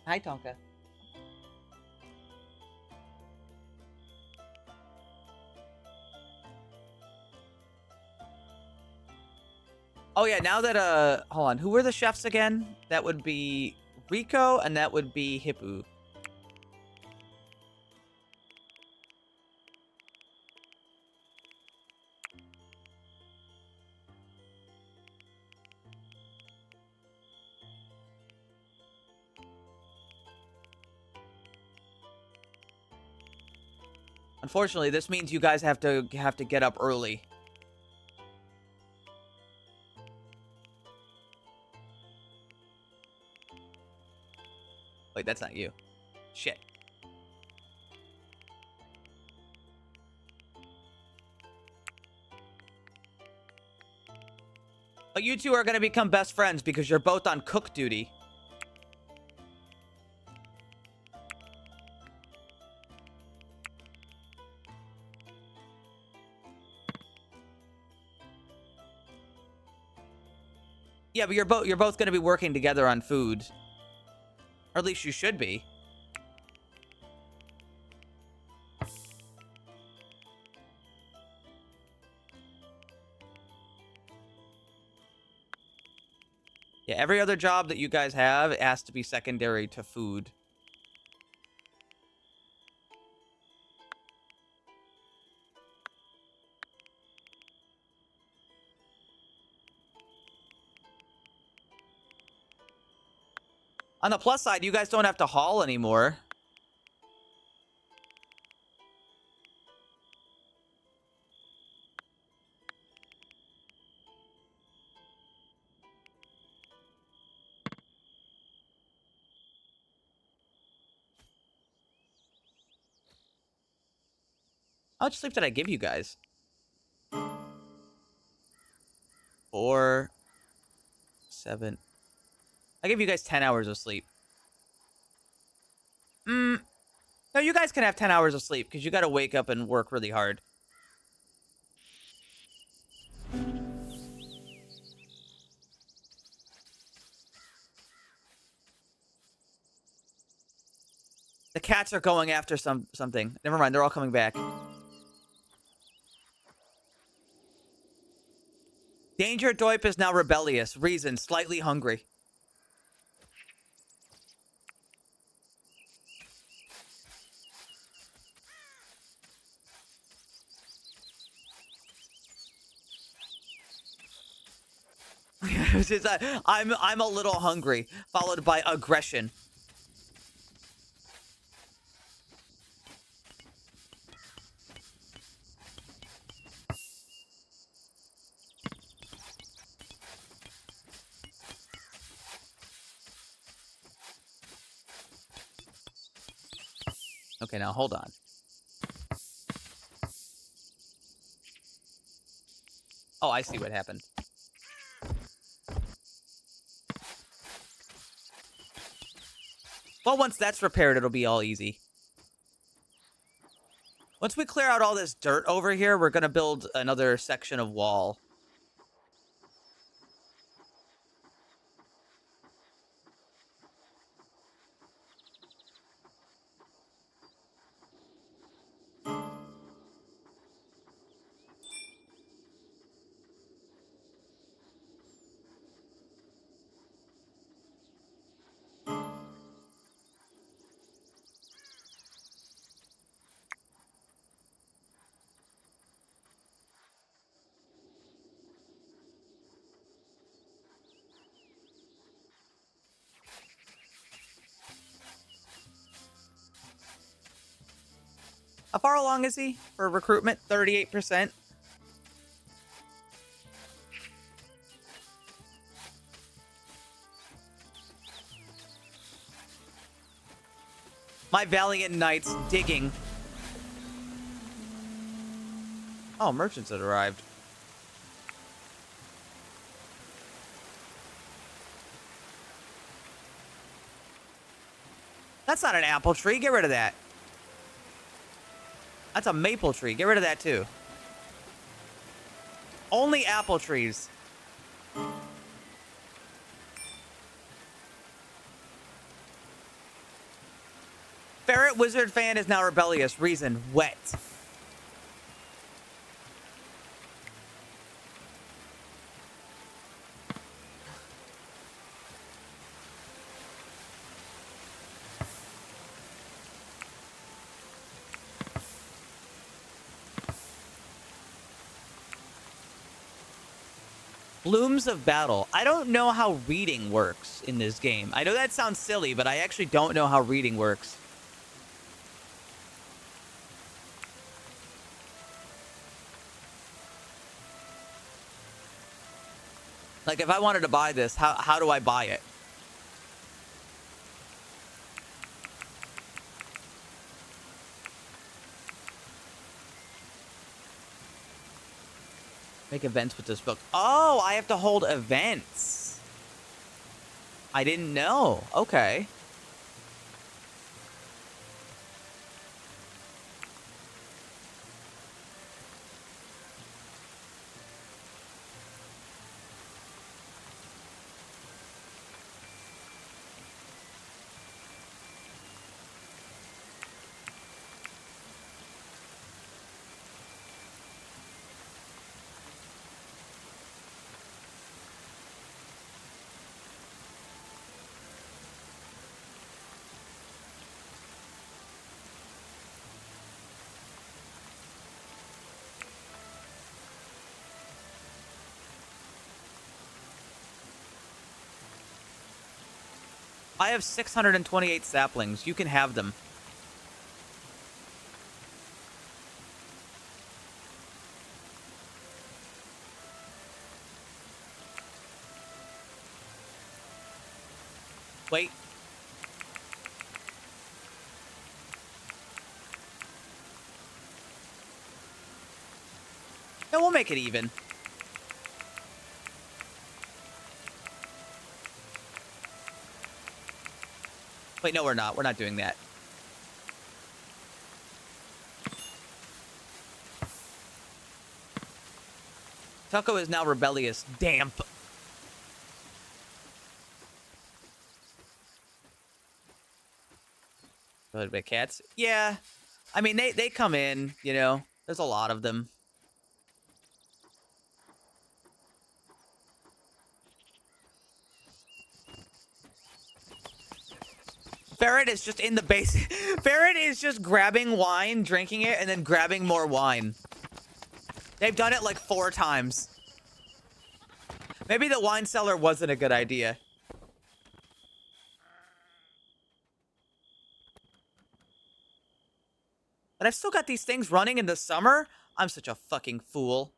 Hi, Tonka. Oh yeah, now that hold on, who were the chefs again? That would be Rico and that would be Hippu. Unfortunately, this means you guys have to get up early. Wait, that's not you. Shit. But you two are going to become best friends because you're both on cook duty. Yeah, but you're both going to be working together on food. Or at least you should be. Yeah, every other job that you guys have has to be secondary to food. On the plus side, you guys don't have to haul anymore. How much sleep did I give you guys? 4, 7. I give you guys 10 hours of sleep. No, you guys can have 10 hours of sleep because you got to wake up and work really hard. The cats are going after something. Never mind, they're all coming back. Danger Doip is now rebellious. Reason, slightly hungry. It's just, I'm a little hungry, followed by aggression. Okay, now hold on. Oh, I see what happened. Well, once that's repaired, it'll be all easy. Once we clear out all this dirt over here, we're gonna build another section of wall. How far along is he for recruitment? 38%. My valiant knights digging. Oh, merchants had arrived. That's not an apple tree. Get rid of that. That's a maple tree. Get rid of that too. Only apple trees. Ferret Wizard fan is now rebellious. Reason, wet. Blooms of Battle. I don't know how reading works in this game. I know that sounds silly, but I actually don't know how reading works. Like, if I wanted to buy this, how do I buy it? Make events with this book. Oh, I have to hold events. I didn't know. Okay. I have 628 saplings. You can have them. Wait. No, we'll make it even. Wait, no, we're not. We're not doing that. Tucko is now rebellious. Damp. A little bit cats. Yeah. I mean, they come in, you know. There's a lot of them. Ferret is just in the base. Ferret is just grabbing wine, drinking it, and then grabbing more wine. They've done it like 4 times. Maybe the wine cellar wasn't a good idea. But I've still got these things running in the summer? I'm such a fucking fool.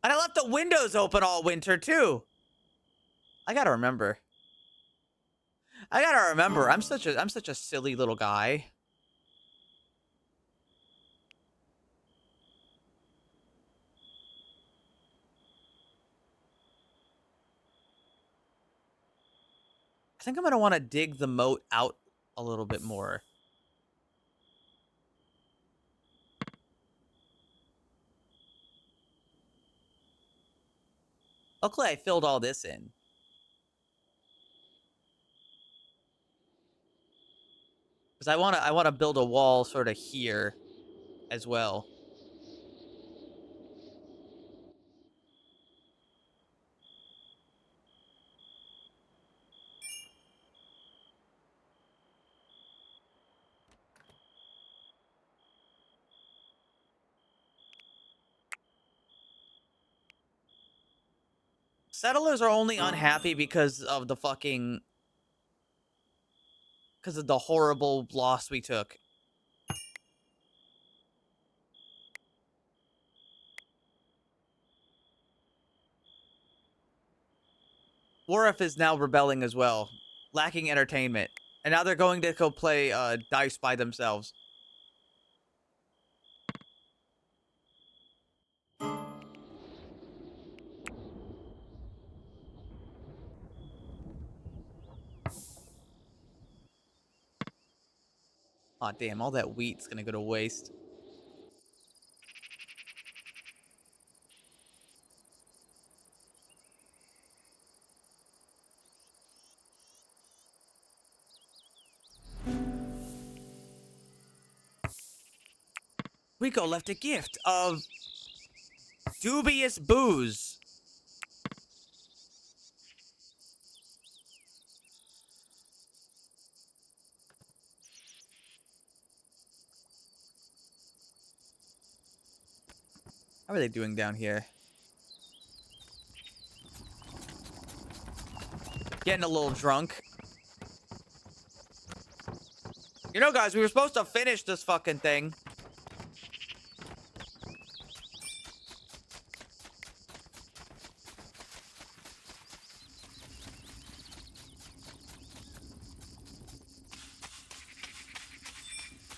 And I left the windows open all winter, too. I gotta remember. I'm such a silly little guy. I think I'm gonna want to dig the moat out a little bit more. Luckily, I filled all this in. Because I wanna build a wall sort of here as well. Settlers are only unhappy because of the fucking... because of the horrible loss we took. Warif is now rebelling as well, lacking entertainment. And now they're going to go play dice by themselves. Aw, damn, all that wheat's gonna go to waste. Rico left a gift of dubious booze. How are they doing down here? Getting a little drunk. You know, guys, we were supposed to finish this fucking thing.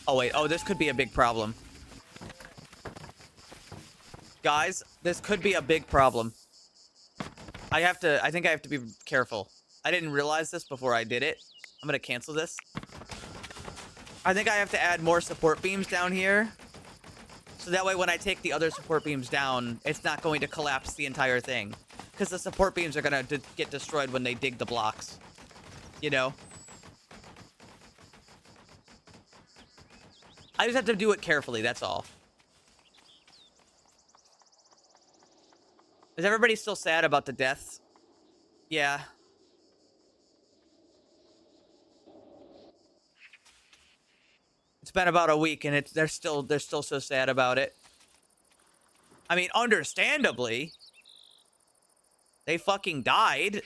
Oh, wait. Oh, this could be a big problem. Guys, this could be a big problem. I think I have to be careful. I didn't realize this before I did it. I'm gonna cancel this. I think I have to add more support beams down here. So that way when I take the other support beams down, it's not going to collapse the entire thing. Because the support beams are gonna get destroyed when they dig the blocks. You know? I just have to do it carefully, that's all. Is everybody still sad about the deaths? Yeah. It's been about a week and they're still so sad about it. I mean, understandably. They fucking died.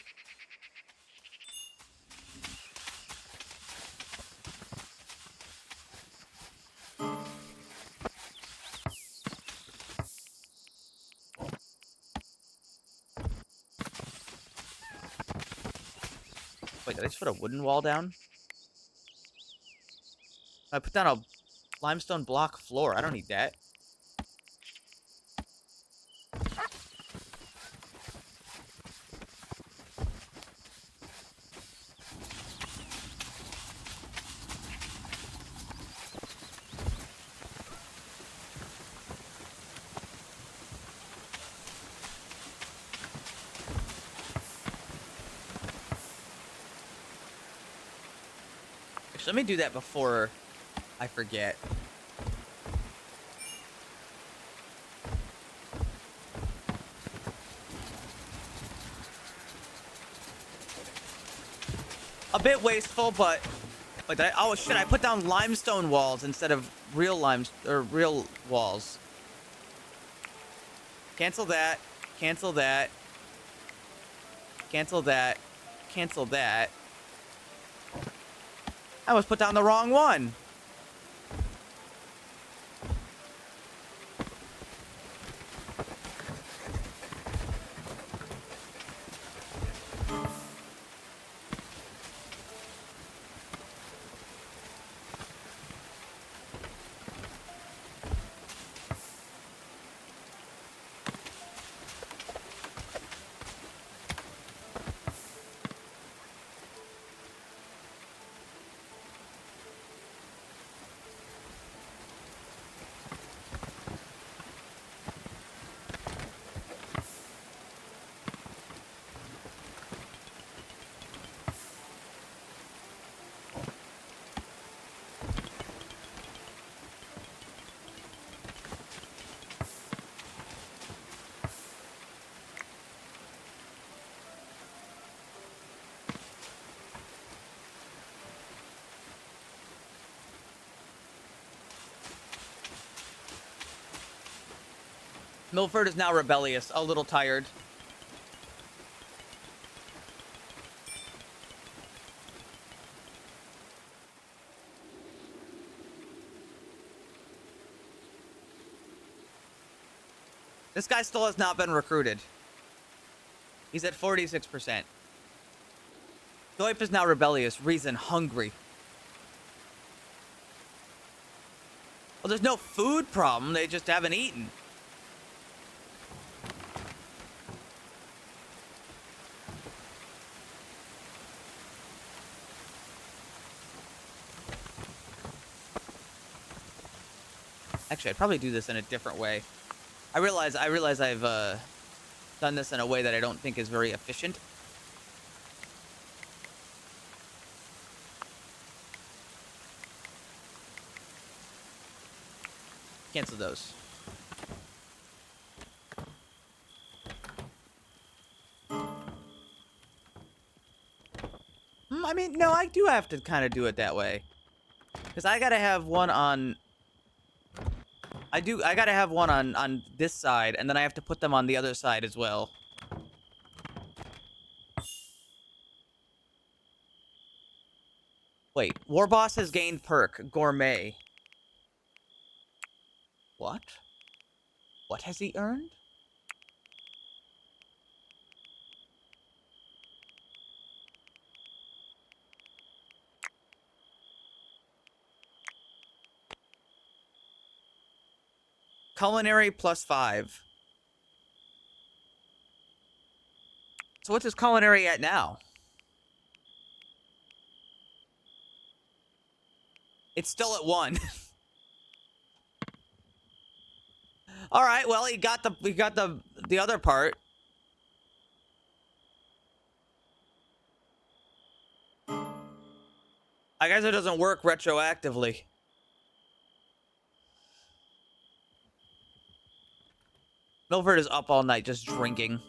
Wait, did I just put a wooden wall down? I put down a limestone block floor. I don't need that. Actually, let me do that before I forget. A bit wasteful, but like oh shit! I put down limestone walls instead of real real walls. Cancel that. Cancel that. Cancel that. Cancel that. I almost put down the wrong one. Milford is now rebellious, a little tired. This guy still has not been recruited. He's at 46%. Doip is now rebellious. Reason, hungry. Well, there's no food problem. They just haven't eaten. Actually, I'd probably do this in a different way. I realize I've done this in a way that I don't think is very efficient. Cancel those. I mean, no, I do have to kind of do it that way. Because I gotta have one on... I gotta have one on this side, and then I have to put them on the other side as well. Wait, War Boss has gained perk, Gourmet. What? What has he earned? Culinary +5. So what's his culinary at now? It's still at 1. All right, well, we got the other part. I guess it doesn't work retroactively. Milford is up all night just drinking.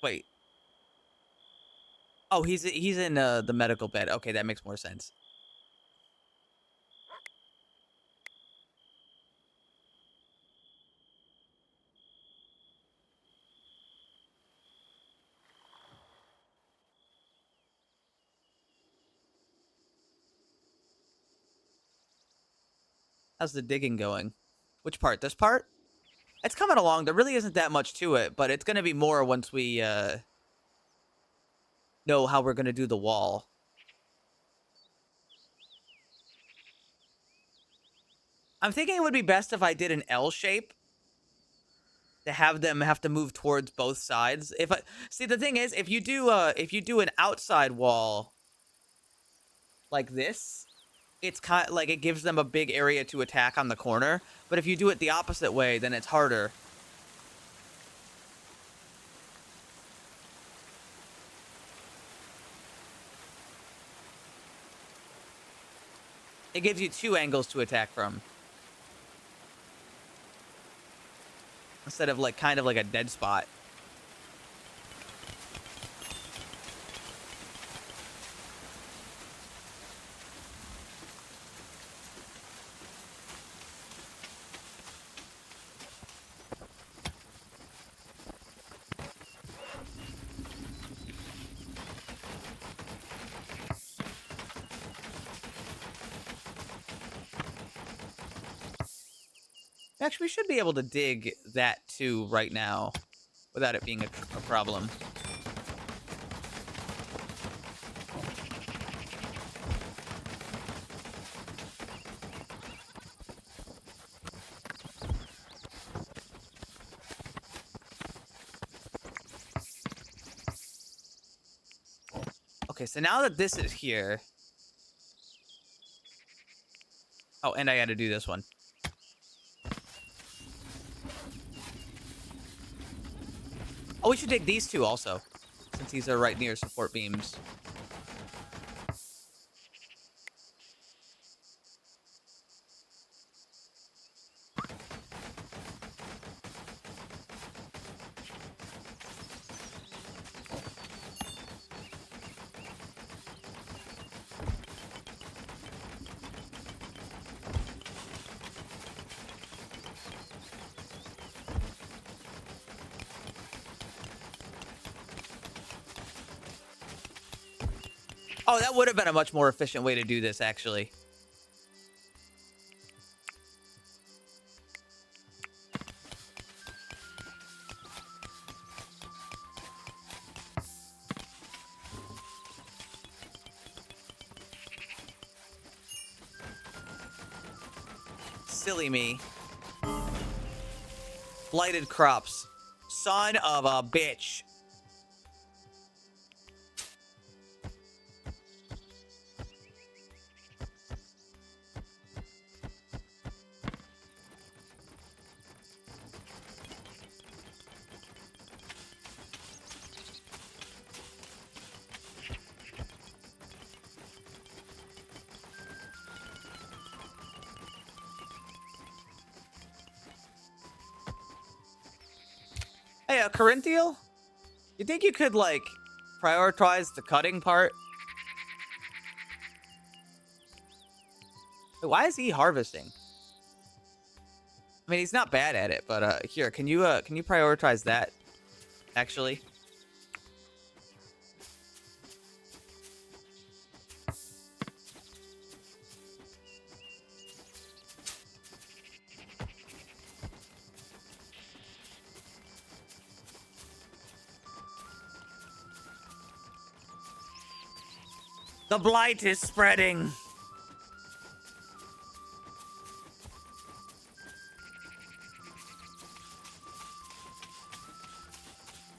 Wait. Oh, he's in the medical bed. Okay, that makes more sense. How's the digging going? Which part? This part? It's coming along. There really isn't that much to it, but it's going to be more once we know how we're going to do the wall. I'm thinking it would be best if I did an L shape to have them have to move towards both sides. See, the thing is, if you do an outside wall like this, it's kind of like it gives them a big area to attack on the corner. But if you do it the opposite way, then it's harder. It gives you 2 angles to attack from. Instead of like kind of like a dead spot. Actually, we should be able to dig that too right now without it being a problem. Okay, so now that this is here... Oh, and I gotta do this one. Oh, we should dig these two also, since these are right near support beams. Oh, that would have been a much more efficient way to do this, actually. Silly me. Blighted crops. Son of a bitch. Hey, Corinthial? You think you could, like, prioritize the cutting part? Wait, why is he harvesting? I mean, he's not bad at it, but, here, can you prioritize that, actually? The blight is spreading.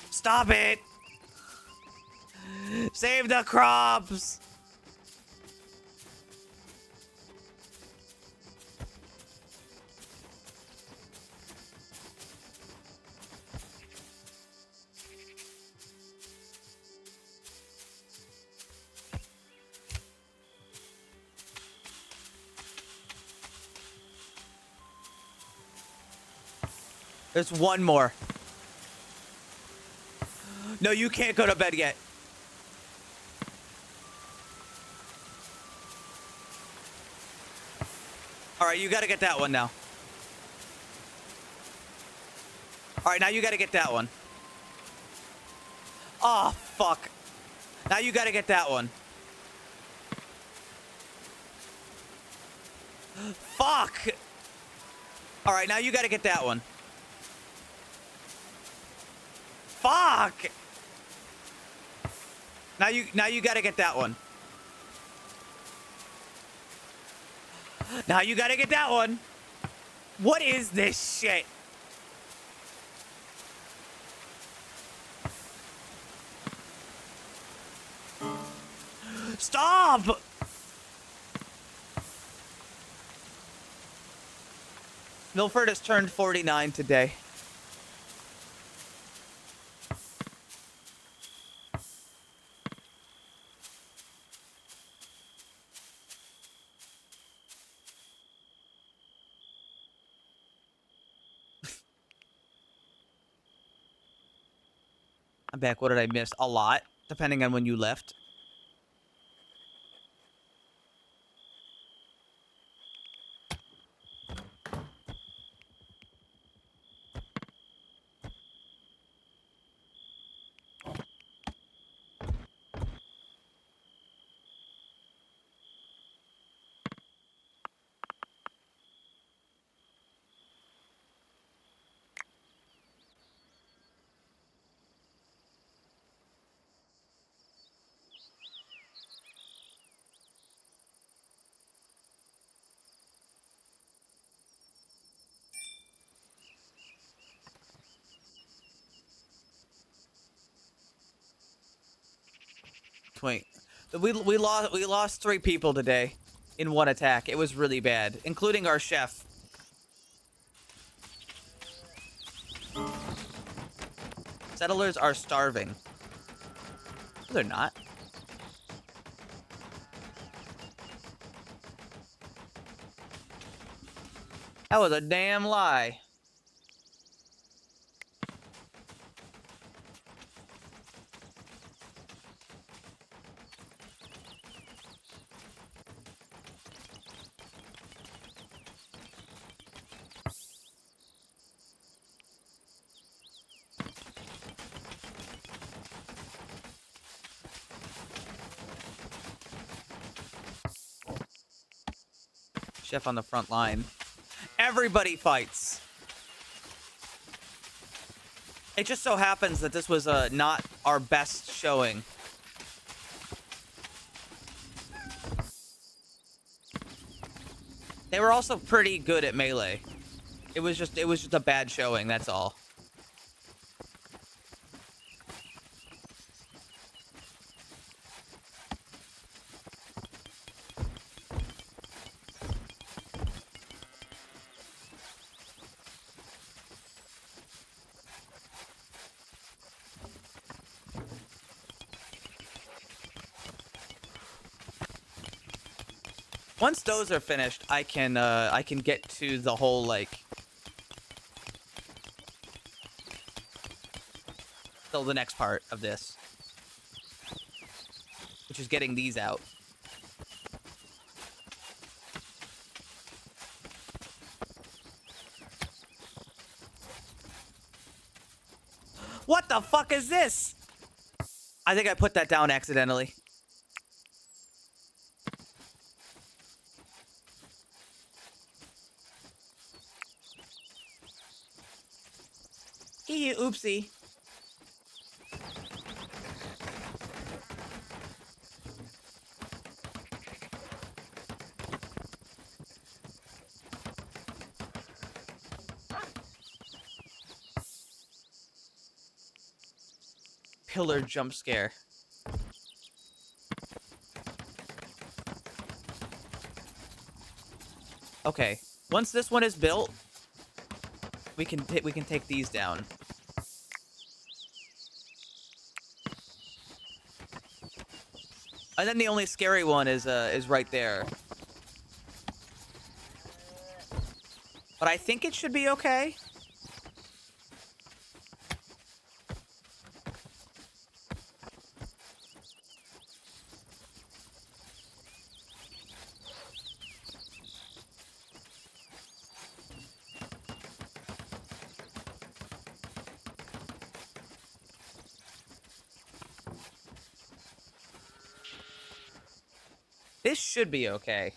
Stop it. Save the crops. There's one more. No, you can't go to bed yet. All right, you gotta get that one now. All right, now you gotta get that one. Oh, fuck. Now you gotta get that one. Fuck. All right, now you gotta get that one. Fuck. Now you gotta get that one. Now you gotta get that one. What is this shit? Stop! Milford has turned 49 today. Beck, what did I miss? A lot, depending on when you left. Wait, we lost 3 people today in one attack. It was really bad, including our chef. Settlers are starving. No, they're not. That was a damn lie. Chef on the front line. Everybody fights. It just so happens that this was not our best showing. They were also pretty good at melee. It was just a bad showing, that's all. Once those are finished, I can get to the whole, like, till the next part of this, which is getting these out. What the fuck is this? I think I put that down accidentally. Oopsie. Pillar jump scare. Okay, once this one is built, we can take these down. And then the only scary one is right there. But I think it should be okay. This should be okay.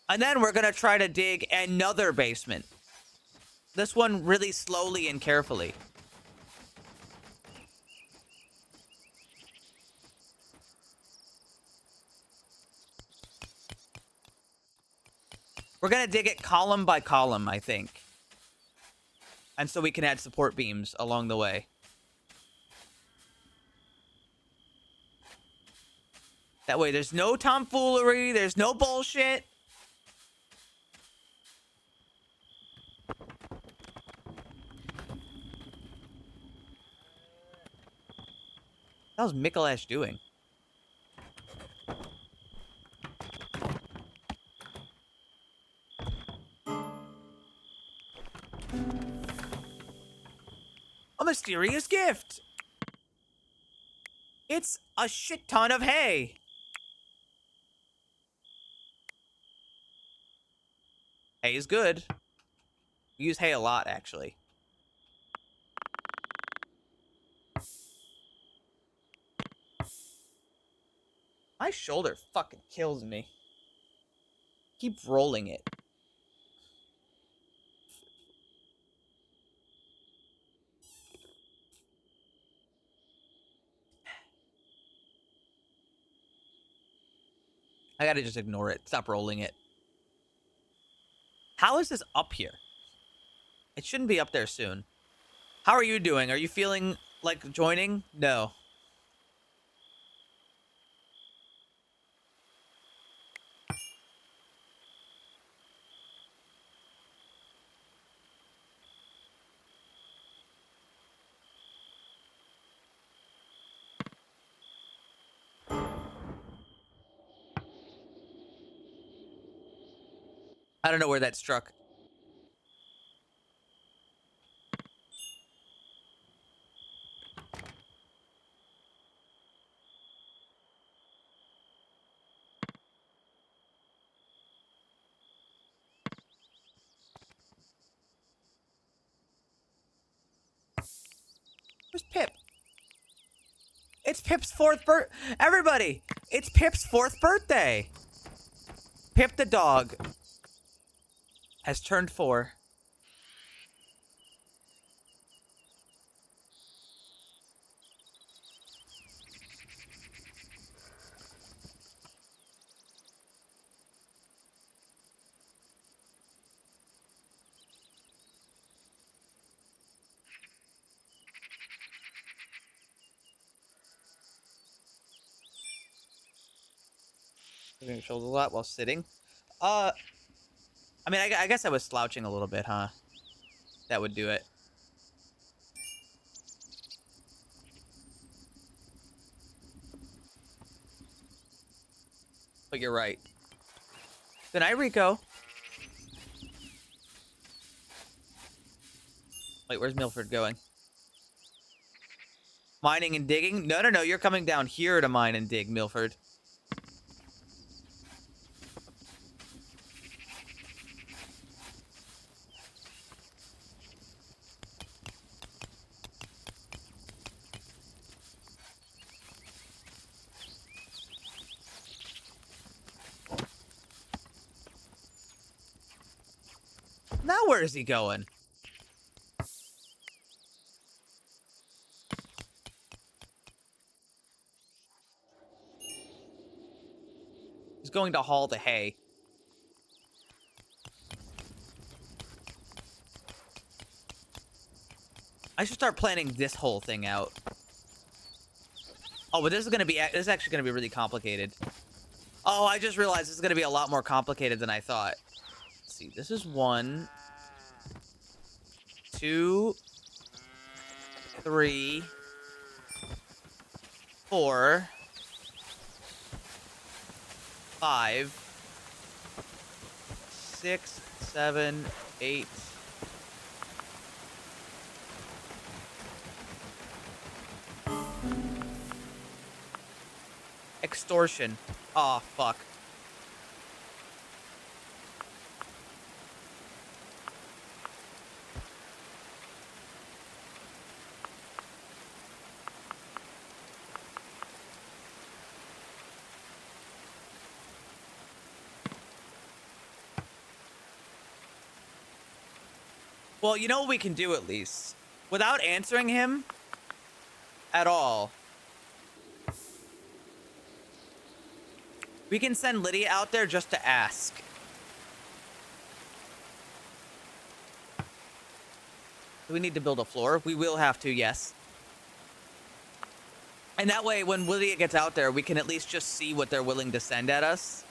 And then we're gonna try to dig another basement. This one really slowly and carefully. We're gonna dig it column by column, I think. And so we can add support beams along the way. That way there's no tomfoolery, there's no bullshit. What was Mikalash doing? I'm mysterious gift. It's a shit ton of hay. Hay is good. We use hay a lot, actually. My shoulder fucking kills me. Keep rolling it. I gotta just ignore it. Stop rolling it. How is this up here? It shouldn't be up there soon. How are you doing? Are you feeling like joining? No. I don't know where that struck. Where's Pip? It's Pip's Everybody! It's Pip's 4th birthday! Pip the dog has turned 4. Moving your shoulders a lot while sitting. I mean, I guess I was slouching a little bit, huh? That would do it. But you're right. Good night, Rico. Wait, where's Milford going? Mining and digging? No, no, no. You're coming down here to mine and dig, Milford. Now where is he going? He's going to haul the hay. I should start planning this whole thing out. Oh, but this is actually gonna be really complicated. Oh, I just realized this is gonna be a lot more complicated than I thought. Let's see, this is 1, 2, 3, 4, 5, 6, 7, 8. Extortion. Aw, fuck. Well, you know what we can do at least? Without answering him at all, we can send Lydia out there just to ask. Do we need to build a floor? We will have to, yes. And that way, when Lydia gets out there, we can at least just see what they're willing to send at us.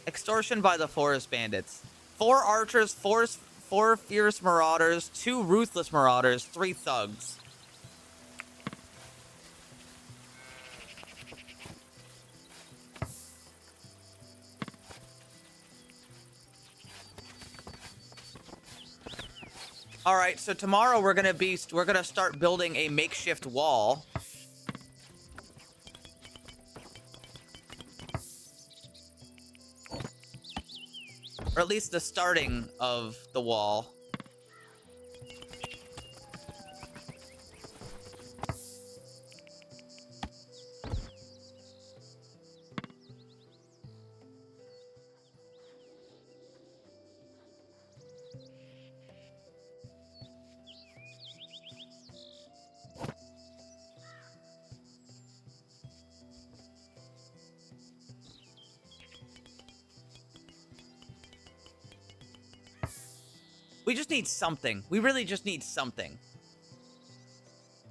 Extortion by the forest bandits. 4 archers, 4 fierce marauders, 2 ruthless marauders, 3 thugs. All right, so tomorrow we're gonna start building a makeshift wall. Or at least the starting of the wall. We just need something. We really just need something.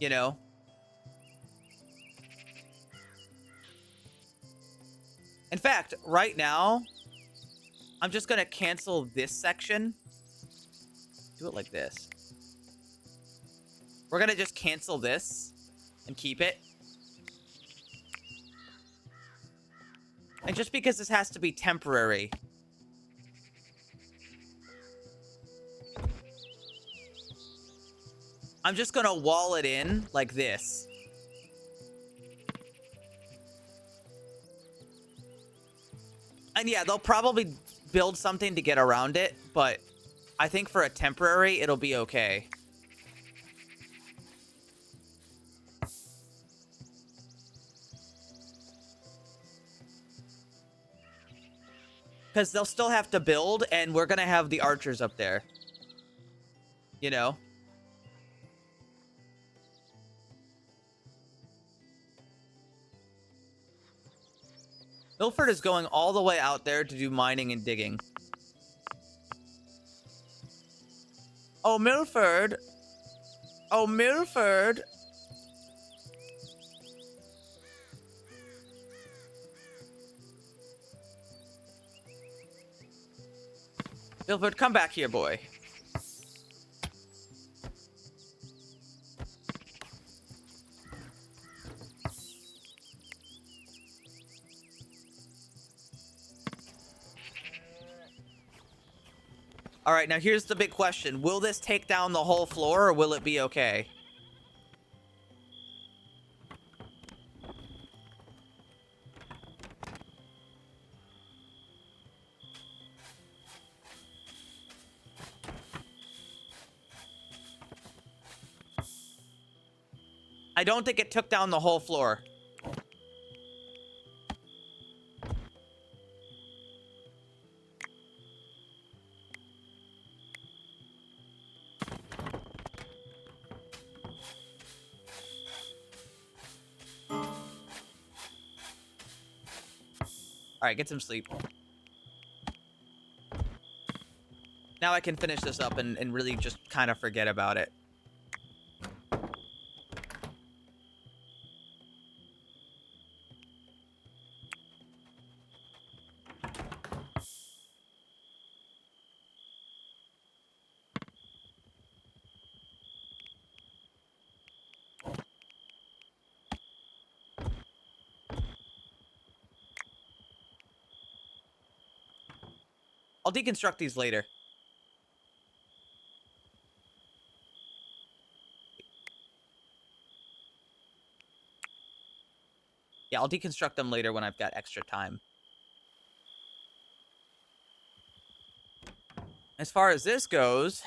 You know? In fact, right now, I'm just gonna cancel this section. Do it like this. We're gonna just cancel this and keep it. And just because this has to be temporary, I'm just gonna wall it in like this. And yeah, they'll probably build something to get around it, but I think for a temporary, it'll be okay. Because they'll still have to build, and we're gonna have the archers up there. You know? Milford is going all the way out there to do mining and digging. Oh, Milford. Oh, Milford. Milford, come back here, boy. All right, now here's the big question. Will this take down the whole floor, or will it be okay? I don't think it took down the whole floor. All right, get some sleep. Now I can finish this up and really just kind of forget about it. I'll deconstruct these later. Yeah, I'll deconstruct them later when I've got extra time. As far as this goes,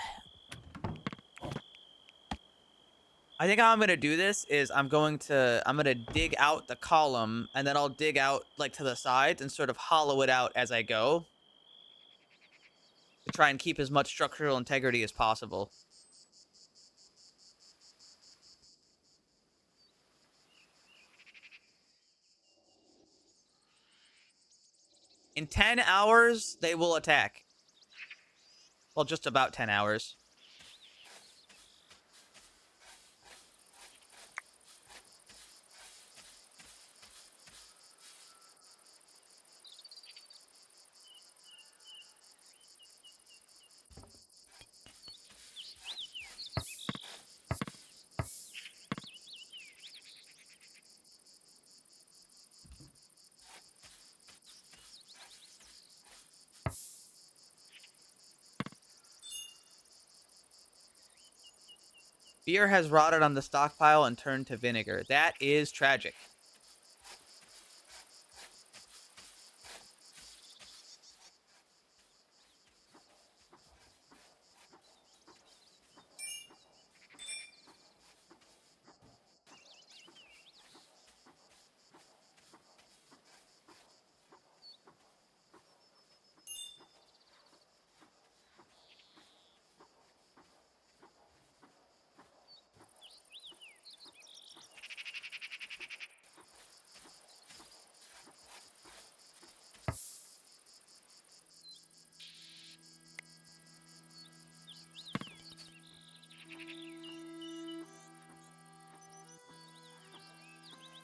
I think how I'm going to do this is I'm going to dig out the column, and then I'll dig out like to the sides and sort of hollow it out as I go to try and keep as much structural integrity as possible. In 10 hours, they will attack. Well, just about 10 hours. Beer has rotted on the stockpile and turned to vinegar. That is tragic.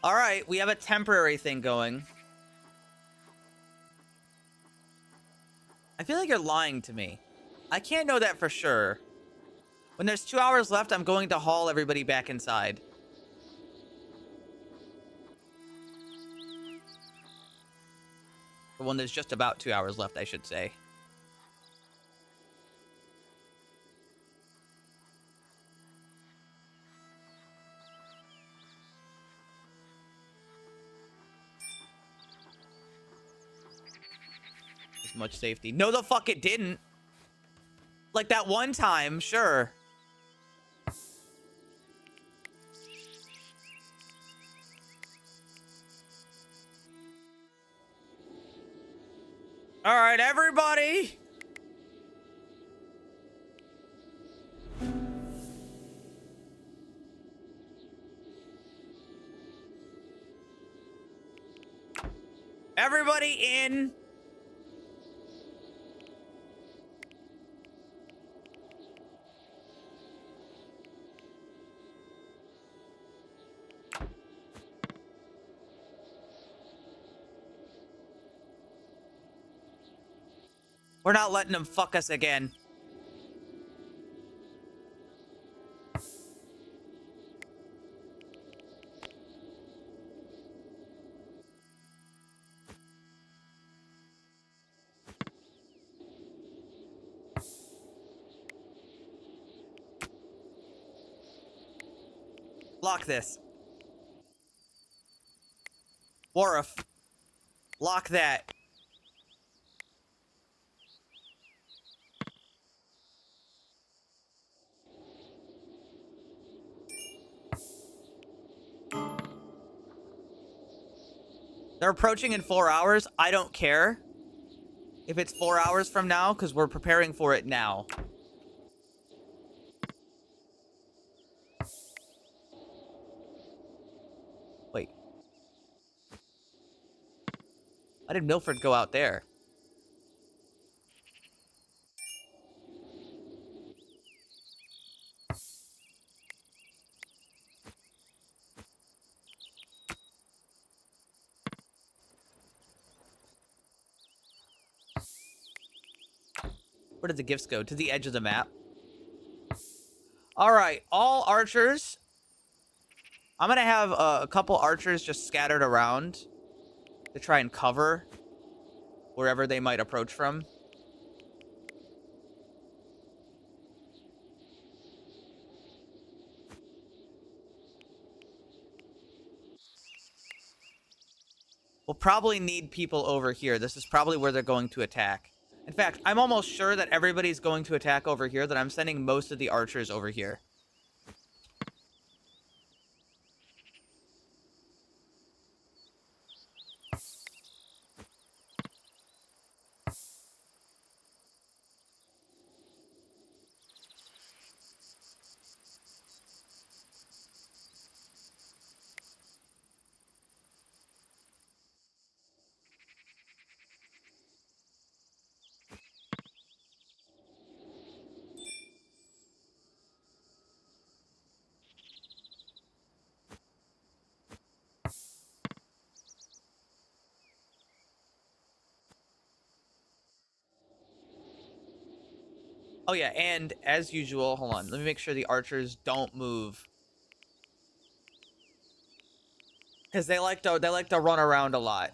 All right, we have a temporary thing going. I feel like you're lying to me. I can't know that for sure. When there's 2 hours left, I'm going to haul everybody back inside. Or when there's just about 2 hours left, I should say. As much safety. No, the fuck it didn't. Like that one time, sure. All right, everybody. Everybody in. We're not letting them fuck us again. Lock this. Wharf. Lock that. They're approaching in 4 hours. I don't care if it's 4 hours from now, because we're preparing for it now. Wait. Why did Milford go out there? Where did the gifts go? To the edge of the map. All right, all archers. I'm going to have a couple archers just scattered around to try and cover wherever they might approach from. We'll probably need people over here. This is probably where they're going to attack. In fact, I'm almost sure that everybody's going to attack over here, that I'm sending most of the archers over here. Oh yeah, and as usual, hold on. Let me make sure the archers don't move. Because they like to run around a lot.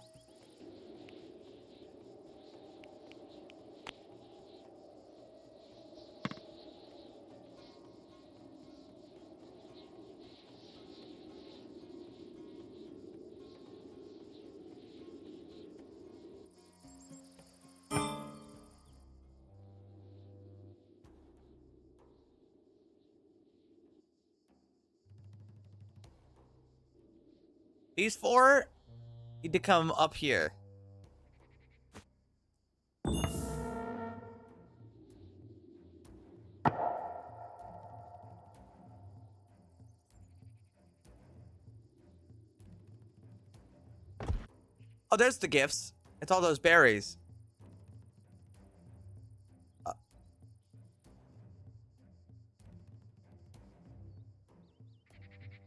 These 4 need to come up here. Oh, there's the gifts. It's all those berries.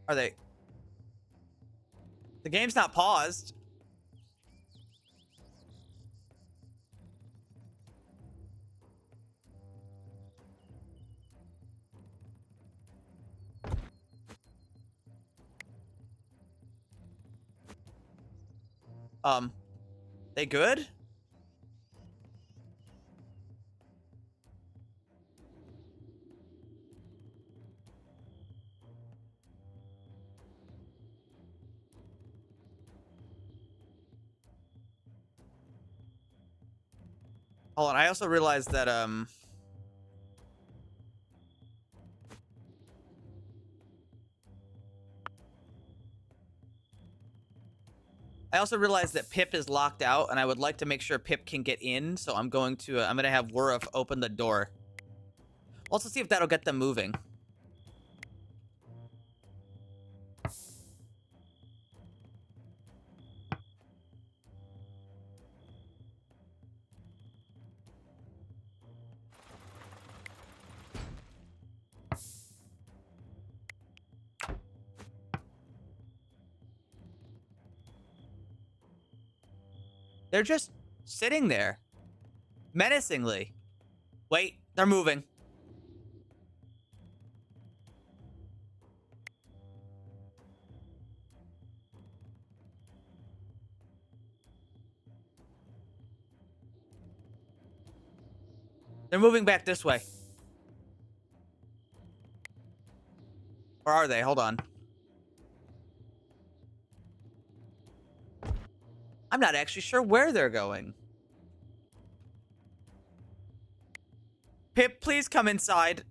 Are they? The game's not paused. They good? Hold on, I also realized that, I also realized that Pip is locked out, and I would like to make sure Pip can get in, so I'm going to have Wurf open the door. Also see if that'll get them moving. They're just sitting there. Menacingly. Wait, they're moving. They're moving back this way. Or are they? Hold on. I'm not actually sure where they're going. Pip, please come inside.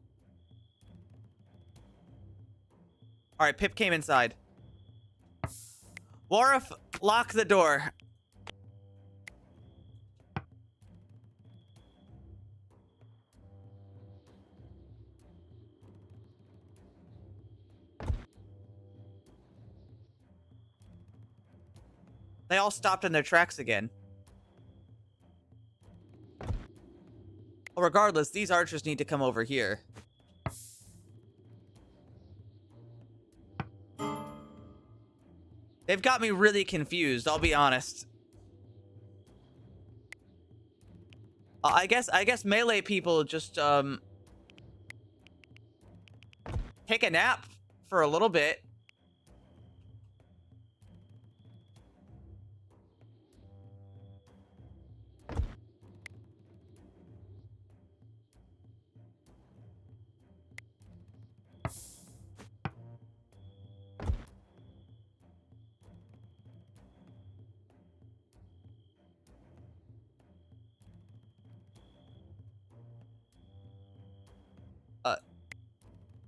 Alright, Pip came inside. Wurf, lock the door. They all stopped in their tracks again. Well, regardless, these archers need to come over here. They've got me really confused, I'll be honest. I guess melee people just, take a nap for a little bit.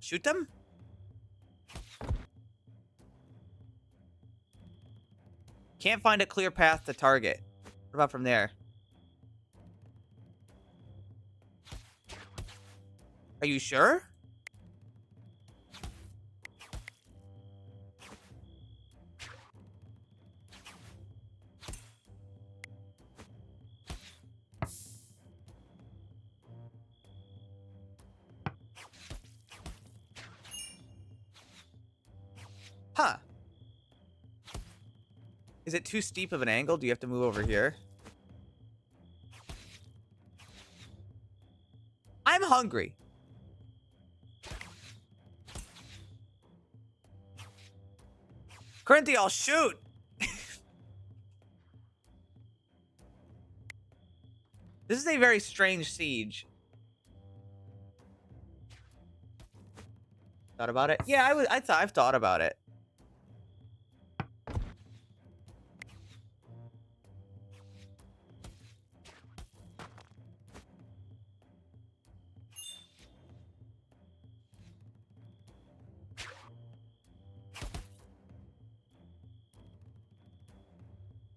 Shoot them? Can't find a clear path to target. What about from there? Are you sure? Huh. Is it too steep of an angle? Do you have to move over here? I'm hungry. Corinthian, shoot! This is a very strange siege. Thought about it? Yeah, I've thought about it.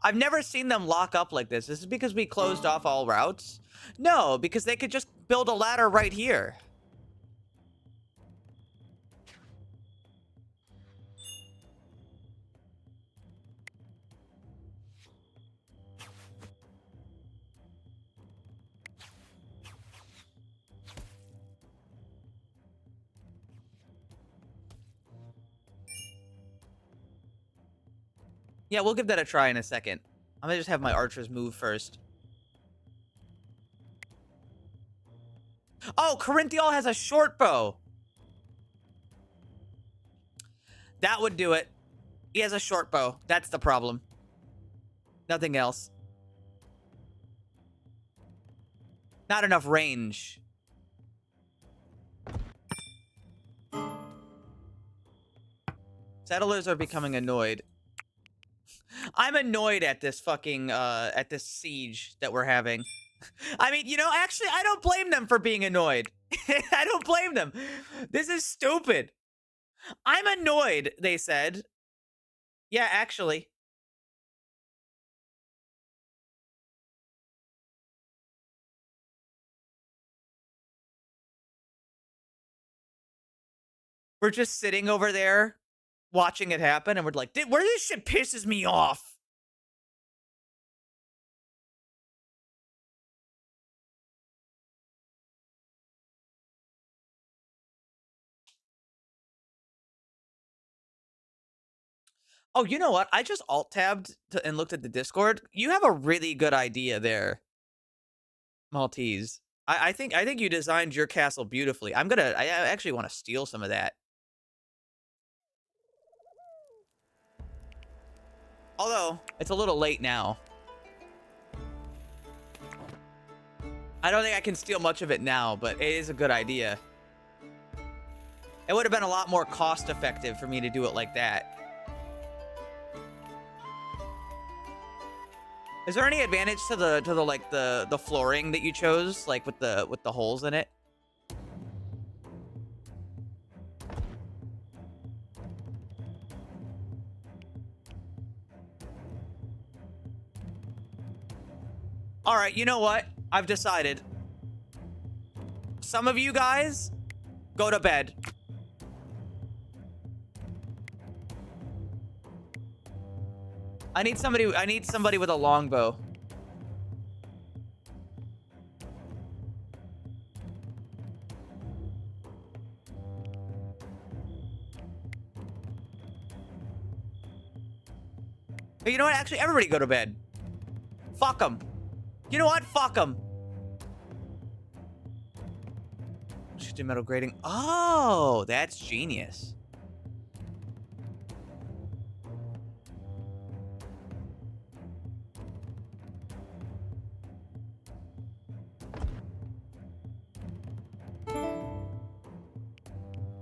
I've never seen them lock up like this. This is because we closed off all routes? No, because they could just build a ladder right here. Yeah, we'll give that a try in a second. I'm gonna just have my archers move first. Oh, Corinthial has a short bow. That would do it. He has a short bow. That's the problem. Nothing else. Not enough range. Settlers are becoming annoyed. I'm annoyed at this fucking, at this siege that we're having. I mean, you know, actually, I don't blame them for being annoyed. I don't blame them. This is stupid. I'm annoyed, they said. Yeah, actually. We're just sitting over there watching it happen, and we're like, where this shit pisses me off. Oh, you know what? I just alt-tabbed and looked at the Discord. You have a really good idea there, Maltese. I think you designed your castle beautifully. I actually want to steal some of that. Although, it's a little late now. I don't think I can steal much of it now, but it is a good idea. It would have been a lot more cost effective for me to do it like that. Is there any advantage to the flooring that you chose, like with the holes in it? All right, you know what? I've decided. Some of you guys go to bed. I need somebody with a longbow. But you know what? Actually, everybody go to bed. Fuck them. You know what? Fuck them. Just do metal grating. Oh, that's genius.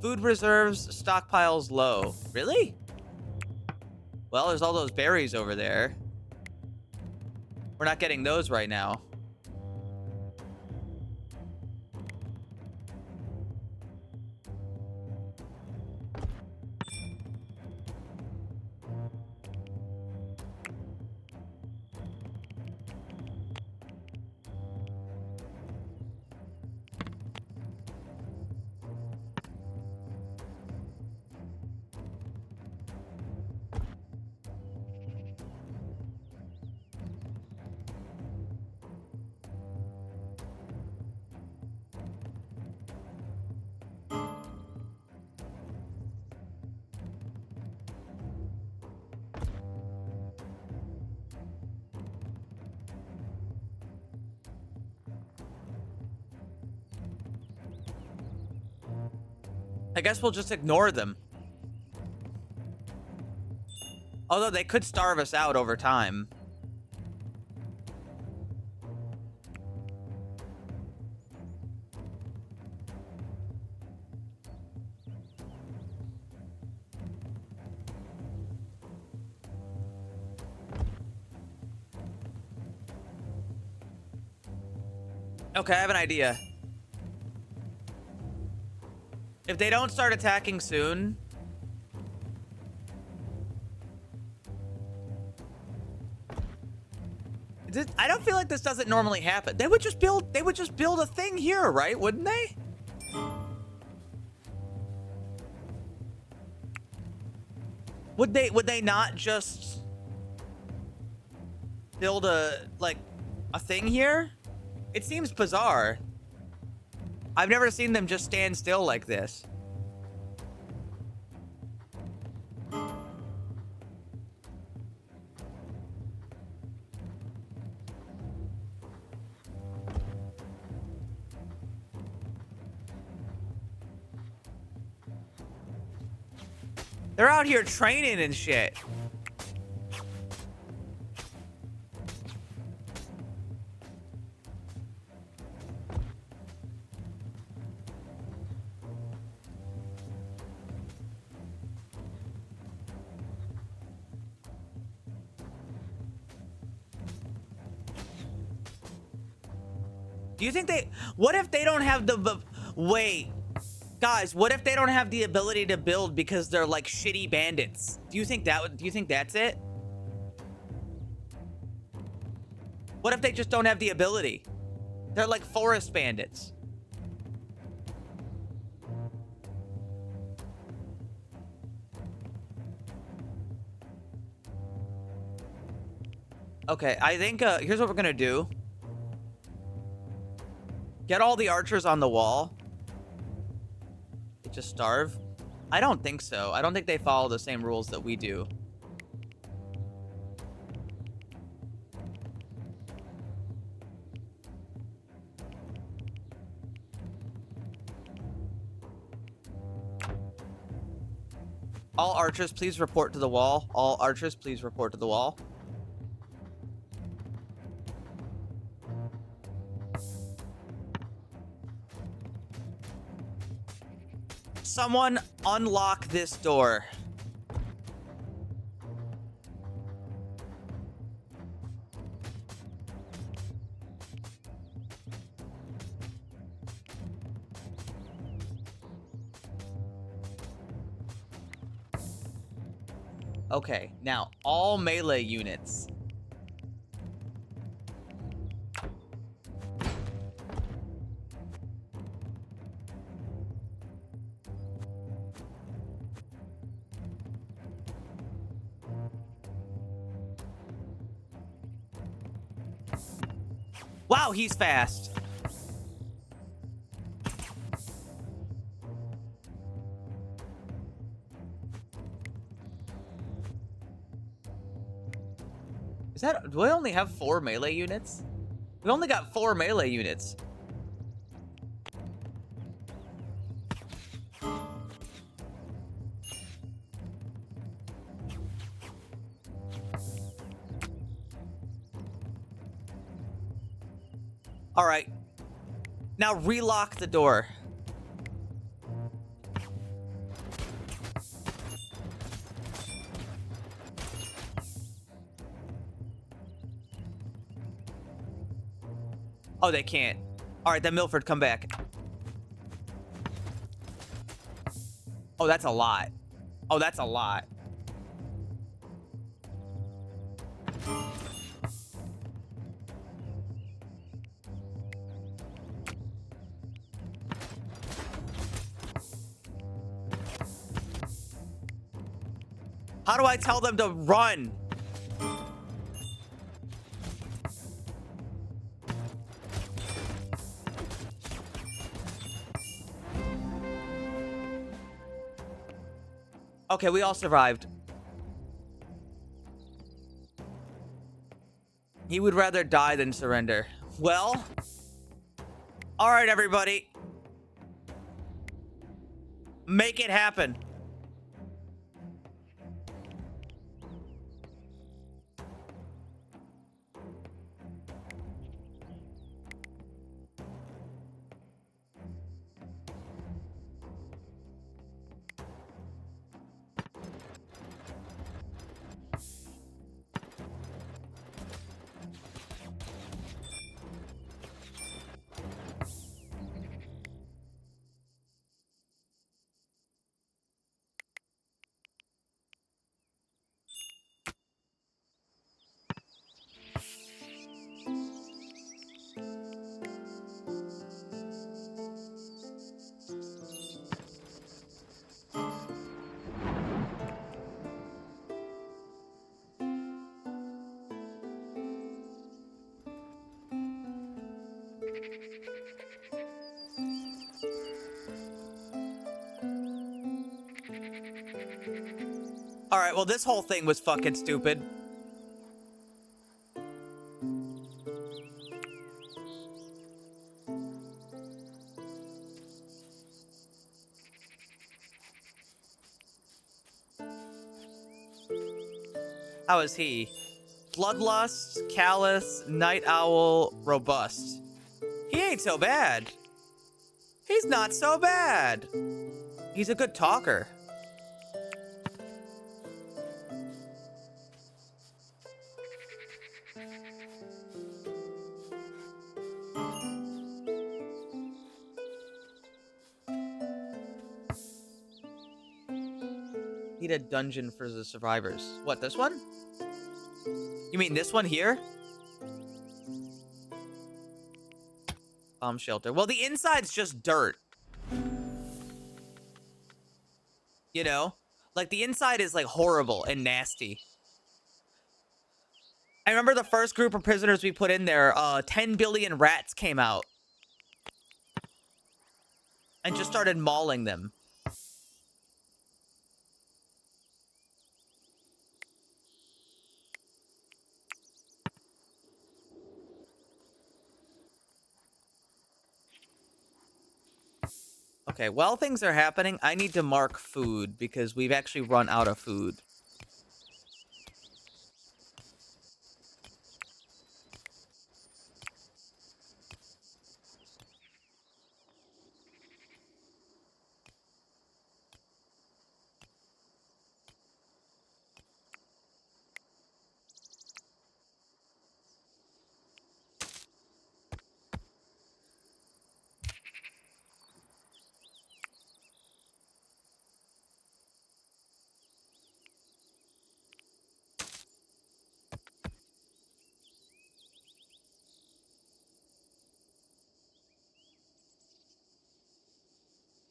Food reserves, stockpiles low. Really? Well, there's all those berries over there. We're not getting those right now. I guess we'll just ignore them. Although they could starve us out over time. Okay, I have an idea. If they don't start attacking soon... feel like this doesn't normally happen. They would just build a thing here, right? Wouldn't they? Would they not just build a thing here? It seems bizarre. I've never seen them just stand still like this. They're out here training and shit. Do you think what if they don't have wait, guys, what if they don't have the ability to build because they're like shitty bandits? Do you think that's it? What if they just don't have the ability? They're like forest bandits. Okay, I think here's what we're gonna do. Get all the archers on the wall. They just starve? I don't think so. I don't think they follow the same rules that we do. All archers, please report to the wall. All archers, please report to the wall. Someone unlock this door. Okay, now all melee units. Wow, he's fast. Do I only have 4 melee units? We only got 4 melee units. All right. Now relock the door. Oh, they can't. All right, then Milford, come back. Oh, that's a lot. Oh, that's a lot. How do I tell them to run? Okay, we all survived. He would rather die than surrender. Well, all right, everybody. Make it happen. All right, well, this whole thing was fucking stupid. How is he? Bloodlust, callous, night owl, robust. He ain't so bad. He's not so bad. He's a good talker. Need a dungeon for the survivors. What, this one? You mean this one here? Bomb shelter. Well, the inside's just dirt. You know? Like, the inside is, like, horrible and nasty. I remember the first group of prisoners we put in there, 10 billion rats came out. And just started mauling them. Okay, while things are happening, I need to mark food because we've actually run out of food.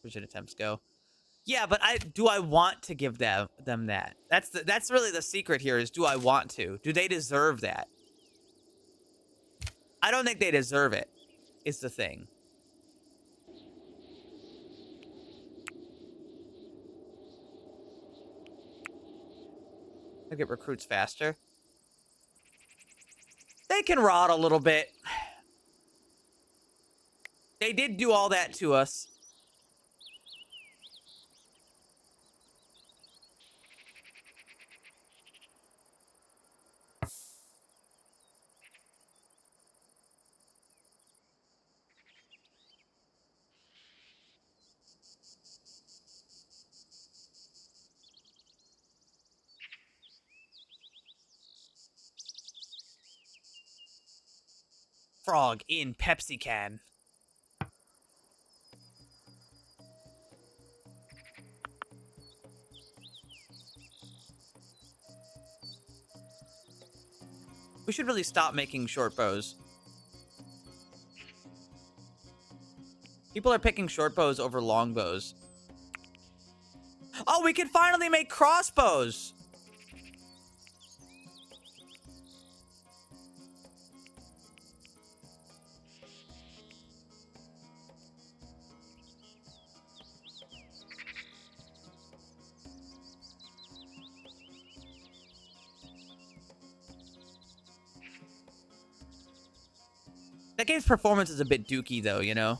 Vision attempts go. Yeah, but do I want to give them that? That's really the secret here is do I want to? Do they deserve that? I don't think they deserve it. Is the thing. I get recruits faster. They can rot a little bit. They did do all that to us. Frog in Pepsi can. We should really stop making short bows. People are picking short bows over long bows. Oh, we can finally make crossbows! That game's performance is a bit dookie, though, you know?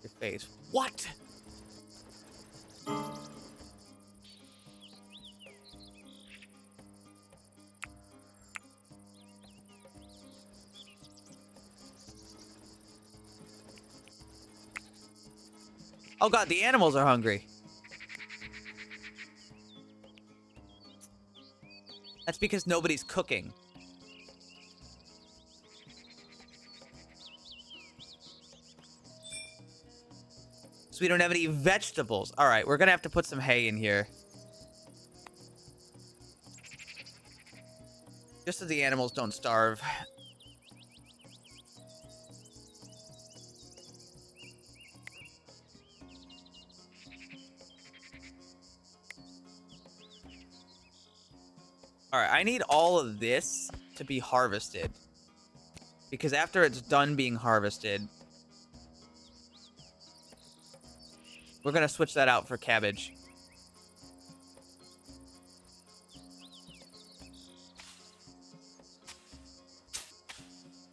Your face. What? Oh god, the animals are hungry. That's because nobody's cooking. So we don't have any vegetables. Alright, we're gonna have to put some hay in here. Just so the animals don't starve. Alright, I need all of this to be harvested. Because after it's done being harvested, we're going to switch that out for cabbage.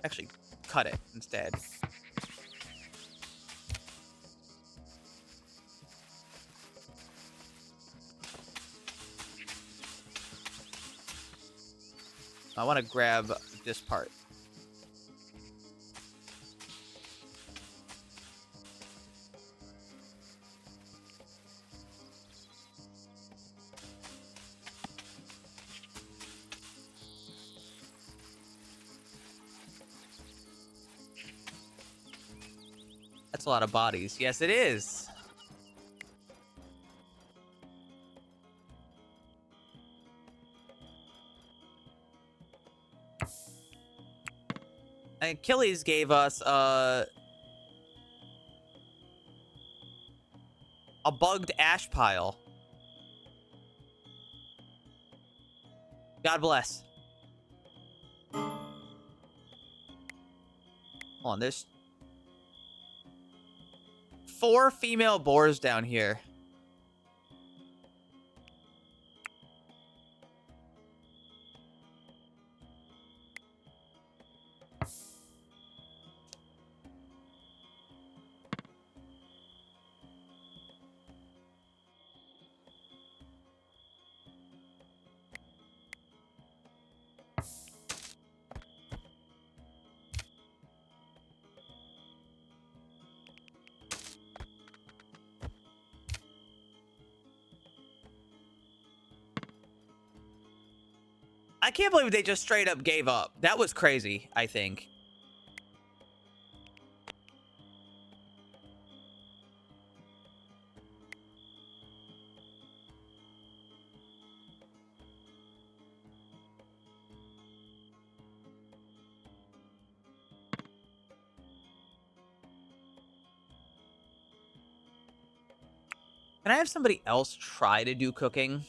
Actually, cut it instead. I want to grab this part. That's a lot of bodies. Yes, it is. And Achilles gave us a bugged ash pile. God bless. Hold on, there's 4 female boars down here. I can't believe they just straight up gave up. That was crazy, I think. Can I have somebody else try to do cooking?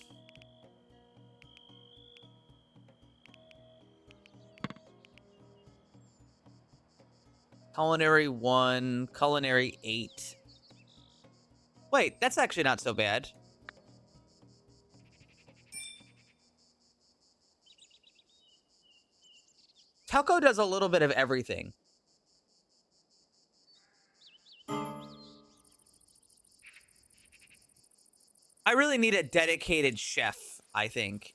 Culinary 1, culinary 8. Wait, that's actually not so bad. Telco does a little bit of everything. I really need a dedicated chef, I think.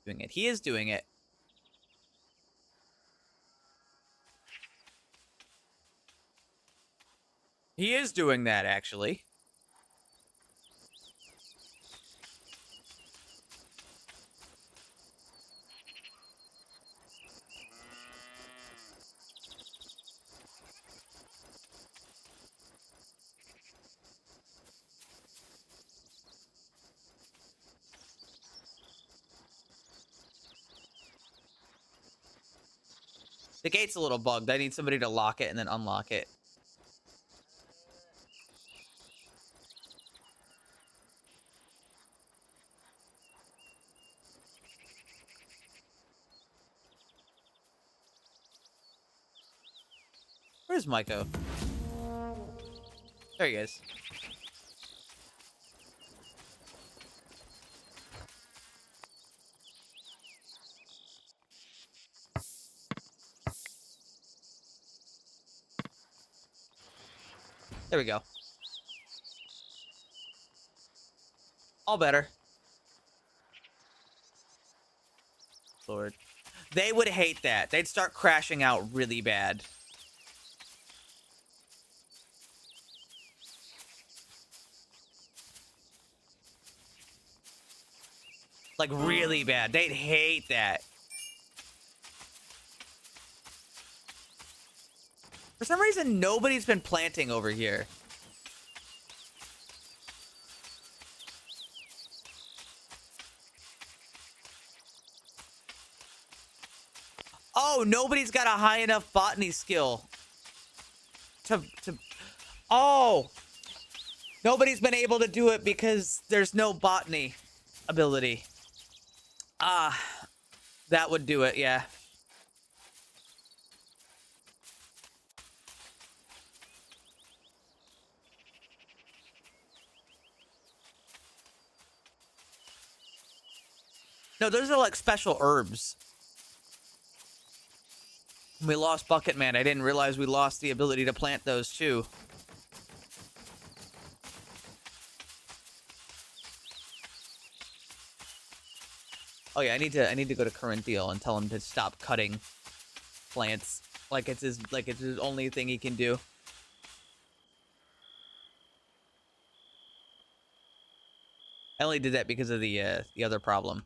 Doing it. He is doing it. He is doing that, actually. The gate's a little bugged. I need somebody to lock it and then unlock it. Where's Maiko? There he is. There we go. All better. Lord. They would hate that. They'd start crashing out really bad. Like, really bad. They'd hate that. For some reason, nobody's been planting over here. Oh, nobody's got a high enough botany skill to oh, nobody's been able to do it because there's no botany ability. Ah, that would do it, yeah. No, those are like special herbs. When we lost Bucket Man, I didn't realize we lost the ability to plant those too. Oh yeah, I need to go to Corinthiel and tell him to stop cutting plants like it's his only thing he can do. I only did that because of the other problem.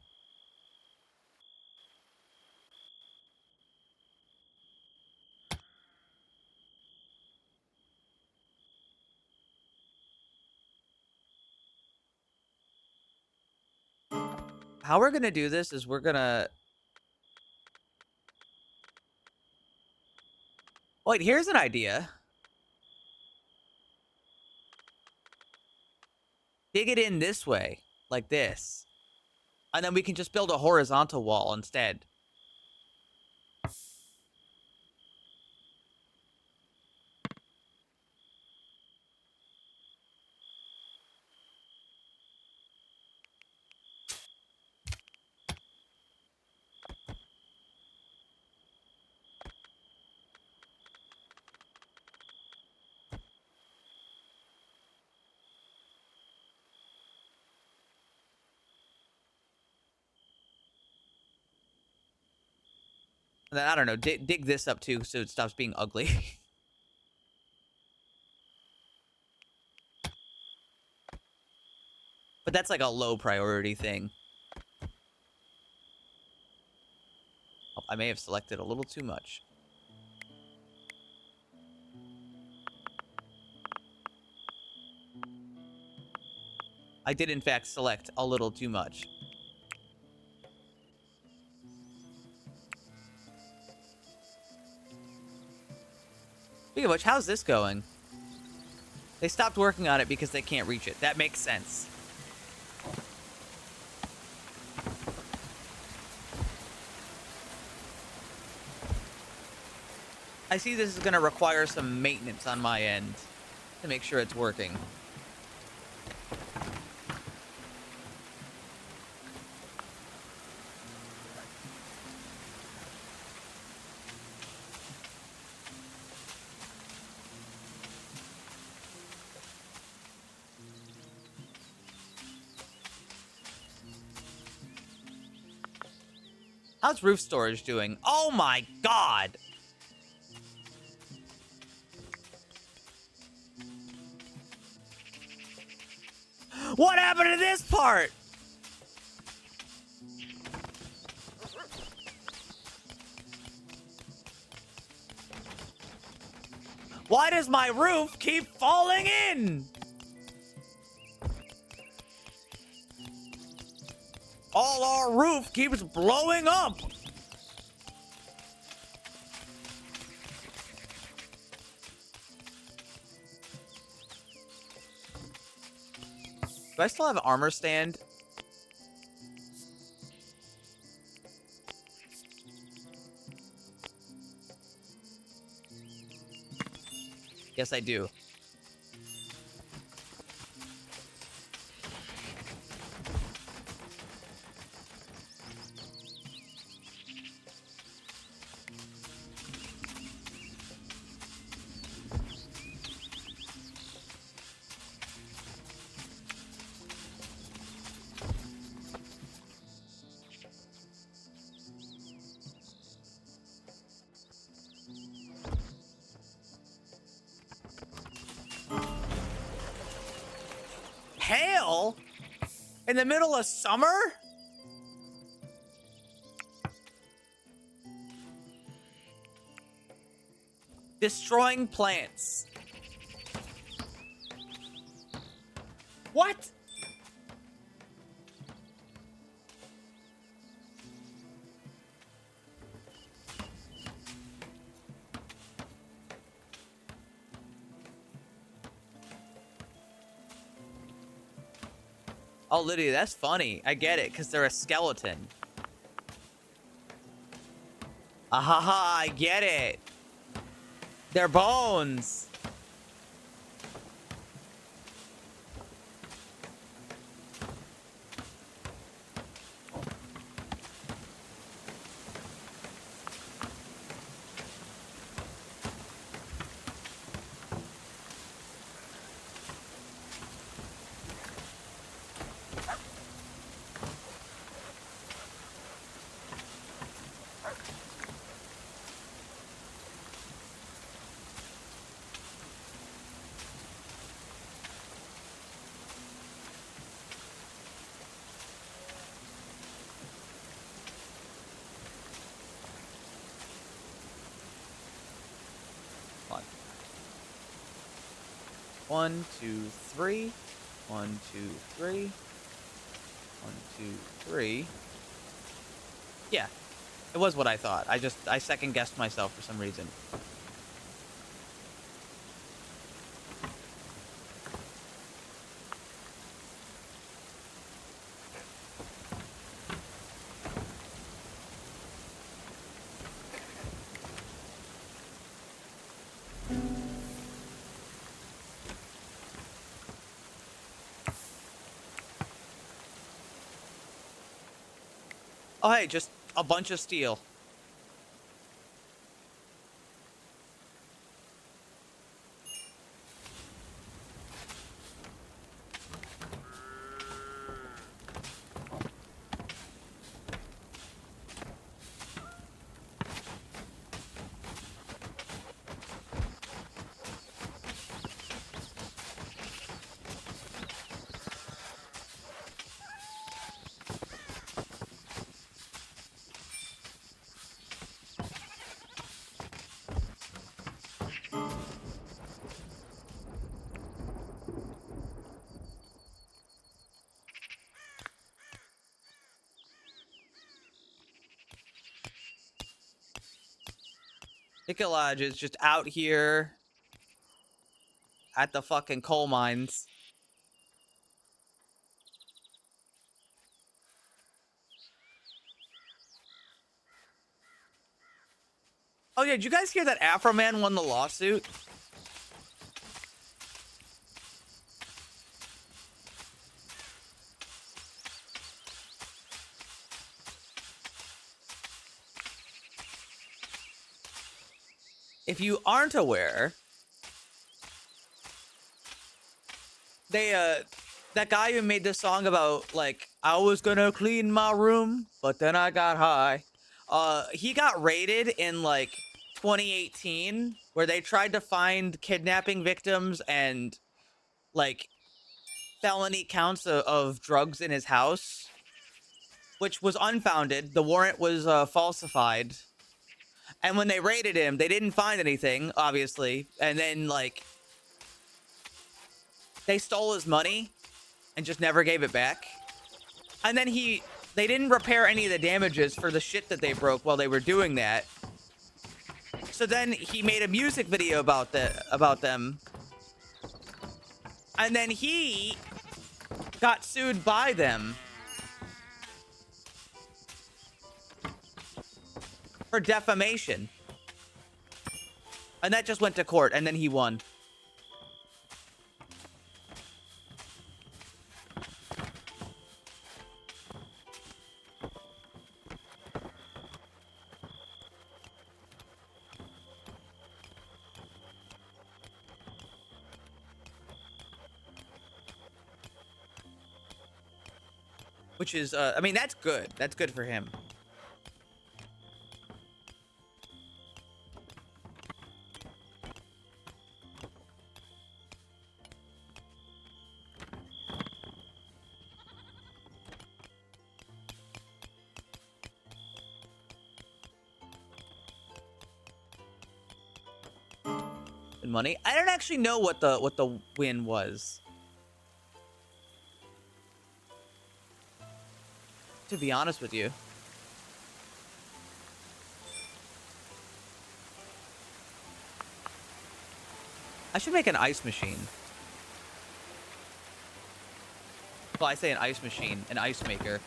How we're gonna do this is we're gonna... Wait, here's an idea. Dig it in this way, like this. And then we can just build a horizontal wall instead. And then, I don't know, dig this up too so it stops being ugly. But that's like a low priority thing. Oh, I may have selected a little too much. I did, in fact, select a little too much. Speaking of which, how's this going? They stopped working on it because they can't reach it. That makes sense. I see this is going to require some maintenance on my end to make sure it's working. How's roof storage doing? Oh my god! What happened to this part? Why does my roof keep falling in? All our roof keeps blowing up. Do I still have an armor stand? Yes, I do. Hail? In the middle of summer? Destroying plants. What? Oh, Lydia, that's funny. I get it, because they're a skeleton. Ahaha, I get it. They're bones. One, two, three. 1, 2, 3. 1, 2, 3. Yeah, it was what I thought. I second guessed myself for some reason. Oh, hey, just a bunch of steel. Nicolaj is just out here at the fucking coal mines. Oh yeah, did you guys hear that Afro Man won the lawsuit? If you aren't aware, that guy who made this song about, like, I was gonna clean my room, but then I got high. He got raided in, like, 2018, where they tried to find kidnapping victims and, like, felony counts of drugs in his house, which was unfounded. The warrant was falsified. And when they raided him, they didn't find anything, obviously. And then, like, they stole his money and just never gave it back. And then they didn't repair any of the damages for the shit that they broke while they were doing that. So then he made a music video about them. And then he got sued by them for defamation. And that just went to court, and then he won. Which is, I mean, that's good. That's good for him. And money. I don't actually know what the win was. To be honest with you. I should make an ice machine. Well, I say an ice machine, an ice maker.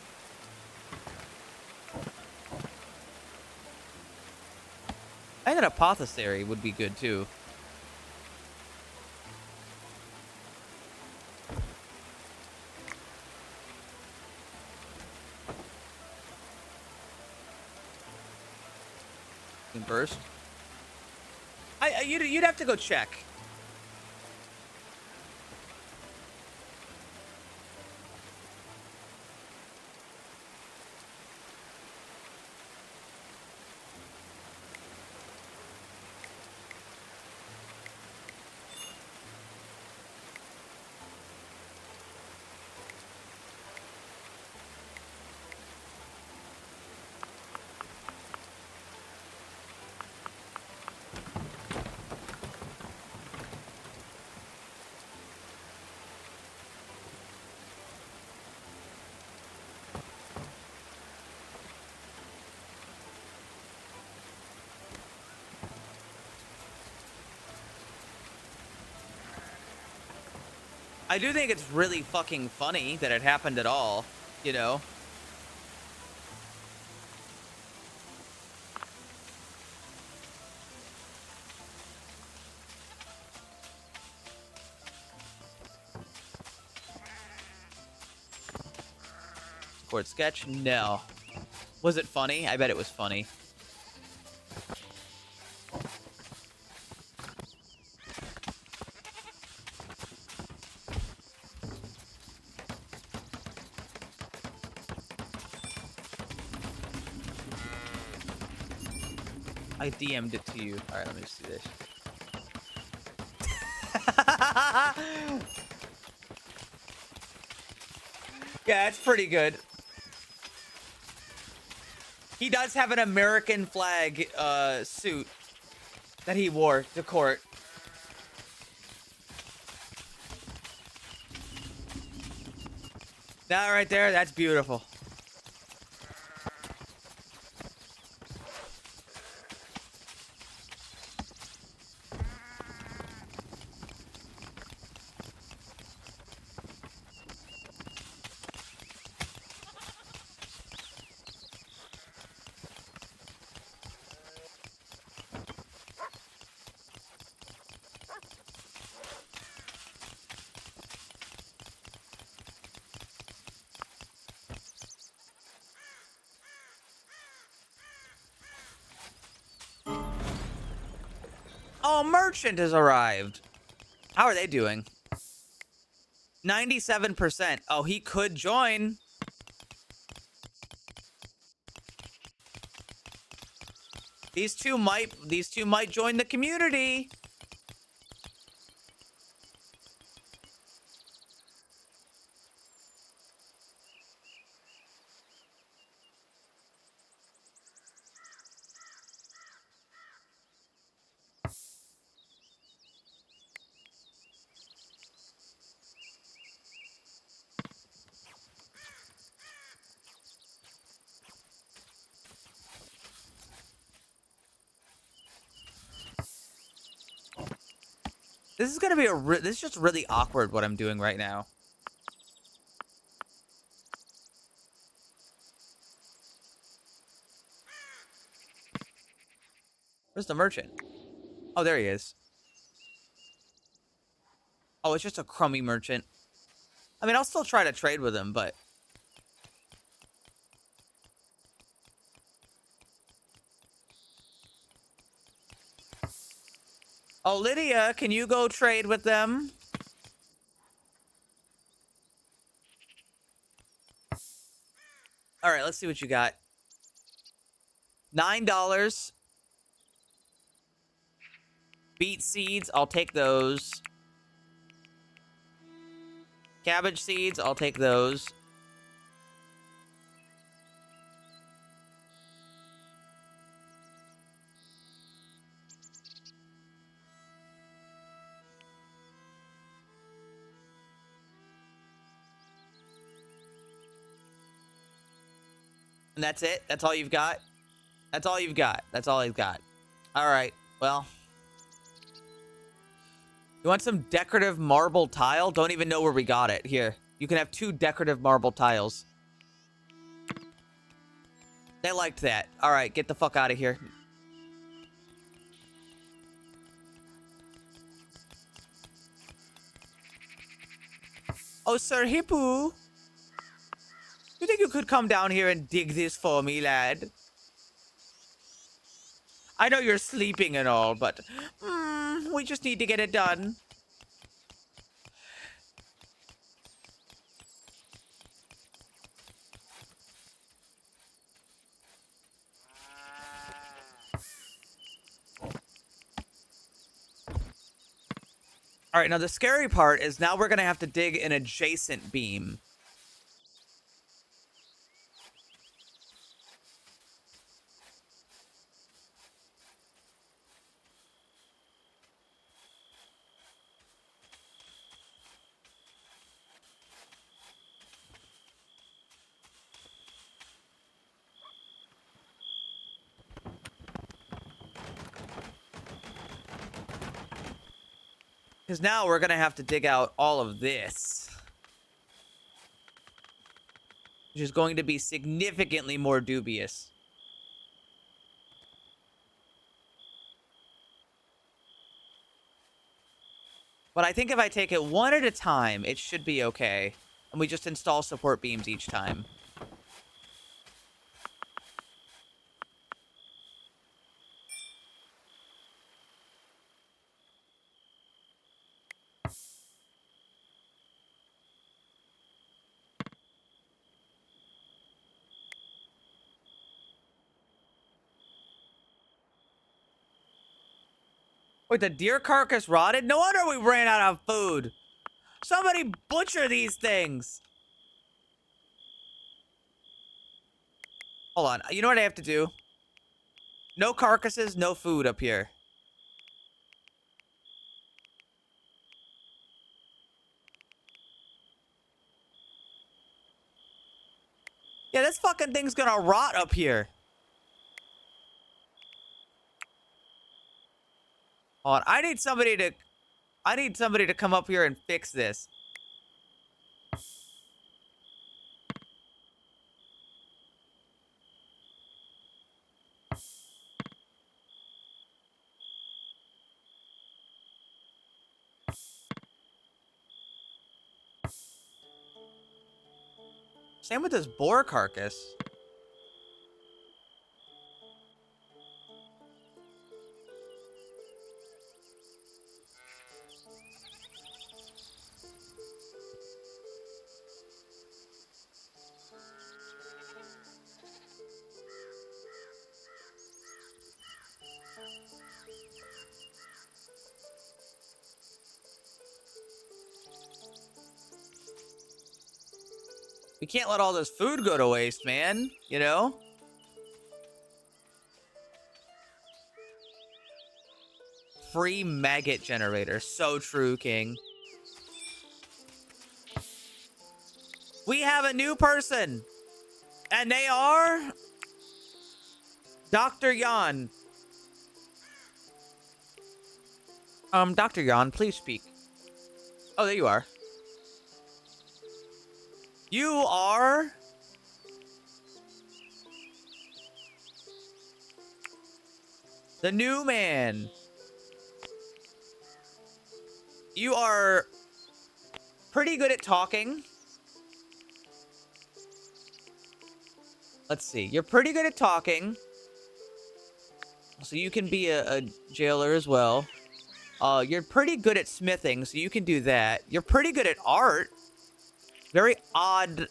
I think an apothecary would be good too. Burst. You'd have to go check. I do think it's really fucking funny that it happened at all, you know? Chord sketch? No. Was it funny? I bet it was funny. I DM'd it to you. Alright, let me just do this. Yeah, it's pretty good. He does have an American flag suit that he wore to court. That right there, that's beautiful. Oh, merchant has arrived. How are they doing? 97%. Oh, he could join. These two might join the community. This is gonna be this is just really awkward what I'm doing right now. Where's the merchant? Oh, there he is. Oh, it's just a crummy merchant. I mean, I'll still try to trade with him, but... Oh, Lydia, can you go trade with them? All right, let's see what you got. $9. Beet seeds, I'll take those. Cabbage seeds, I'll take those. And that's it? That's all you've got? That's all you've got. That's all he's got. All right. Well. You want some decorative marble tile? Don't even know where we got it. Here. You can have 2 decorative marble tiles. They liked that. All right. Get the fuck out of here. Oh, Sir Hippo. You think you could come down here and dig this for me, lad? I know you're sleeping and all, but we just need to get it done. All right, now the scary part is now we're going to have to dig an adjacent beam. Because now we're going to have to dig out all of this. Which is going to be significantly more dubious. But I think if I take it one at a time, it should be okay. And we just install support beams each time. Wait, the deer carcass rotted? No wonder we ran out of food. Somebody butcher these things. Hold on. You know what I have to do? No carcasses, no food up here. Yeah, this fucking thing's gonna rot up here. Hold on. I need somebody to come up here and fix this. Same with this boar carcass. We can't let all this food go to waste, man. You know? Free maggot generator. So true, King. We have a new person. And they are... Dr. Jan. Dr. Jan, please speak. Oh, there you are. You are... the new man. You are pretty good at talking. Let's see. You're pretty good at talking. So you can be a jailer as well. You're pretty good at smithing, so you can do that. You're pretty good at art. Very odd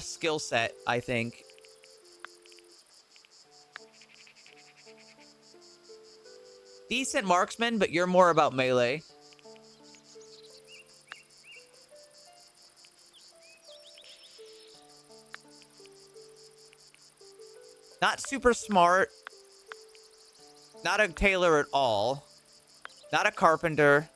skill set, I think. Decent marksman, but you're more about melee. Not super smart. Not a tailor at all. Not a carpenter.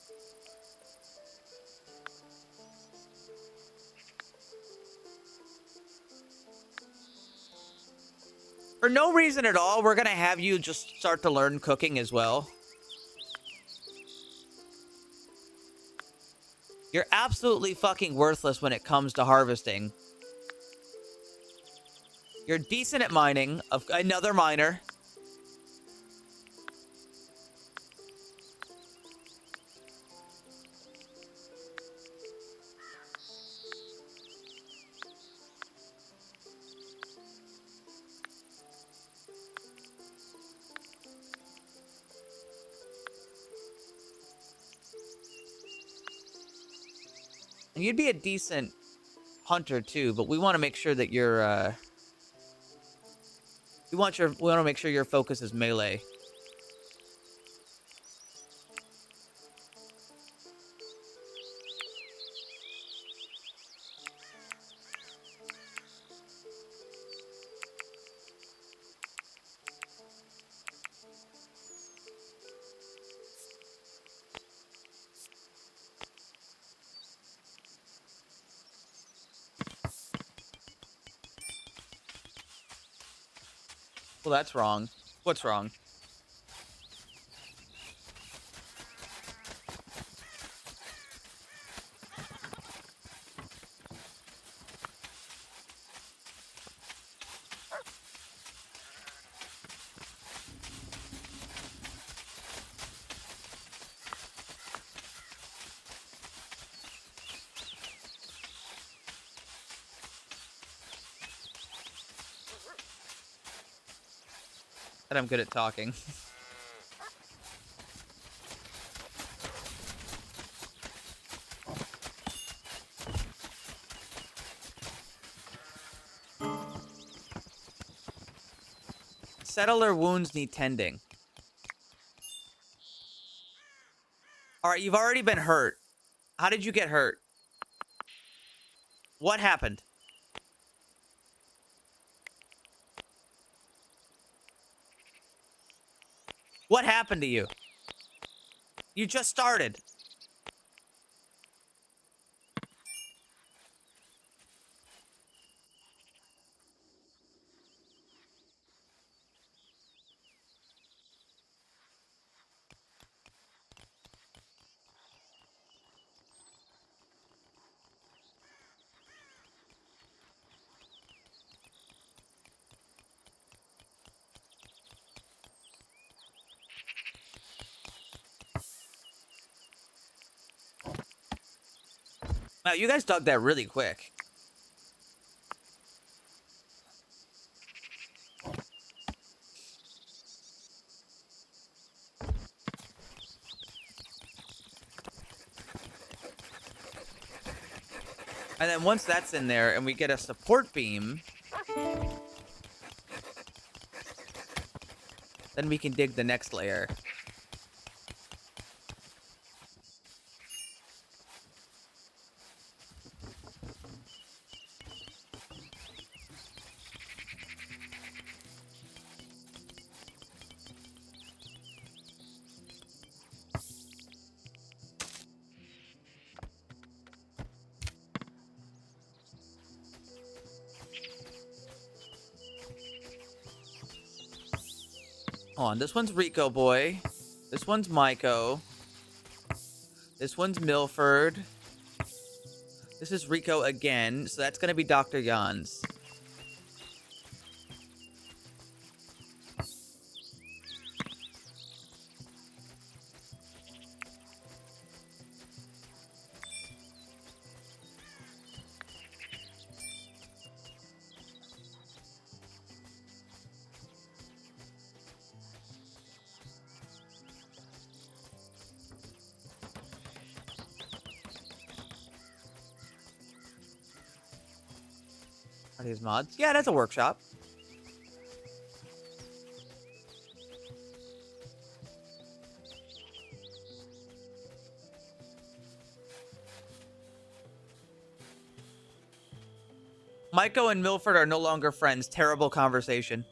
For no reason at all, we're gonna have you just start to learn cooking as well. You're absolutely fucking worthless when it comes to harvesting. You're decent at mining. Of another miner. And you'd be a decent hunter too, but we want to make sure that you're we want to make sure your focus is melee. Well, that's wrong. What's wrong? That I'm good at talking. Settler wounds need tending. All right, you've already been hurt. How did you get hurt? What happened? What happened to you? You just started. Wow, you guys dug that really quick. And then once that's in there and we get a support beam, then we can dig the next layer. Hold on, this one's Rico boy. This one's Myko. This one's Milford. This is Rico again, so that's gonna be Dr. Jans. Are these mods? Yeah, that's a workshop. Myko and Milford are no longer friends. Terrible conversation.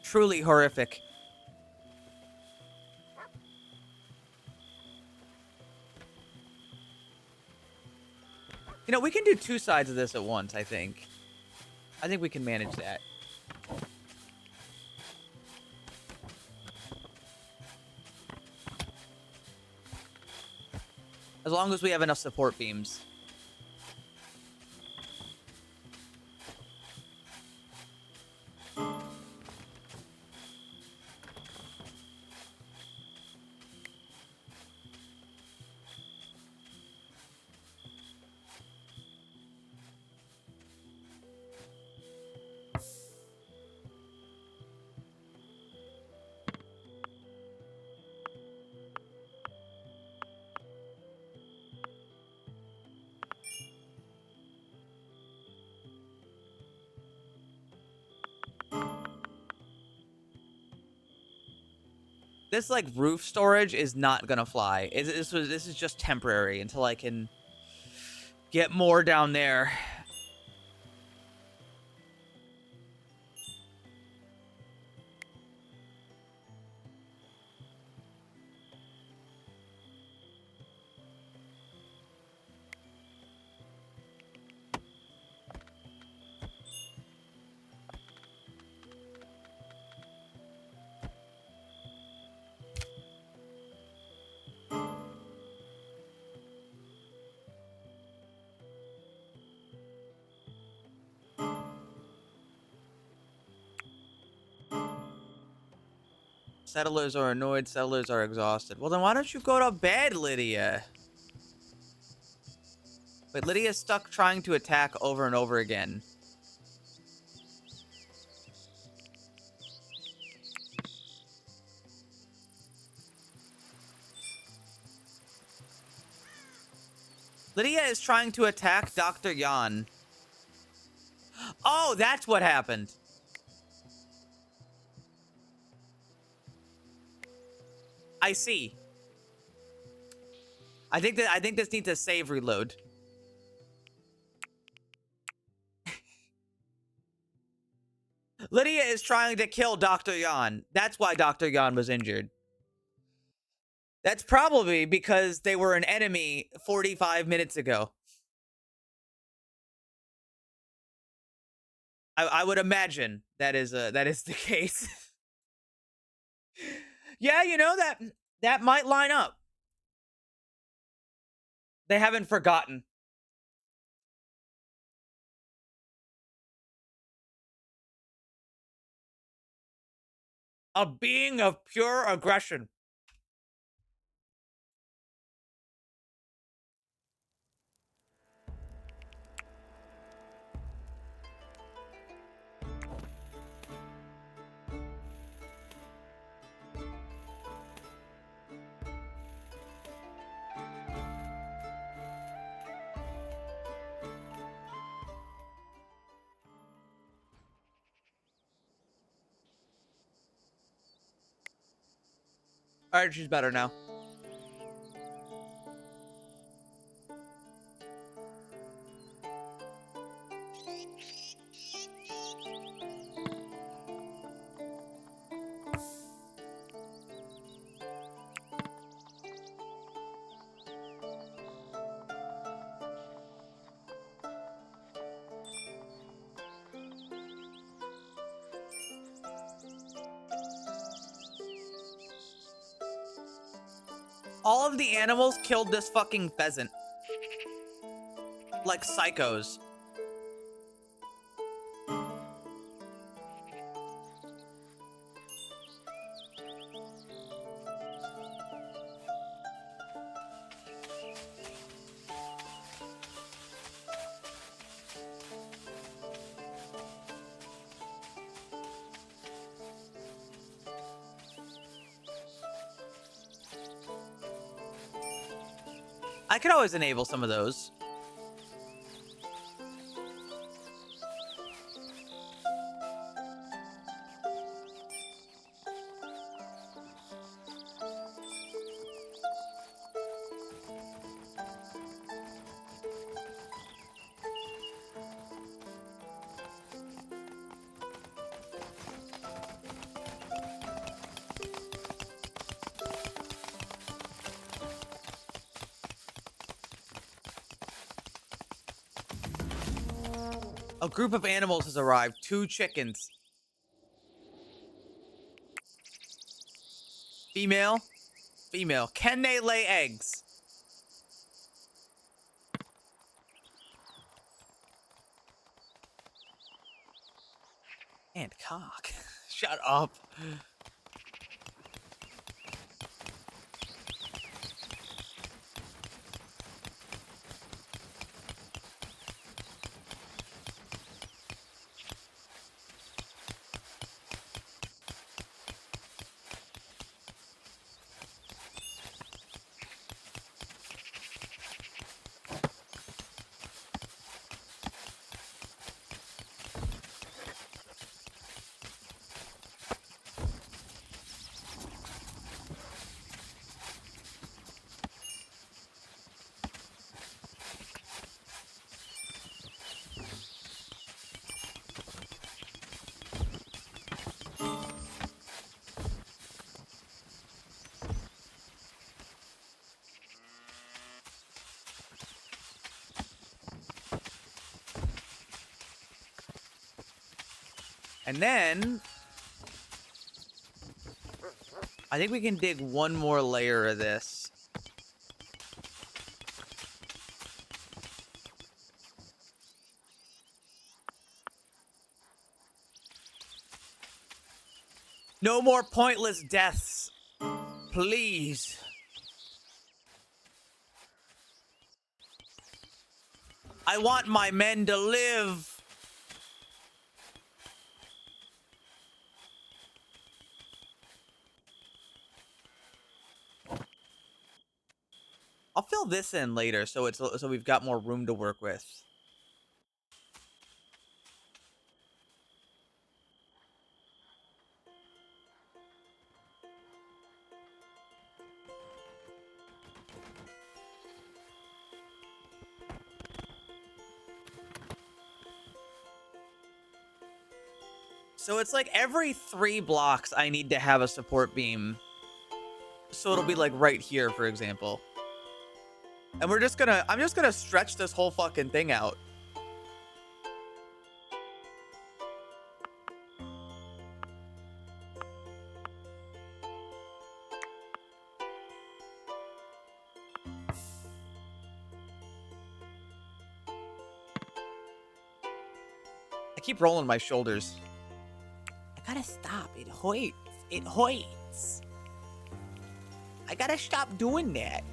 Truly horrific. You know, we can do two sides of this at once, I think. I think we can manage that. As long as we have enough support beams. This like roof storage is not gonna fly. This is just temporary until I can get more down there. Settlers are annoyed, settlers are exhausted. Well, then why don't you go to bed, Lydia? But Lydia's stuck trying to attack over and over again. Lydia is trying to attack Dr. Yan. Oh, that's what happened. I see. I think this needs a save reload. Lydia is trying to kill Dr. Yan. That's why Dr. Yan was injured. That's probably because they were an enemy 45 minutes ago. I would imagine that is the case. Yeah, you know, that might line up. They haven't forgotten. A being of pure aggression. All right, she's better now. All of the animals killed this fucking pheasant. Like psychos. I could always enable some of those. A group of animals has arrived. 2 chickens. Female. Female. Can they lay eggs? And cock. Shut up. And then I think we can dig one more layer of this. No more pointless deaths. Please. I want my men to live. I'll fill this in later so we've got more room to work with. So it's like every 3 blocks I need to have a support beam. So it'll be like right here, for example. And I'm just gonna stretch this whole fucking thing out. I keep rolling my shoulders. I gotta stop. It hurts. It hurts. I gotta stop doing that.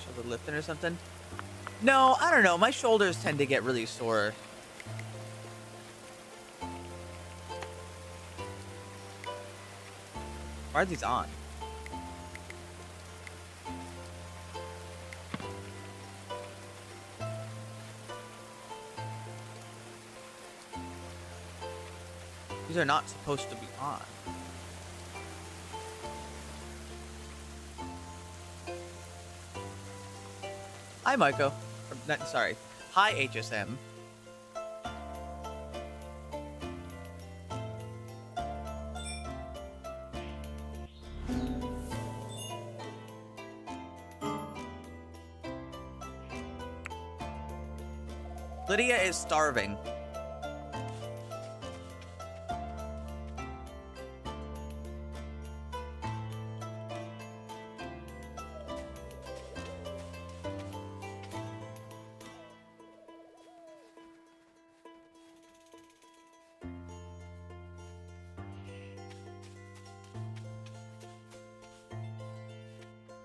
Shoulder lifting or something? No, I don't know. My shoulders tend to get really sore. Why are these on? These are not supposed to be on. Hi, Maiko. Sorry. Hi, HSM. Lydia is starving.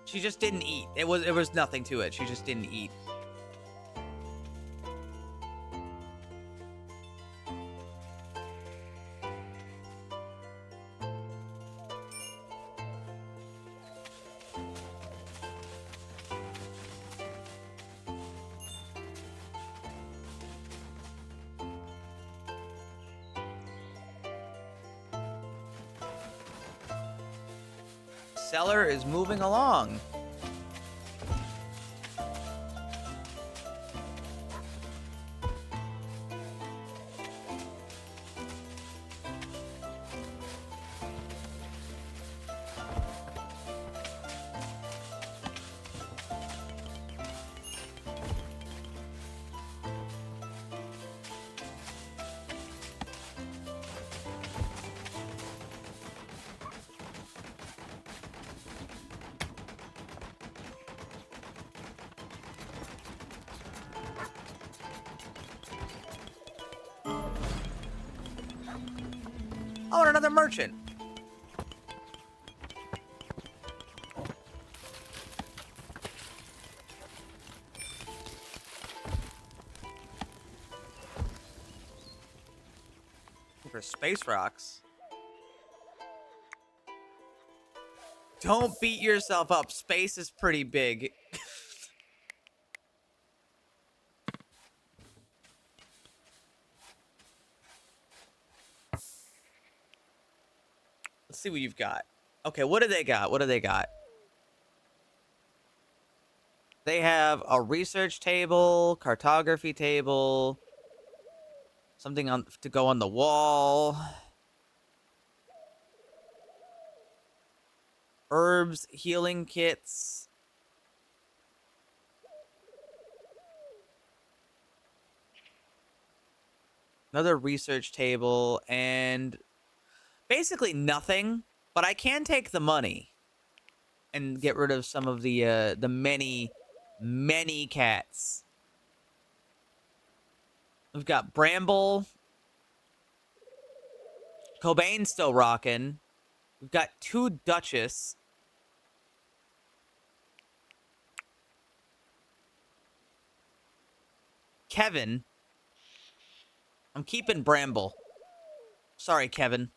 She just didn't eat. It was nothing to it. She just didn't eat. Cellar is moving along. I want another merchant. For space rocks. Don't beat yourself up. Space is pretty big. Let's see what you've got. Okay, what do they got? What do they got? They have a research table, cartography table, something on to go on the wall. Herbs, healing kits. Another research table and basically nothing, but I can take the money and get rid of some of the many cats. We've got Bramble. Cobain's still rocking. We've got 2 Duchess. Kevin. I'm keeping Bramble. Sorry, Kevin.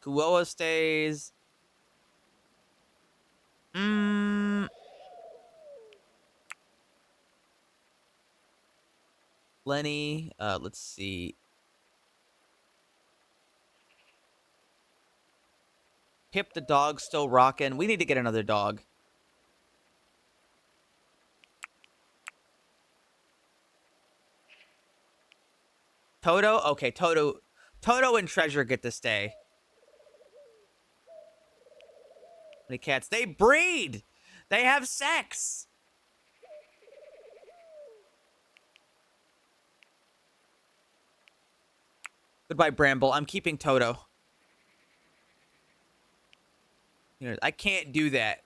Kuoa stays. Lenny. Let's see. Pip the dog's still rocking. We need to get another dog. Toto? Okay, Toto. Toto and Treasure get to stay. The cats. They breed! They have sex! Goodbye, Bramble. I'm keeping Toto. You know, I can't do that.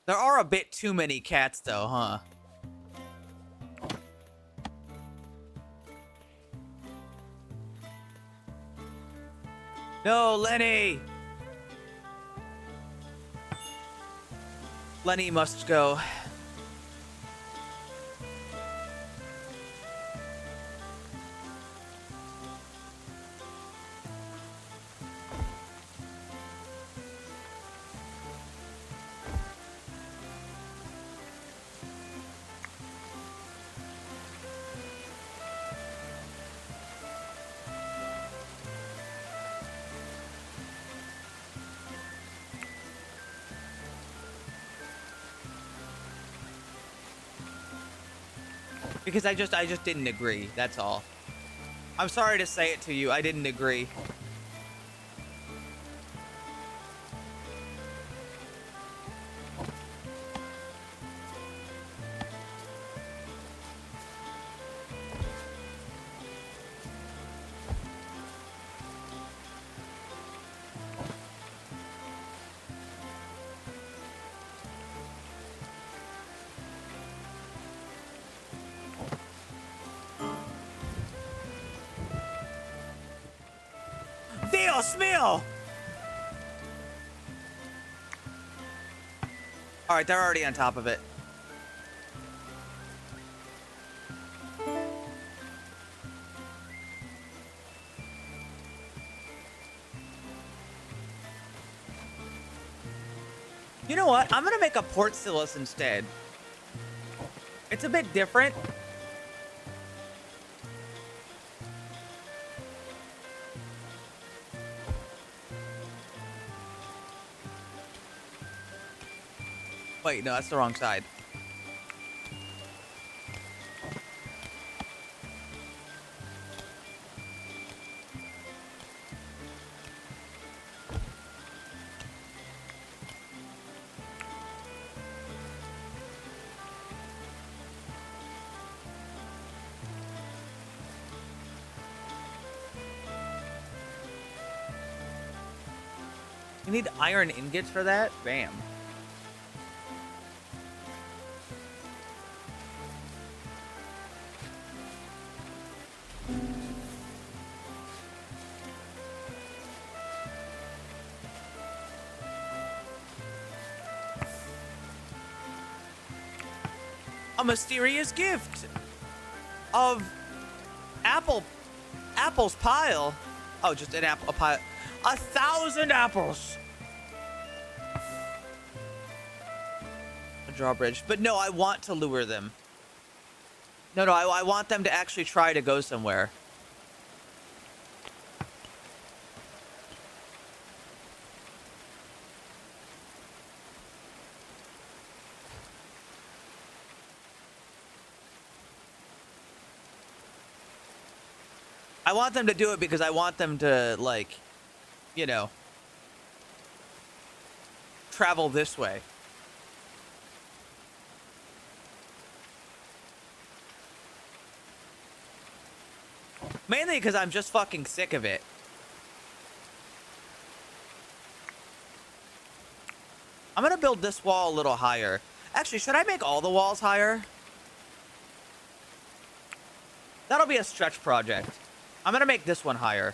There are a bit too many cats, though, huh? No, Lenny! Lenny must go. Because I just didn't agree. That's all. I'm sorry to say it to you. I didn't agree. Dios mío! Alright, they're already on top of it. You know what? I'm gonna make a Portcullis instead. It's a bit different. Wait, no, that's the wrong side. You need iron ingots for that? Bam. A mysterious gift of apple's pile. Oh, just an apple, a pile. 1,000 apples. A drawbridge. But no, I want to lure them. No, I want them to actually try to go somewhere. I want them to do it because I want them to, like, you know, travel this way. Mainly because I'm just fucking sick of it. I'm gonna build this wall a little higher. Actually, should I make all the walls higher? That'll be a stretch project. I'm gonna make this one higher.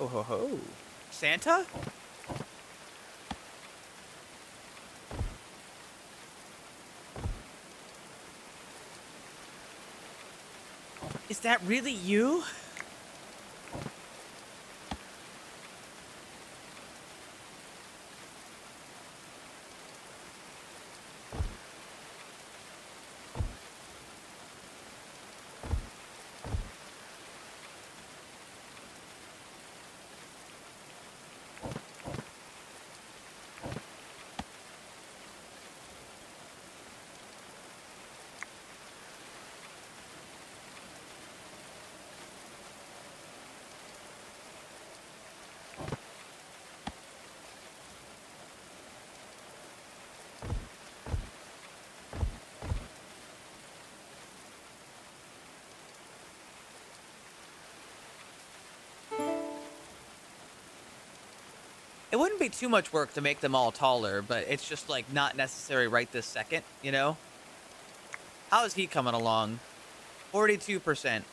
Oh ho ho. Santa? Is that really you? It wouldn't be too much work to make them all taller, but it's just, like, not necessary right this second, you know? How is he coming along? 42%.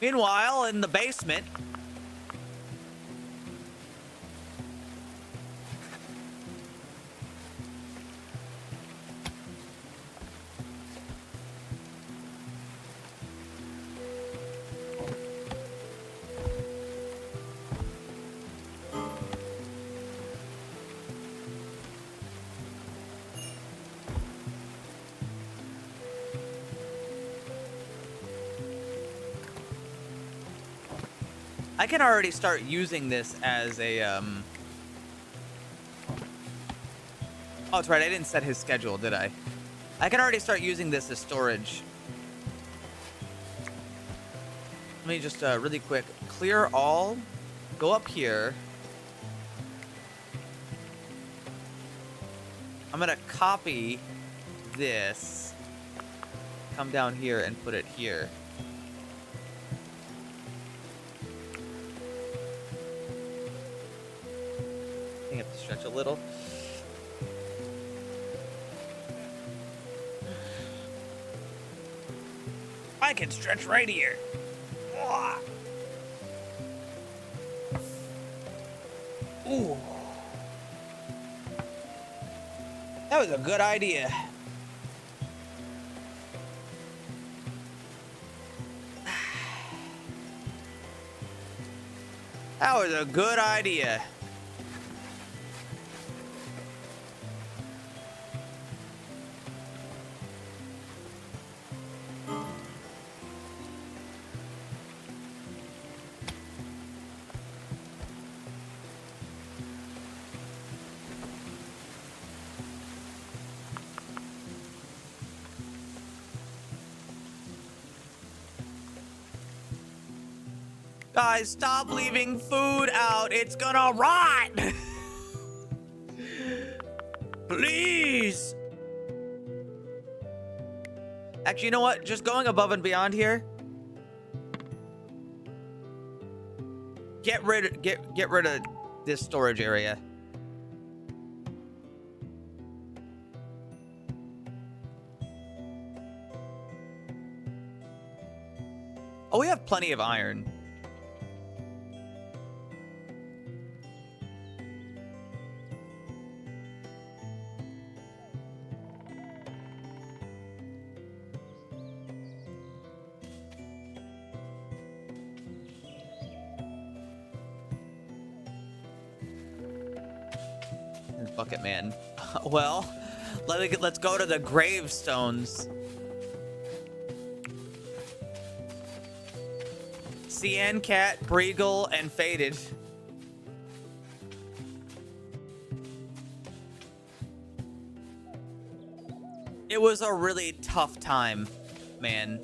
Meanwhile, in the basement... I can already start using this as a, Oh, that's right, I didn't set his schedule, did I? I can already start using this as storage. Let me just, really quick, clear all, go up here. I'm gonna copy this, come down here and put it here. I have to stretch a little. I can stretch right here. Ooh. That was a good idea. That was a good idea. Guys, stop leaving food out. It's gonna rot. Please. Actually, you know what? Just going above and beyond here. Get rid of this storage area. Oh, we have plenty of iron. Bucket man. Well, let's go to the gravestones. Cyan, Cat, Breagle, and Faded. It was a really tough time, man.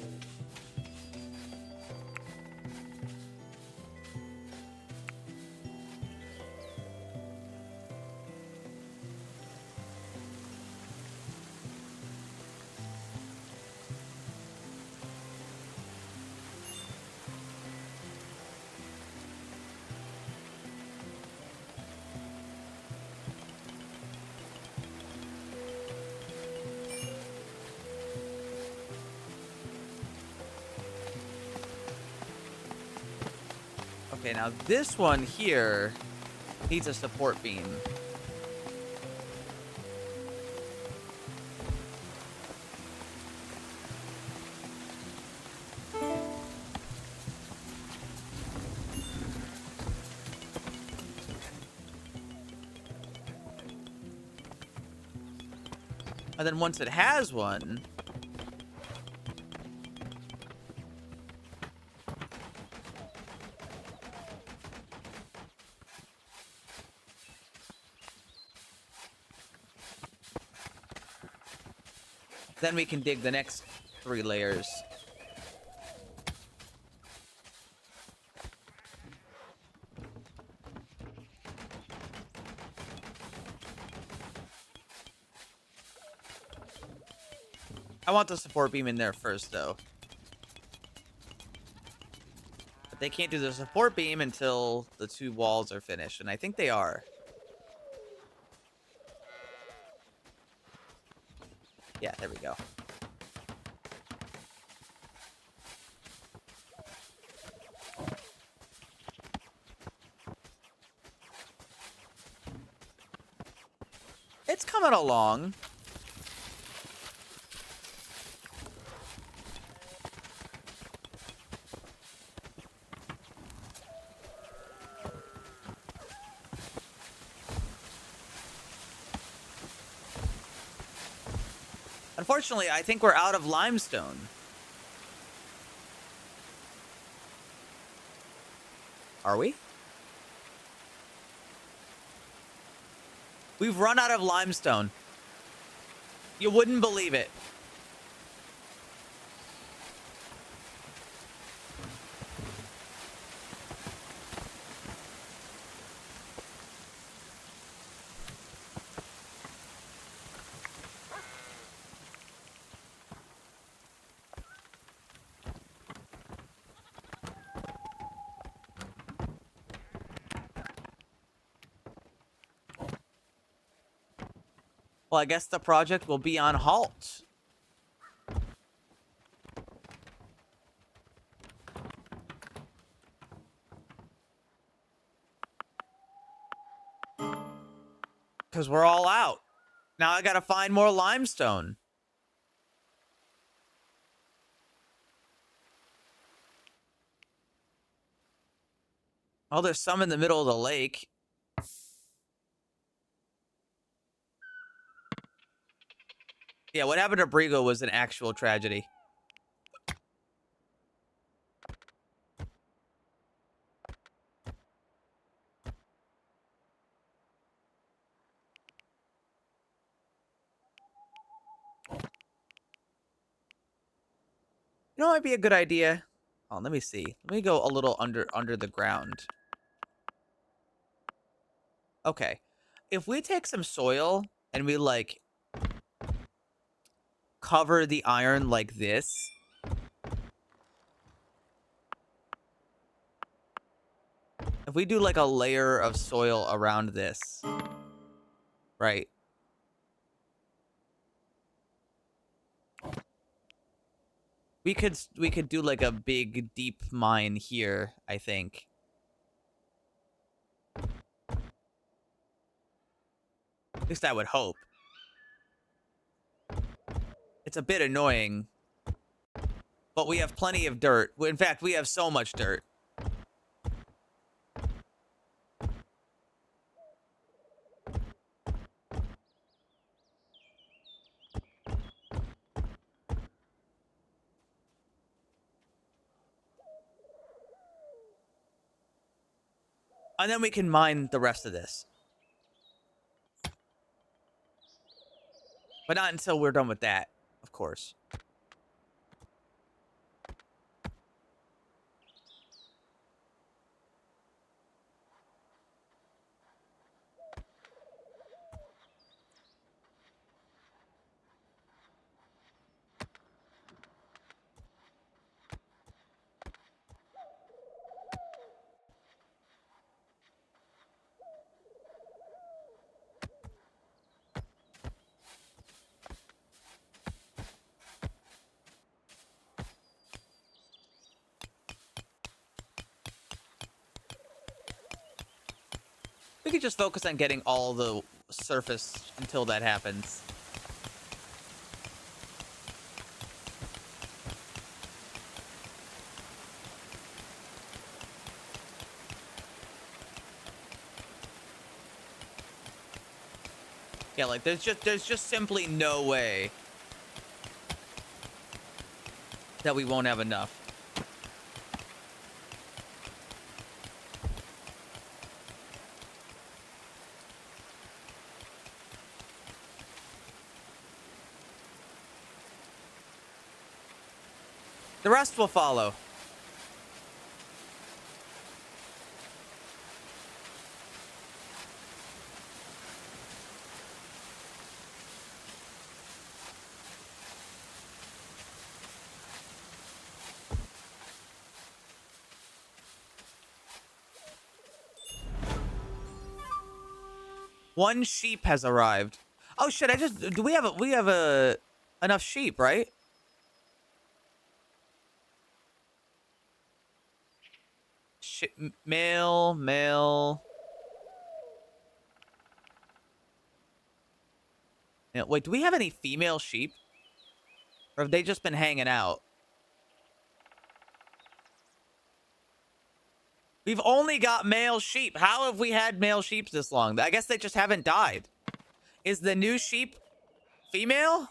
Okay, now this one here needs a support beam. And then once it has one, then we can dig the next 3 layers. I want the support beam in there first, though. But they can't do the support beam until the 2 walls are finished, and I think they are. Yeah, there we go. It's coming along. Unfortunately, I think we're out of limestone. Are we? We've run out of limestone. You wouldn't believe it. Well, I guess the project will be on halt. Because we're all out. Now I gotta find more limestone. Oh, there's some in the middle of the lake. Yeah, what happened to Brigo was an actual tragedy. You know what might be a good idea? Oh, let me see. Let me go a little under the ground. Okay. if we take some soil and we like cover the iron like this, if we do like a layer of soil around this, right? We could do like a big deep mine here, I think. At least I would hope. It's a bit annoying, but we have plenty of dirt. In fact, we have so much dirt. And then we can mine the rest of this. But not until we're done with that, of course. We could just focus on getting all the surface until that happens. Yeah, like there's just simply no way that we won't have enough. The rest will follow. One sheep has arrived. Oh shit, do we have a enough sheep, right? Male. Yeah, wait, do we have any female sheep? Or have they just been hanging out? We've only got male sheep. How have we had male sheep this long? I guess they just haven't died. Is the new sheep female?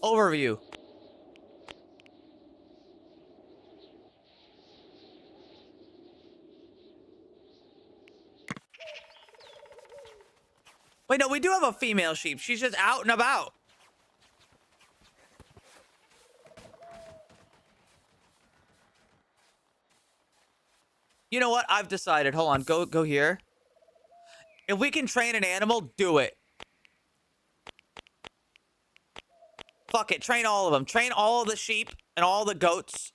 Overview. Wait, no, we do have a female sheep. She's just out and about. You know what? I've decided. Hold on. Go here. If we can train an animal, do it. Fuck it. Train all of them. Train all of the sheep and all the goats.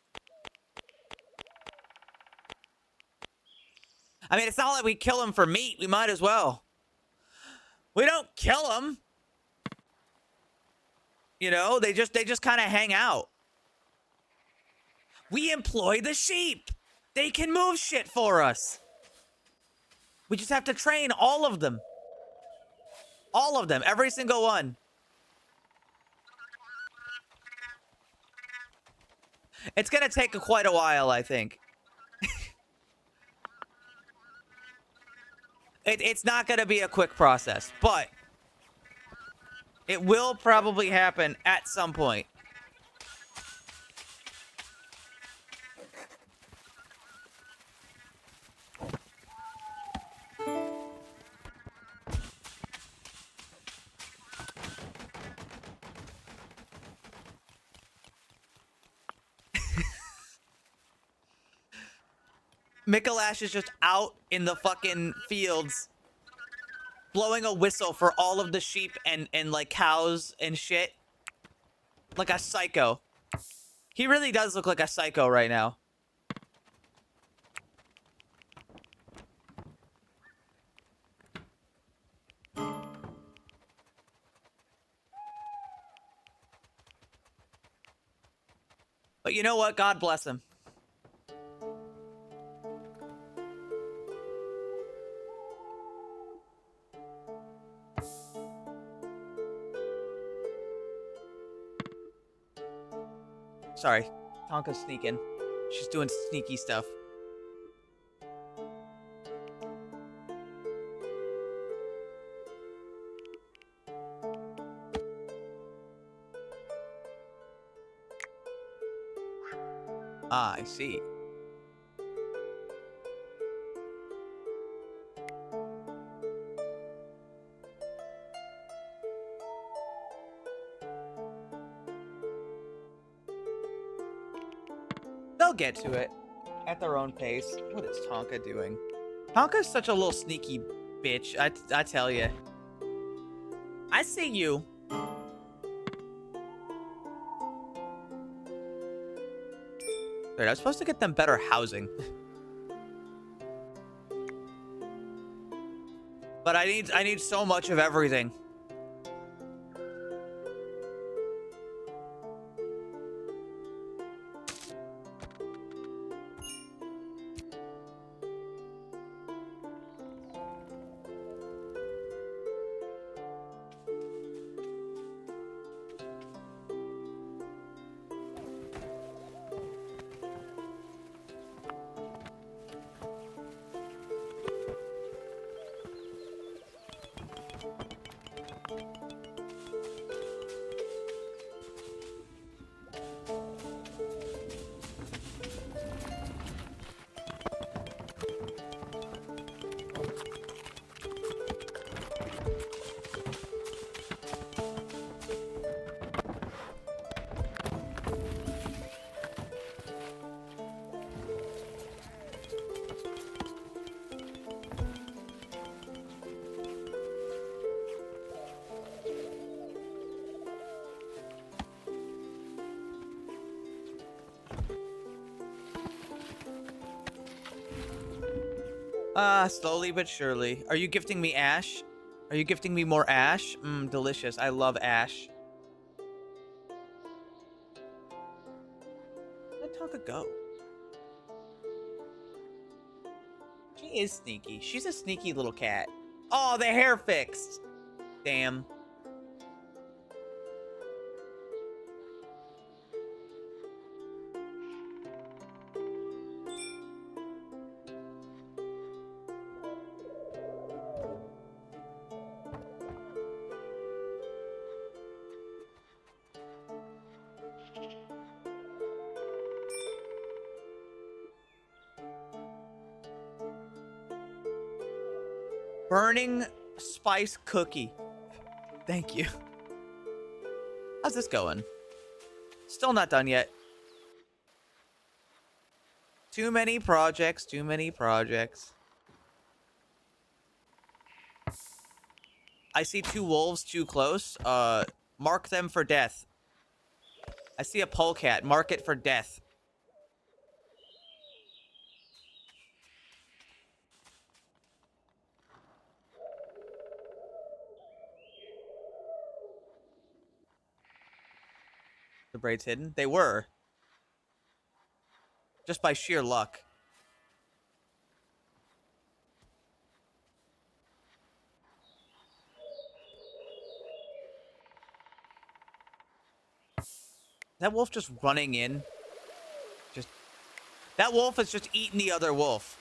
I mean, it's not like we kill them for meat. We might as well. We don't kill them. You know, they just kind of hang out. We employ the sheep. They can move shit for us. We just have to train all of them. All of them. Every single one. It's going to take quite a while, I think. It's not going to be a quick process, but it will probably happen at some point. Mikalash is just out in the fucking fields blowing a whistle for all of the sheep and like cows and shit. Like a psycho. He really does look like a psycho right now. But you know what? God bless him. Sorry. Tonka's sneaking. She's doing sneaky stuff. Ah, I see. They'll get to it at their own pace. What is Tonka doing? Tonka's such a little sneaky bitch. I tell you. I see you. Wait, I was supposed to get them better housing. But I need so much of everything. Slowly but surely. Are you gifting me ash? Are you gifting me more ash? Mmm, delicious. I love ash. Where'd Tonka go? She is sneaky. She's a sneaky little cat. Oh, the hair fixed. Damn. Burning spice cookie. Thank you. How's this going? Still not done yet. Too many projects, too many projects. I see two wolves too close. Mark them for death. I see a polecat. Mark it for death. The braids hidden? They were. Just by sheer luck. That wolf just running in? Just... That wolf is just eating the other wolf.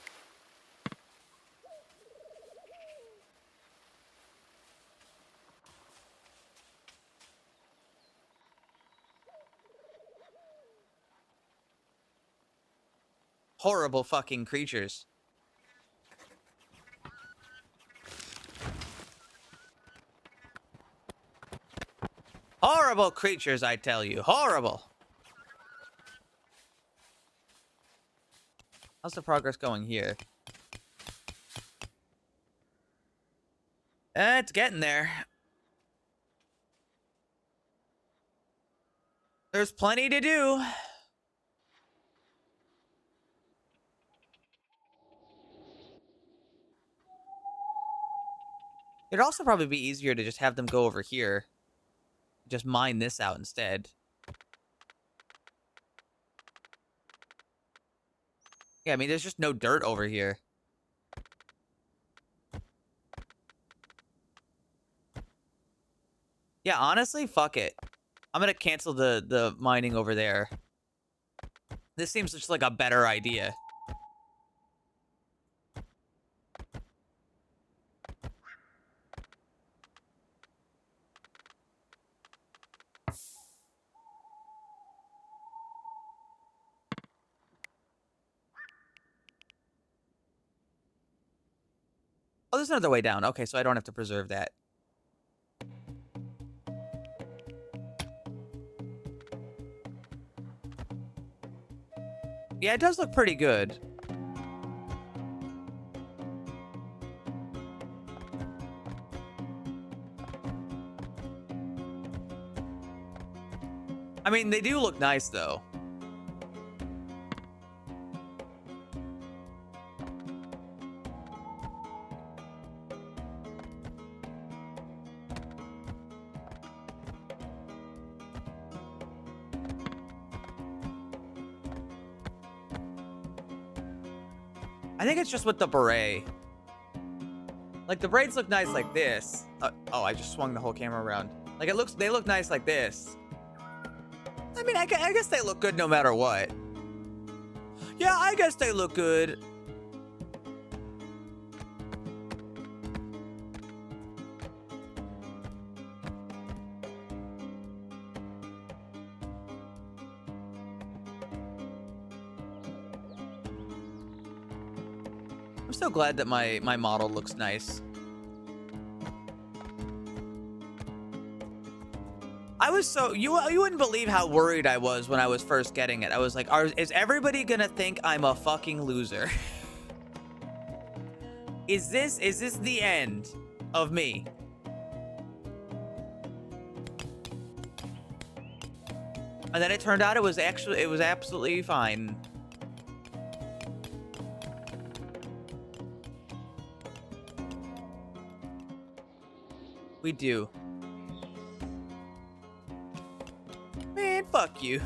Horrible fucking creatures. Horrible creatures, I tell you. Horrible. How's the progress going here? It's getting there. There's plenty to do. It'd also probably be easier to just have them go over here. Just mine this out instead. Yeah, I mean, there's just no dirt over here. Yeah, honestly, fuck it. I'm gonna cancel the mining over there. This seems just like a better idea. Oh, there's another way down. Okay, so I don't have to preserve that. Yeah, it does look pretty good. I mean, they do look nice, though. I think it's just with the beret. Like, the braids look nice like this. Oh, I just swung the whole camera around. Like, they look nice like this. I mean, I guess they look good no matter what. Yeah, I guess they look good. I'm so glad that my model looks nice. I was so you wouldn't believe how worried I was when I was first getting it. I was like, is everybody gonna think I'm a fucking loser? Is this the end of me? And then it turned out it was absolutely fine. We do. Man, fuck you.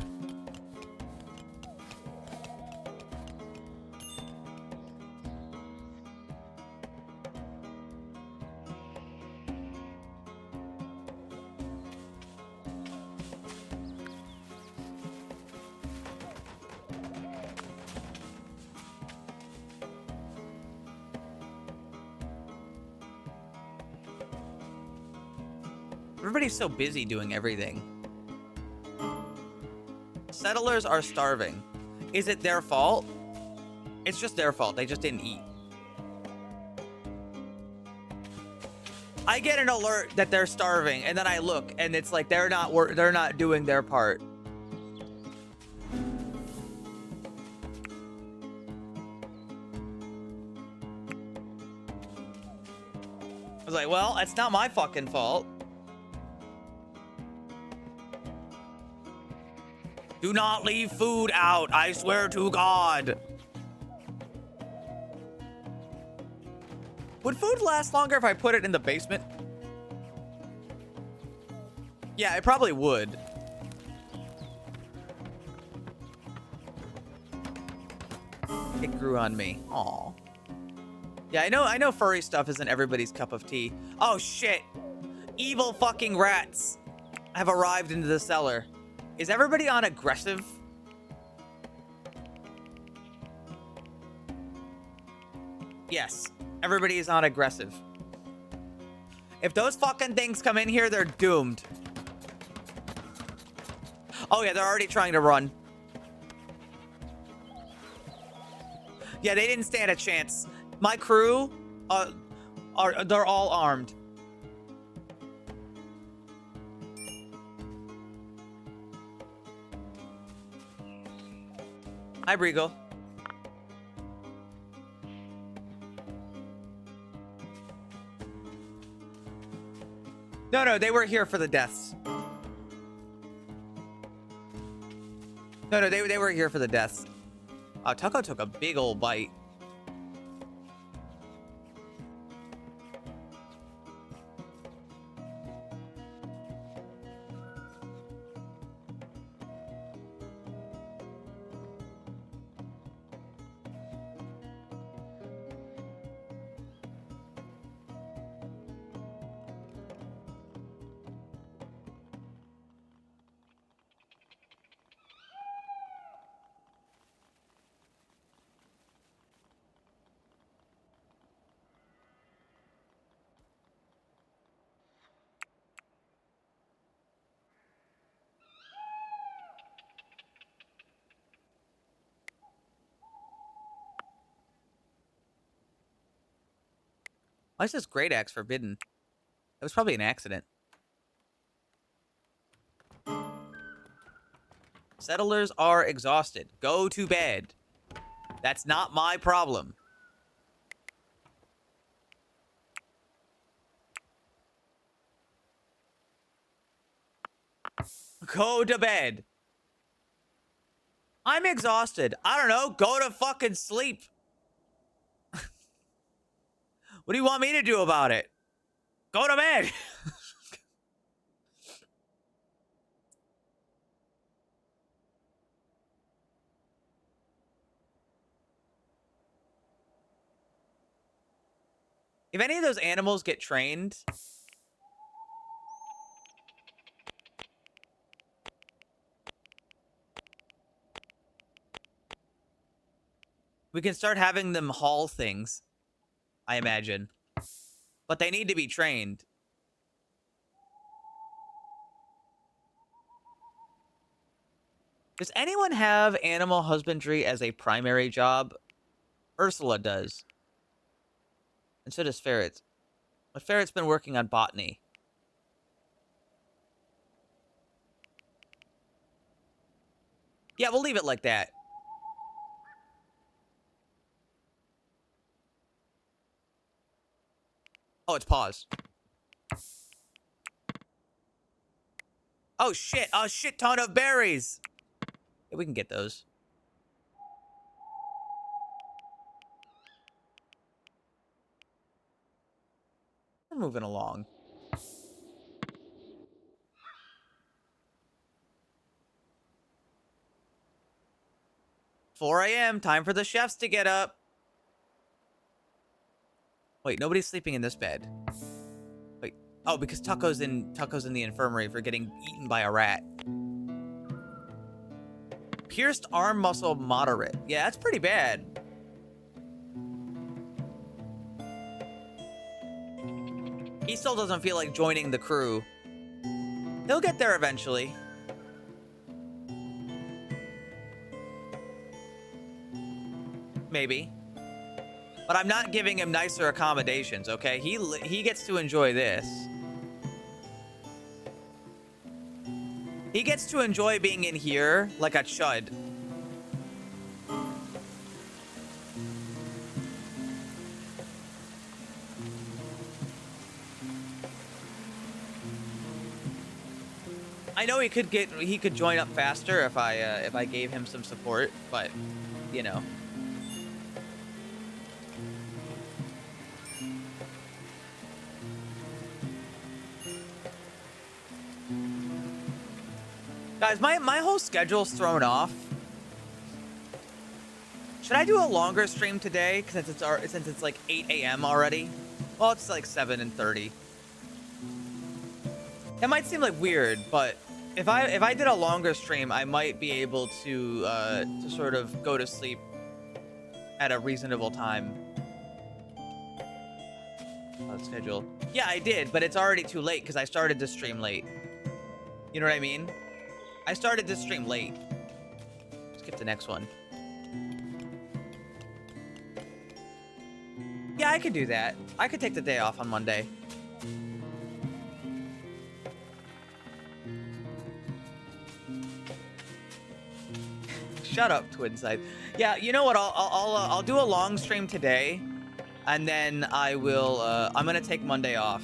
Everybody's so busy doing everything. Settlers are starving. Is it their fault? It's just their fault. They just didn't eat. I get an alert that they're starving, and then I look, and it's like they're not doing their part. I was like, well, it's not my fucking fault. Do not leave food out, I swear to God. Would food last longer if I put it in the basement? Yeah, it probably would. It grew on me. Aw. Yeah, I know furry stuff isn't everybody's cup of tea. Oh shit. Evil fucking rats have arrived into the cellar. Is everybody on aggressive? Yes, everybody is on aggressive. If those fucking things come in here, they're doomed. Oh yeah, they're already trying to run. Yeah, they didn't stand a chance. My crew, they're all armed. Hi, Briegel. No, they were here for the deaths. No, they were here for the deaths. Tucko took a big old bite. Why is this great axe forbidden? It was probably an accident. Settlers are exhausted. Go to bed. That's not my problem. Go to bed. I'm exhausted. I don't know. Go to fucking sleep. What do you want me to do about it? Go to bed. If any of those animals get trained, we can start having them haul things, I imagine. But they need to be trained. Does anyone have animal husbandry as a primary job? Ursula does. And so does Ferret. But Ferret's been working on botany. Yeah, we'll leave it like that. Oh, it's paused. Oh, shit. A shit ton of berries. Yeah, we can get those. We're moving along. "4 a.m. Time for the chefs to get up." Wait, nobody's sleeping in this bed. Wait. Oh, because Tucko's in the infirmary for getting eaten by a rat. Pierced arm muscle moderate. Yeah, that's pretty bad. He still doesn't feel like joining the crew. He'll get there eventually. Maybe. But I'm not giving him nicer accommodations, okay? He gets to enjoy this. He gets to enjoy being in here like a chud. I know he could join up faster if I gave him some support, but you know. Guys, my whole schedule's thrown off. Should I do a longer stream today since it's like 8 a.m. already? Well, it's like 7:30. It might seem like weird, but if I did a longer stream, I might be able to sort of go to sleep at a reasonable time. Schedule. Yeah, I did, but it's already too late because I started the stream late. You know what I mean? I started this stream late. Skip the next one. Yeah, I could do that. I could take the day off on Monday. Shut up, Twinside. Yeah, you know what? I'll do a long stream today, and then I will. I'm gonna take Monday off.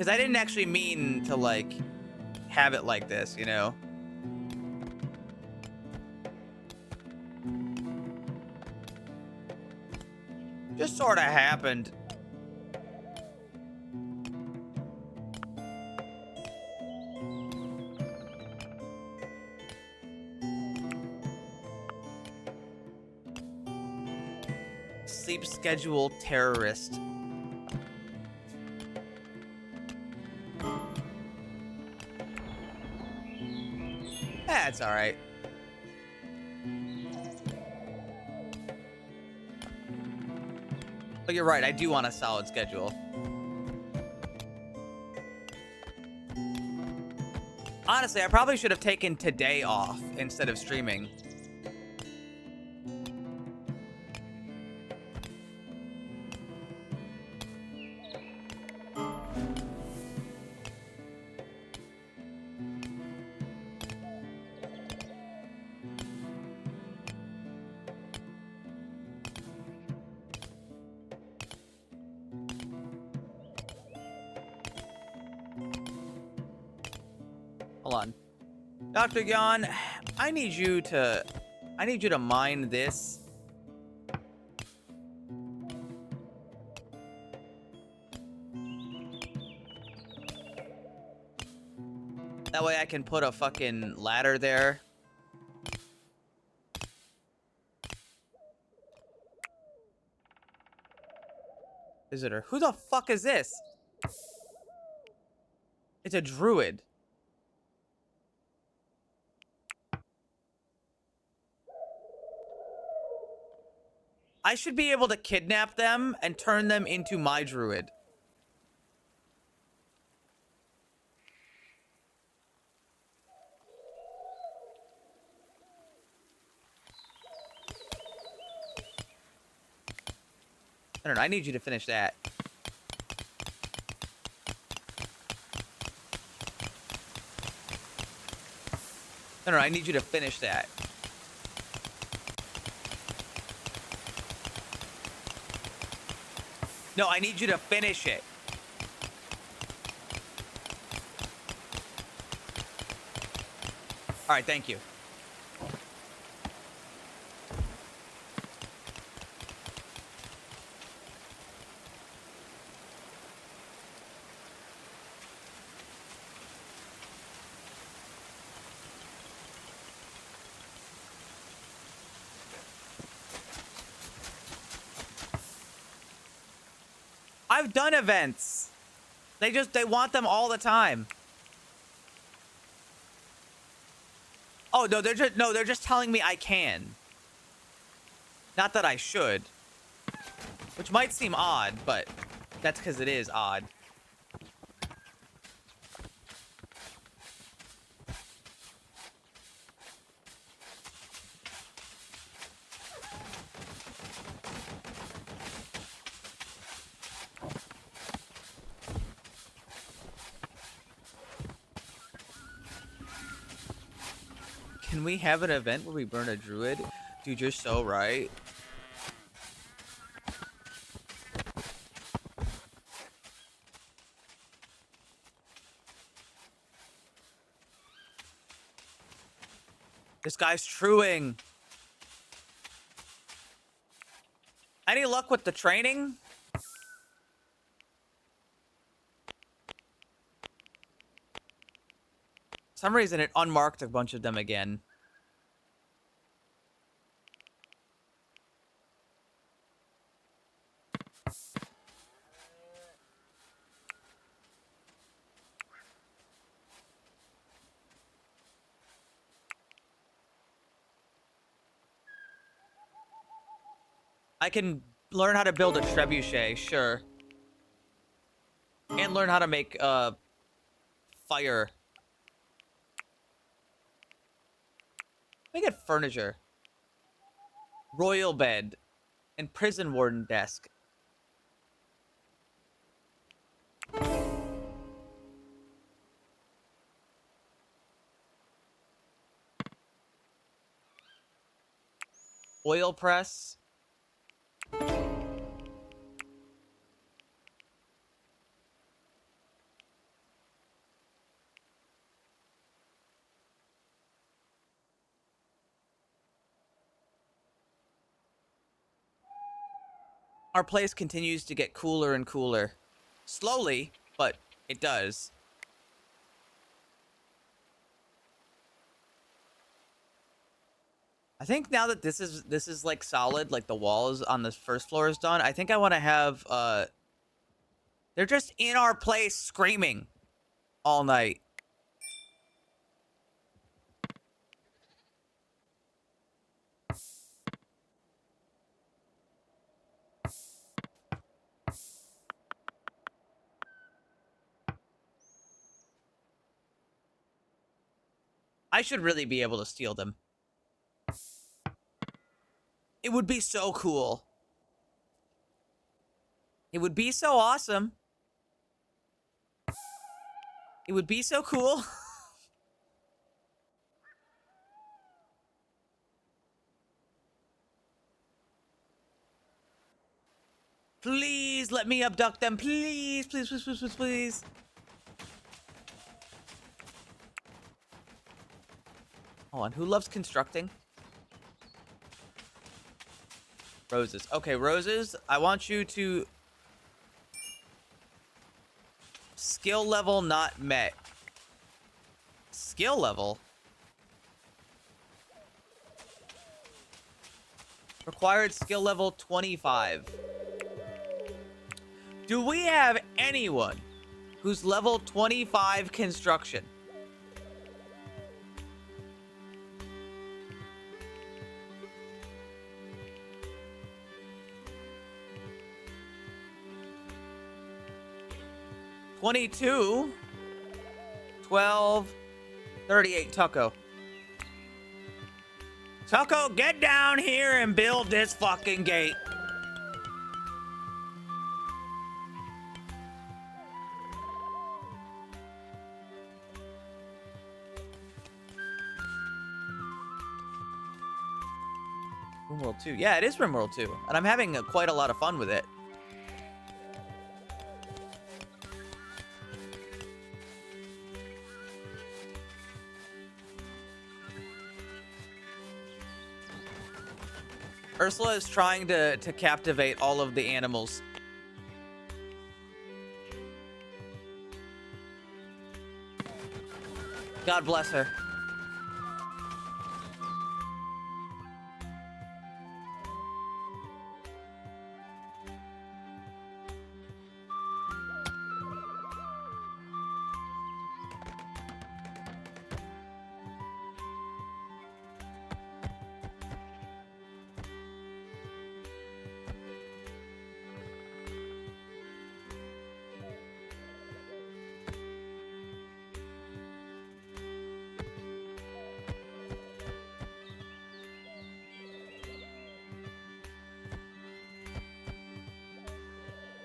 Because I didn't actually mean to, like, have it like this, you know? Just sort of happened. Sleep schedule terrorist. That's all right. But you're right, I do want a solid schedule. Honestly, I probably should have taken today off instead of streaming. Hold on. Dr. Yon, I need you to mine this. That way I can put a fucking ladder there. Visitor. Who the fuck is this? It's a druid. I should be able to kidnap them and turn them into my druid. I don't know. I need you to finish that. No, I need you to finish that. No, I need you to finish it. All right, thank you. I've done events. They want them all the time. Oh, no, they're just telling me I can. Not that I should. Which might seem odd, but that's because it is odd. Can we have an event where we burn a druid? Dude, you're so right. This guy's truing. Any luck with the training? For some reason it unmarked a bunch of them again. I can learn how to build a trebuchet, sure. And learn how to make fire. Make it furniture. Royal bed. And prison warden desk. Oil press. Our place continues to get cooler and cooler. Slowly, but it does. I think now that this is like solid, like the walls on the first floor is done, I think I want to have they're just in our place screaming all night. I should really be able to steal them. It would be so cool. It would be so awesome. It would be so cool. Please let me abduct them. Please, please, please, please, please, please. Hold on, who loves constructing? Roses. Okay, Roses, I want you to... Skill level not met. Skill level? Required skill level 25. Do we have anyone who's level 25 construction? $22, 12, 38, Tucko. Tucko, get down here and build this fucking gate. RimWorld 2. Yeah, it is RimWorld 2. And I'm having quite a lot of fun with it. Ursula is trying to captivate all of the animals. God bless her.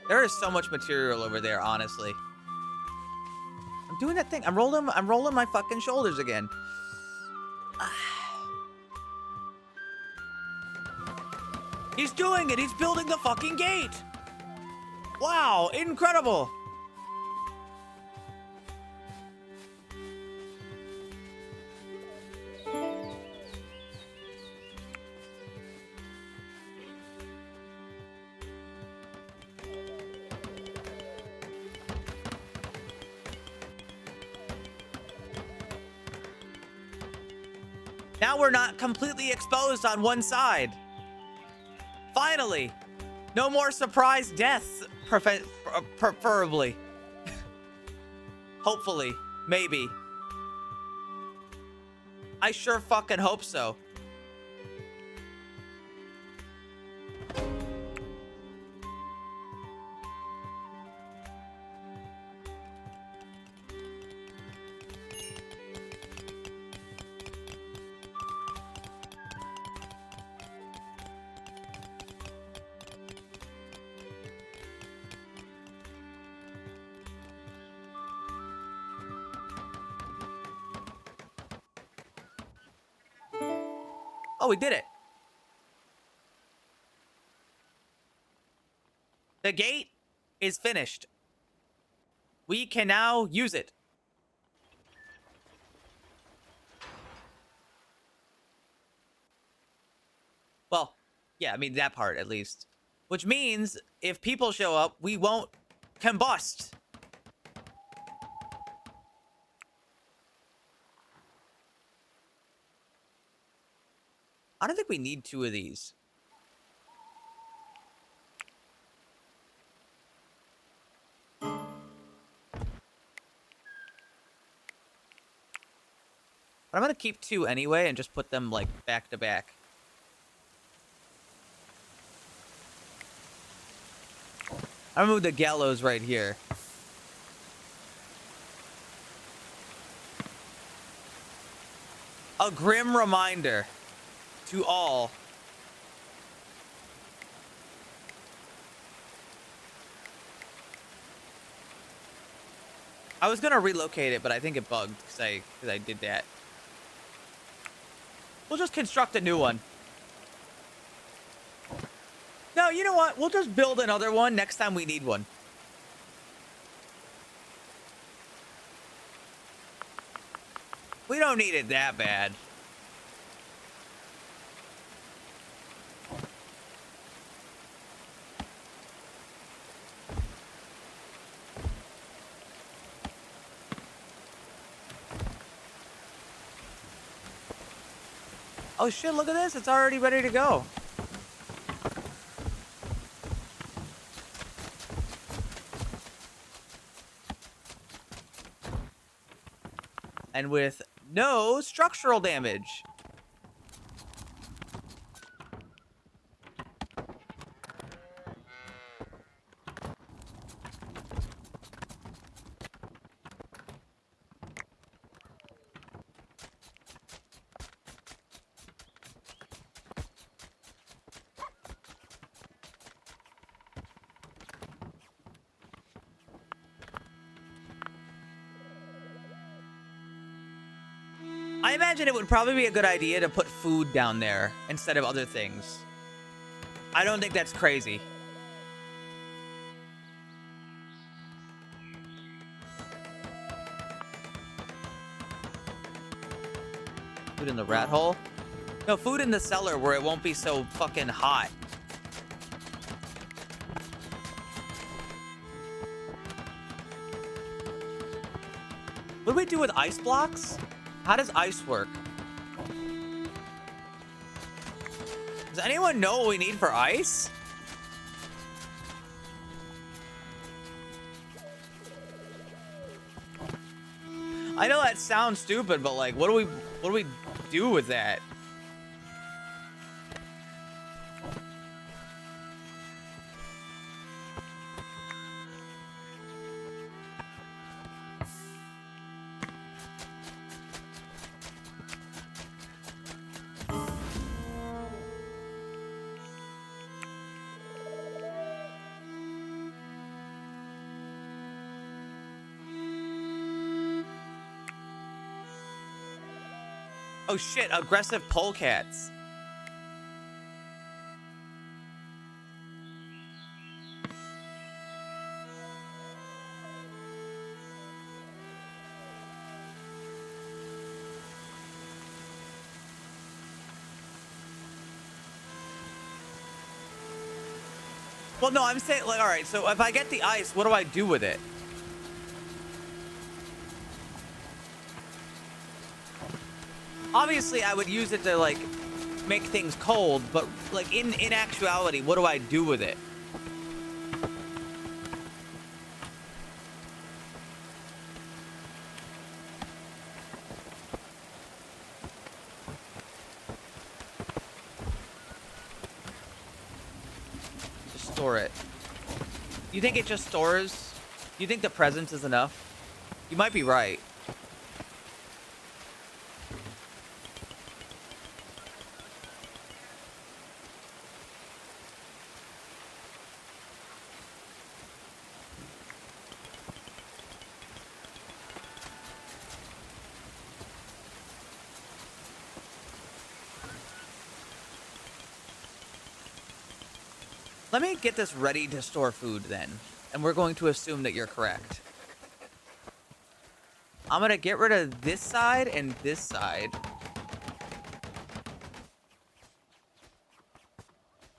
There is so much material over there, honestly. I'm doing that thing. I'm rolling my fucking shoulders again. He's doing it. He's building the fucking gate. Wow, incredible. Now we're not completely exposed on one side. Finally, no more surprise deaths, preferably. Hopefully, maybe. I sure fucking hope so. Oh, we did it. The gate is finished. We can now use it. Well, yeah, I mean, that part at least. Which means if people show up, we won't combust. I don't think we need 2 of these. But I'm gonna keep 2 anyway and just put them like back to back. I'm gonna move the gallows right here. A grim reminder to all. I was gonna relocate it, but I think it bugged because I did that. We'll just construct a new one. No, you know what? We'll just build another one next time we need one. We don't need it that bad. Oh shit, look at this. It's already ready to go. And with no structural damage. I imagine it would probably be a good idea to put food down there instead of other things. I don't think that's crazy. Food in the rat hole? No, food in the cellar where it won't be so fucking hot. What do we do with ice blocks? How does ice work? Does anyone know what we need for ice? I know that sounds stupid, but like, what do we do with that? Oh shit, aggressive polecats. Well, no, I'm saying, like, all right, so if I get the ice, what do I do with it? Obviously, I would use it to, like, make things cold, but, like, in actuality, what do I do with it? Just store it. You think it just stores? You think the presence is enough? You might be right. Let me get this ready to store food then, and we're going to assume that you're correct. I'm gonna get rid of this side and this side.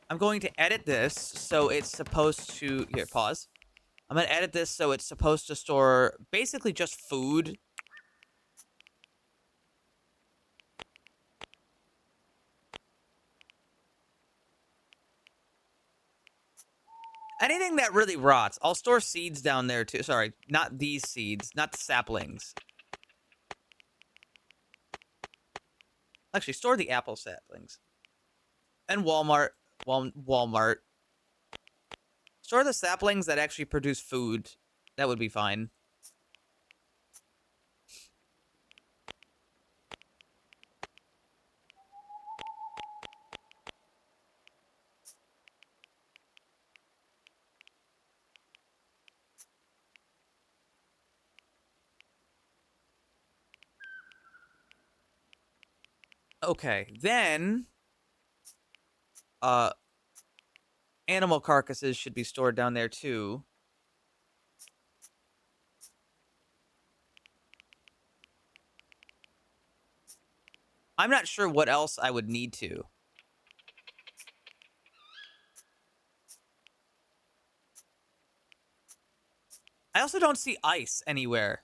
I'm going to edit this so it's supposed to... Here, pause. I'm going to edit this so it's supposed to store basically just food. Anything that really rots. I'll store seeds down there too. Sorry, not these seeds, not the saplings. Actually, store the apple saplings. And Walmart. Walmart. Store the saplings that actually produce food. That would be fine. Okay, then... animal carcasses should be stored down there too. I'm not sure what else I would need to. I also don't see ice anywhere.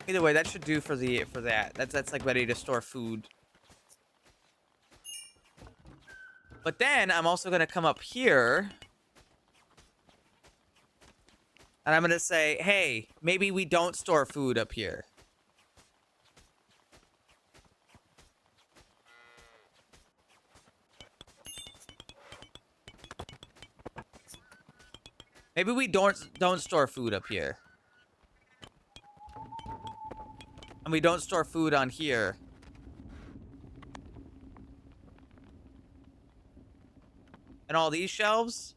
Either way, that should do for that. That's like ready to store food. But then I'm also gonna come up here. And I'm gonna say, hey, maybe we don't store food up here. Maybe we don't store food up here. And we don't store food on here. And all these shelves?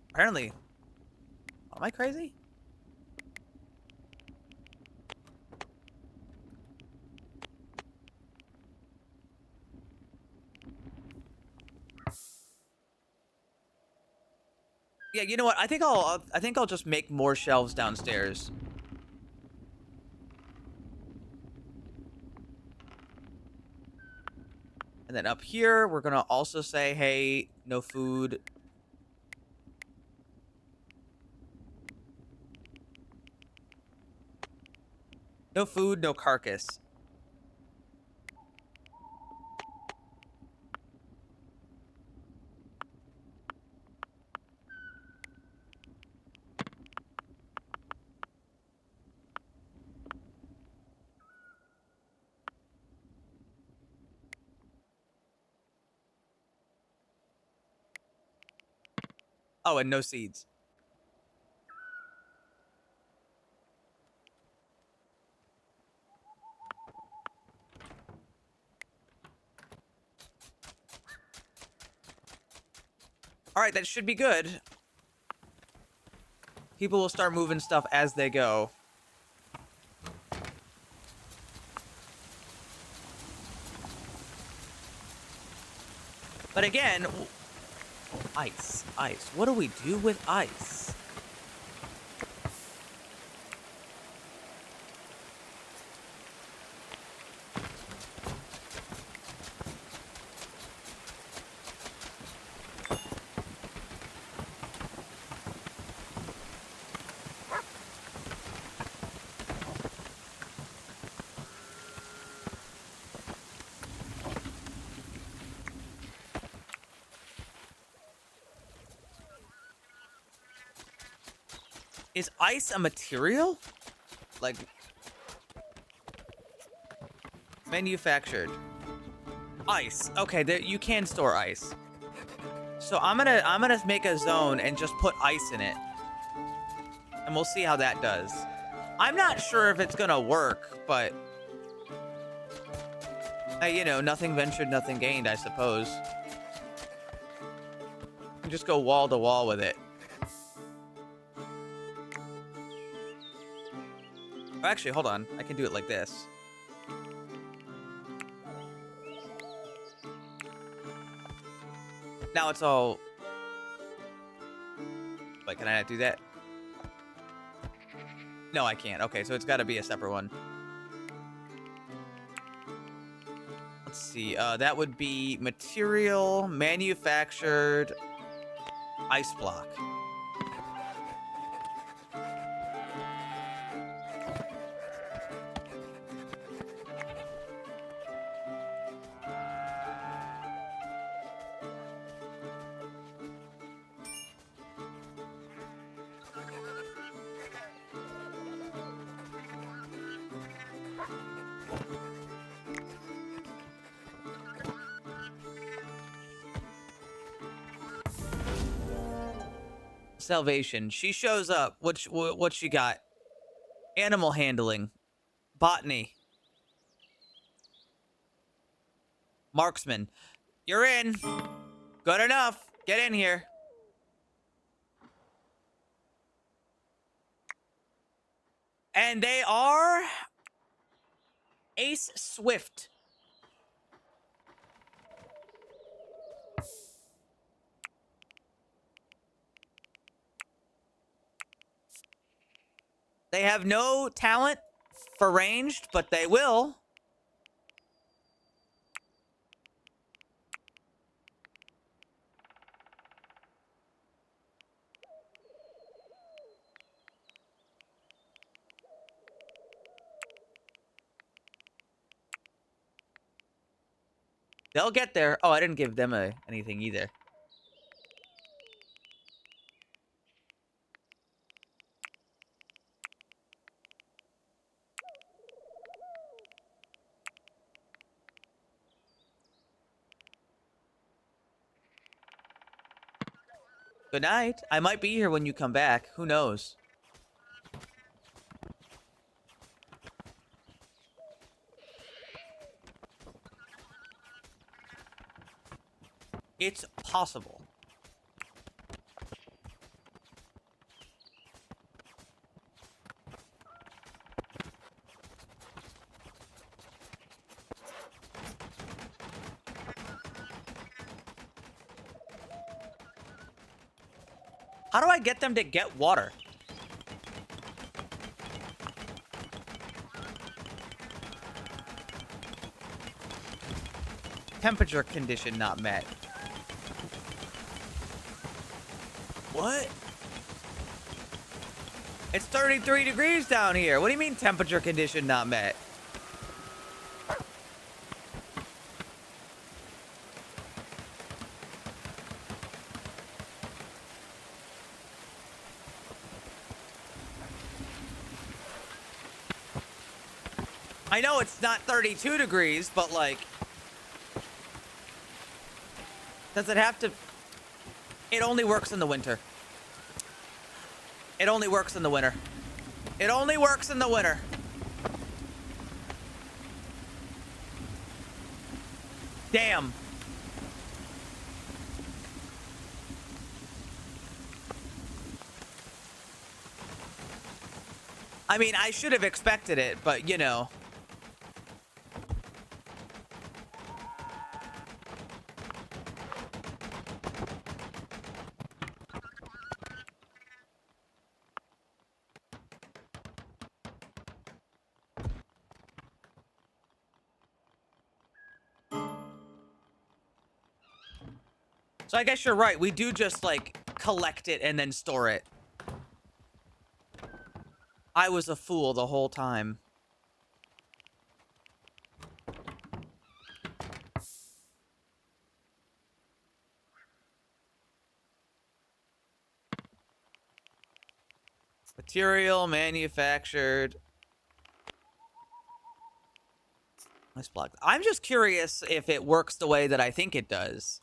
Apparently. Am I crazy? Yeah, you know what? I think I'll just make more shelves downstairs. And then up here, we're gonna also say, hey, no food. No food, no carcass. Oh, and no seeds. All right, that should be good. People will start moving stuff as they go. But again, ice. What do we do with ice? Is ice a material? Like, manufactured. Ice. Okay, there, you can store ice. So I'm gonna make a zone and just put ice in it. And we'll see how that does. I'm not sure if it's gonna work, but... you know, nothing ventured, nothing gained, I suppose. just go wall to wall with it. Oh, actually, hold on. I can do it like this. Now it's all... Wait, can I not do that? No, I can't. Okay, so it's got to be a separate one. Let's see. That would be material, manufactured, ice block. Salvation. She shows up. What she got? Animal handling, botany, marksman. You're in. Good enough. Get in here. And they are Ace Swift. They have no talent for ranged, but they will. They'll get there. Oh, I didn't give them anything either. Good night. I might be here when you come back. Who knows? It's possible. How do I get them to get water? Temperature condition not met. What? It's 33 degrees down here. What do you mean temperature condition not met? I know it's not 32 degrees, but like... Does it have to... It only works in the winter. It only works in the winter. It only works in the winter. Damn. I mean, I should have expected it, but you know. So I guess you're right. We do just, like, collect it and then store it. I was a fool the whole time. Material manufactured. Nice block. I'm just curious if it works the way that I think it does.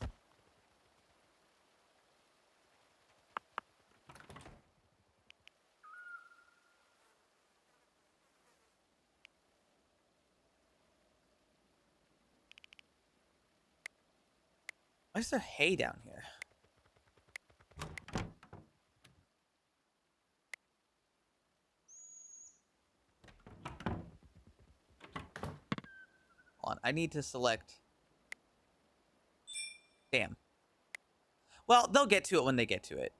Why is there hay down here? I need to select. Damn. Well, they'll get to it when they get to it.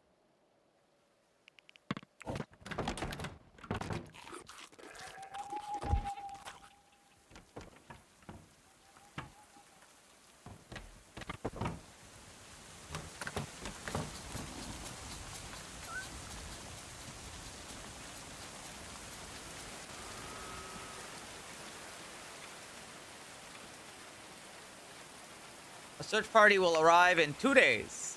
A search party will arrive in 2 days.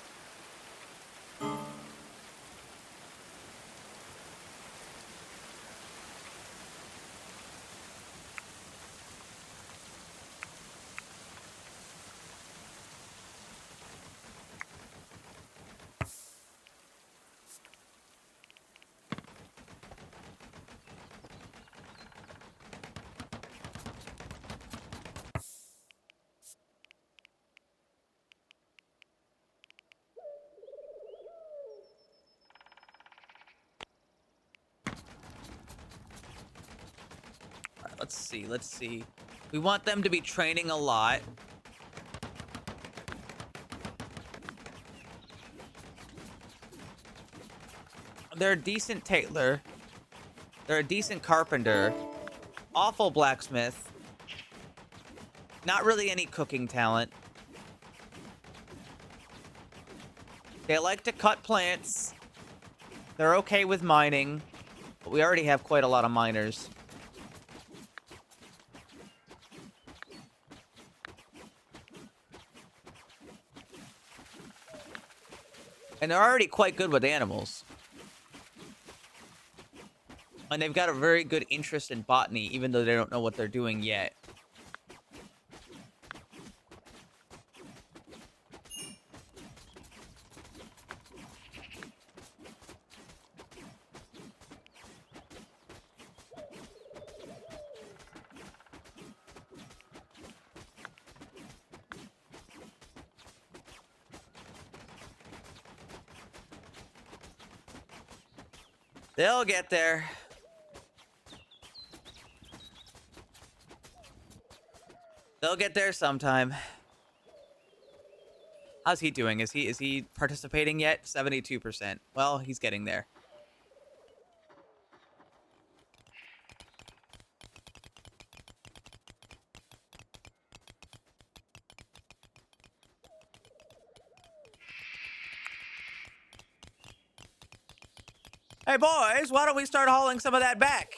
Let's see, let's see. We want them to be training a lot. They're a decent tailor. They're a decent carpenter. Awful blacksmith. Not really any cooking talent. They like to cut plants. They're okay with mining. But we already have quite a lot of miners. And they're already quite good with animals. And they've got a very good interest in botany, even though they don't know what they're doing yet. They'll get there. They'll get there sometime. How's he doing? Is he participating yet? 72%. Well, he's getting there. Hey boys, why don't we start hauling some of that back?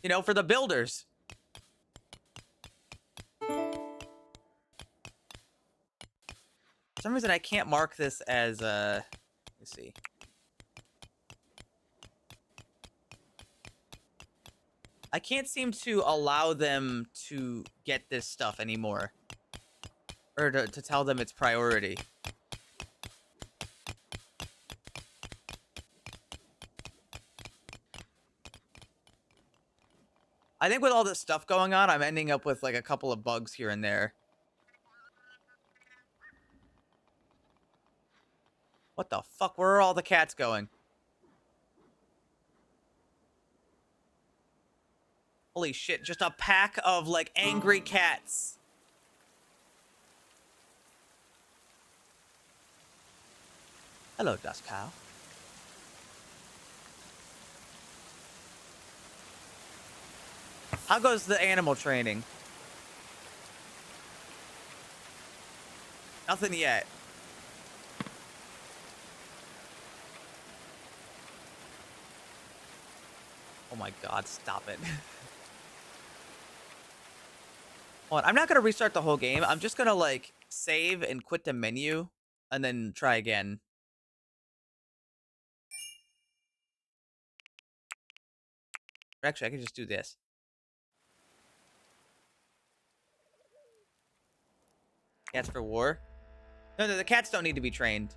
You know, for the builders. For some reason I can't mark this as let's see. I can't seem to allow them to get this stuff anymore. Or to tell them it's priority. I think with all this stuff going on, I'm ending up with like a couple of bugs here and there. What the fuck? Where are all the cats going? Holy shit, just a pack of like angry cats. Hello, Dust Cow. How goes the animal training? Nothing yet. Oh my god, stop it. Hold on, I'm not gonna restart the whole game. I'm just gonna like save and quit the menu and then try again. Actually, I could just do this. Cats for war? No, the cats don't need to be trained.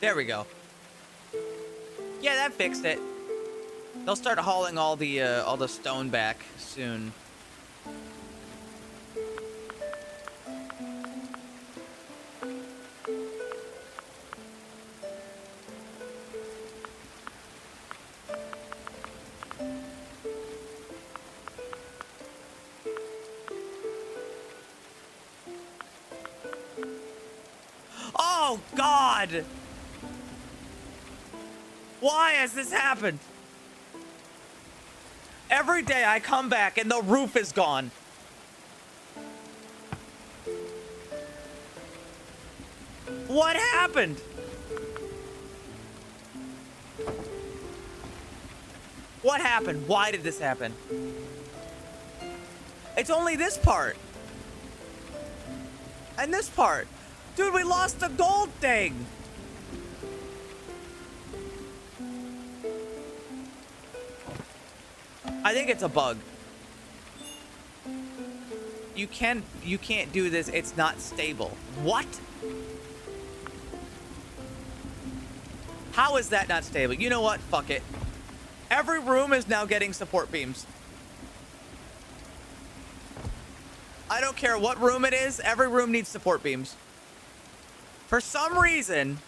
There we go. Yeah, that fixed it. They'll start hauling all the stone back soon. Oh, God! Why has this happened? Every day I come back and the roof is gone. What happened? What happened? Why did this happen? It's only this part. And this part. Dude, we lost the gold thing. I think it's a bug. You can't do this. It's not stable. What? How is that not stable? You know what? Fuck it. Every room is now getting support beams. I don't care what room it is. Every room needs support beams. For some reason,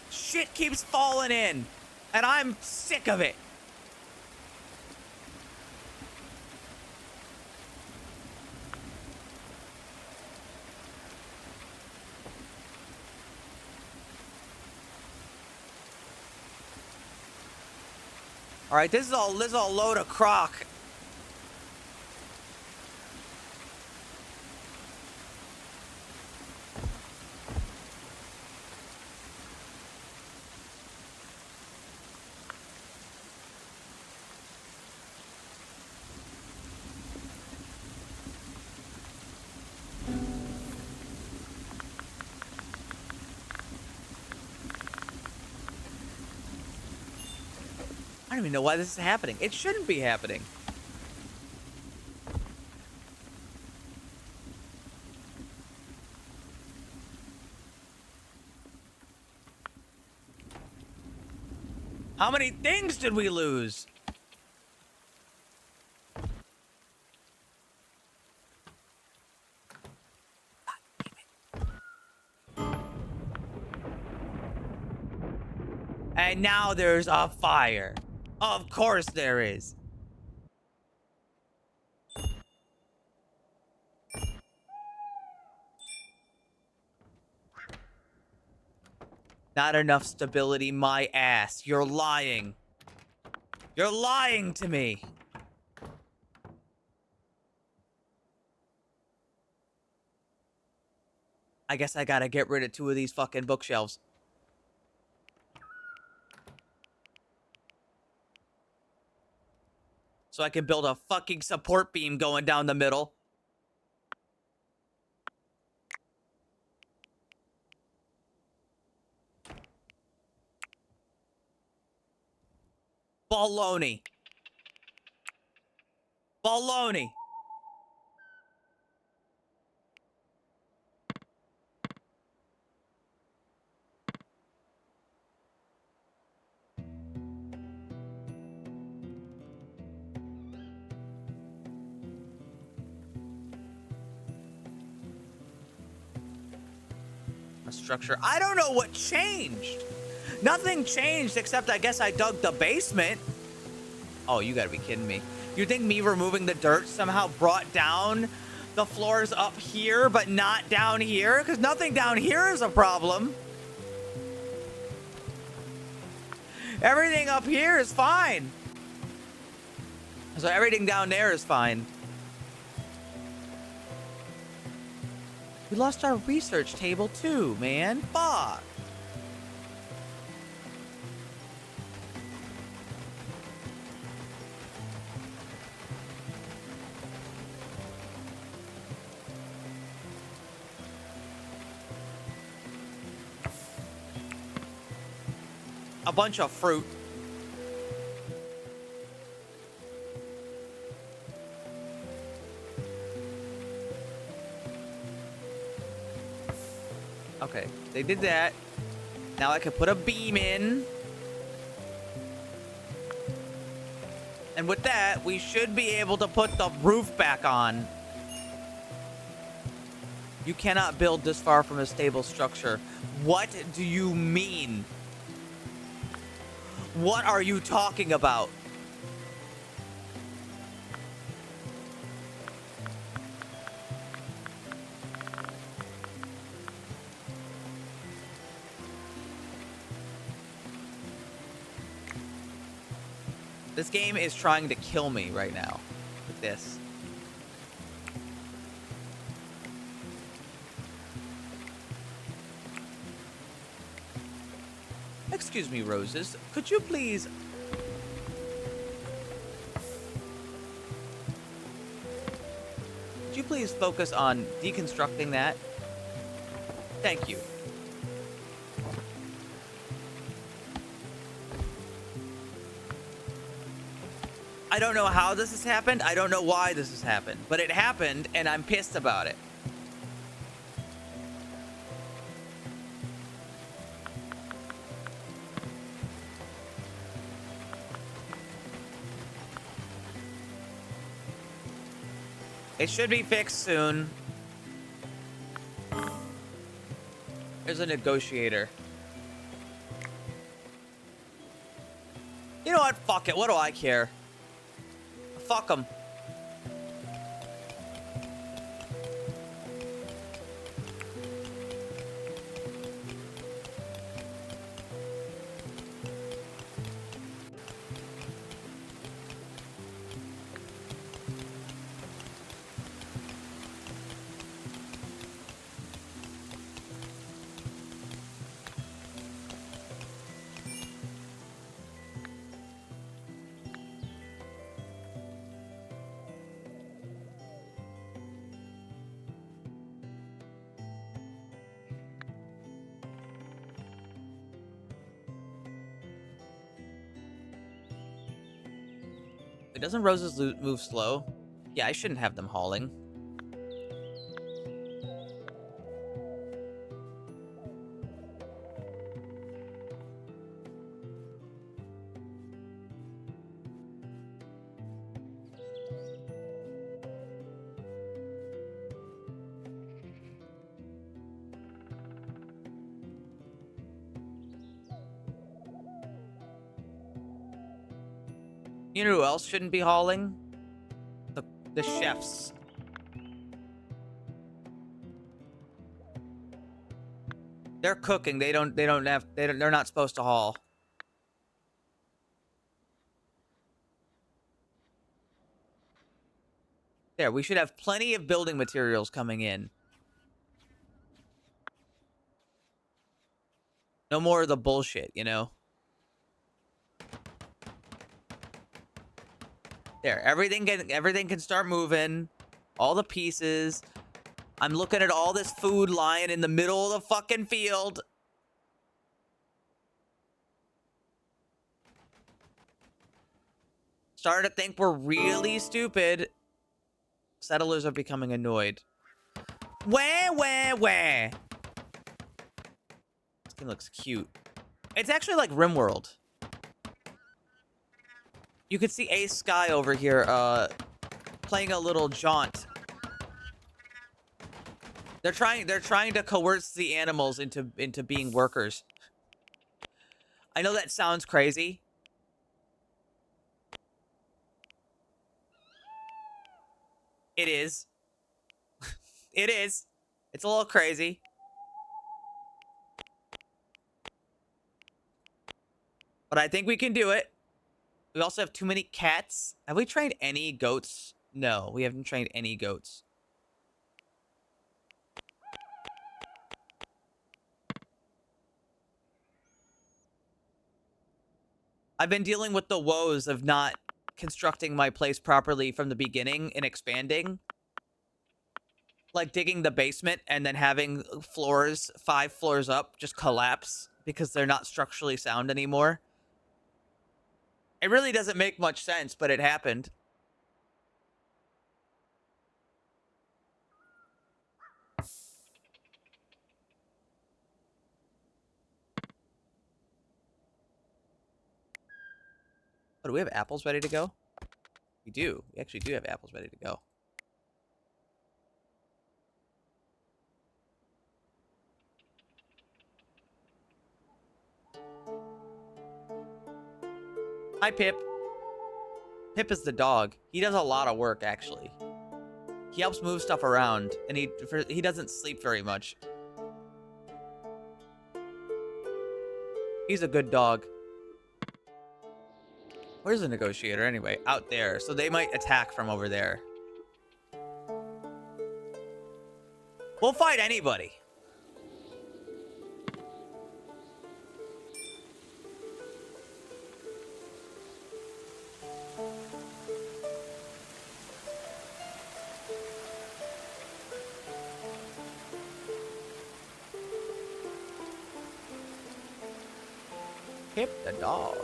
shit keeps falling in, and I'm sick of it. All right, this is all load of crock. I don't even know why this is happening. It shouldn't be happening. How many things did we lose? And now there's a fire. Of course there is. Not enough stability, my ass. You're lying. You're lying to me. I guess I gotta get rid of 2 of these fucking bookshelves. So I can build a fucking support beam going down the middle. Baloney. Baloney. A structure. I don't know what changed. Nothing changed except I guess I dug the basement. Oh, you gotta be kidding me. You think me removing the dirt somehow brought down the floors up here, but not down here? Because nothing down here is a problem. Everything up here is fine. So everything down there is fine. We lost our research table too, man. Fuck. A bunch of fruit. Okay, they did that. Now I can put a beam in. And with that, we should be able to put the roof back on. You cannot build this far from a stable structure. What do you mean? What are you talking about? This game is trying to kill me right now with this. Excuse me, Roses. Could you please... Could you please focus on deconstructing that? Thank you. I don't know how this has happened. I don't know why this has happened. But it happened, and I'm pissed about it. It should be fixed soon. There's a negotiator. You know what? Fuck it. What do I care? Fuck them. Doesn't Roses move slow? Yeah, I shouldn't have them hauling. You know who else shouldn't be hauling? The chefs. They're cooking. They're not supposed to haul. There, we should have plenty of building materials coming in. No more of the bullshit, you know? There, everything can start moving. All the pieces. I'm looking at all this food lying in the middle of the fucking field. Starting to think we're really stupid. Settlers are becoming annoyed. Wah. This game looks cute. It's actually like RimWorld. You could see Ace Sky over here, playing a little jaunt. They're trying to coerce the animals into being workers. I know that sounds crazy. It is. It is. It's a little crazy. But I think we can do it. We also have too many cats. Have we trained any goats? No, we haven't trained any goats. I've been dealing with the woes of not constructing my place properly from the beginning and expanding. Like digging the basement and then having floors, 5 floors up, just collapse because they're not structurally sound anymore. It really doesn't make much sense, but it happened. Oh, do we have apples ready to go? We do. We actually do have apples ready to go. Hi, Pip. Pip is the dog. He does a lot of work, actually. He helps move stuff around, and he doesn't sleep very much. He's a good dog. Where's the negotiator, anyway? Out there. So they might attack from over there. We'll fight anybody. Pip the dog.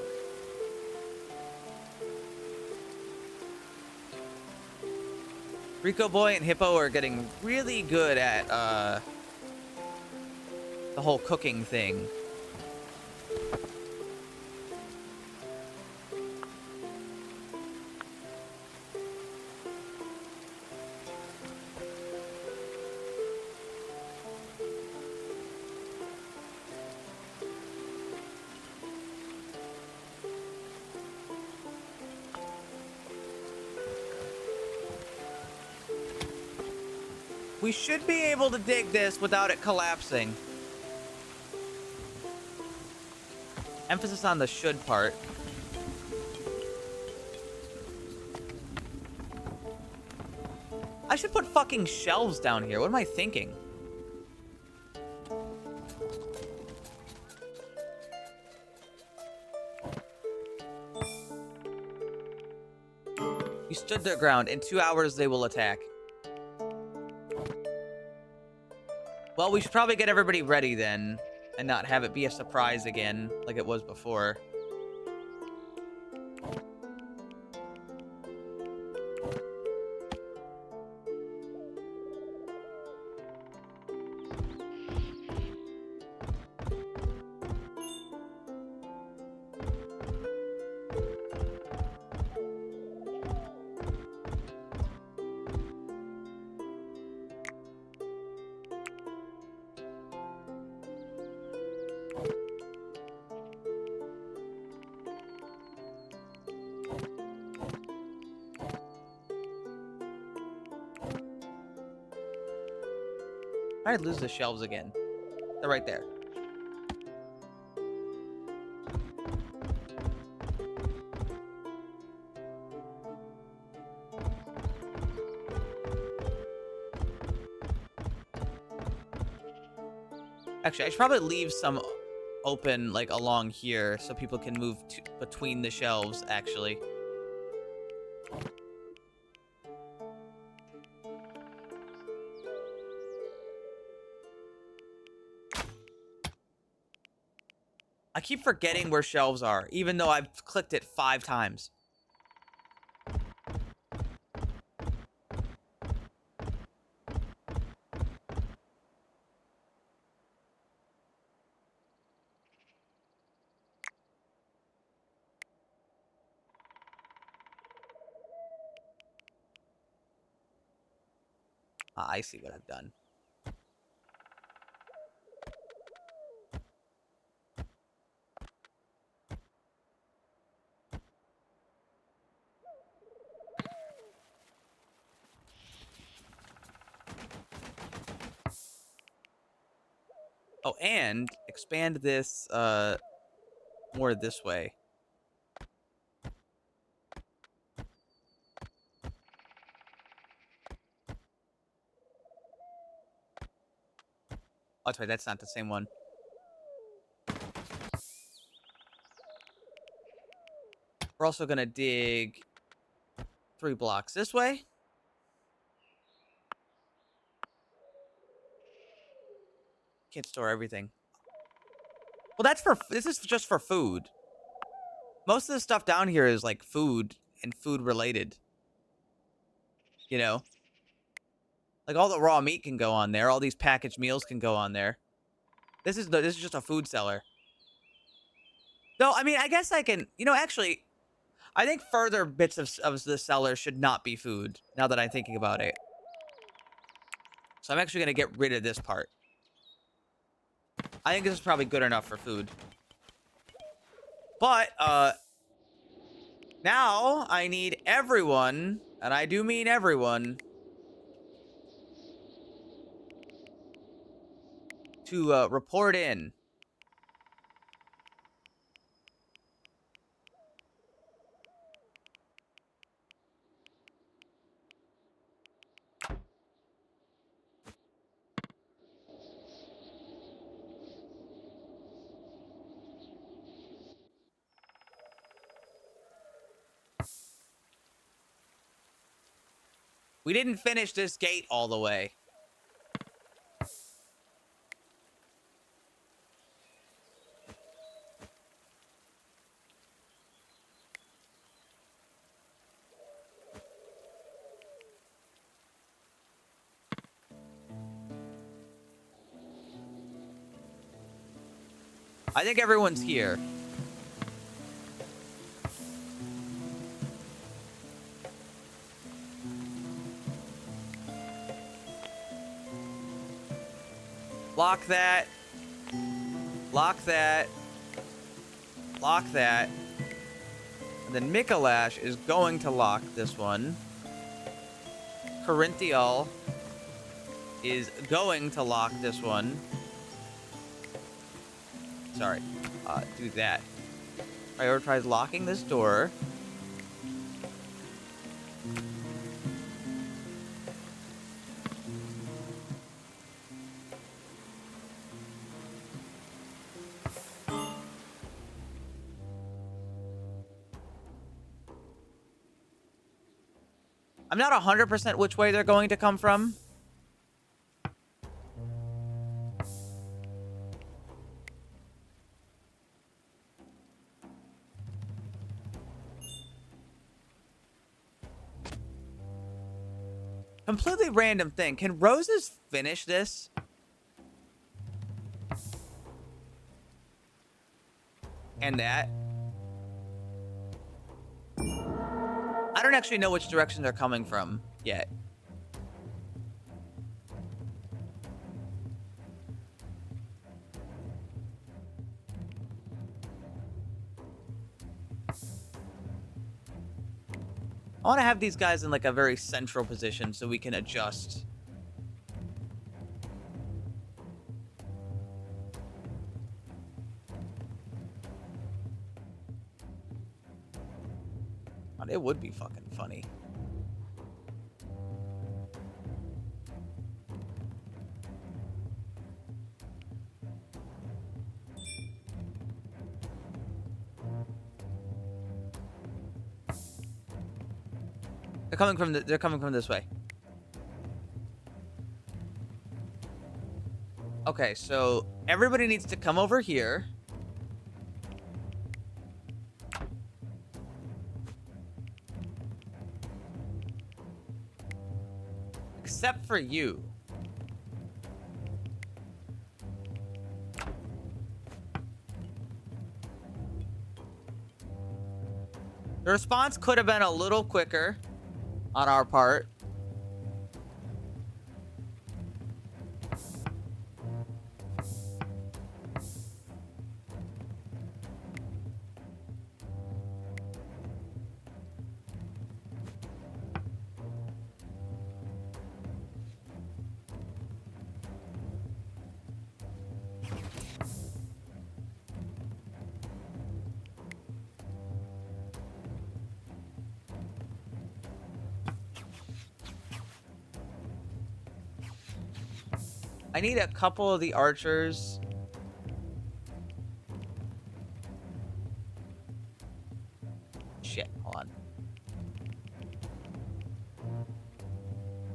Rico Boy and Hippo are getting really good at the whole cooking thing. We should be able to dig this without it collapsing. Emphasis on the should part. I should put fucking shelves down here. What am I thinking? You stood their ground. In 2 hours, they will attack. Well, we should probably get everybody ready then, and not have it be a surprise again, like it was before. I'd lose the shelves again. They're right there. Actually, I should probably leave some open, like, along here so people can move between the shelves, actually. I keep forgetting where shelves are, even though I've clicked it 5 times. Ah, I see what I've done. Oh, and expand this more this way. Oh, that's right, that's not the same one. We're also gonna dig 3 blocks this way. Can't store everything. Well, this is just for food. Most of the stuff down here is like food and food related. You know? Like all the raw meat can go on there. All these packaged meals can go on there. This is just a food cellar. Though, I mean, I guess I can, you know, actually, I think further bits of the cellar should not be food, now that I'm thinking about it. So I'm actually going to get rid of this part. I think this is probably good enough for food. But, now I need everyone, and I do mean everyone, to report in. We didn't finish this gate all the way. I think everyone's here. Lock that. Lock that. Lock that. And then Mikalash is going to lock this one. Corinthial is going to lock this one. Sorry. Do that. Prioritize locking this door. I'm not 100% which way they're going to come from. Completely random thing. Can Roses finish this? And that? I don't actually know which direction they're coming from yet. I want to have these guys in like a very central position so we can adjust. God, it would be fucking funny. They're coming from this way. Okay, so everybody needs to come over here. Except for you. The response could have been a little quicker on our part. I need a couple of the archers. Shit, hold on.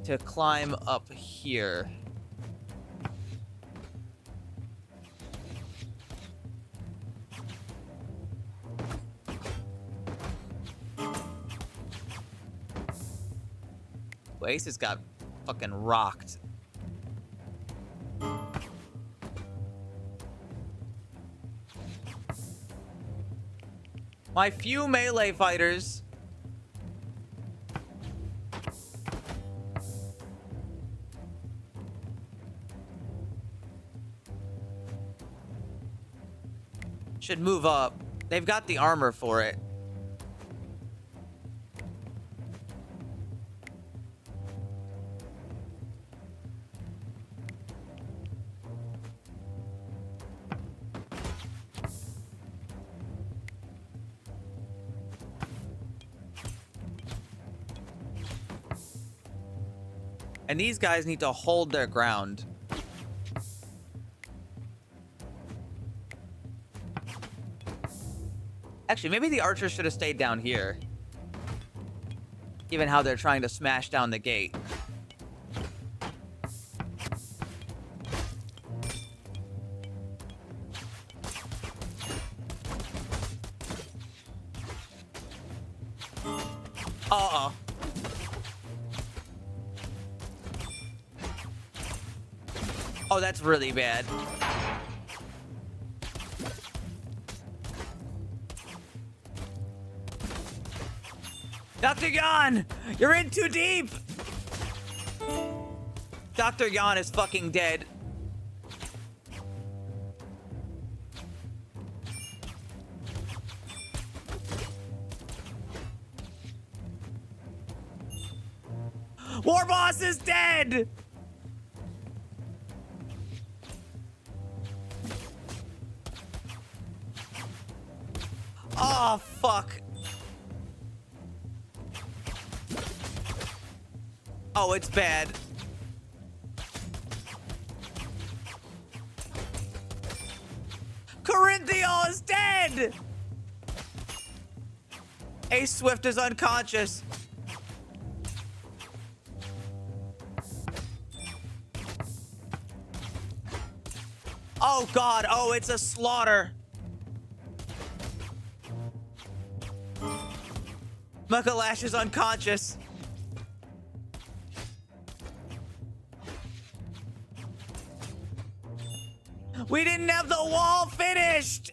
To climb up here. Ace has got fucking rocked. My few melee fighters. Should move up. They've got the armor for it. And these guys need to hold their ground. Actually, maybe the archers should have stayed down here. Given how they're trying to smash down the gate. Uh-oh. Oh, that's really bad. Dr. Yan! You're in too deep! Dr. Yan is fucking dead. War Boss is dead! Oh, fuck. Oh, it's bad. Corinthio is dead! Ace Swift is unconscious. Oh, God. Oh, it's a slaughter. Muckalash is unconscious. We didn't have the wall finished!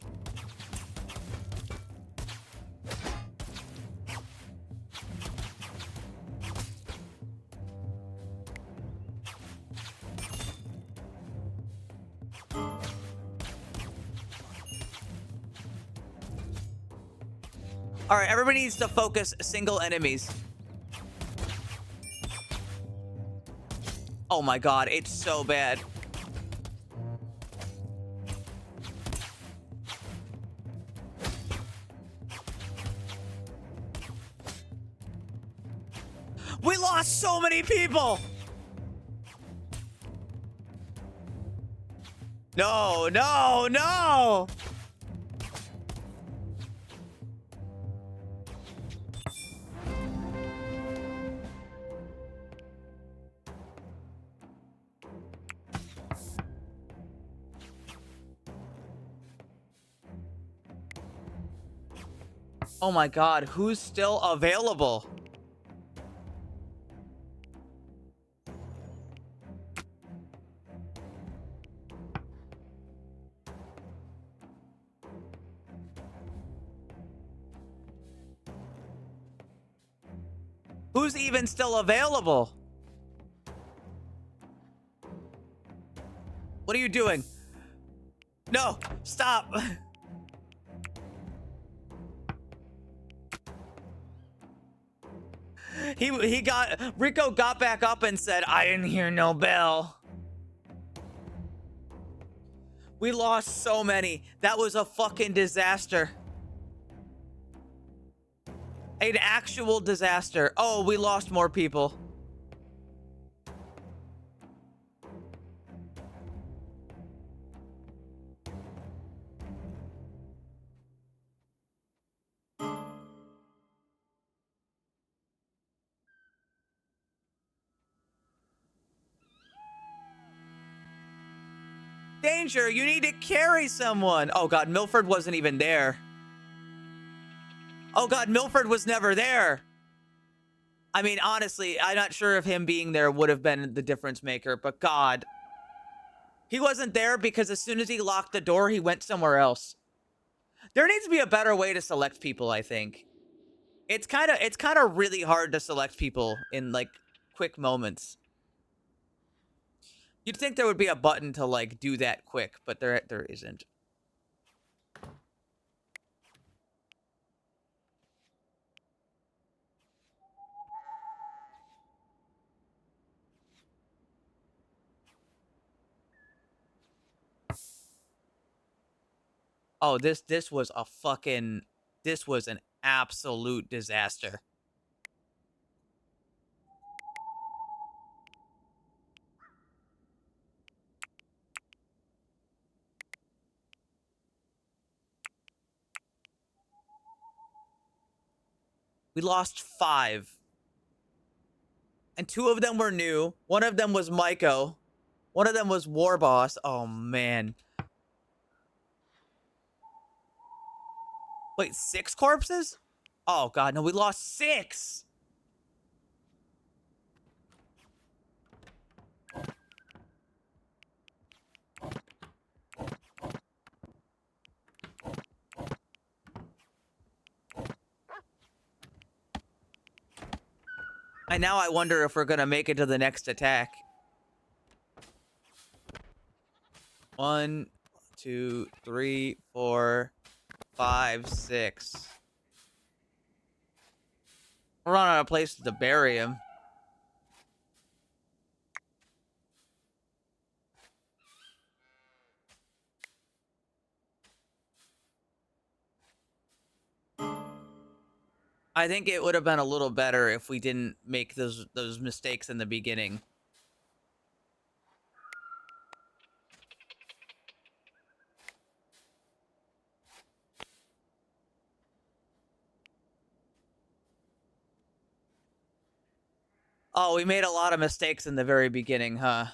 All right, everybody needs to focus single enemies. Oh my God, it's so bad. We lost so many people! No, no, no! Oh my God, who's still available? Who's even still available? What are you doing? No, stop. Rico got back up and said, I didn't hear no bell. We lost so many. That was a fucking disaster. An actual disaster. Oh, we lost more people. Danger, you need to carry someone. Oh God, Milford wasn't even there. Oh God, Milford was never there. I mean, honestly, I'm not sure if him being there would have been the difference maker, but God. He wasn't there because as soon as he locked the door, he went somewhere else. There needs to be a better way to select people, I think. It's kind of really hard to select people in like quick moments. You'd think there would be a button to like do that quick, but there isn't. Oh, this was a fucking this was an absolute disaster. We lost 5. And 2 of them were new. One of them was Maiko. One of them was War Boss. Oh, man. Wait, 6 corpses? Oh, God, no, we lost 6. And now I wonder if we're going to make it to the next attack. 1, 2, 3, 4, 5, 6. We're running out of places to bury him. I think it would have been a little better if we didn't make those mistakes in the beginning. Oh, we made a lot of mistakes in the very beginning, huh?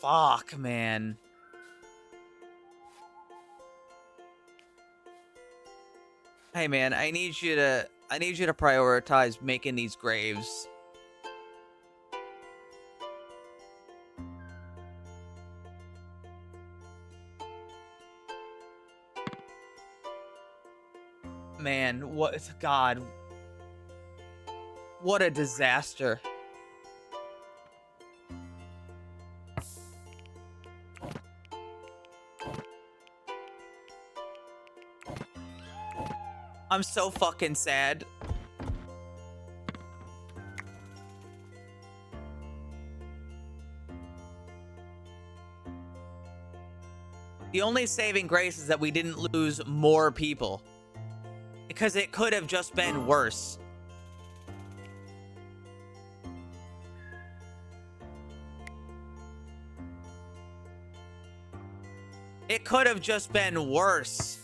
Fuck, man. Hey, man, I need you to prioritize making these graves. Man, God. What a disaster. I'm so fucking sad. The only saving grace is that we didn't lose more people. Because it could have just been worse. It could have just been worse.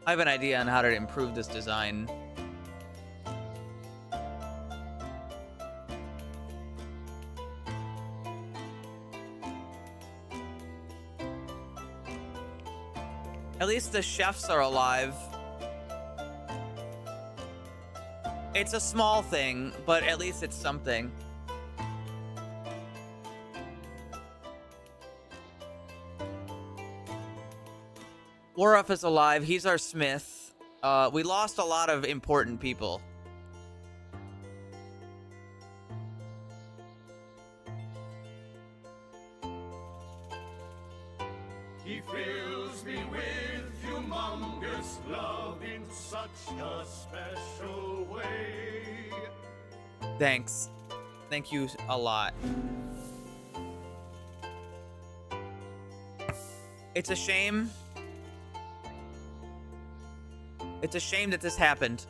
I have an idea on how to improve this design. At least the chefs are alive. It's a small thing, but at least it's something. Warruff is alive. He's our smith. We lost a lot of important people. He fills me with humongous love in such a special way. Thanks. Thank you a lot. It's a shame. It's a shame that this happened.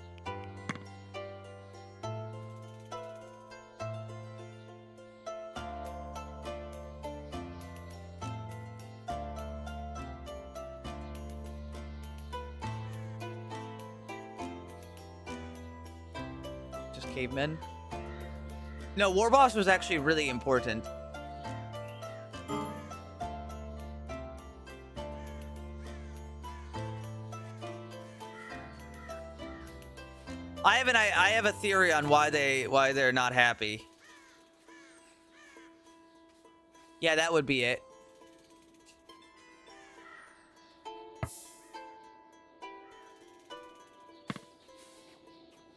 cavemen. No, War Boss was actually really important. I have a theory on why they're not happy. Yeah, that would be it.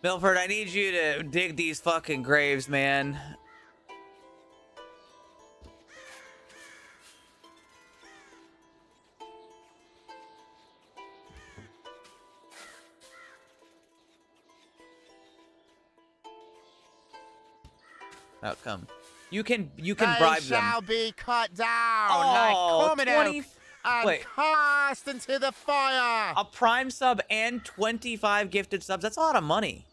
Milford, I need you to dig these fucking graves, man. Outcome. You can bribe them. Shall be cut down Oh, like common 20 elk and wait. cast into the fire. A Prime sub and 25 gifted subs. That's a lot of money.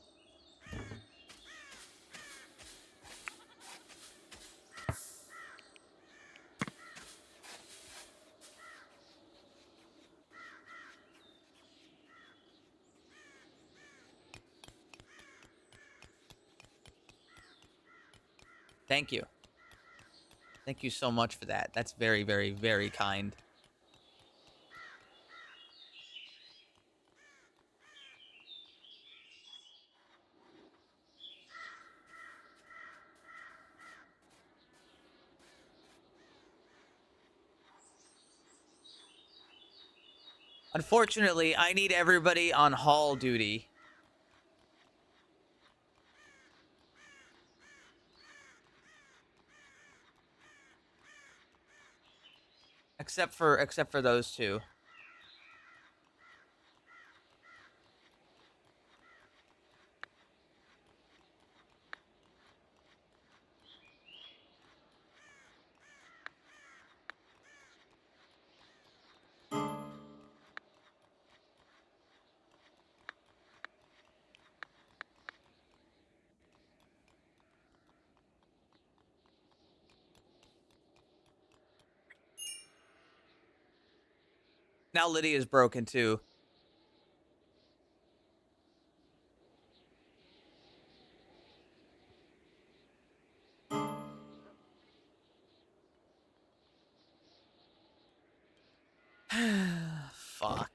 Thank you. Thank you so much for that. That's very, very, very kind. Unfortunately, I need everybody on hall duty. Except for those two. Now Lydia's broken too. Fuck.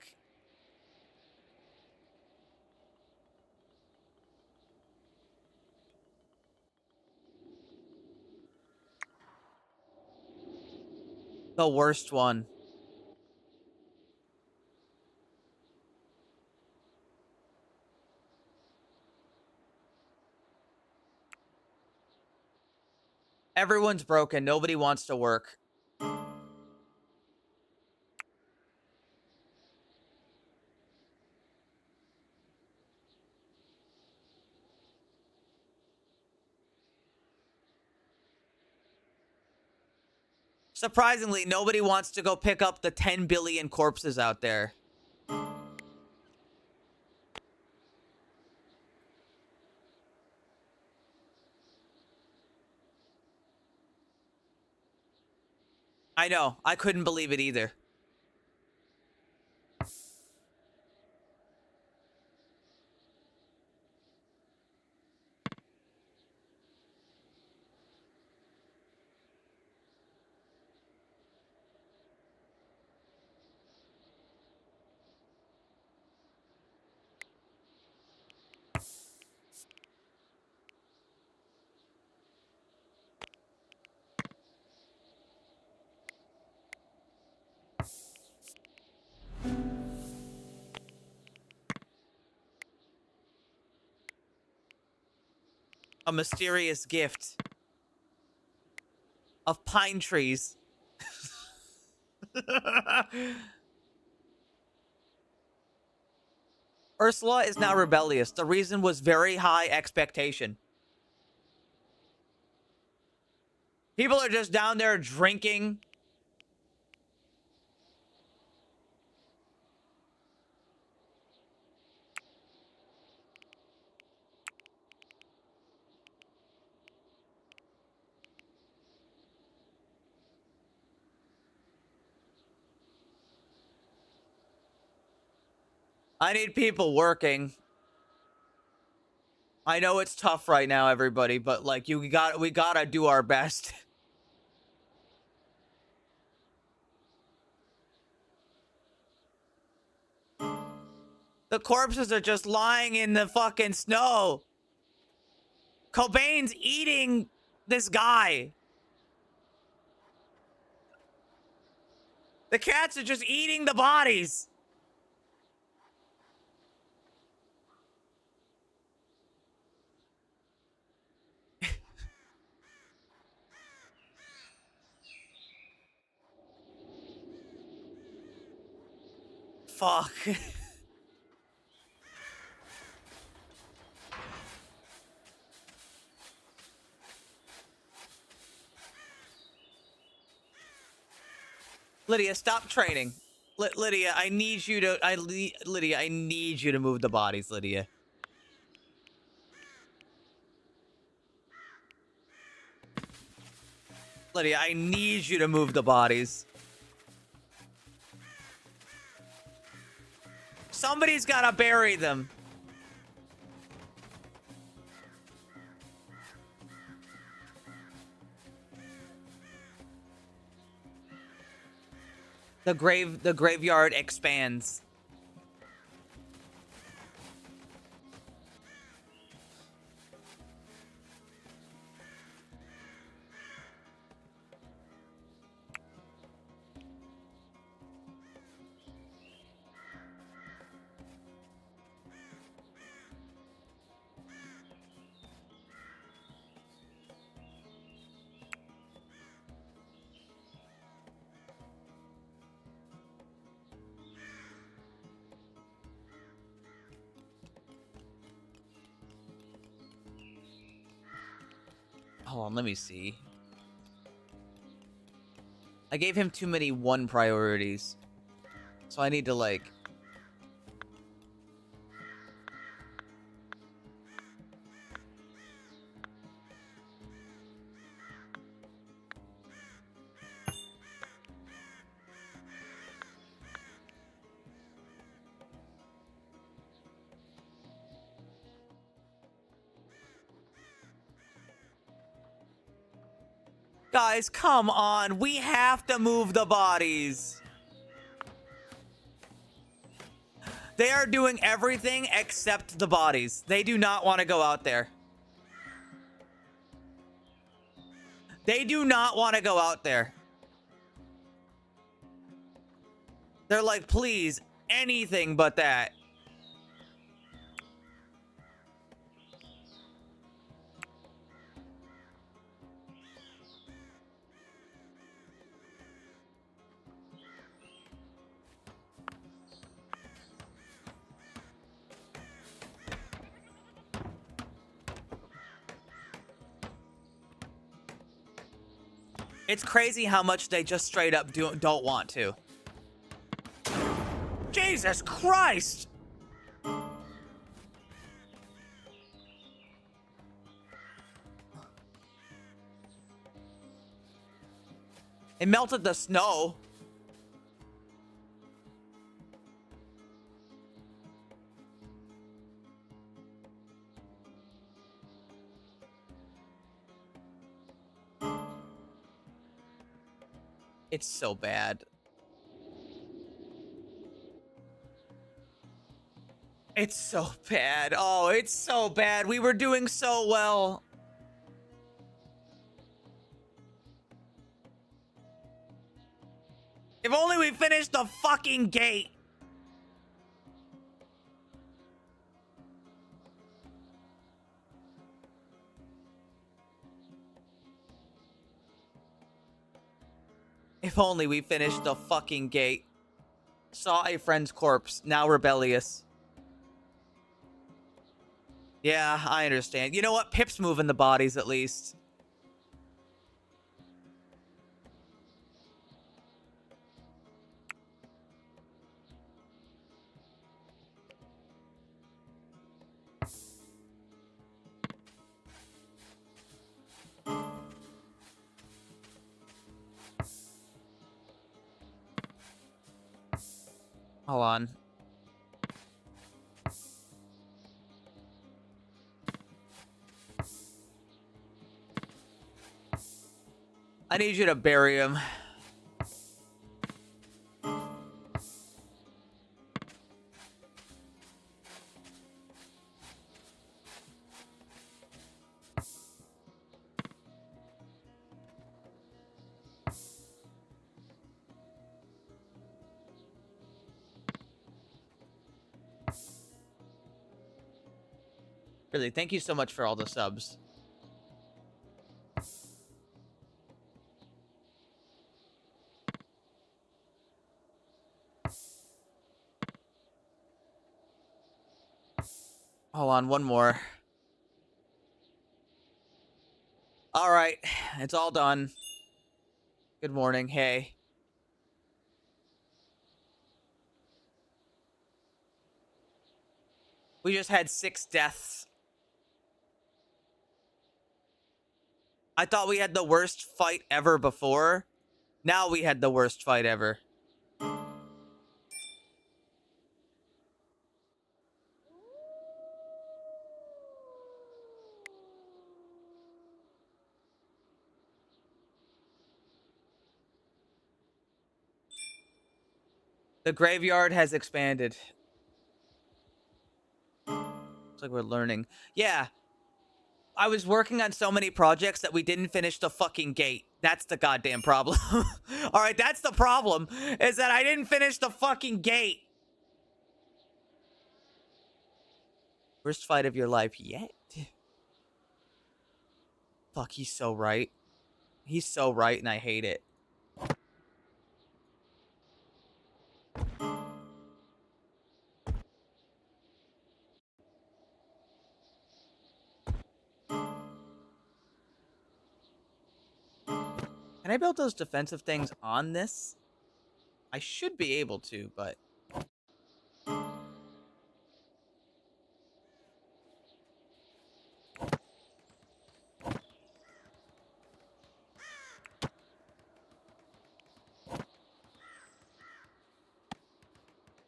The worst one. Everyone's broken. Nobody wants to work. Surprisingly, nobody wants to go pick up the 10 billion corpses out there. I know. I couldn't believe it either. A mysterious gift of pine trees. Ursula is now rebellious. The reason was very high expectation. People are just down there drinking. I need people working. I know it's tough right now, everybody, but like we gotta do our best. The corpses are just lying in the fucking snow. Cobain's eating this guy. The cats are just eating the bodies. Fuck. Lydia, stop training. Lydia, I need you to. Lydia, I need you to move the bodies, Lydia. Lydia, I need you to move the bodies. Somebody's gotta bury them. The graveyard expands. Hold on, let me see. I gave him too many 1 priorities. So I need to like... Guys, come on. We have to move the bodies. They are doing everything except the bodies. They do not want to go out there. They do not want to go out there. They're like, please, anything but that. It's crazy how much they just straight up don't want to. Jesus Christ! It melted the snow. It's so bad. It's so bad. Oh, it's so bad. We were doing so well. If only we finished the fucking gate. If only we finished the fucking gate. Saw a friend's corpse, now rebellious. Yeah, I understand. You know what? Pip's moving the bodies at least. Hold on. I need you to bury him. Really, thank you so much for all the subs. Hold on, one more. All right, it's all done. Good morning. Hey. We just had 6 deaths. I thought we had the worst fight ever before. Now we had the worst fight ever. The graveyard has expanded. Looks like we're learning. Yeah. I was working on so many projects that we didn't finish the fucking gate. That's the goddamn problem. All right, that's the problem. Is that I didn't finish the fucking gate. Worst fight of your life yet? Fuck, he's so right. He's so right, and I hate it. Can I build those defensive things on this? I should be able to, but...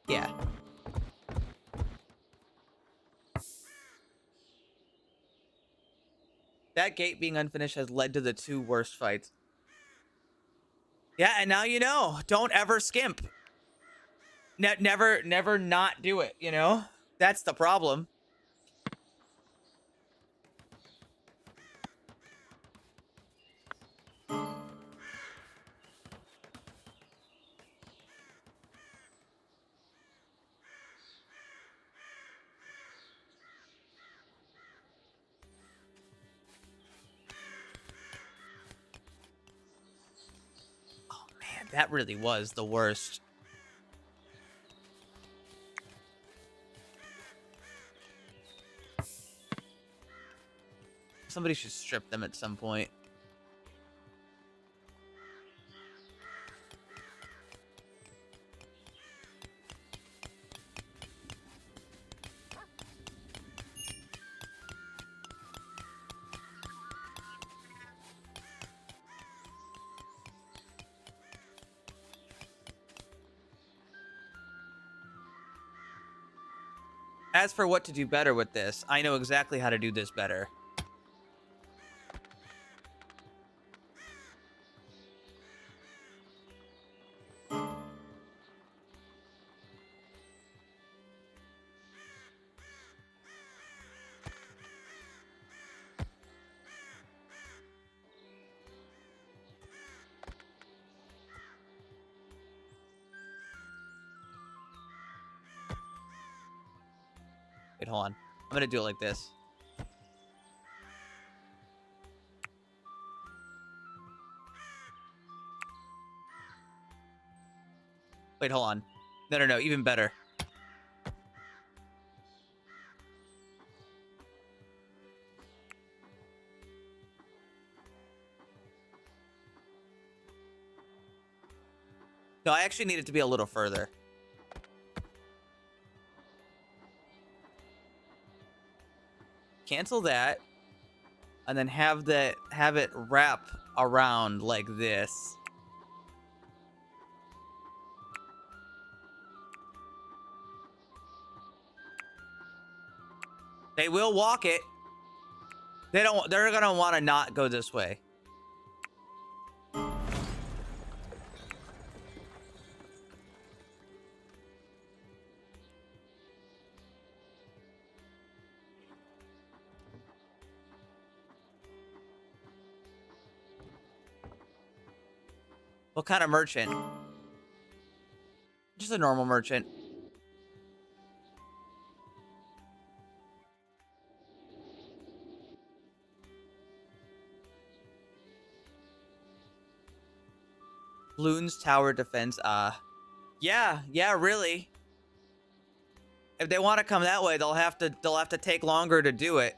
yeah. That gate being unfinished has led to the 2 worst fights. Yeah, and now you know. Don't ever skimp. Never not do it, you know? That's the problem. Oh, man, that really was the worst. Somebody should strip them at some point. As for what to do better with this, I know exactly how to do this better. Wait, hold on. I'm gonna do it like this. Wait, hold on. No, even better. No, I actually need it to be a little further. Cancel that. And then have it wrap around like this. They will walk it. They're gonna want to not go this way. What kind of merchant? Just a normal merchant. Bloons Tower Defense. Yeah, really. If they want to come that way, they'll have to take longer to do it.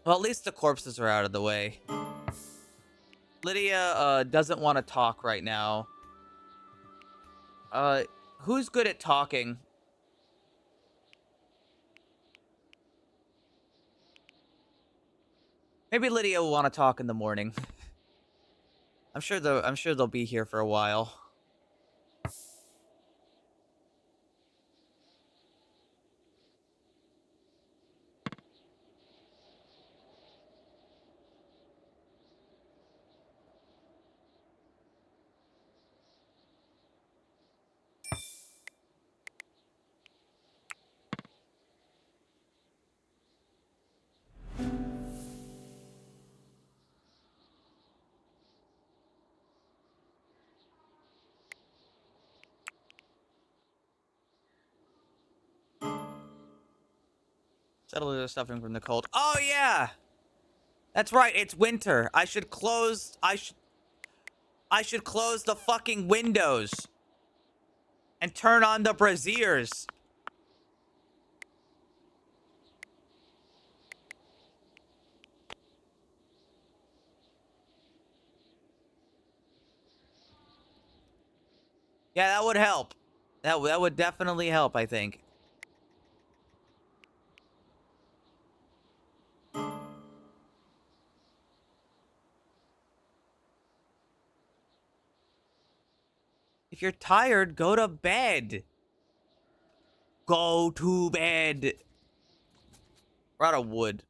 Well, at least the corpses are out of the way. Lydia doesn't want to talk right now. Who's good at talking? Maybe Lydia will want to talk in the morning. I'm sure they'll be here for a while. Settle the stuffing from the cold. Oh yeah, that's right. It's winter. I should close the fucking windows and turn on the braziers. Yeah, that would help. That would definitely help, I think. If you're tired, go to bed. Go to bed. We're out of wood.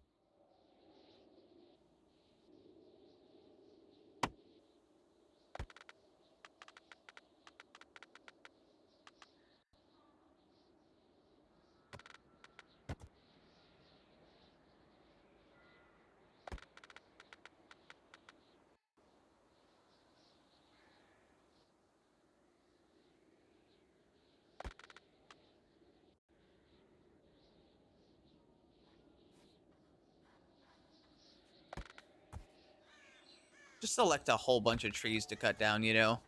Just select a whole bunch of trees to cut down, you know?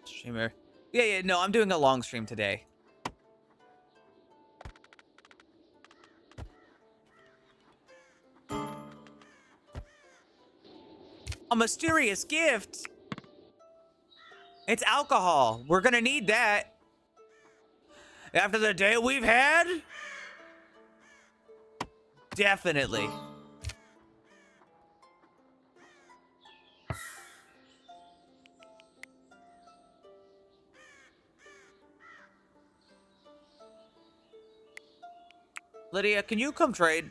Streamer. Yeah, no, I'm doing a long stream today. A mysterious gift? It's alcohol. We're gonna need that. After the day we've had? Definitely. Lydia, can you come trade?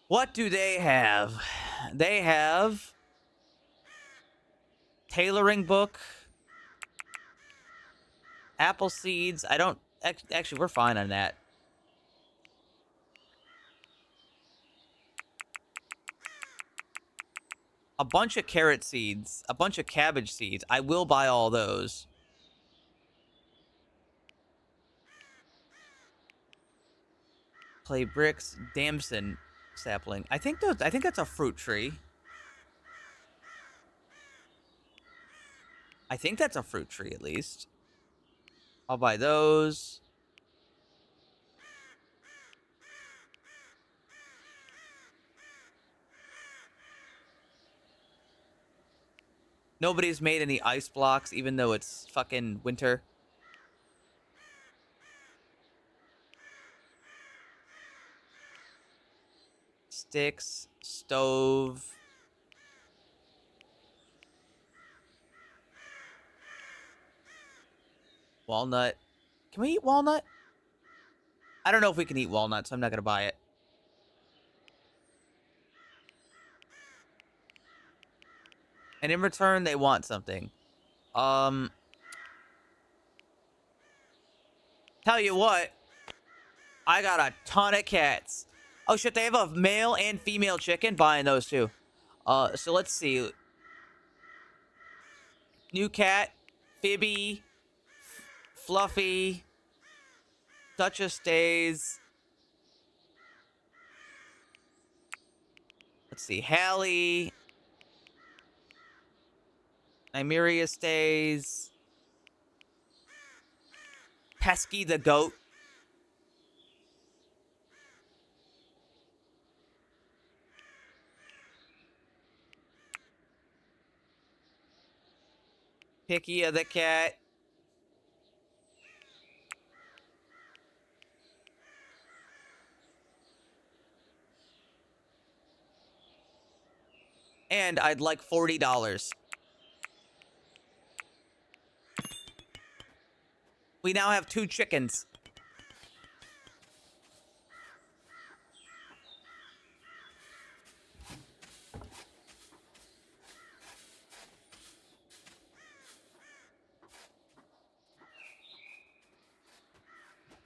What do they have? They have tailoring book, apple seeds. I don't actually, we're fine on that. A bunch of carrot seeds, a bunch of cabbage seeds. I will buy all those. Clay bricks, damson sapling. I think that's a fruit tree. I think that's a fruit tree at least. I'll buy those. Nobody's made any ice blocks, even though it's fucking winter. Sticks, stove. Walnut. Can we eat walnut? I don't know if we can eat walnut, so I'm not gonna buy it. And in return, they want something. Tell you what, I got a ton of cats. Oh shit, they have a male and female chicken. Buying those too. So let's see. New cat, Phoebe, Fluffy, Duchess stays. Let's see, Hallie, Nymeria stays. Pesky the goat. Picky the cat. And I'd like $40. We now have 2 chickens.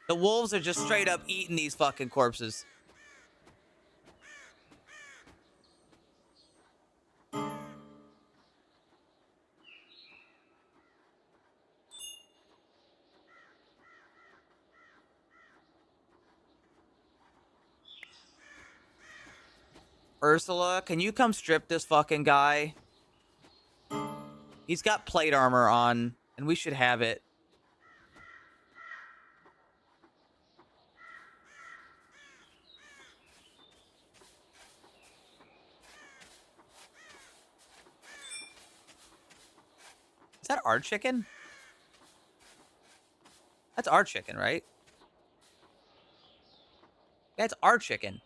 The wolves are just straight up eating these fucking corpses. Ursula, can you come strip this fucking guy? He's got plate armor on, and we should have it. Is that our chicken? That's our chicken, right? That's our chicken.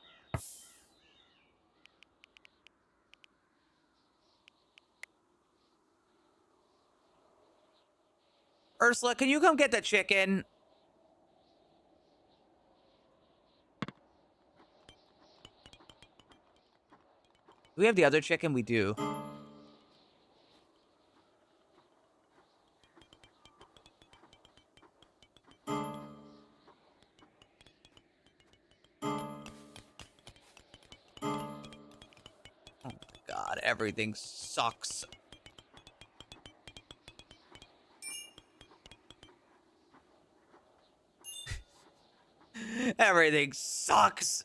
Ursula, can you come get the chicken? Do we have the other chicken? We do. Oh my god, everything sucks. Everything sucks.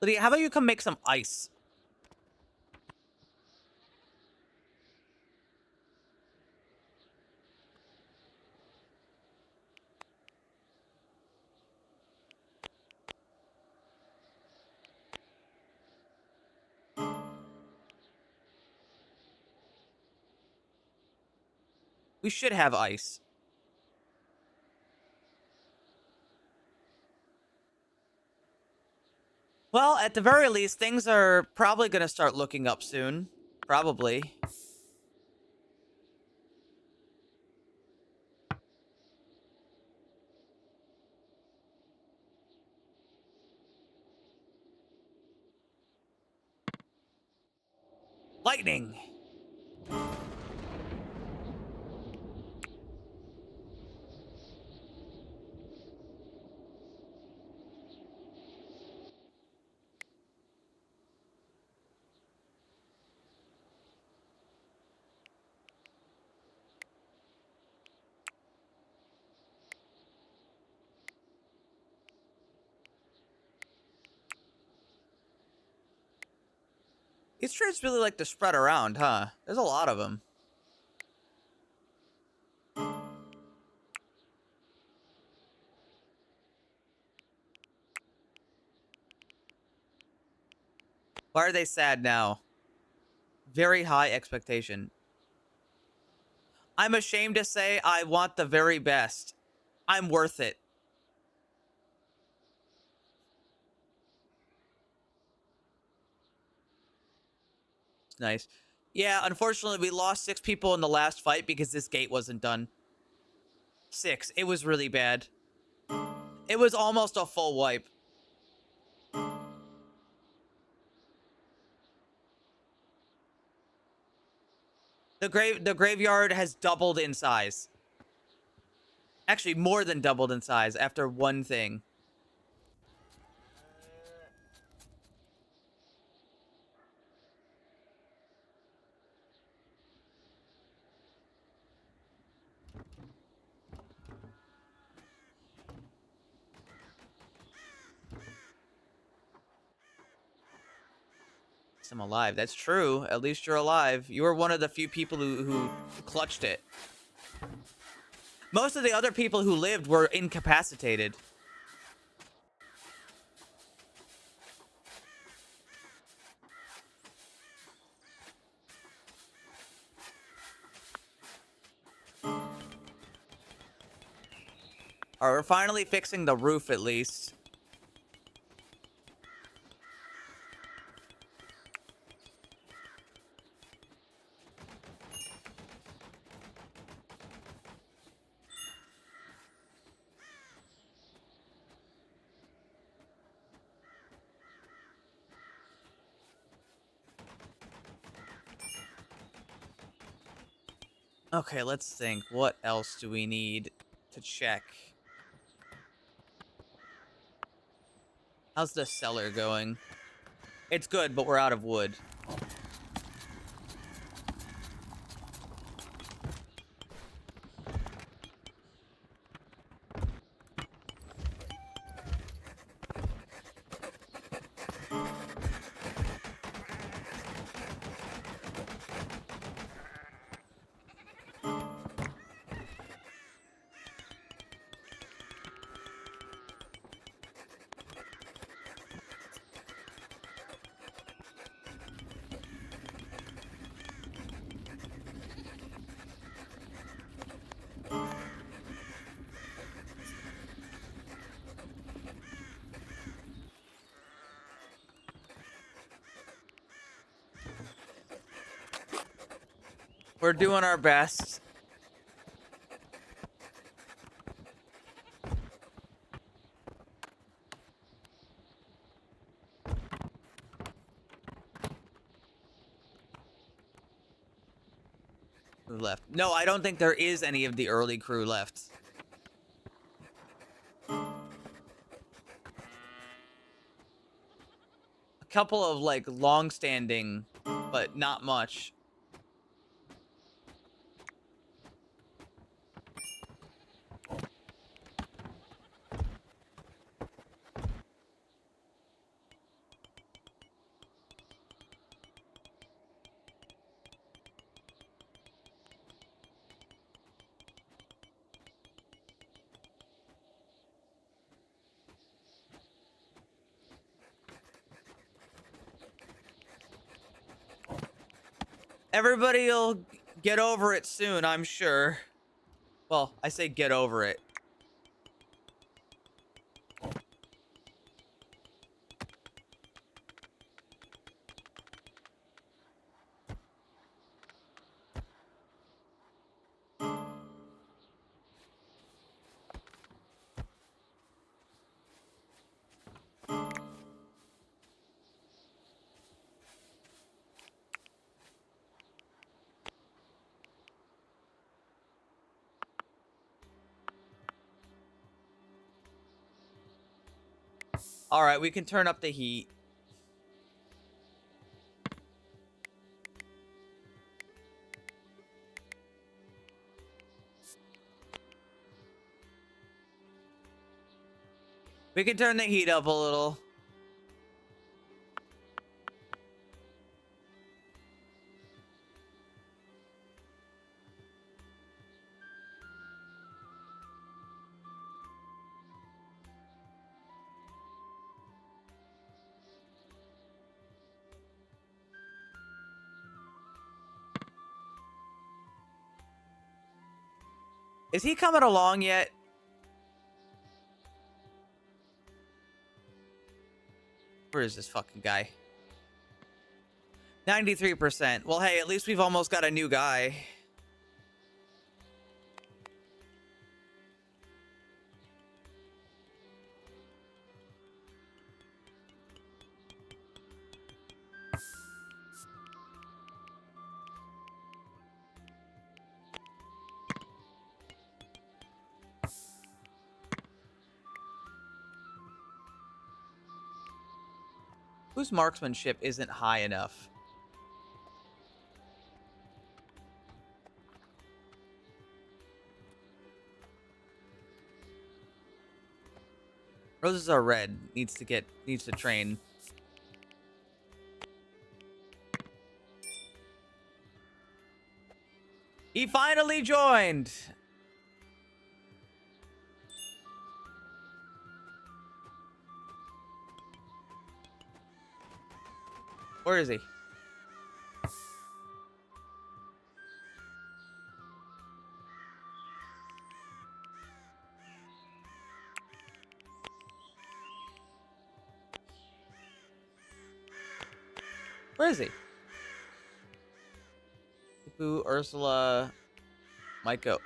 Lydia, how about you come make some ice? We should have ice. Well, at the very least, things are probably going to start looking up soon. Probably. Lightning. These traits really like to spread around, huh? There's a lot of them. Why are they sad now? Very high expectation. I'm ashamed to say I want the very best. I'm worth it. Nice. Yeah, unfortunately, we lost 6 people in the last fight because this gate wasn't done. 6. It was really bad. It was almost a full wipe. The graveyard has doubled in size. Actually, more than doubled in size after one thing. I'm alive. That's true. At least you're alive. You were one of the few people who clutched it. Most of the other people who lived were incapacitated. Alright, we're finally fixing the roof at least. Okay, let's think. What else do we need to check? How's the cellar going? It's good, but we're out of wood. We're doing our best. Who left? No, I don't think there is any of the early crew left. A couple of like long-standing, but not much. Everybody will get over it soon, I'm sure. Well, I say get over it. All right, we can turn up the heat. We can turn the heat up a little. Is he coming along yet? Where is this fucking guy? 93%. Well, hey, at least we've almost got a new guy. Whose marksmanship isn't high enough? Roses are red. Needs to train. He finally joined. Where is he? Where is he? Tipu, Ursula, Maiko.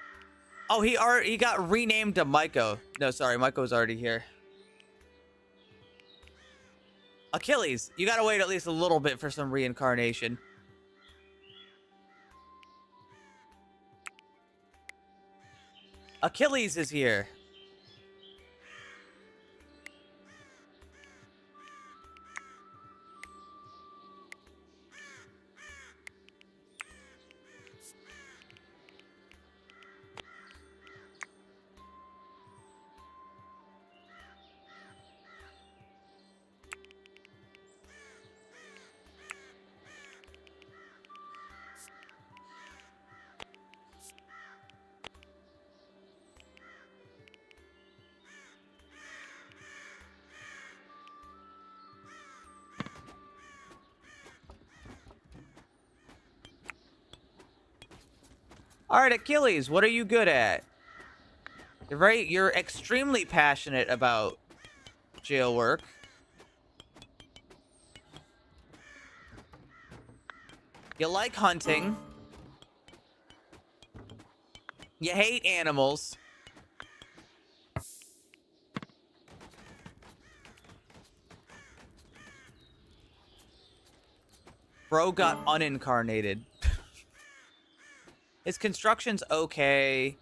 Oh, he got renamed to Maiko. No, sorry, Maiko's already here. Achilles, you gotta wait at least a little bit for some reincarnation. Achilles is here. All right, Achilles, what are you good at? You're extremely passionate about jail work. You like hunting. You hate animals. Bro got unincarnated. His construction's okay.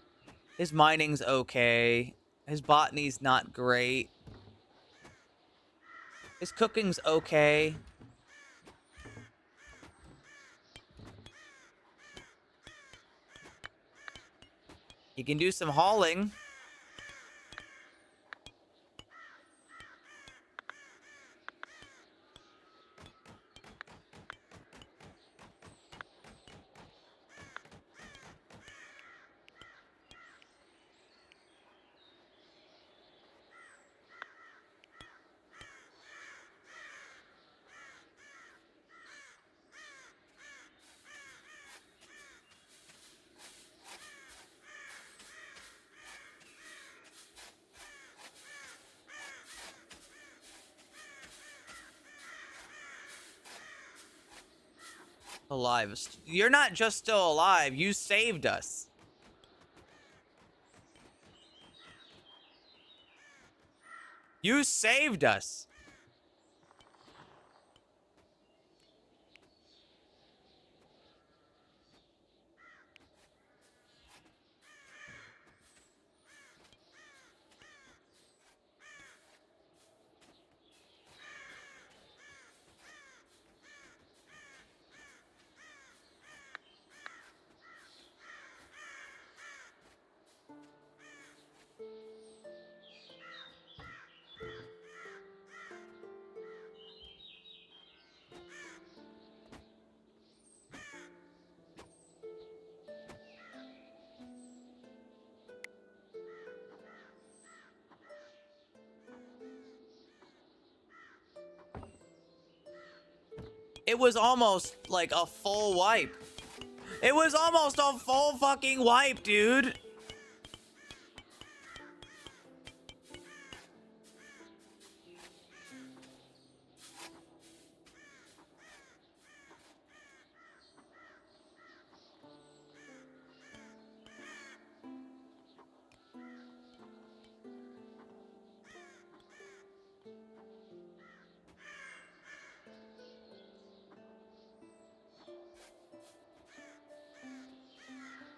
His mining's okay. His botany's not great. His cooking's okay. He can do some hauling. Alive. You're not just still alive. You saved us. You saved us. It was almost like a full wipe. It was almost a full fucking wipe, dude.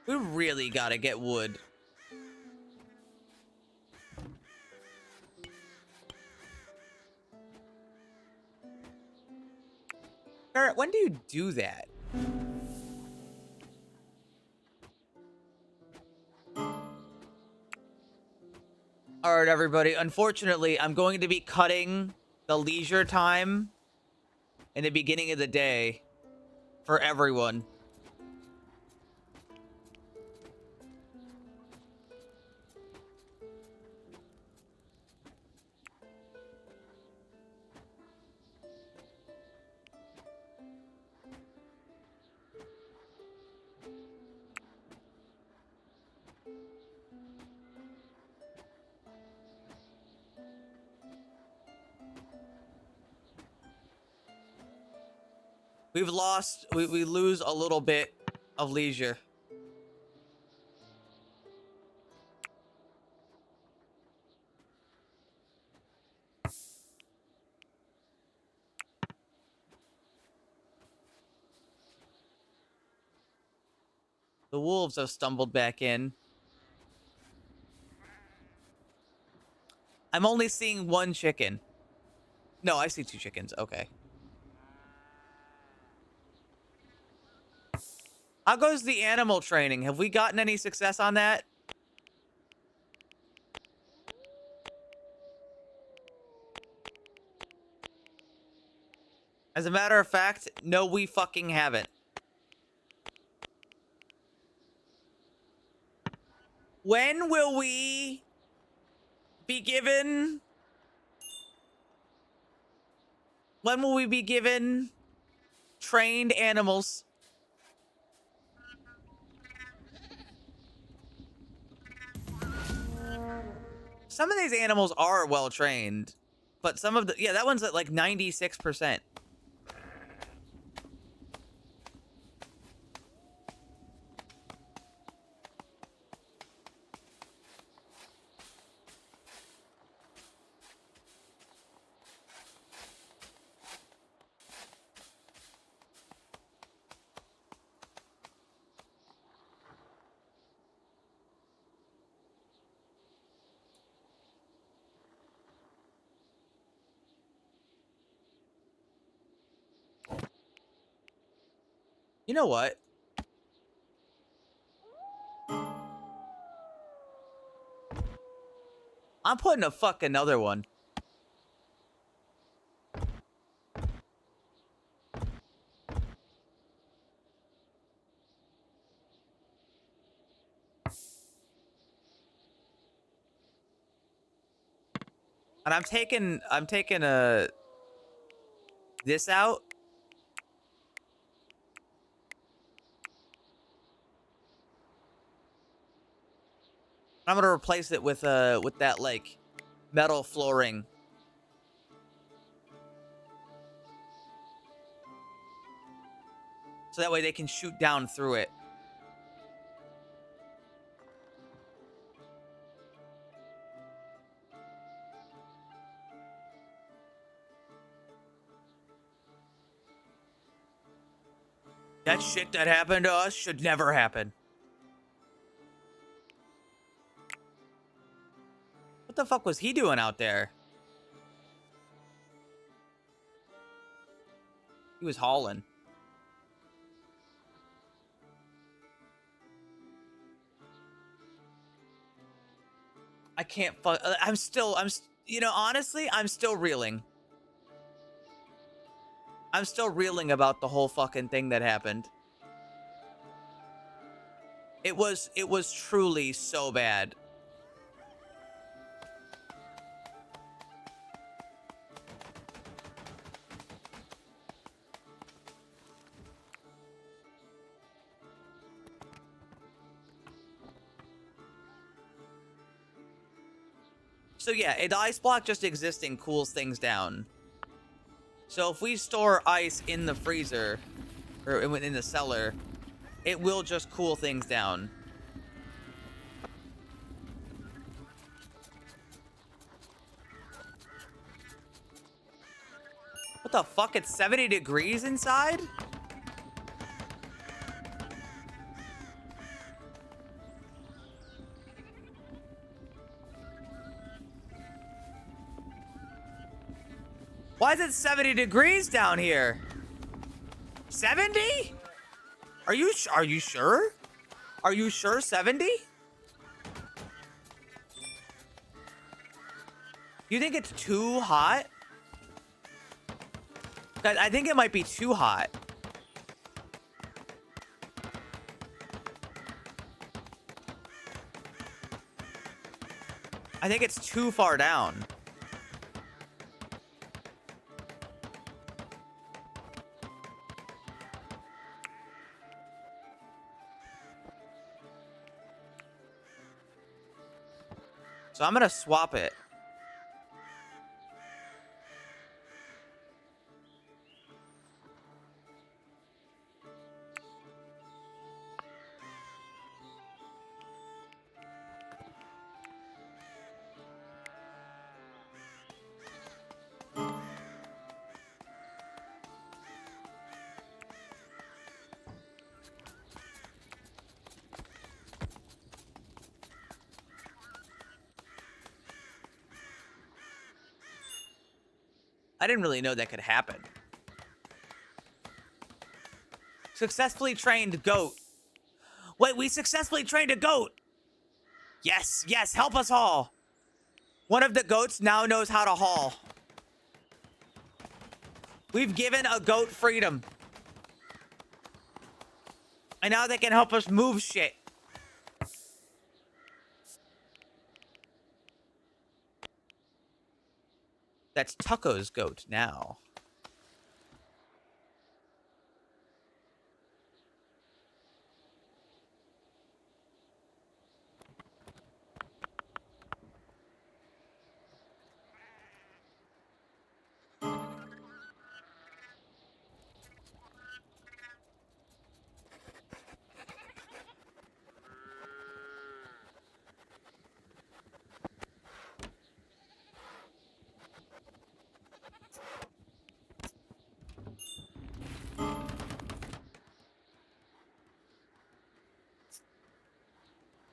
We really gotta get wood. Garrett, when do you do that? All right, everybody. Unfortunately, I'm going to be cutting the leisure time in the beginning of the day for everyone. We lose a little bit of leisure. The wolves have stumbled back in. I'm only seeing one chicken. No, I see 2 chickens. Okay. How goes the animal training? Have we gotten any success on that? As a matter of fact, no, we fucking haven't. When will we be given... When will we be given trained animals? Some of these animals are well trained, but some of the... Yeah, that one's at like 96%. You know what? I'm putting a fuck another one. And I'm taking this out. I'm gonna replace it with that like metal flooring. So that way they can shoot down through it. That shit that happened to us should never happen. What the fuck was he doing out there? He was hauling. I can't fuck. You know, honestly, I'm still reeling. I'm still reeling about the whole fucking thing that happened. It was truly so bad. So yeah, the ice block just existing cools things down. So if we store ice in the freezer, or in the cellar, it will just cool things down. What the fuck? It's 70 degrees inside? Why is it 70 degrees down here? 70? Are you sure? Are you sure 70? You think it's too hot? Guys, I think it might be too hot. I think it's too far down. So I'm gonna swap it. I didn't really know that could happen. Successfully trained goat. Wait, we successfully trained a goat. Yes, yes, help us haul. One of the goats now knows how to haul. We've given a goat freedom. And now they can help us move shit. That's Tucko's goat now.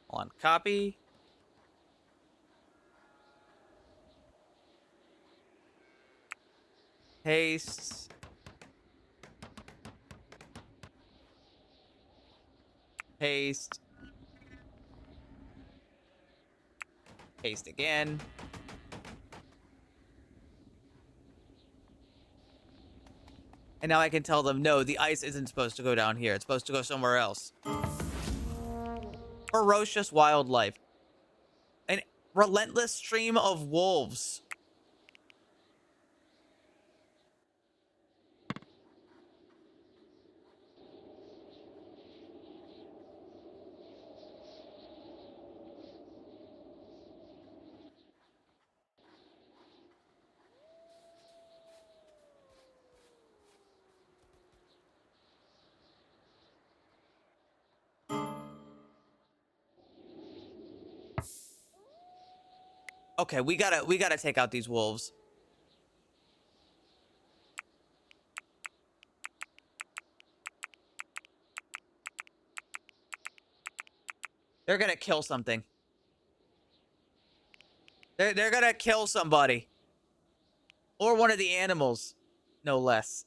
On copy. Paste. Paste. Paste again. And now I can tell them, no, the ice isn't supposed to go down here. It's supposed to go somewhere else. Ferocious wildlife. An relentless stream of wolves. Okay, we gotta take out these wolves. They're gonna kill something. They're gonna kill somebody. Or one of the animals, no less.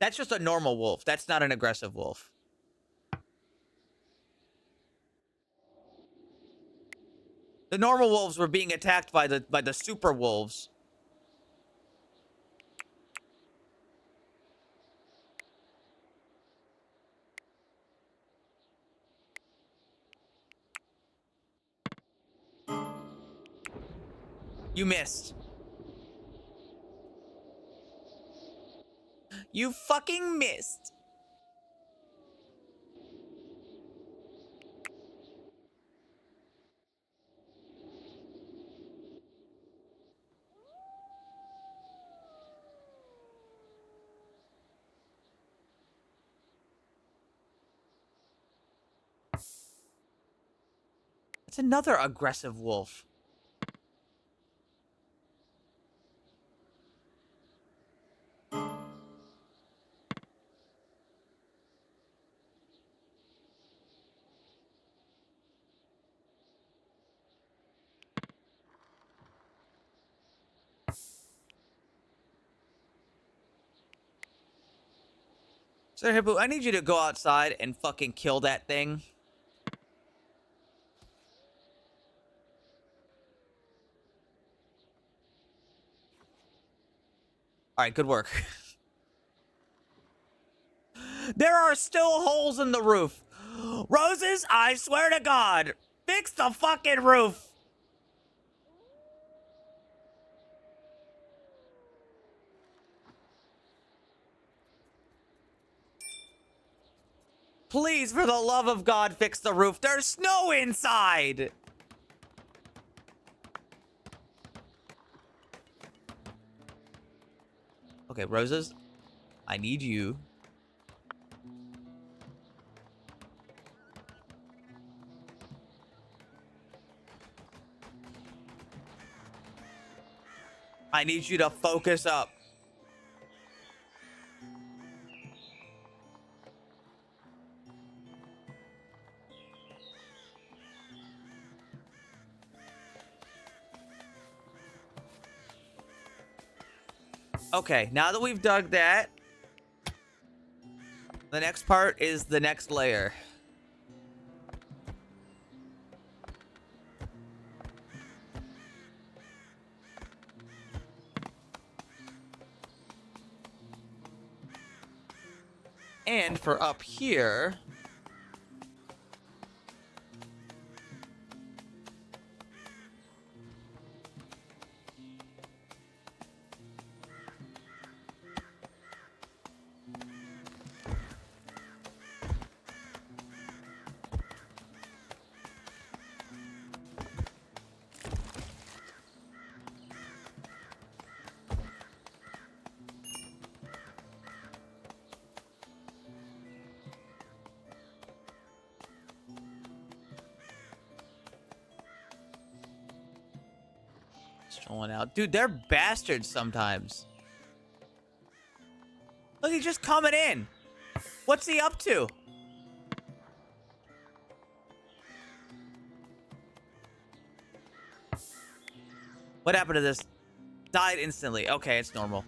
That's just a normal wolf. That's not an aggressive wolf. The normal wolves were being attacked by the super wolves. You missed. You fucking missed. It's another aggressive wolf. Sir Hippo, I need you to go outside and fucking kill that thing. Alright, good work. There are still holes in the roof. Roses, I swear to God, fix the fucking roof. Please, for the love of God, fix the roof. There's snow inside. Okay, Roses, I need you. I need you to focus up. Okay, now that we've dug that, the next part is the next layer. And for up here... Strolling out. Dude, they're bastards sometimes. Look, he's just coming in. What's he up to? What happened to this? Died instantly. Okay, it's normal.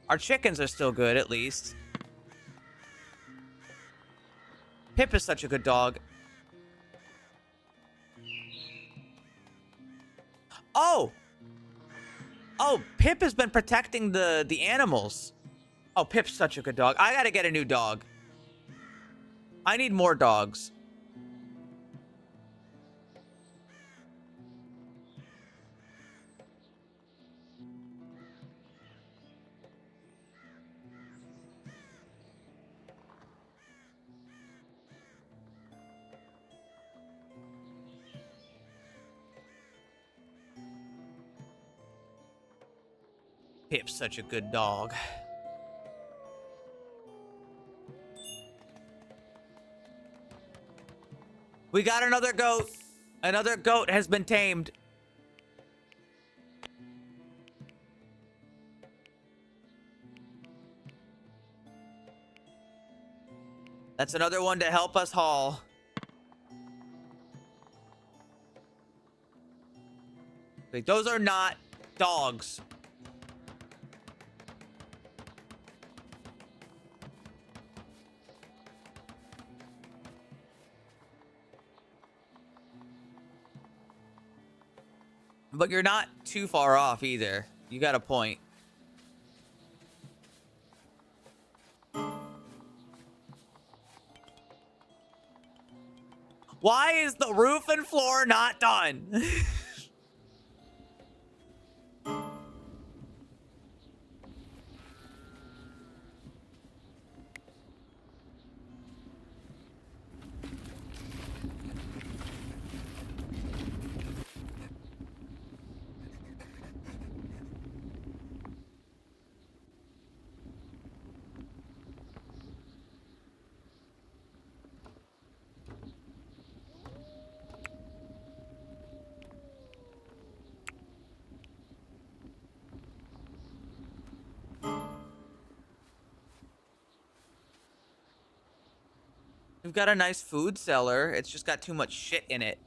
Our chickens are still good, at least. Pip is such a good dog. Oh! Oh, Pip has been protecting the animals. Oh, Pip's such a good dog. I gotta get a new dog. I need more dogs. Pip's such a good dog. We got another goat. Another goat has been tamed. That's another one to help us haul. Wait, those are not dogs. But you're not too far off either. You got a point. Why is the roof and floor not done? We've got a nice food cellar. It's just got too much shit in it.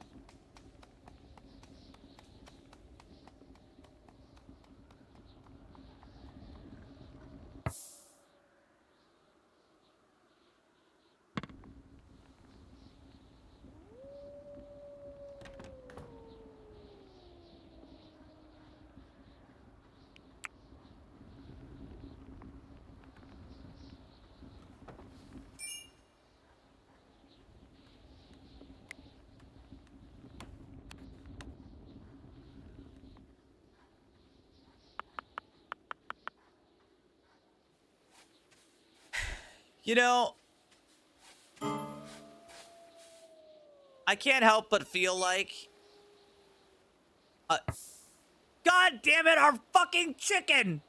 You know, I can't help but feel like... God damn it, our fucking chicken!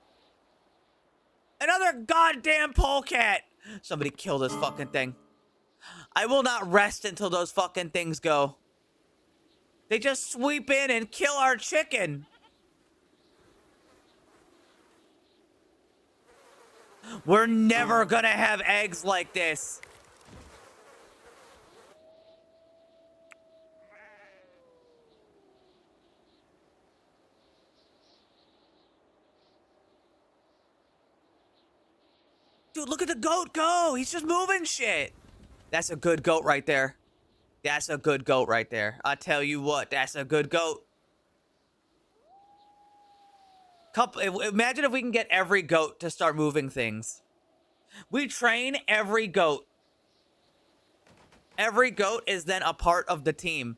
Another goddamn polecat! Somebody kill this fucking thing. I will not rest until those fucking things go. They just sweep in and kill our chicken. We're never gonna have eggs like this. Dude, look at the goat go. He's just moving shit. That's a good goat right there. That's a good goat right there. I tell you what, that's a good goat. Imagine if we can get every goat to start moving things. We train every goat. Every goat is then a part of the team.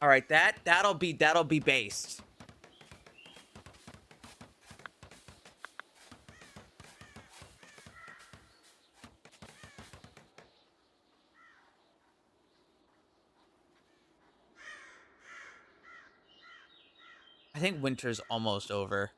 All right, that'll be based. I think winter's almost over.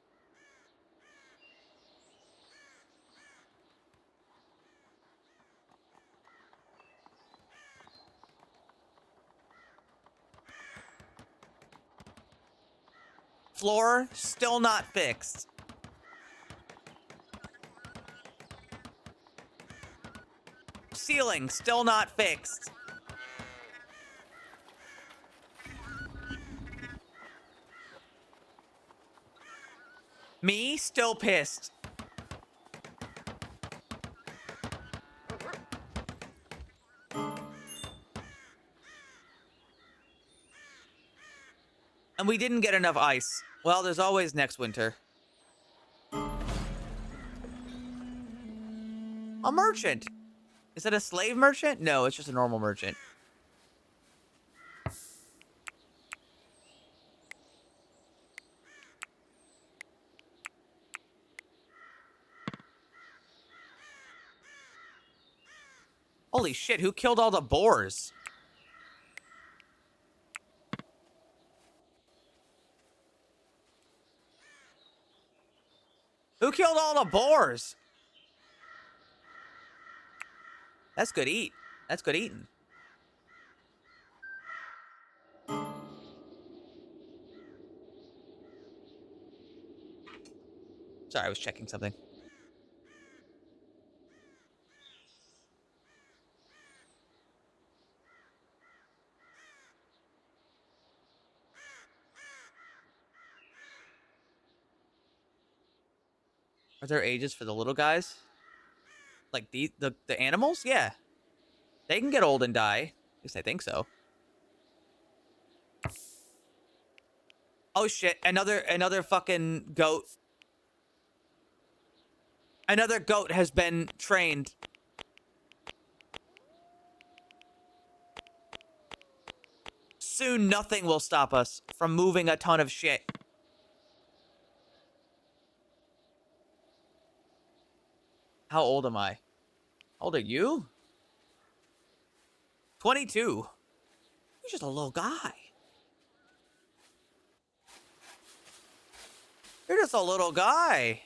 Floor still not fixed. Ceiling still not fixed. Me still pissed. And we didn't get enough ice. Well, there's always next winter. A merchant. Is it a slave merchant? No, it's just a normal merchant. Holy shit, who killed all the boars? Who killed all the boars? That's good eat. That's good eating. Sorry, I was checking something. Are there ages for the little guys? Like the animals? Yeah. They can get old and die. At least I think so. Oh shit, another fucking goat. Another goat has been trained. Soon nothing will stop us from moving a ton of shit. How old am I? How old are you? 22. You're just a little guy. You're just a little guy.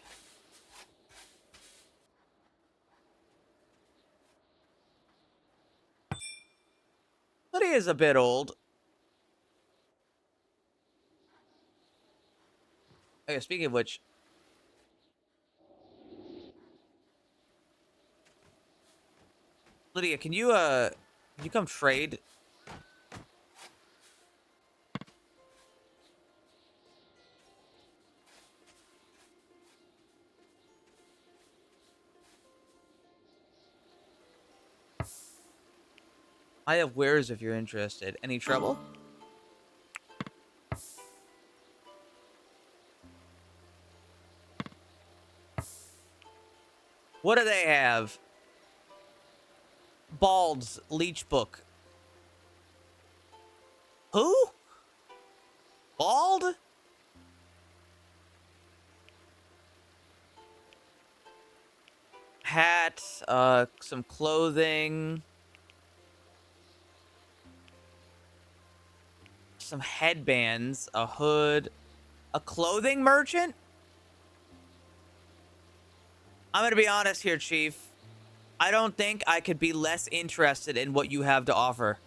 But he is a bit old. Okay, speaking of which, Lydia, can you come trade? I have wares if you're interested. Any trouble? What do they have? Bald's Leech Book. Who? Bald? Hat, some clothing. Some headbands, a hood, a clothing merchant? I'm gonna be honest here, Chief. I don't think I could be less interested in what you have to offer.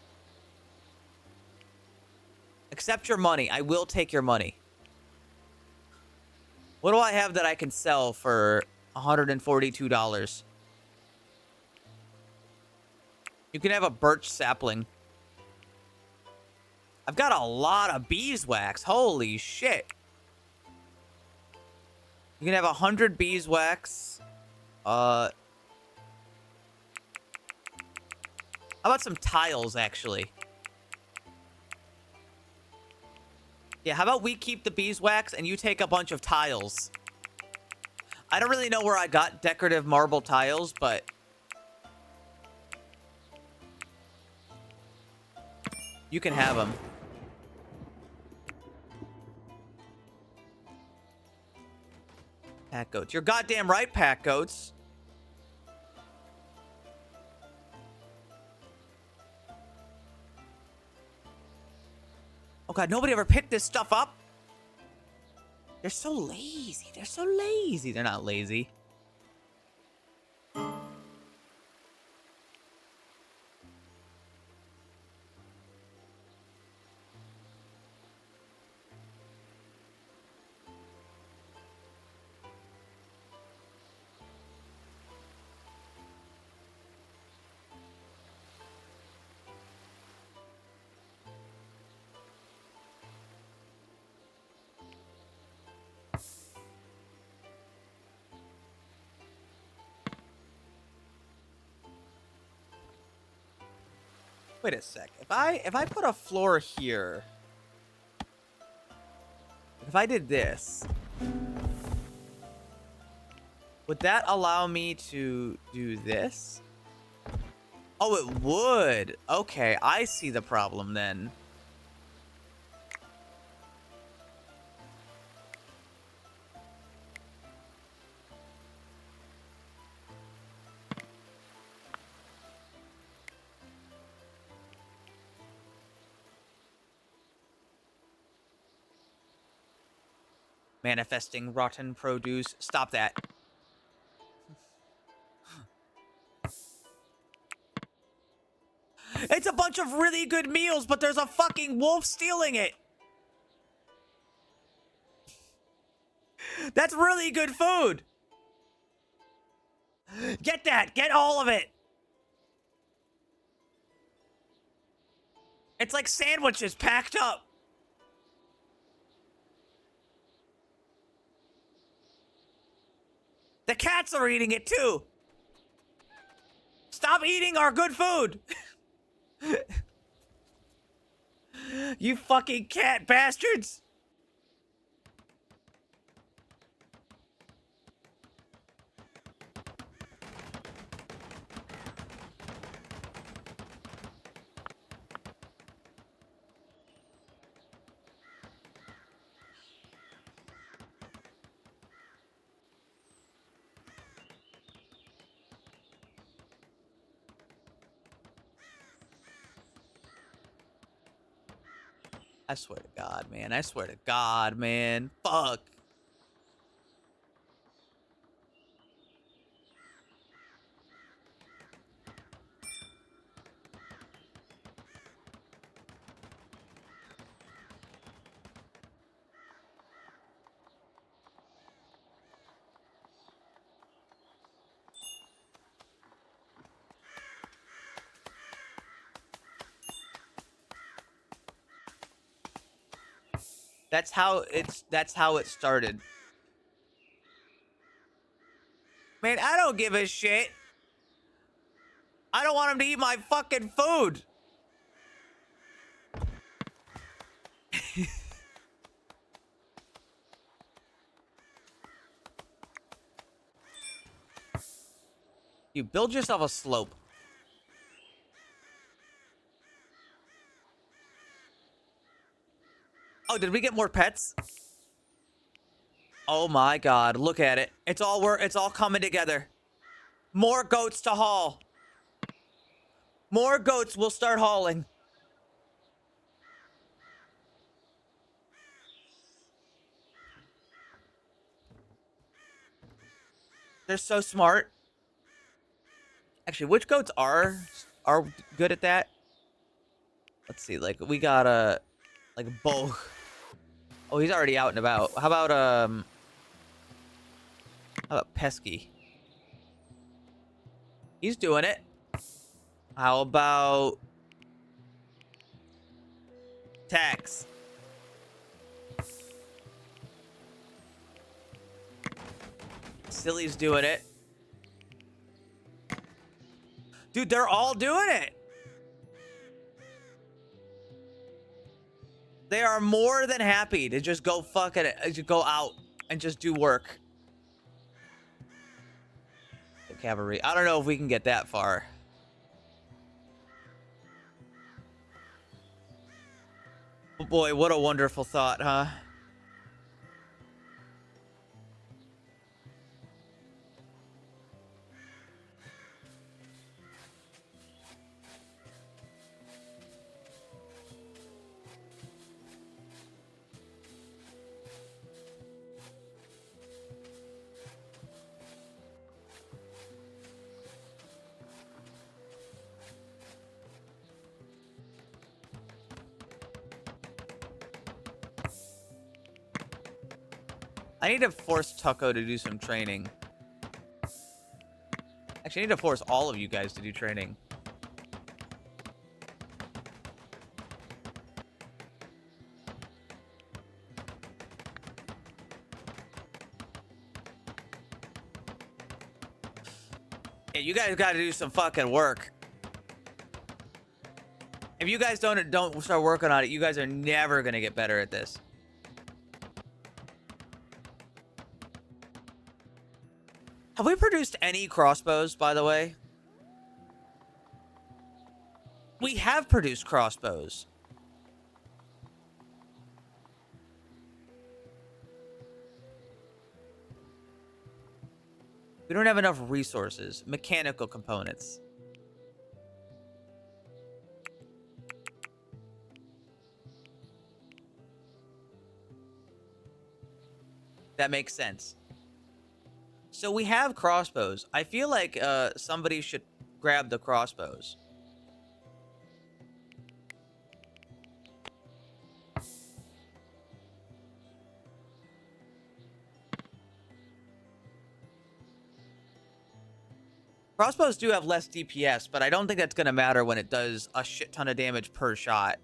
Accept your money. I will take your money. What do I have that I can sell for $142? You can have a birch sapling. I've got a lot of beeswax. Holy shit. You can have 100 beeswax. How about some tiles, actually? Yeah, how about we keep the beeswax and you take a bunch of tiles? I don't really know where I got decorative marble tiles, but... you can have them. Pack goats. You're goddamn right, pack goats. Oh god, nobody ever picked this stuff up? They're so lazy. They're so lazy. They're not lazy. Wait a sec. If I put a floor here, if I did this, would that allow me to do this? Oh, it would. Okay, I see the problem then. Manifesting rotten produce. Stop that. It's a bunch of really good meals, but there's a fucking wolf stealing it. That's really good food. Get that. Get all of it. It's like sandwiches packed up. The cats are eating it too. Stop eating our good food. You fucking cat bastards. I swear to God, man. I swear to God, man. Fuck. That's how it started. Man, I don't give a shit. I don't want him to eat my fucking food. You build yourself a slope. Oh, did we get more pets? Oh my god, look at it. It's all coming together. More goats to haul. More goats will start hauling. They're so smart. Actually, which goats are good at that? Let's see. Like we got a Bo. Oh, he's already out and about. How about Pesky? He's doing it. How about Tex? Silly's doing it. Dude, they're all doing it. They are more than happy to just go fucking to go out and just do work. The cavalry. I don't know if we can get that far. Oh boy, what a wonderful thought, huh? I need to force Tucko to do some training. Actually, I need to force all of you guys to do training. Yeah, you guys got to do some fucking work. If you guys don't start working on it, you guys are never gonna get better at this. Have we produced any crossbows, by the way? We have produced crossbows. We don't have enough resources. Mechanical components. That makes sense. So we have crossbows. I feel like somebody should grab the crossbows. Crossbows do have less DPS, but I don't think that's going to matter when it does a shit ton of damage per shot.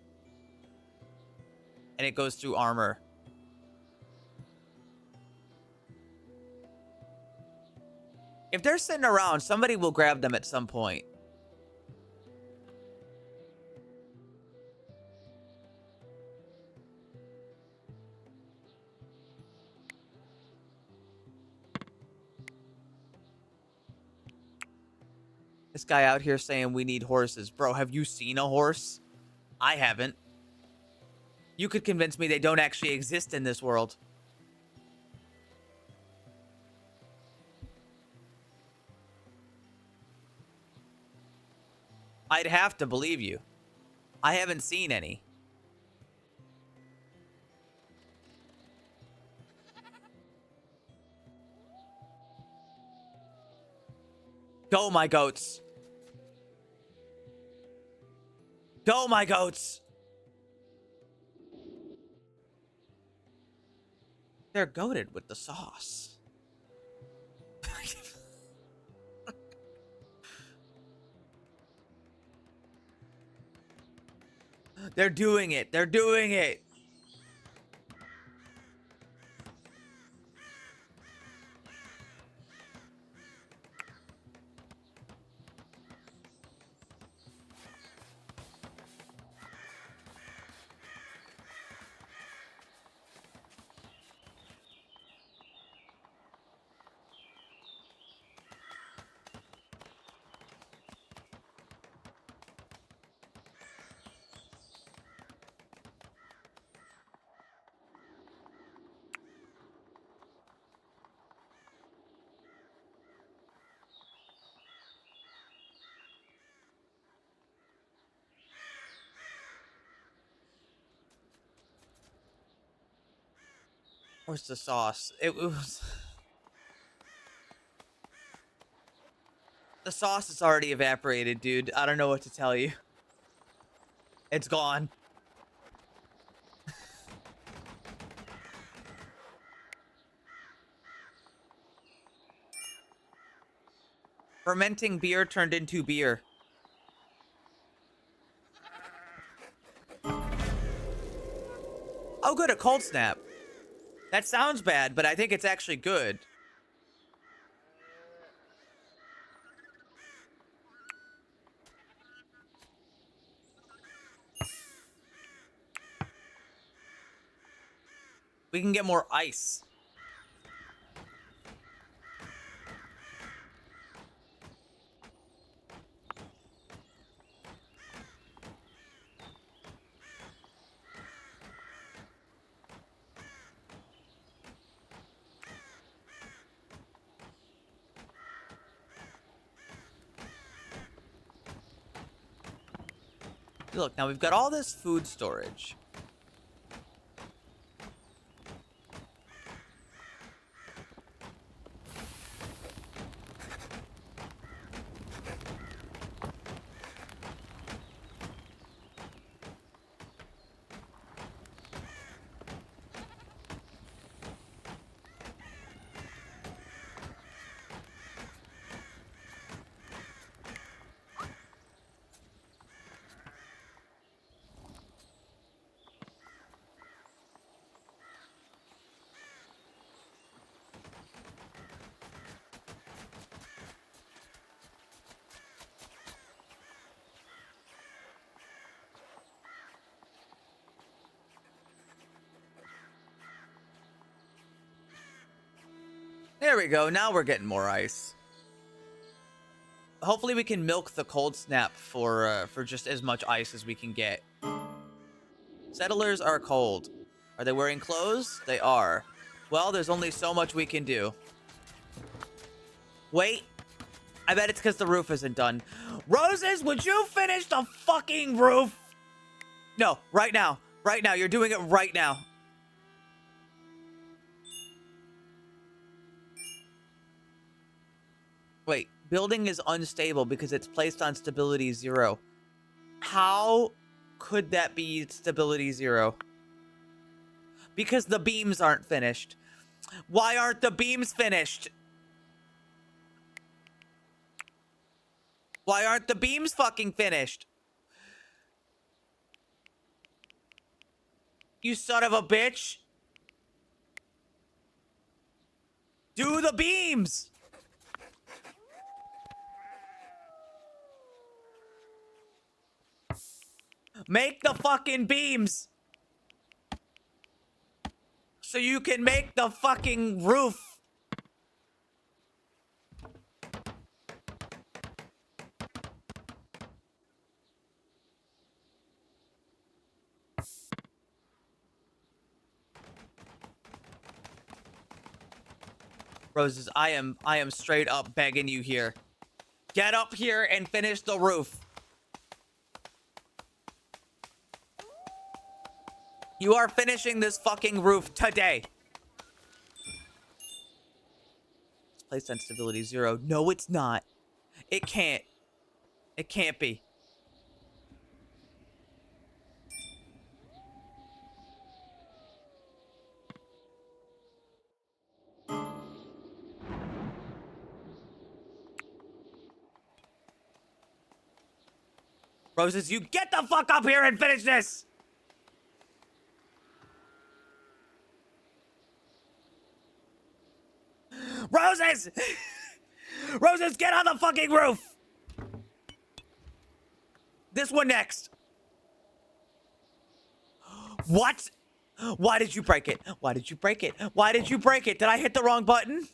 And it goes through armor. If they're sitting around, somebody will grab them at some point. This guy out here saying we need horses. Bro, have you seen a horse? I haven't. You could convince me they don't actually exist in this world. I'd have to believe you. I haven't seen any. Go, my goats. Go, my goats. They're goated with the sauce. They're doing it. They're doing it. Where's the sauce? It was... The sauce is already evaporated, dude. I don't know what to tell you. It's gone. Fermenting beer turned into beer. Oh, good, a cold snap. That sounds bad, but I think it's actually good. We can get more ice. Look, now we've got all this food storage. There we go. Now we're getting more ice. Hopefully we can milk the cold snap for just as much ice as we can get. Settlers are cold. Are they wearing clothes? They are. Well, there's only so much we can do. Wait. I bet it's because the roof isn't done. Roses, would you finish the fucking roof? No, right now. Right now. You're doing it right now. Wait, building is unstable because it's placed on stability 0. How could that be stability 0? Because the beams aren't finished. Why aren't the beams finished? Why aren't the beams fucking finished? You son of a bitch. Do the beams. Make the fucking beams. So you can make the fucking roof. Roses, I am straight up begging you here. Get up here and finish the roof. You are finishing this fucking roof today. It's placed on stability 0. No, it's not. It can't. It can't be. Roses, you get the fuck up here and finish this! Roses! Roses, get on the fucking roof! This one next. What? Why did you break it? Why did you break it? Why did you break it? Did I hit the wrong button?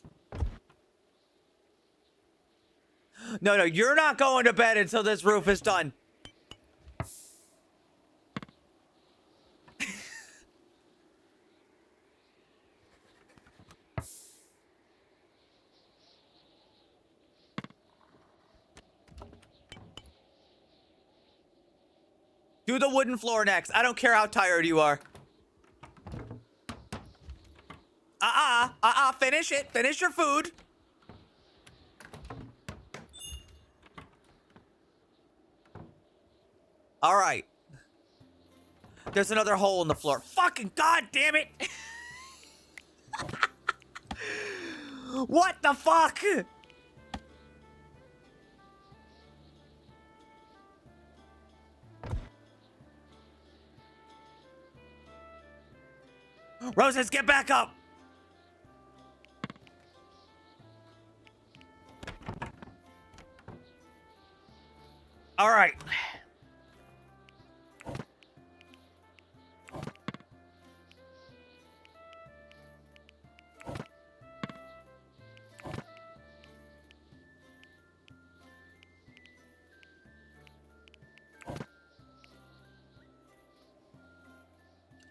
No, you're not going to bed until this roof is done. Do the wooden floor next. I don't care how tired you are. Finish it. Finish your food. All right. There's another hole in the floor. Fucking god damn it. What the fuck? Roses, get back up. All right.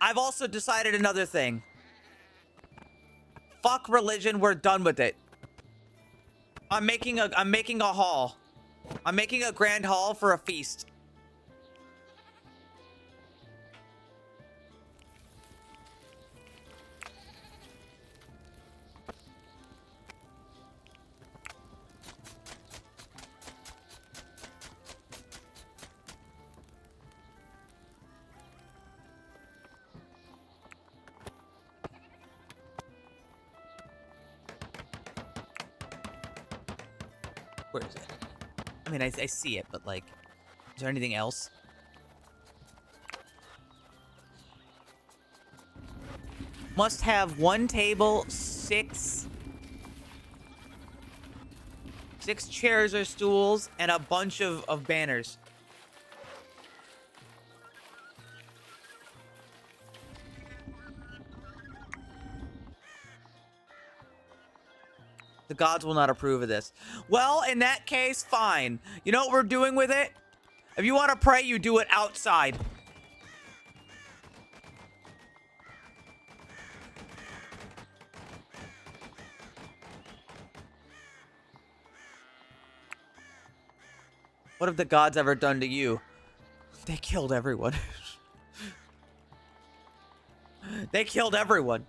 I've also decided another thing. Fuck religion, we're done with it. I'm making a hall. I'm making a grand hall for a feast. Where is it? I mean, I see it, but like, is there anything else? Must have one table, six chairs or stools, and a bunch of banners. The gods will not approve of this. Well, in that case, fine. You know what we're doing with it? If you want to pray, you do it outside. What have the gods ever done to you? They killed everyone. They killed everyone.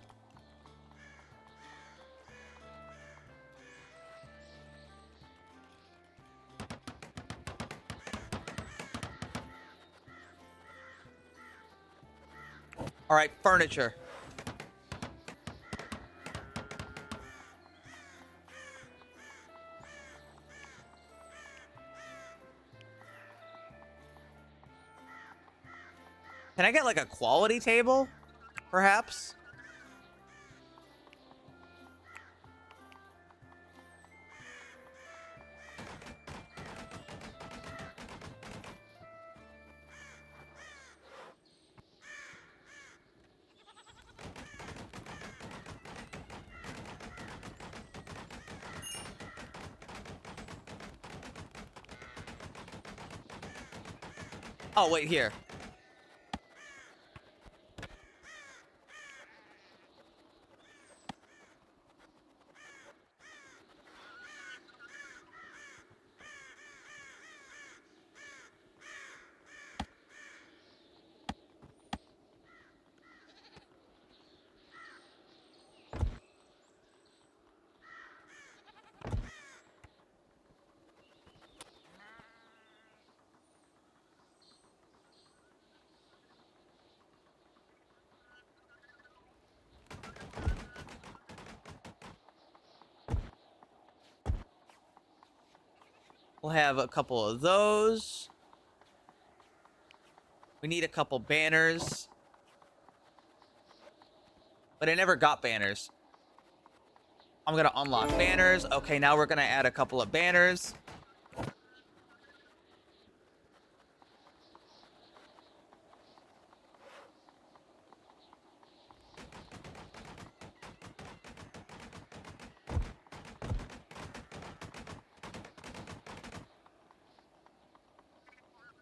All right, furniture. Can I get like a quality table? Perhaps? Oh, wait, here. We'll have a couple of those. We need a couple banners. But I never got banners. I'm gonna unlock banners. Okay, now we're gonna add a couple of banners.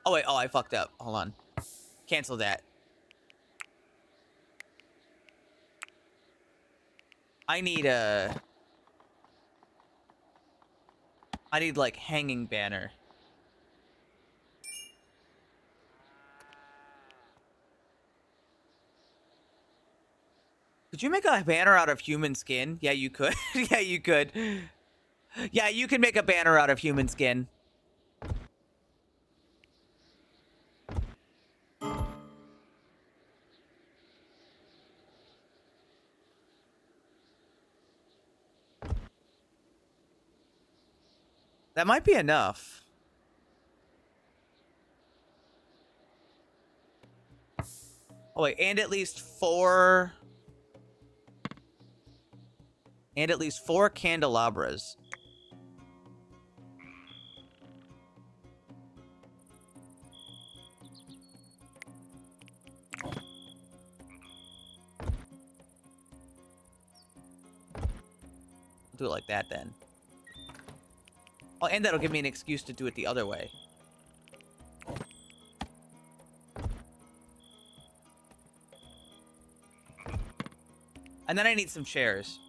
Oh, wait. Oh, I fucked up. Hold on. Cancel that. I need like hanging banner. Could you make a banner out of human skin? Yeah, you could. Yeah, you could. Yeah, you can make a banner out of human skin. That might be enough. Oh wait, and at least four candelabras. Do it like that then. Oh, and that'll give me an excuse to do it the other way. And then I need some chairs.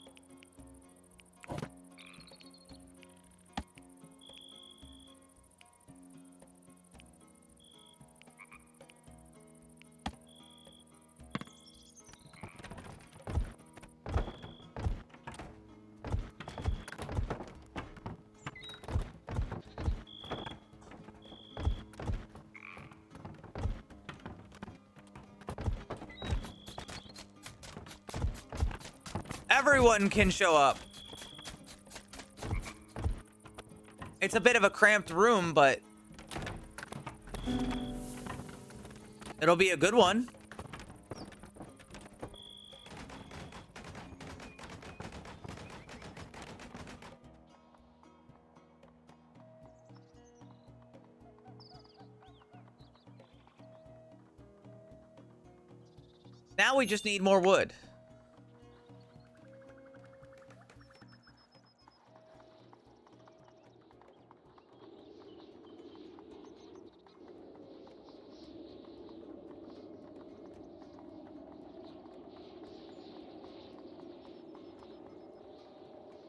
Everyone can show up. It's a bit of a cramped room, but it'll be a good one. Now we just need more wood.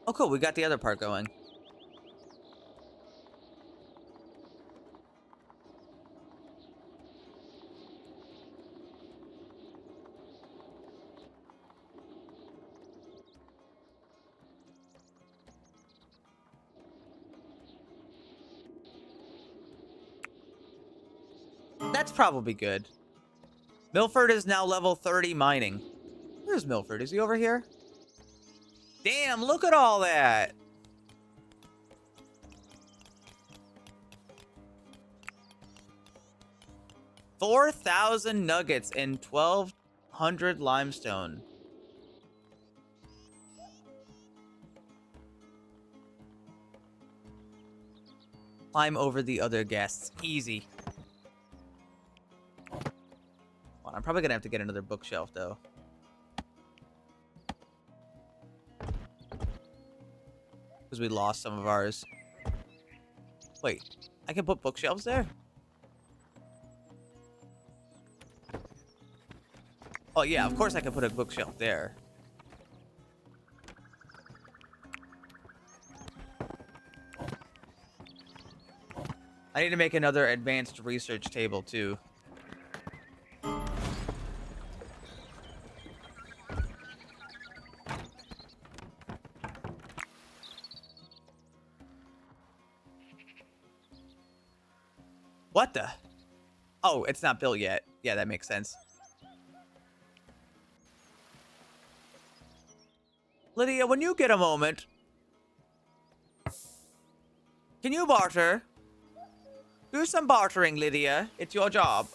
Oh, cool. We got the other part going. That's probably good. Milford is now level 30 mining. Where's Milford? Is he over here? Damn, look at all that. $4,000 nuggets and 1,200 limestone. Climb over the other guests. Easy. Well, I'm probably gonna have to get another bookshelf though. Because we lost some of ours. Wait, I can put bookshelves there? Oh yeah, of course I can put a bookshelf there. I need to make another advanced research table too. What the? Oh, it's not built yet. Yeah, that makes sense. Lydia, when you get a moment, can you barter? Do some bartering, Lydia. It's your job.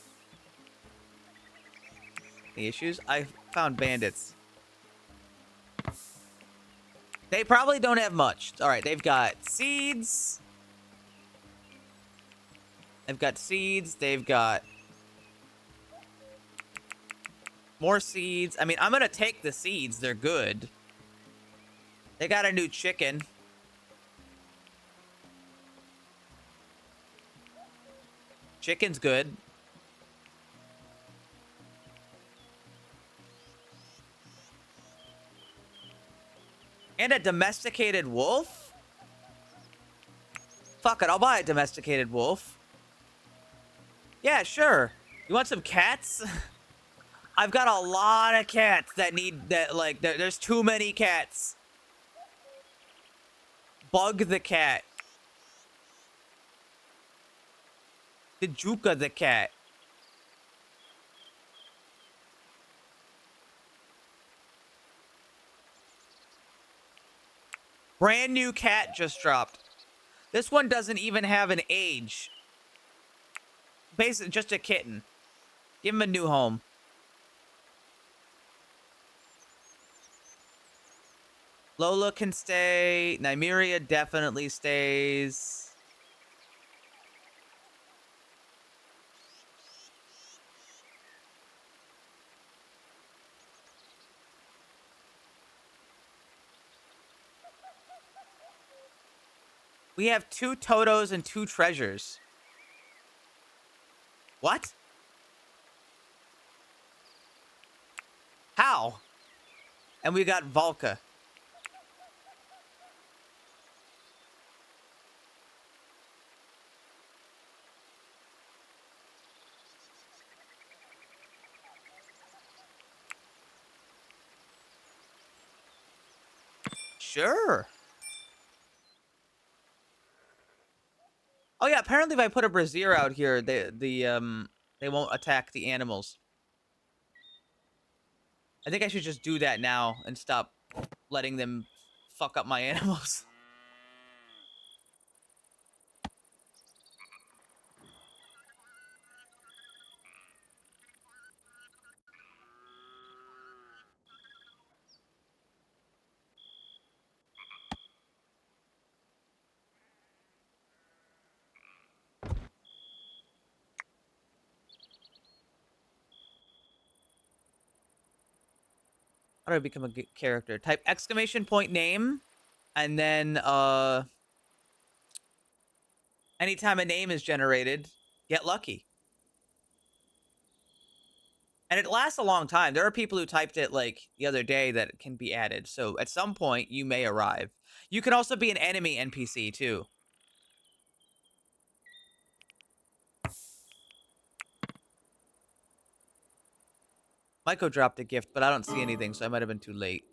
Any issues? I found bandits. They probably don't have much. All right, they've got seeds. They've got seeds. They've got more seeds. I mean, I'm going to take the seeds. They're good. They got a new chicken. Chicken's good. And a domesticated wolf? Fuck it, I'll buy a domesticated wolf. Yeah, sure. You want some cats? I've got a lot of cats that need that. Like, there's too many cats. Bug the cat. Dejuka the cat. Brand new cat just dropped. This one doesn't even have an age. Basically, just a kitten. Give him a new home. Lola can stay. Nymeria definitely stays. We have 2 Totos and 2 treasures. What? How? And we got Volca. Sure. Oh yeah, apparently if I put a brazier out here, they won't attack the animals. I think I should just do that now and stop letting them fuck up my animals. How do I become a character? Type exclamation point name, and then anytime a name is generated, get lucky. And it lasts a long time. There are people who typed it like the other day that it can be added. So at some point you may arrive. You can also be an enemy NPC too. Maiko dropped a gift, but I don't see anything, so I might have been too late.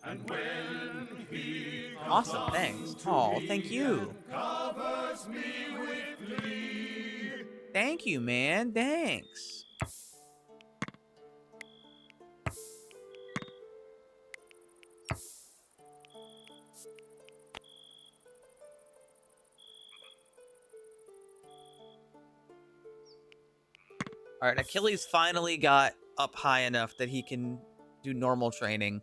And when he Awesome, thanks. Oh, thank you. covers me with glee. Thank you, man. Thanks. All right, Achilles finally got up high enough that he can do normal training.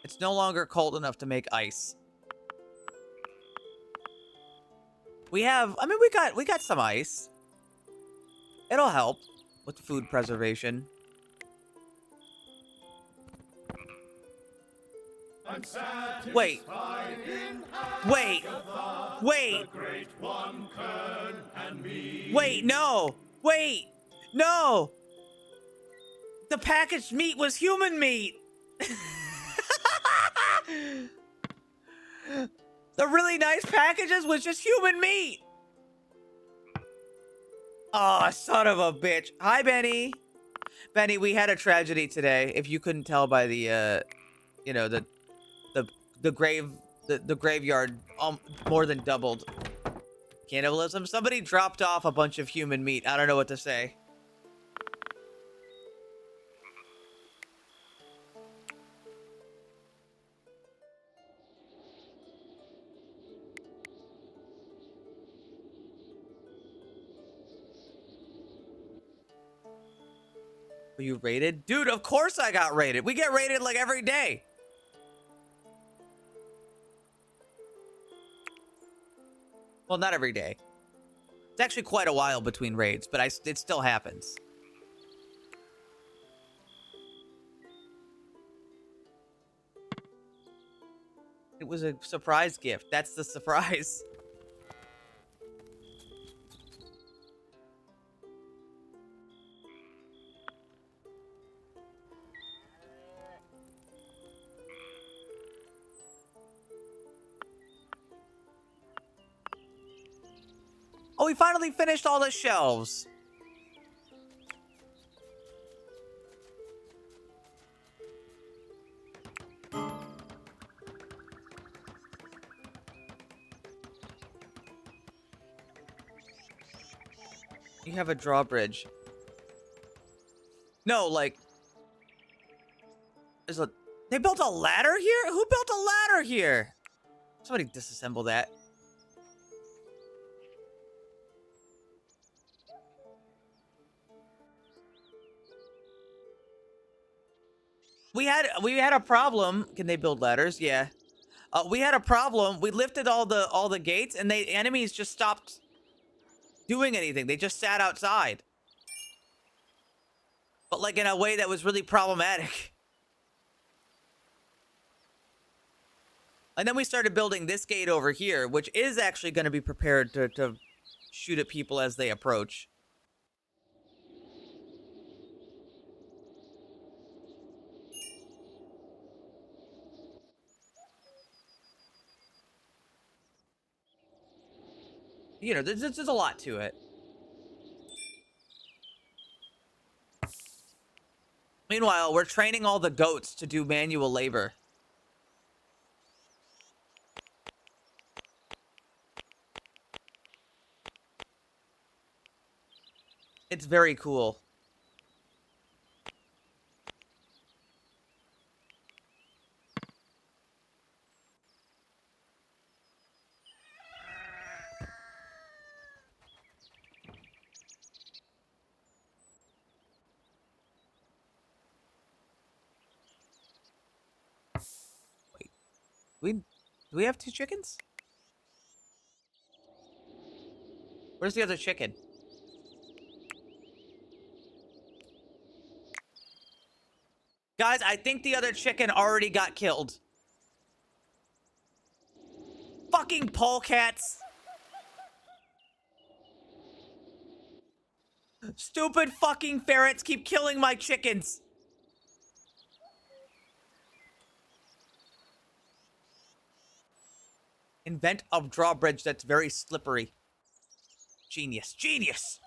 It's no longer cold enough to make ice. We have, I mean, we got some ice. It'll help with food preservation. Wait. Wait. Wait. Wait, no. Wait. No. The packaged meat was human meat. The really nice packages was just human meat. Oh, son of a bitch. Hi, Benny. Benny, we had a tragedy today. If you couldn't tell by the, you know, the graveyard more than doubled. Cannibalism. Somebody dropped off a bunch of human meat. I don't know what to say. Were you raided? Dude, of course I got raided. We get raided like every day. Well, not every day. It's actually quite a while between raids, but it still happens. It was a surprise gift. That's the surprise. we finally finished all the shelves. You have a drawbridge. No, like... They built a ladder here? Who built a ladder here? Somebody disassemble that. We had a problem. Can they build ladders? Yeah. We had a problem. We lifted all the gates, and the enemies just stopped doing anything. They just sat outside. But like in a way that was really problematic. And then we started building this gate over here, which is actually going to be prepared to shoot at people as they approach. You know, there's a lot to it. Meanwhile, we're training all the goats to do manual labor. It's very cool. Wait, do we have 2 chickens? Where's the other chicken? Guys, I think the other chicken already got killed. Fucking polecats. Stupid fucking ferrets keep killing my chickens. Invent a drawbridge that's very slippery. Genius. Genius!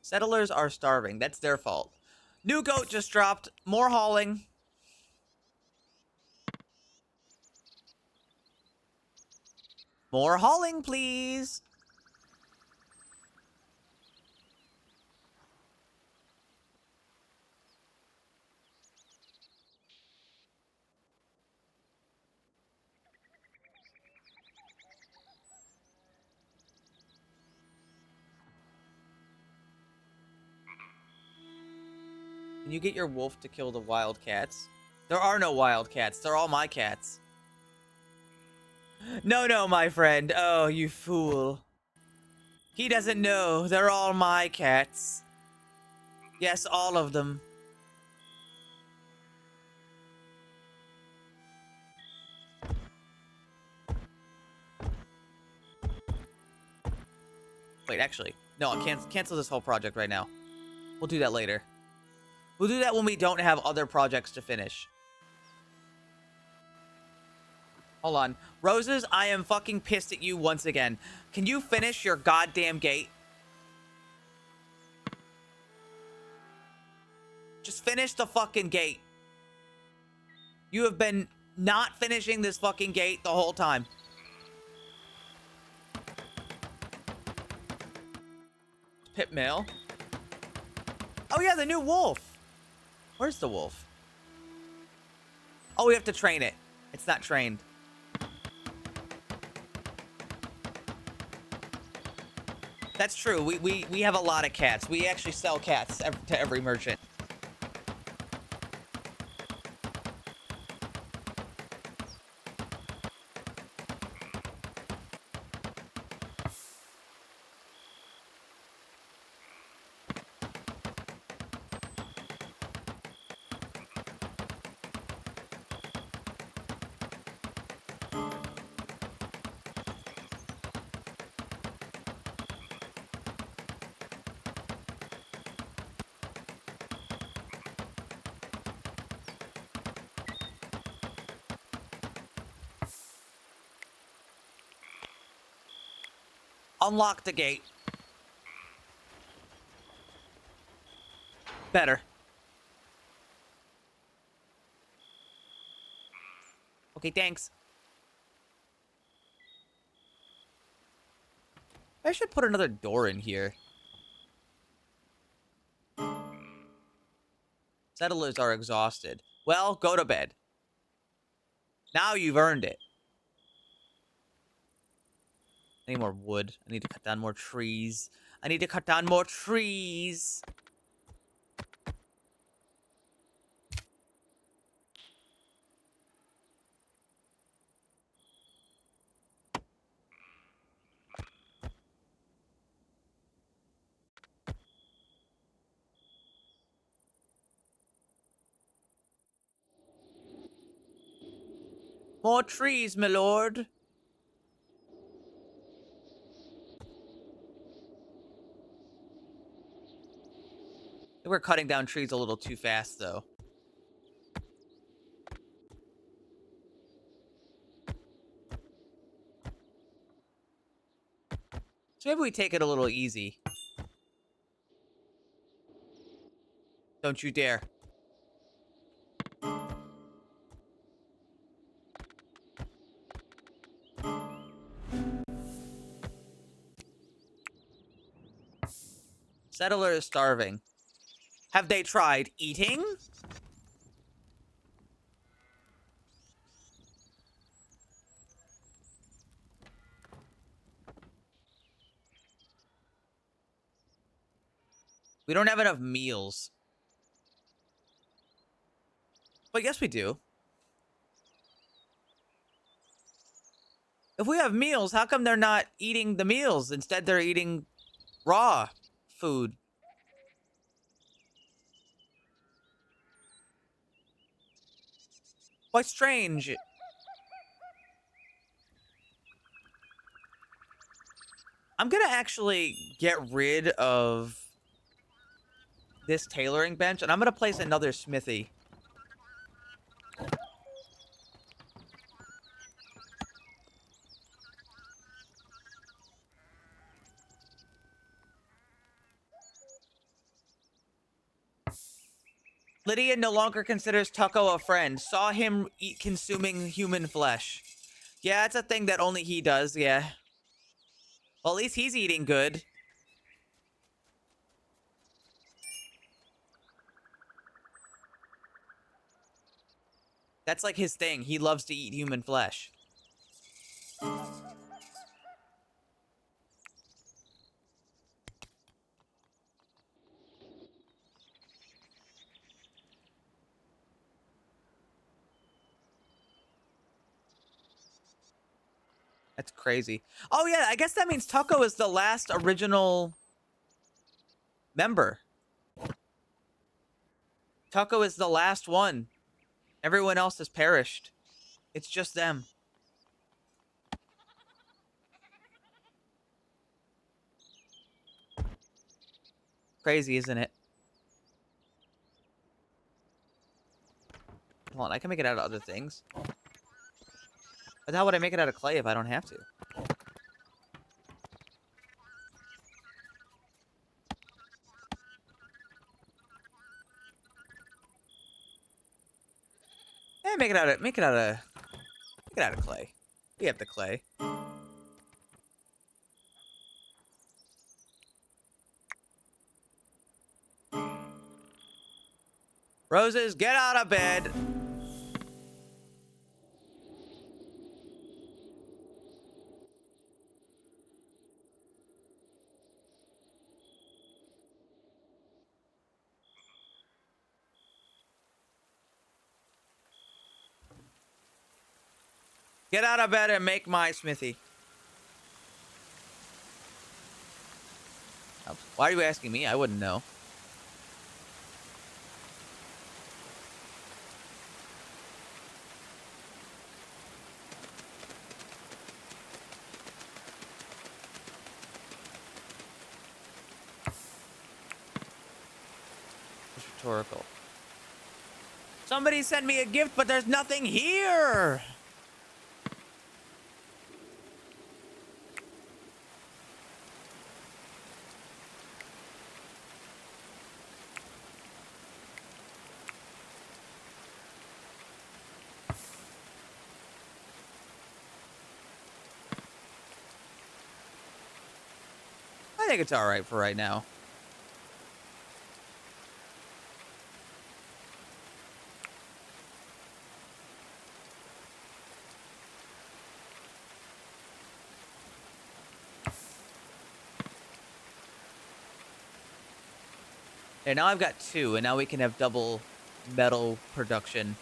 Settlers are starving. That's their fault. New goat just dropped. More hauling. More hauling, please. Can you get your wolf to kill the wild cats? There are no wild cats. They're all my cats. No, my friend. Oh, you fool. He doesn't know. They're all my cats. Yes, all of them. Wait, actually. No, I'll cancel this whole project right now. We'll do that later. We'll do that when we don't have other projects to finish. Hold on. Roses, I am fucking pissed at you once again. Can you finish your goddamn gate? Just finish the fucking gate. You have been not finishing this fucking gate the whole time. Pit mail. Oh yeah, the new wolf. Where's the wolf? Oh, we have to train it. It's not trained. That's true. We have a lot of cats. We actually sell cats to every merchant. Unlock the gate. Better. Okay, thanks. I should put another door in here. Settlers are exhausted. Well, go to bed. Now you've earned it. I need more wood. I need to cut down more trees. I need to cut down more trees. More trees, my lord. We're cutting down trees a little too fast, though. So maybe we take it a little easy. Don't you dare. Settler is starving. Have they tried eating? We don't have enough meals. But yes, we do. If we have meals, how come they're not eating the meals? Instead, they're eating raw food. Quite strange. I'm gonna actually get rid of this tailoring bench, and I'm gonna place another smithy. Lydia no longer considers Tucko a friend. Saw him consuming human flesh. Yeah, it's a thing that only he does, yeah. Well, at least he's eating good. That's like his thing. He loves to eat human flesh. That's crazy. Oh, yeah, I guess that means Tucko is the last original member. Tucko is the last one. Everyone else has perished. It's just them. Crazy, isn't it? Hold on, I can make it out of other things. But how would I make it out of clay if I don't have to? Eh, make it out of clay. We have the clay. Roses, get out of bed. Get out of bed and make my smithy. Why are you asking me? I wouldn't know. It's rhetorical. Somebody sent me a gift, but there's nothing here. think it's all right for right now. And now I've got 2, and now we can have double metal production.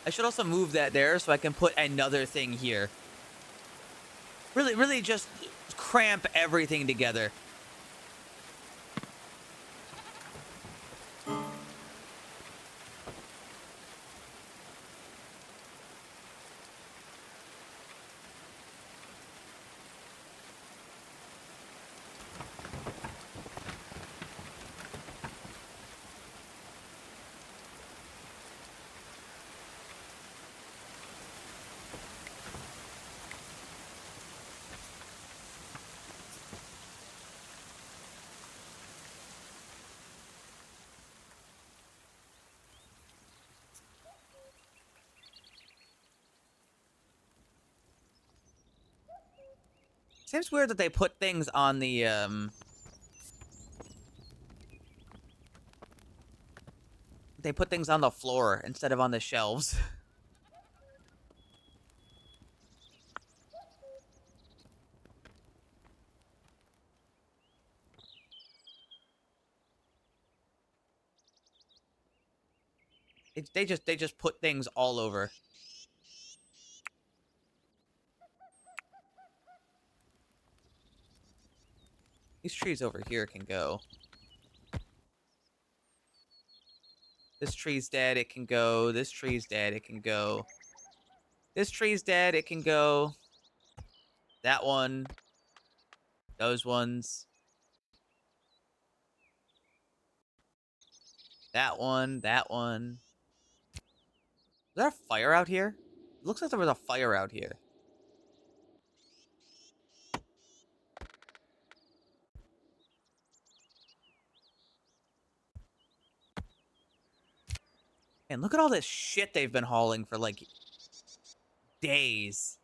I should also move that there so I can put another thing here. Really just cramp everything together. Seems weird that they put things on the, they put things on the floor instead of on the shelves. They just put things all over. These trees over here can go. This tree's dead, it can go. This tree's dead, it can go. This tree's dead, it can go. That one. Those ones. That one, that one. Is there a fire out here? It looks like there was a fire out here. And look at all this shit they've been hauling for, like, days.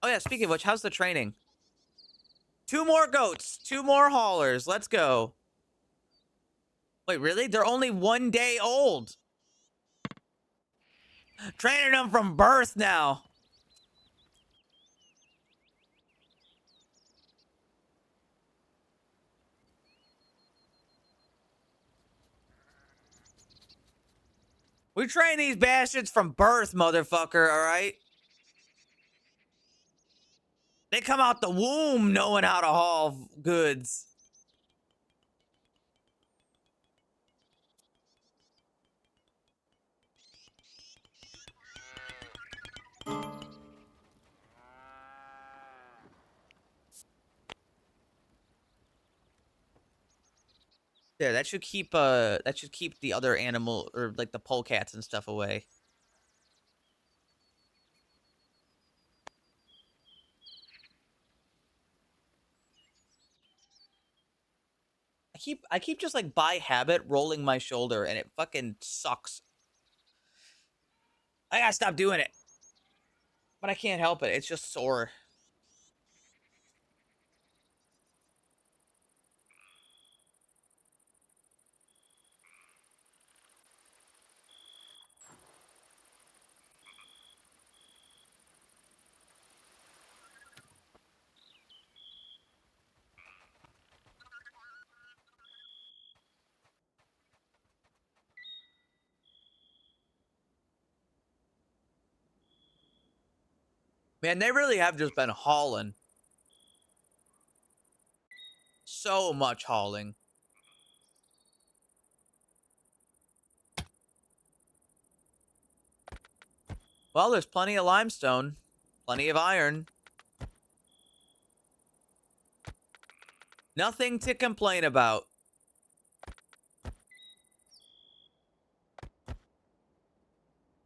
Oh yeah, speaking of which, how's the training? 2 more goats, 2 more haulers. Let's go. Wait, really? They're only 1 day old. Training them from birth now. We train these bastards from birth, motherfucker, alright? They come out the womb knowing how to haul goods. There, that should keep the other animal, or like the polecats and stuff away. I keep just like by habit rolling my shoulder and it fucking sucks. I gotta stop doing it. But I can't help it. It's just sore. Man, they really have just been hauling. So much hauling. Well, there's plenty of limestone. Plenty of iron. Nothing to complain about.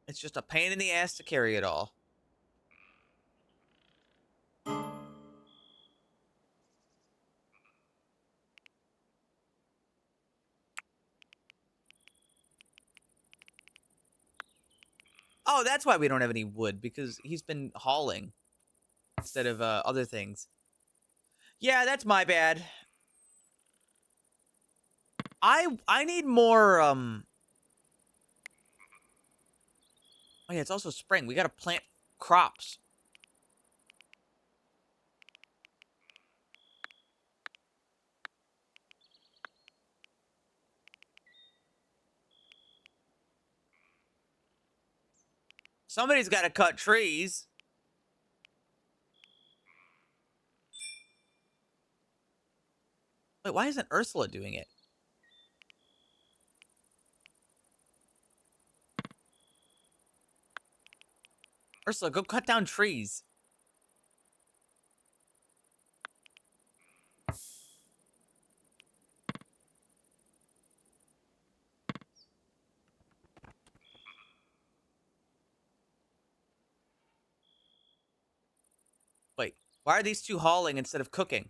It's just a pain in the ass to carry it all. Oh, that's why we don't have any wood, because he's been hauling instead of other things. Yeah, that's my bad. I need more oh yeah, it's also spring. We gotta plant crops. Somebody's gotta cut trees. Wait, why isn't Ursula doing it? Ursula, go cut down trees. Wait, why are these two hauling instead of cooking?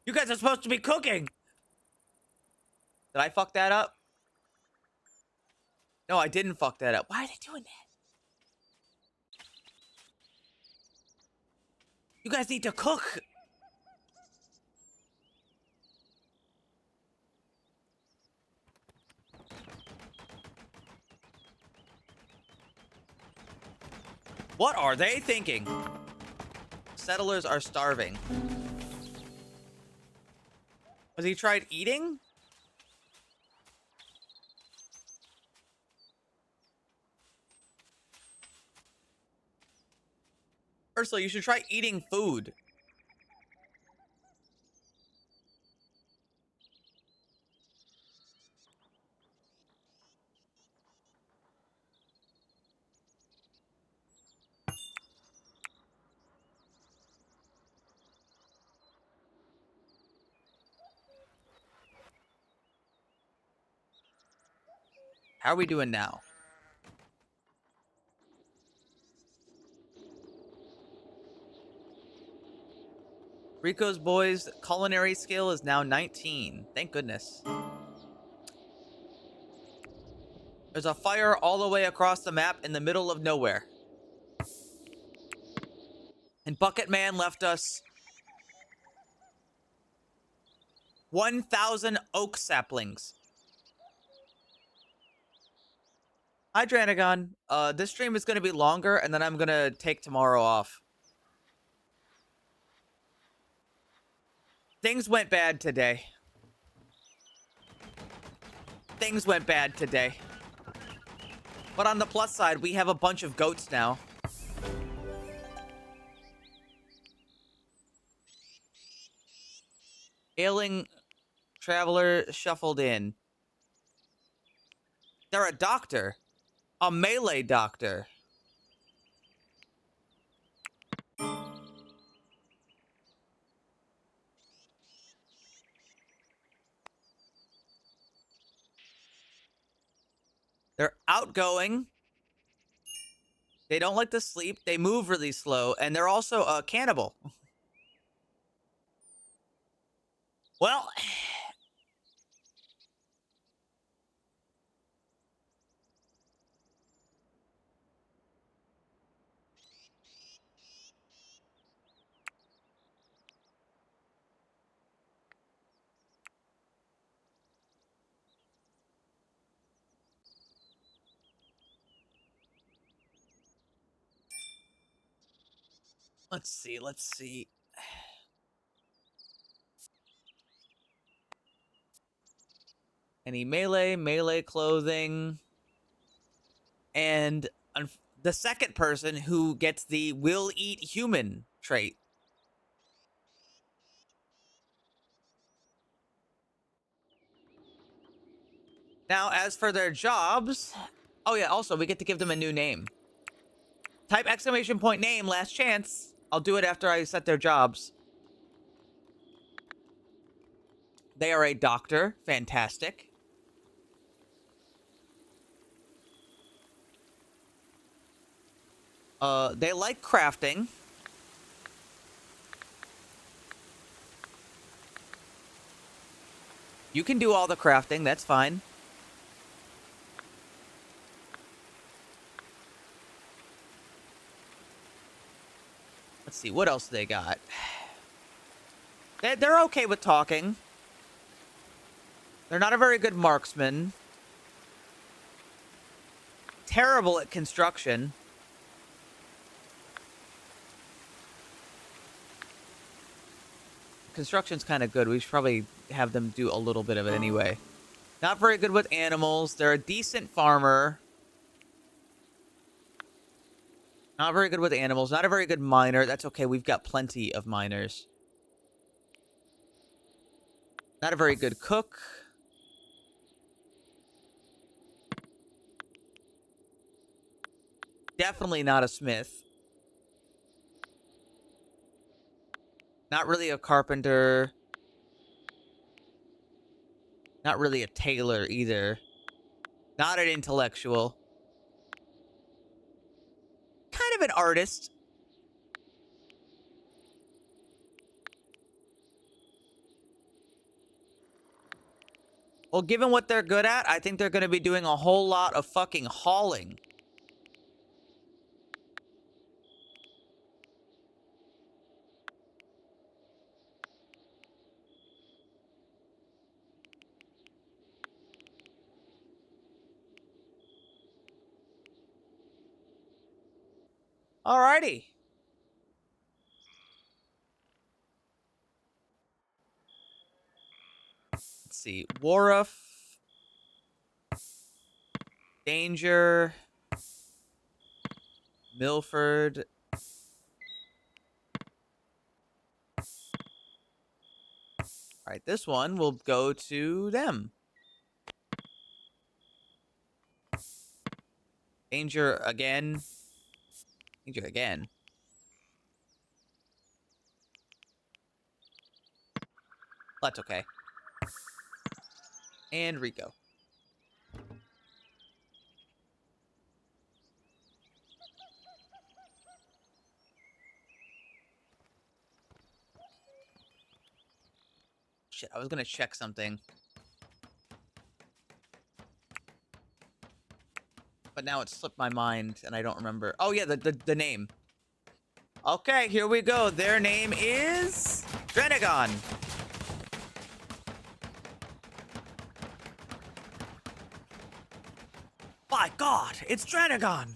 You guys are supposed to be cooking! Did I fuck that up? No, I didn't fuck that up. Why are they doing that? You guys need to cook! What are they thinking? Settlers are starving. Has he tried eating? Ursula, you should try eating food. How are we doing now? Rico's boys' culinary skill is now 19. Thank goodness. There's a fire all the way across the map in the middle of nowhere. And Bucket Man left us 1,000 oak saplings. Hi, Dranagon. This stream is going to be longer, and then I'm going to take tomorrow off. Things went bad today. Things went bad today. But on the plus side, we have a bunch of goats now. Ailing traveler shuffled in. They're a doctor. A melee doctor. They're outgoing. They don't like to sleep. They move really slow. And they're also a cannibal. Well... Let's see. Any melee clothing. And the second person who gets the will eat human trait. Now, as for their jobs... Oh yeah, also, we get to give them a new name. Type exclamation point name, last chance. I'll do it after I set their jobs. They are a doctor. Fantastic. They like crafting. You can do all the crafting. That's fine. Let's see. What else they got? They're okay with talking. They're not a very good marksman. Terrible at construction. Construction's kind of good. We should probably have them do a little bit of it anyway. Not very good with animals. They're a decent farmer. Not very good with animals. Not a very good miner. That's okay. We've got plenty of miners. Not a very good cook. Definitely not a smith. Not really a carpenter. Not really a tailor either. Not an intellectual. Kind of an artist. Well, given what they're good at, I think they're going to be doing a whole lot of fucking hauling. Alrighty. Let's see. Wharf. Danger. Milford. Alright, this one will go to them. Danger again. Danger again. That's okay. And Rico. Shit, I was gonna check something. But now it slipped my mind and I don't remember. Oh yeah, the name. Okay, here we go. Their name is Drenagon. By God, it's Drenagon.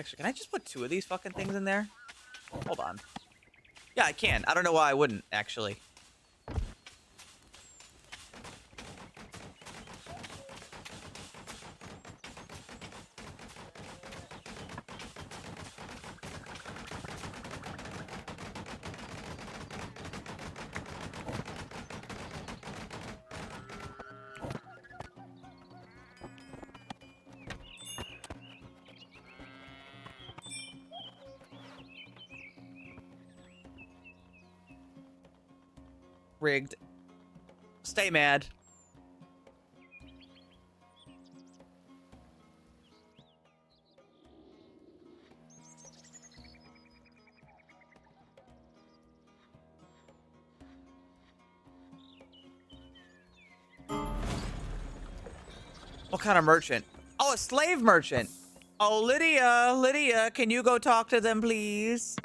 Actually, can I just put 2 of these fucking things in there? Hold on. Yeah, I can. I don't know why I wouldn't, actually. Rigged. Stay mad. What kind of merchant? Oh, a slave merchant. Oh, Lydia, can you go talk to them, please?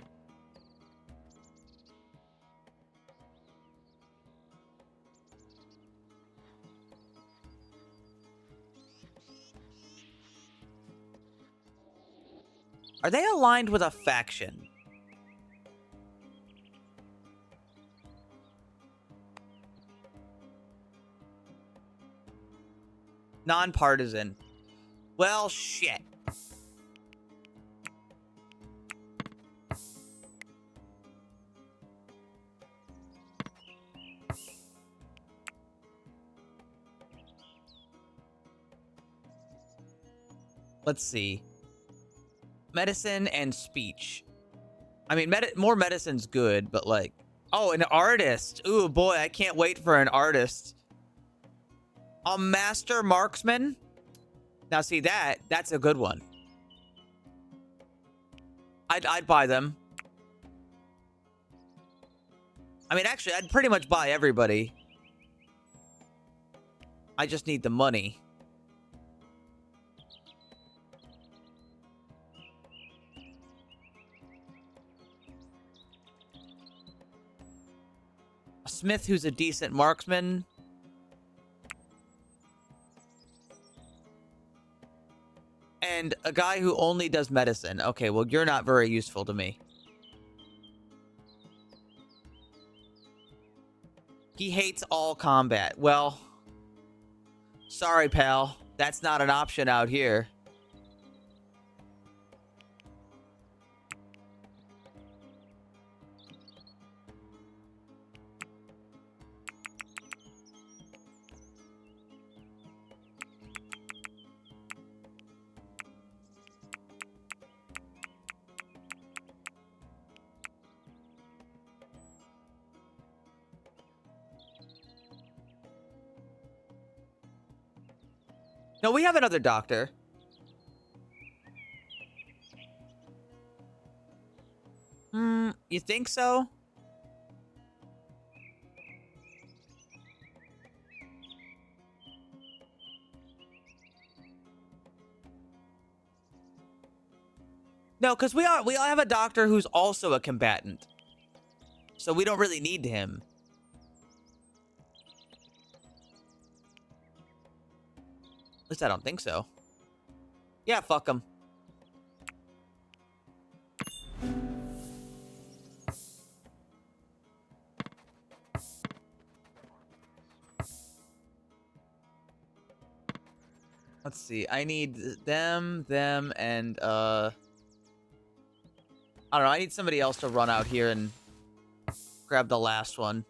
Are they aligned with a faction? Non-partisan. Well, shit. Let's see. Medicine and speech. I mean, more medicine's good, but like, Oh, an artist. Ooh, boy, I can't wait for an artist. A master marksman? Now, see, that's a good one. I'd buy them. I mean, actually, I'd pretty much buy everybody. I just need the money. A smith who's a decent marksman. And a guy who only does medicine. Okay, well, you're not very useful to me. He hates all combat. Well, sorry, pal. That's not an option out here. No, we have another doctor. You think so? No, because we all have a doctor who's also a combatant. So we don't really need him. At least I don't think so. Yeah, fuck him. Let's see. I need them, and I don't know. I need somebody else to run out here and grab the last one.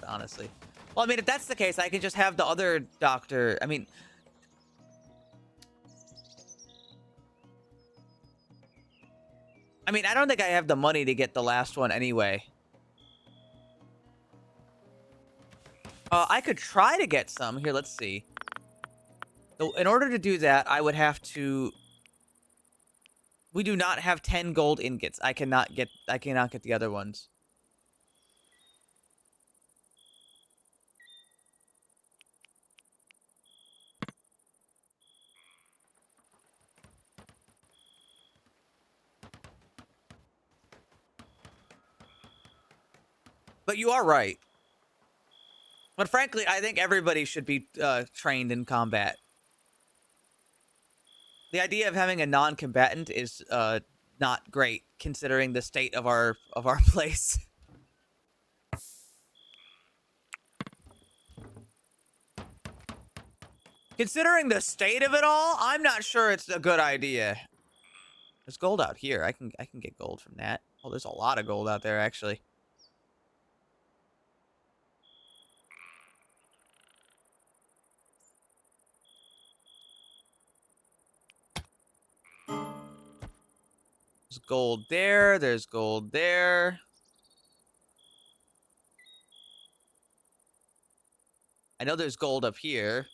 Honestly. Well, I mean, if that's the case, I can just have the other doctor. I mean, I don't think I have the money to get the last one anyway. I could try to get some. Here, let's see. So in order to do that, I would have to... We do not have 10 gold ingots. I cannot get the other ones. But you are right. But frankly, I think everybody should be trained in combat. The idea of having a non-combatant is not great, considering the state of our place. Considering the state of it all, I'm not sure it's a good idea. There's gold out here. I can get gold from that. Oh, there's a lot of gold out there, actually. There's gold there. There's gold there. I know there's gold up here.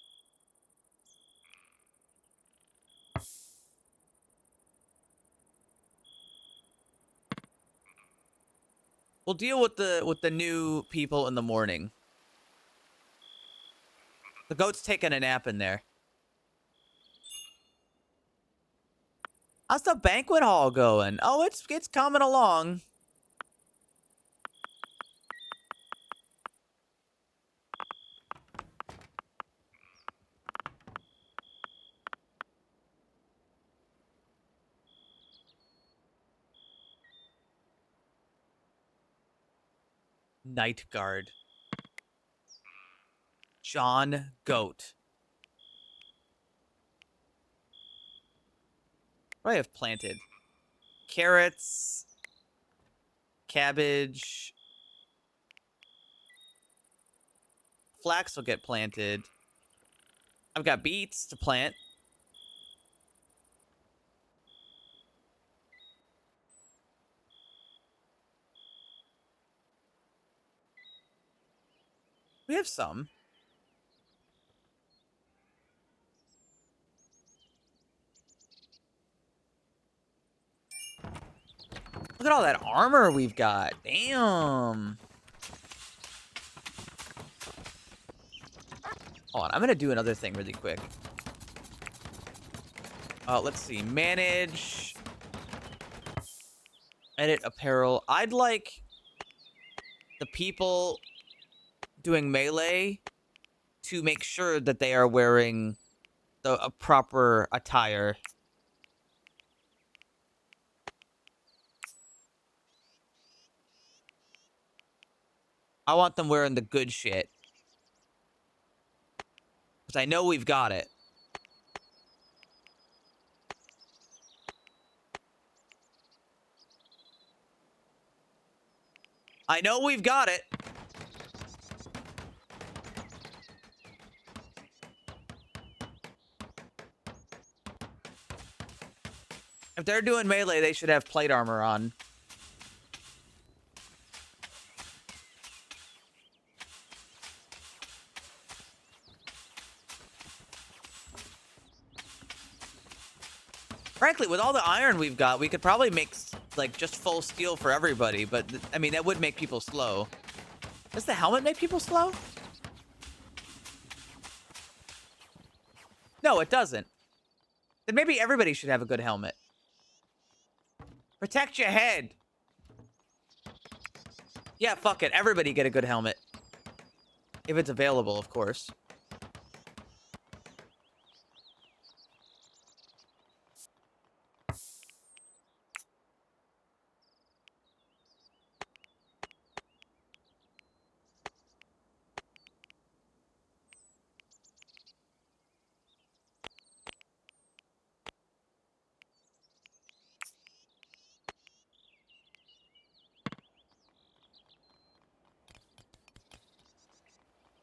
We'll deal with the new people in the morning. The goat's taking a nap in there. How's the banquet hall going? Oh, it's coming along. Night guard. John Goat. What do I have planted? Carrots, cabbage, flax will get planted. I've got beets to plant. We have some. Look at all that armor we've got. Damn. Hold on, I'm gonna do another thing really quick. Let's see. Manage. Edit apparel. I'd like the people doing melee to make sure that they are wearing a proper attire. I want them wearing the good shit. Because I know we've got it. I know we've got it. If they're doing melee, they should have plate armor on. Frankly, with all the iron we've got, we could probably make, like, just full steel for everybody. But, I mean, that would make people slow. Does the helmet make people slow? No, it doesn't. Then maybe everybody should have a good helmet. Protect your head. Yeah, fuck it. Everybody get a good helmet. If it's available, of course.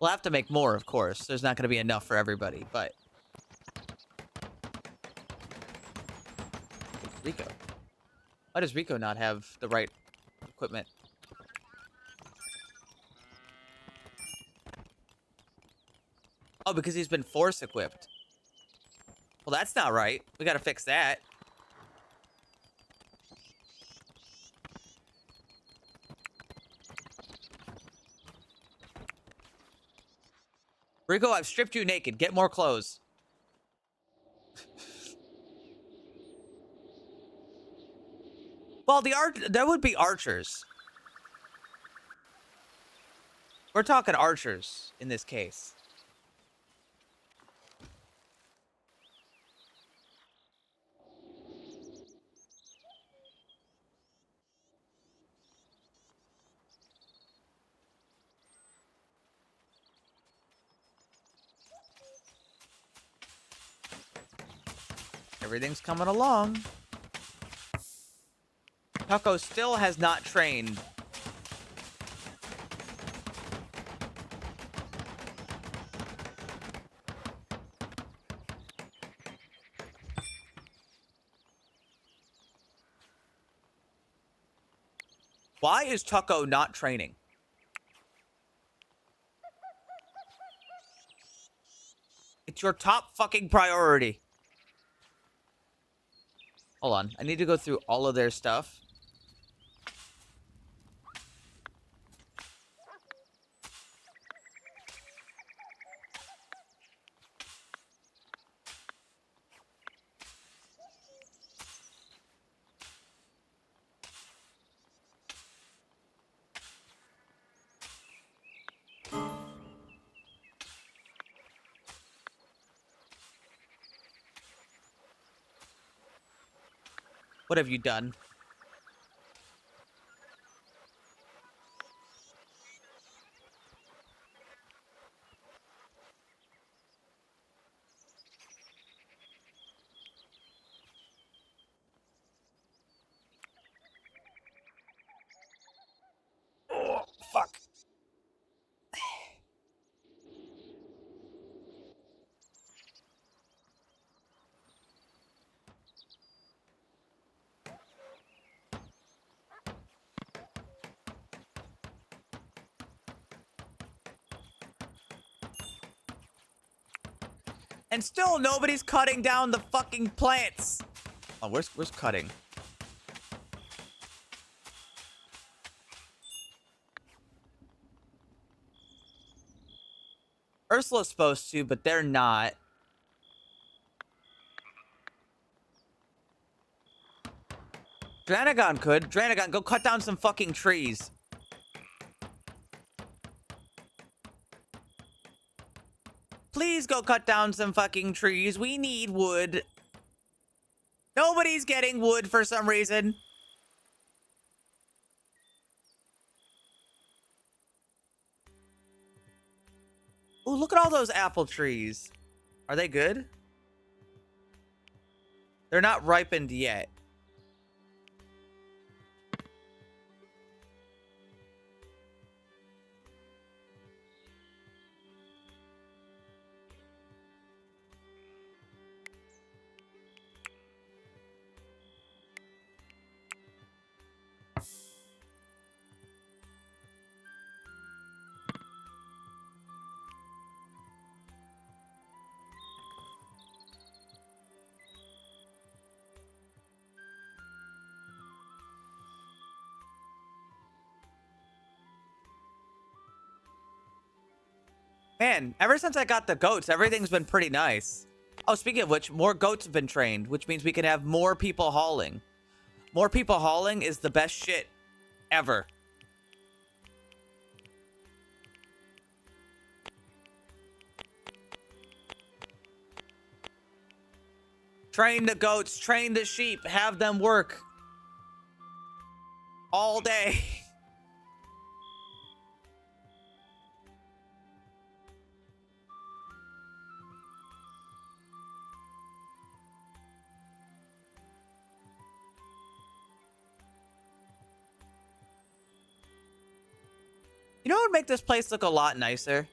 We'll have to make more, of course. There's not going to be enough for everybody, but... Rico. Why does Rico not have the right equipment? Oh, because he's been force equipped. Well, that's not right. We got to fix that. Rico, I've stripped you naked. Get more clothes. Well, there would be archers. We're talking archers in this case. Everything's coming along. Taco still has not trained. Why is Taco not training? It's your top fucking priority. Hold on. I need to go through all of their stuff. What have you done? And still nobody's cutting down the fucking plants. Oh, where's cutting? Ursula's supposed to, but they're not. Dranagon could. Dranagon, go cut down some fucking trees. Please go cut down some fucking trees. We need wood. Nobody's getting wood for some reason. Ooh, look at all those apple trees. Are they good? They're not ripened yet. Man, ever since I got the goats, everything's been pretty nice. Oh, speaking of which, more goats have been trained, which means we can have more people hauling. More people hauling is the best shit ever. Train the goats, train the sheep, have them work all day. You know what would make this place look a lot nicer?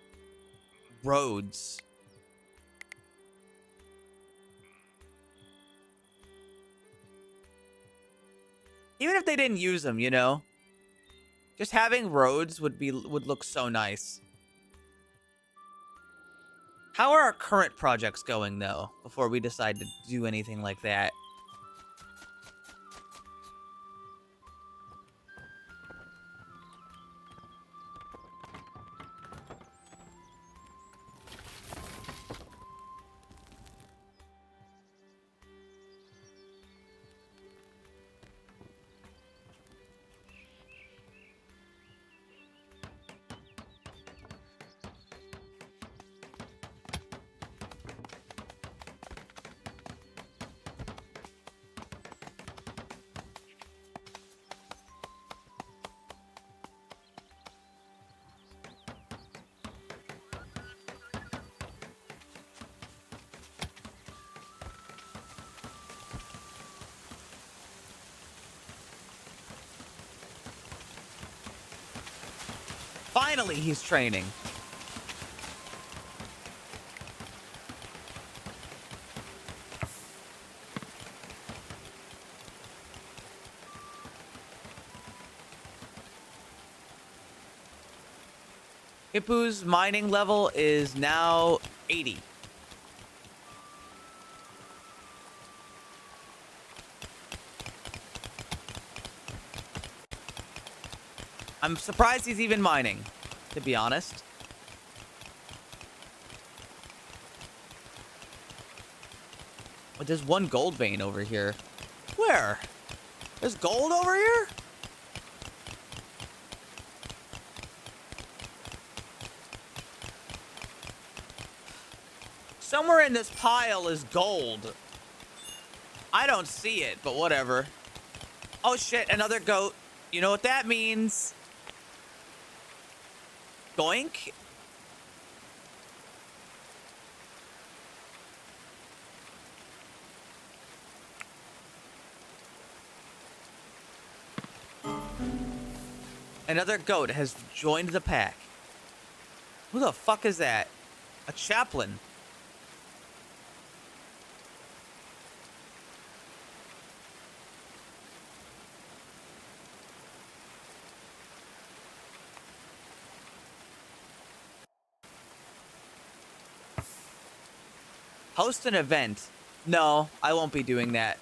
Roads. Even if they didn't use them, you know? Just having roads would look so nice. How are our current projects going, though, before we decide to do anything like that? Finally, he's training. Hippu's mining level is now 80. I'm surprised he's even mining, to be honest. But there's one gold vein over here. Where? There's gold over here? Somewhere in this pile is gold. I don't see it, but whatever. Oh shit, another goat. You know what that means? Doink. Another goat has joined the pack. Who the fuck is that? A chaplain. Host an event. No, I won't be doing that.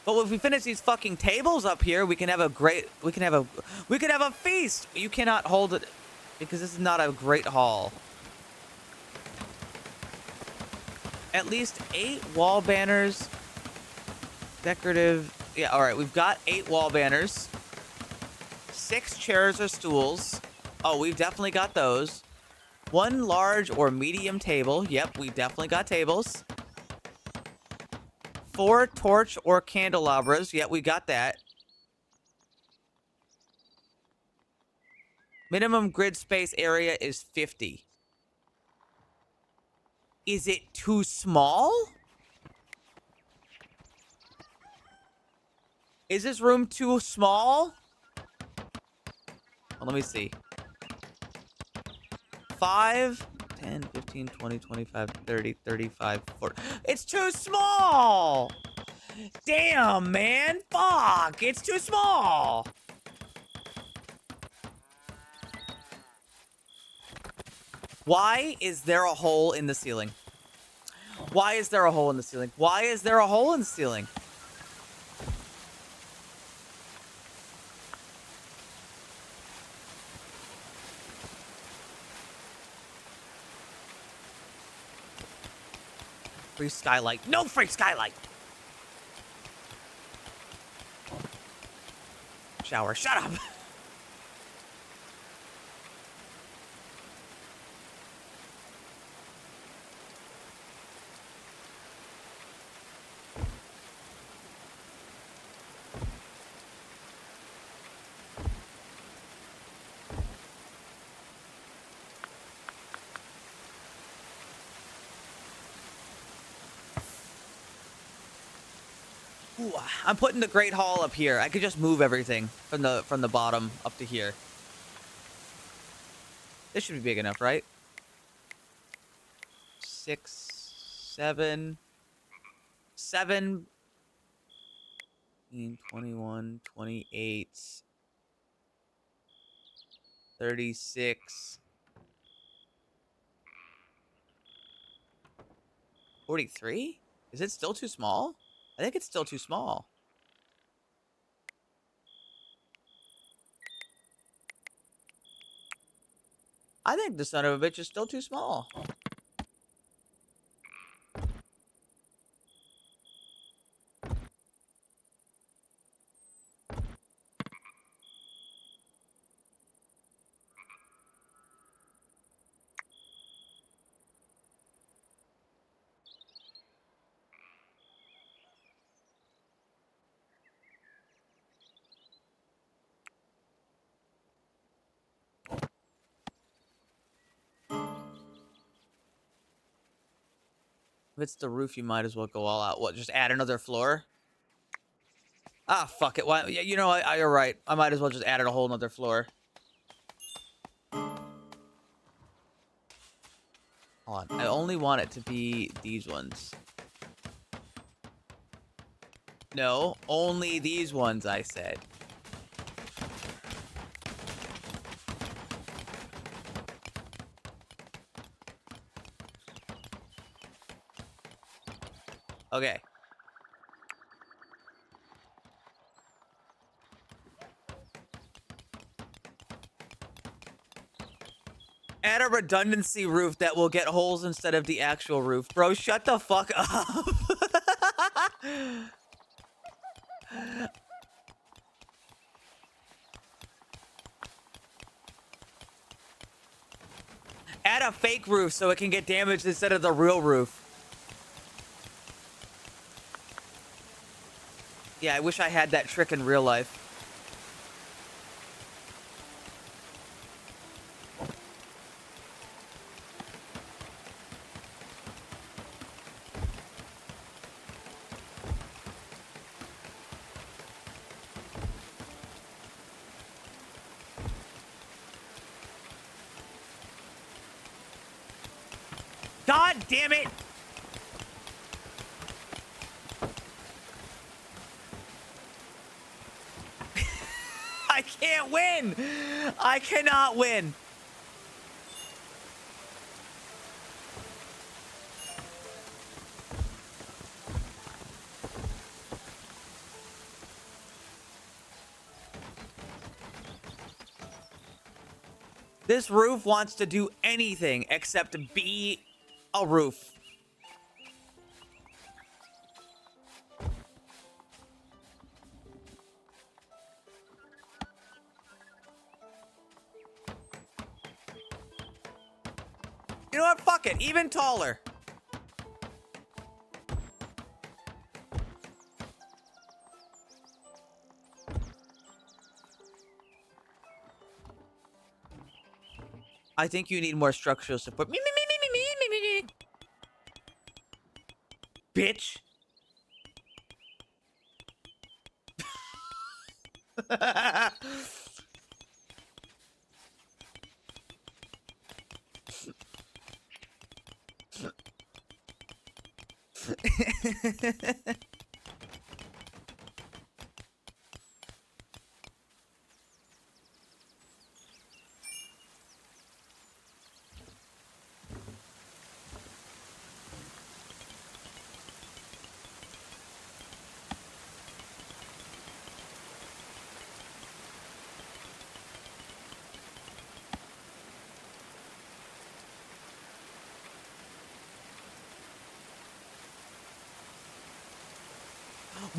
But if we finish these fucking tables up here, we can have a feast. You cannot hold it because this is not a great hall. At least 8 wall banners. Decorative. Yeah, all right. We've got 8 wall banners. 6 chairs or stools. Oh, we've definitely got those. 1 large or medium table. Yep, we definitely got tables. 4 torch or candelabras. Yep, we got that. Minimum grid space area is 50. Is it too small? Is this room too small? Well, let me see. 5, 10, 15, 20, 25, 30, 35, 40. It's too small! Damn, man. Fuck. It's too small. Why is there a hole in the ceiling? Why is there a hole in the ceiling? Why is there a hole in the ceiling? Free skylight. No free skylight. Shower. Shut up. Ooh, I'm putting the Great Hall up here. I could just move everything from the bottom up to here. This should be big enough, right? 6, 7, 21, 28, 36, 43? Is it still too small? I think it's still too small. I think the son of a bitch is still too small. If it's the roof, you might as well go all out. What, just add another floor? Ah, fuck it. Why? Yeah, you know, you're right. I might as well just add a whole nother floor. Hold on. I only want it to be these ones. No, only these ones, I said. Okay. Add a redundancy roof that will get holes instead of the actual roof. Bro, shut the fuck up. Add a fake roof so it can get damaged instead of the real roof. Yeah, I wish I had that trick in real life. God damn it! I can't win! I cannot win! This roof wants to do anything except be a roof. You know what? Fuck it. Even taller. I think you need more structural support. Me. Bitch.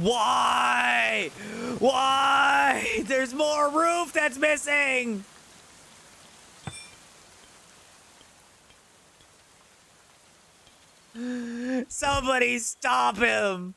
Why? Why? There's more roof that's missing. Somebody stop him.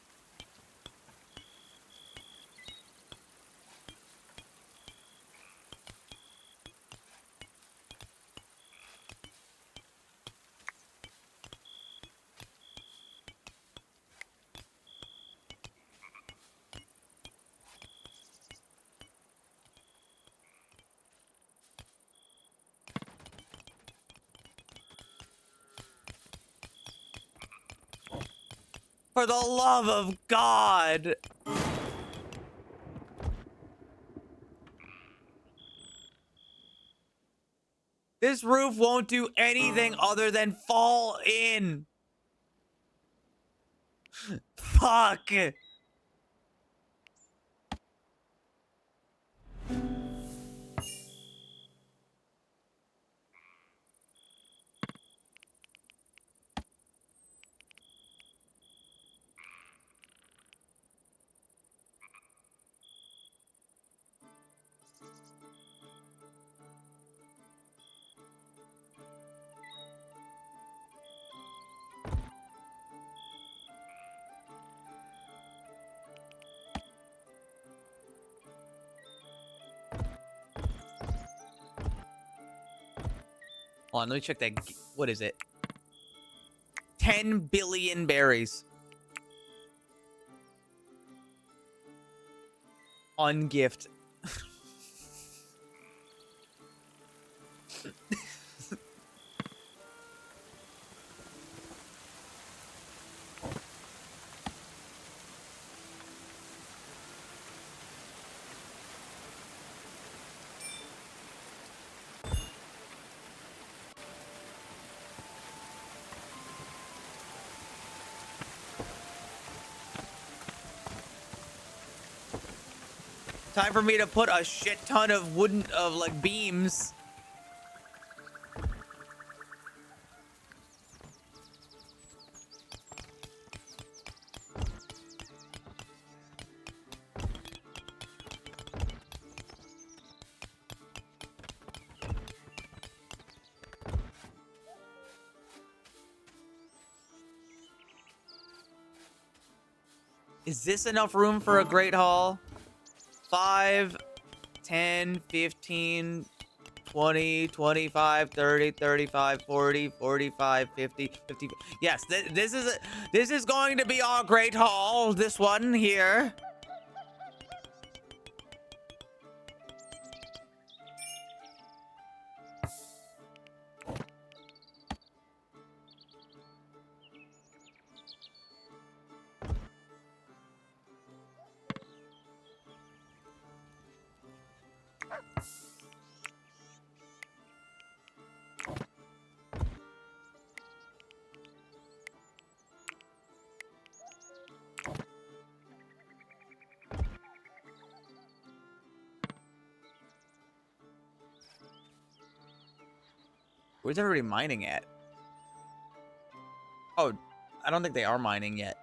For the love of God. This roof won't do anything other than fall in. Fuck. Hold on, let me check that. What is it? 10 billion berries. Ungift. Time for me to put a shit ton of wooden, like beams. Is this enough room for a great hall? 5, 10, 15, 20, 25, 30, 35, 40, 45, 50, 50. Yes, this is going to be our great hall. This one here. Where's everybody mining at? Oh, I don't think they are mining yet.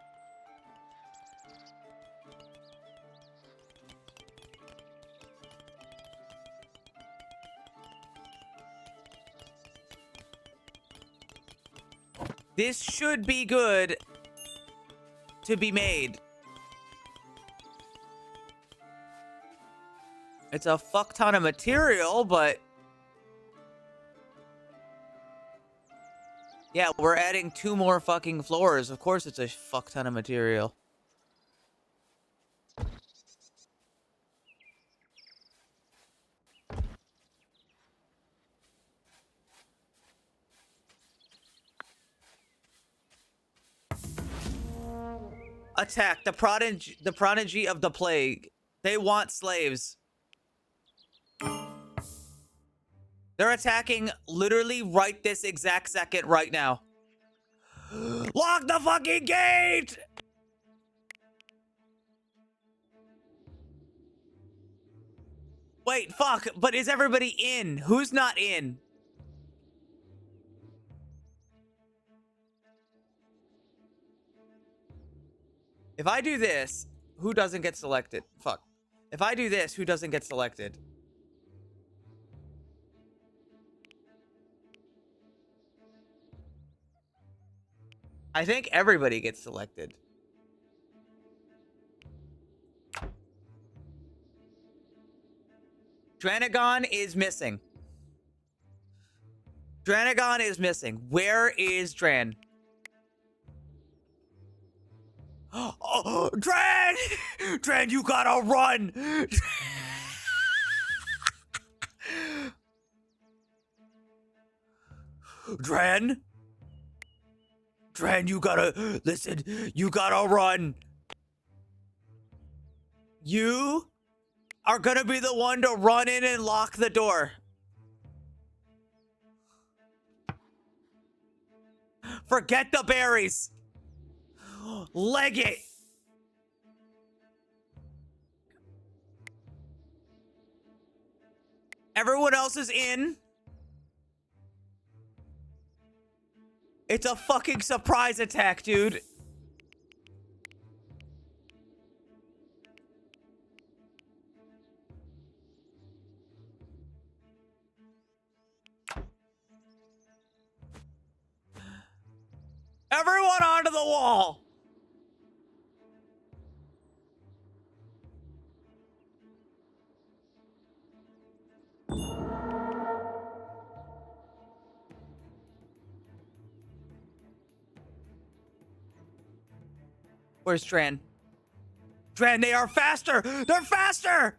This should be good to be made. It's a fuck ton of material, but yeah, we're adding 2 more fucking floors. Of course it's a fuck ton of material. Attack the prodigy of the plague. They want slaves. They're attacking literally right this exact second right now. Lock the fucking gate! Wait, fuck, but is everybody in? Who's not in? If I do this, who doesn't get selected? Fuck. If I do this, who doesn't get selected? I think everybody gets selected. Dranagon is missing. Dranagon is missing. Where is Dran? Oh, Dran! Dran, you gotta run! Dran? Dran, you gotta... Listen, you gotta run. You are gonna be the one to run in and lock the door. Forget the berries. Leg it. Everyone else is in. It's a fucking surprise attack, dude. Everyone onto the wall. Where's Dran? Dran, they are faster! They're faster!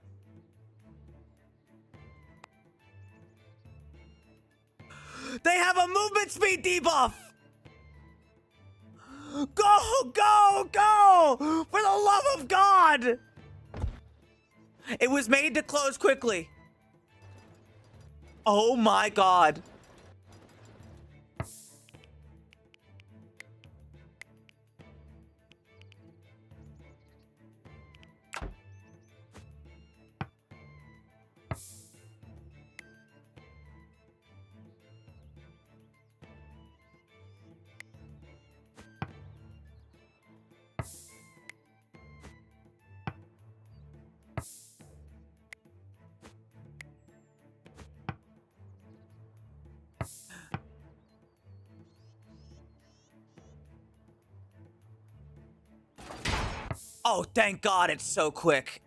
They have a movement speed debuff! Go, go, go! For the love of God! It was made to close quickly. Oh my God. Oh, thank God it's so quick.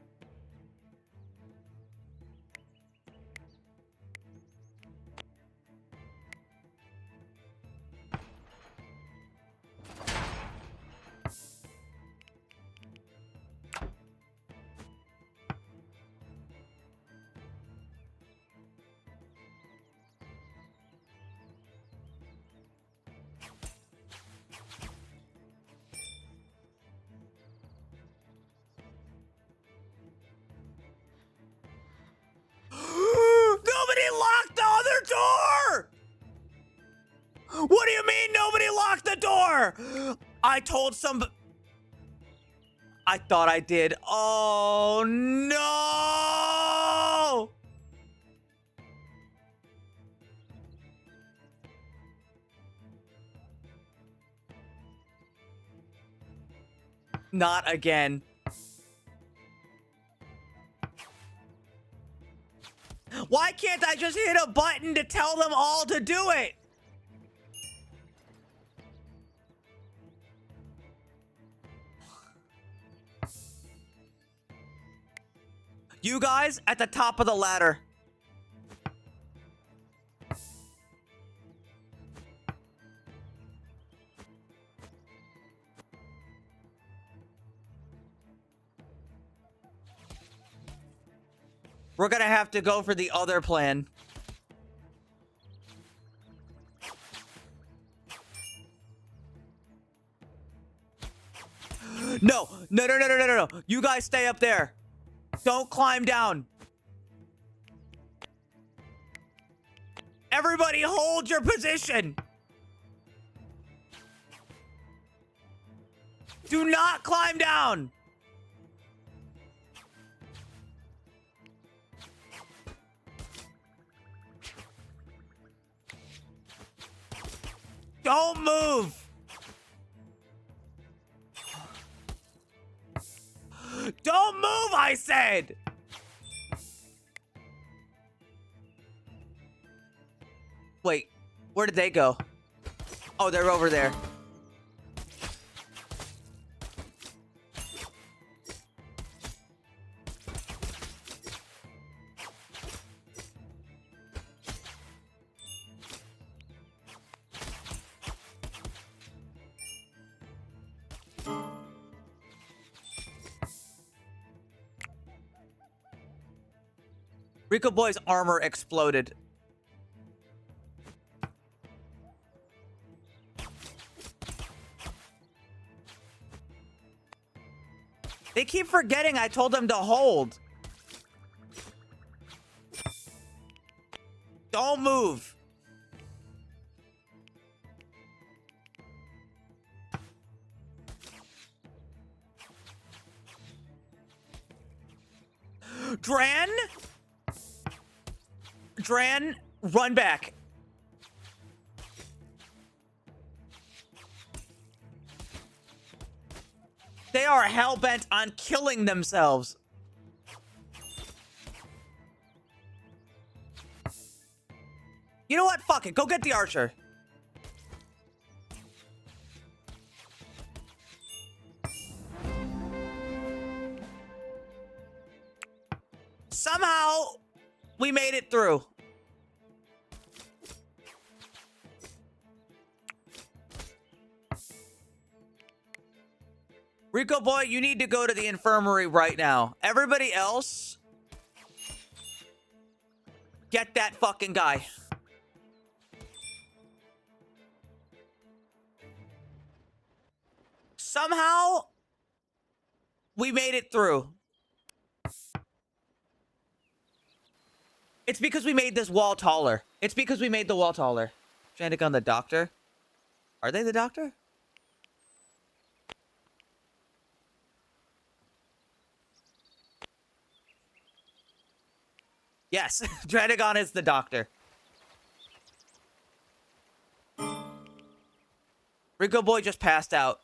Nobody locked the other door! What do you mean nobody locked the door? I told some... I thought I did. Oh, no! Not again. Why can't I just hit a button to tell them all to do it? You guys at the top of the ladder. We're gonna have to go for the other plan. No, no, no, no, no, no, no, no. You guys stay up there. Don't climb down. Everybody hold your position. Do not climb down. Don't move. Don't move, I said. Wait, where did they go? Oh, they're over there. Rico Boy's armor exploded. They keep forgetting I told them to hold. Don't move. Dran? Dran, run back. They are hell-bent on killing themselves. You know what? Fuck it. Go get the archer. Somehow, we made it through. Rico Boy, you need to go to the infirmary right now. Everybody else, get that fucking guy. Somehow, we made it through. It's because we made this wall taller. It's because we made the wall taller. Trying to gun the doctor. Are they the doctor? Yes, Dranagon is the doctor. Rico Boy just passed out.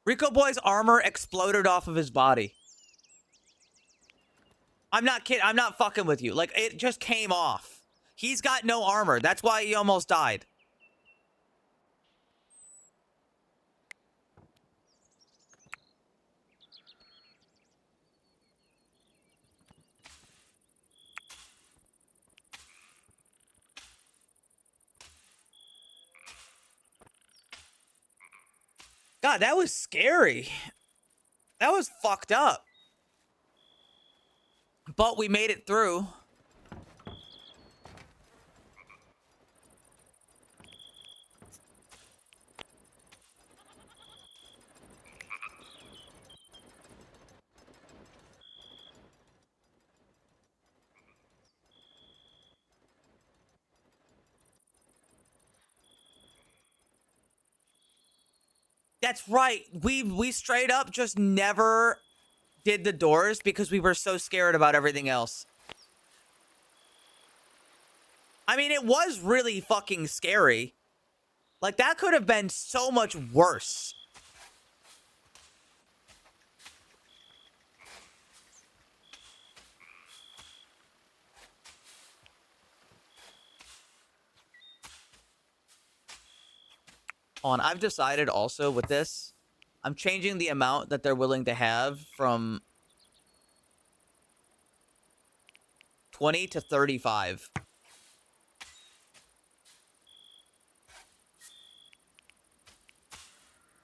Rico Boy's armor exploded off of his body. I'm not kidding. I'm not fucking with you. Like, it just came off. He's got no armor. That's why he almost died. God, that was scary. That was fucked up. But we made it through. That's right. We straight up just never did the doors because we were so scared about everything else. I mean, it was really fucking scary. Like, that could have been so much worse. I've decided also with this, I'm changing the amount that they're willing to have from 20 to 35.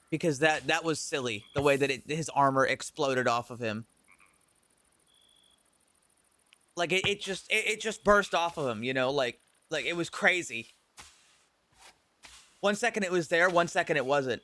Because that was silly, the way that his armor exploded off of him. Like it just burst off of him, you know, like it was crazy. 1 second it was there, 1 second it wasn't.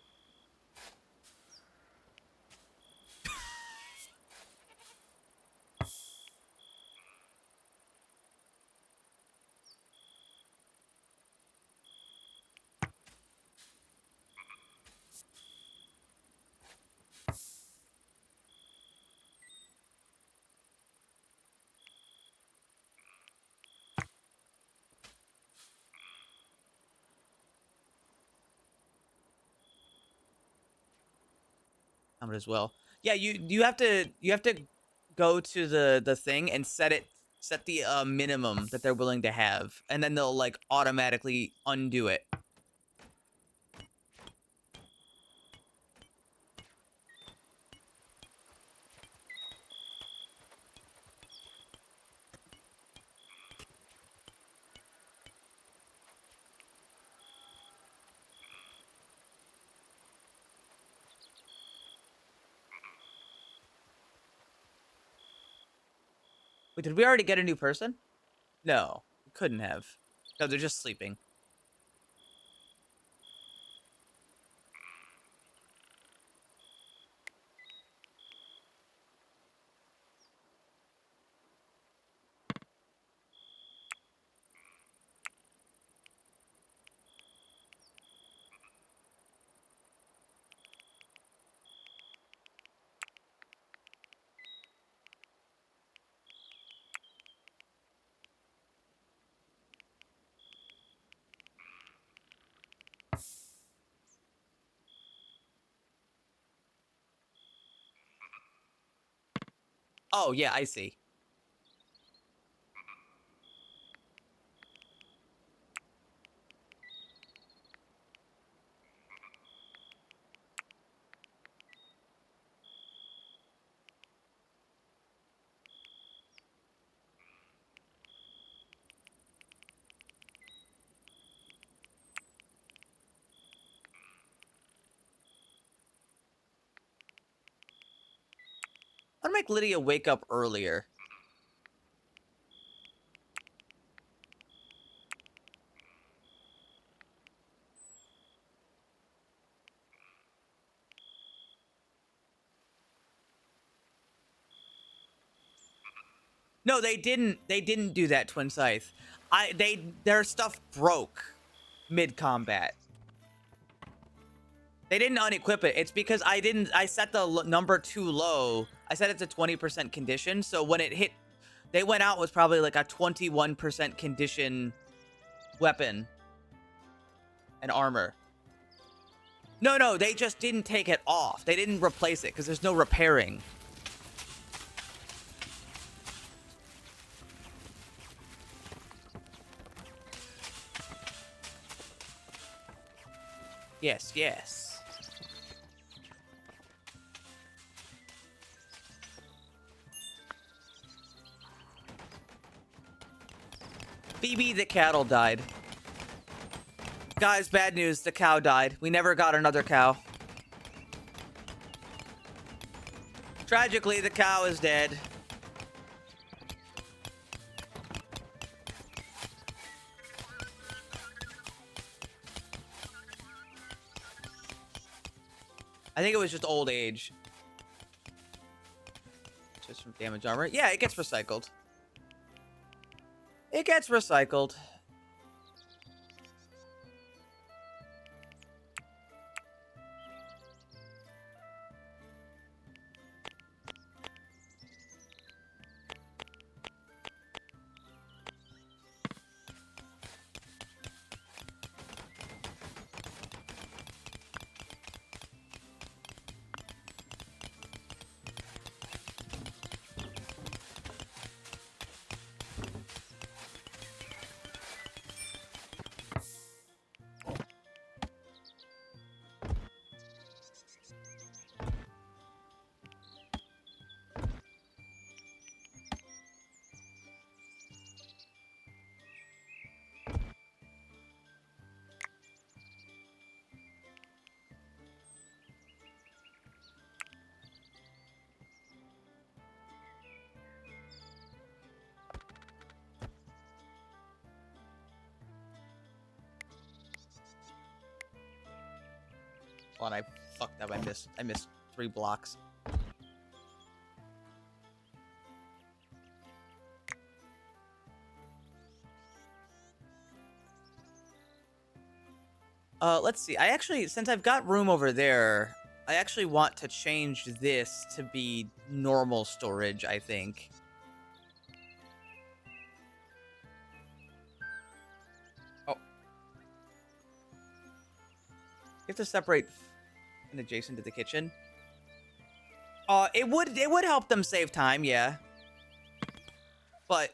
I might as well. Yeah, you have to go to the thing and set the minimum that they're willing to have, and then they'll like automatically undo it. Wait, did we already get a new person? No, we couldn't have. No, they're just sleeping. Oh, yeah, I see. I'm gonna make Lydia wake up earlier. No, they didn't. They didn't do that, Twin Scythe. Their stuff broke mid-combat. They didn't unequip it. It's because I set the number too low. I set it to 20% condition, so when it hit, they went out with probably like a 21% condition weapon and armor. No, they just didn't take it off. They didn't replace it because there's no repairing. Yes, yes. Phoebe the cattle died. Guys, bad news. The cow died. We never got another cow. Tragically, the cow is dead. I think it was just old age. Just from damage armor. Yeah, it gets recycled. It gets recycled. Hold on, I fucked up. I missed 3 blocks. Let's see. I actually, since I've got room over there, I actually want to change this to be normal storage, I think. Oh. You have to separate and adjacent to the kitchen. It would help them save time, yeah. But,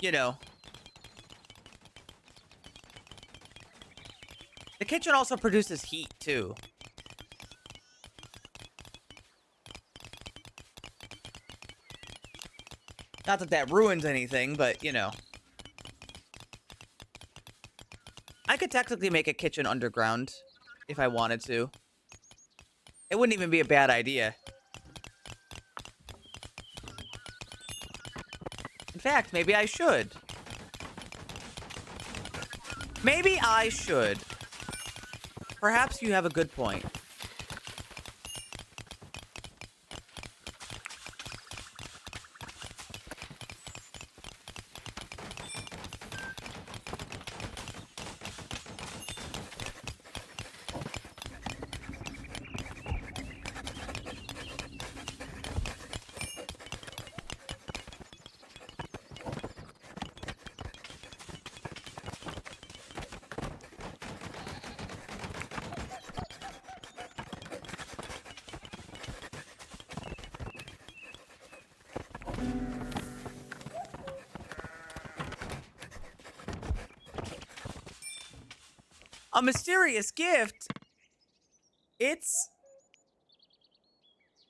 you know. The kitchen also produces heat, too. Not that that ruins anything, but, you know. I could technically make a kitchen underground if I wanted to. It wouldn't even be a bad idea. In fact, maybe I should. Maybe I should. Perhaps you have a good point. A mysterious gift? It's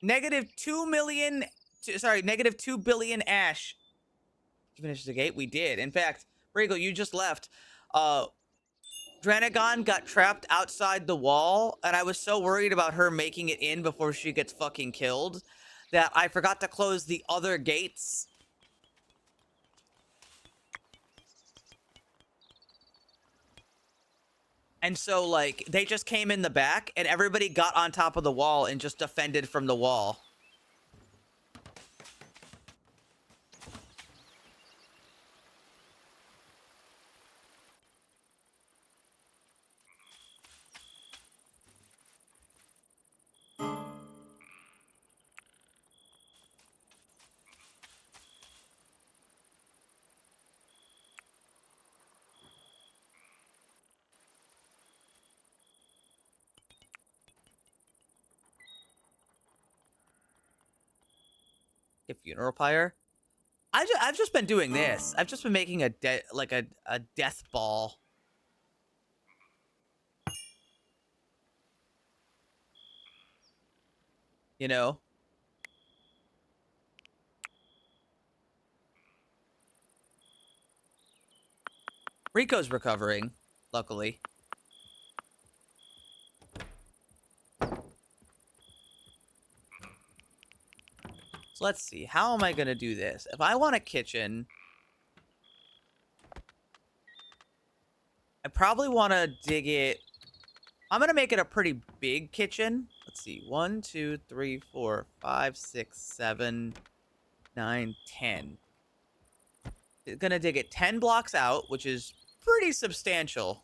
-2 million, sorry, -2 billion ash. Did you finish the gate? We did. In fact, Regal, you just left. Dranagon got trapped outside the wall, and I was so worried about her making it in before she gets fucking killed that I forgot to close the other gates. And so, like, they just came in the back, and everybody got on top of the wall and just defended from the wall. A funeral pyre? I've just been doing this. I've just been making a death ball. You know? Rico's recovering, luckily. So let's see. How am I going to do this? If I want a kitchen, I probably want to dig it. I'm going to make it a pretty big kitchen. Let's see. 1, 2, 3, 4, 5, 6, 7, 9, 10. I'm going to dig it 10 blocks out, which is pretty substantial.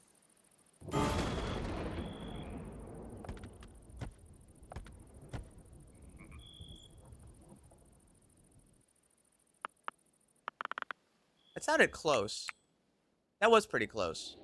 It sounded close. That was pretty close.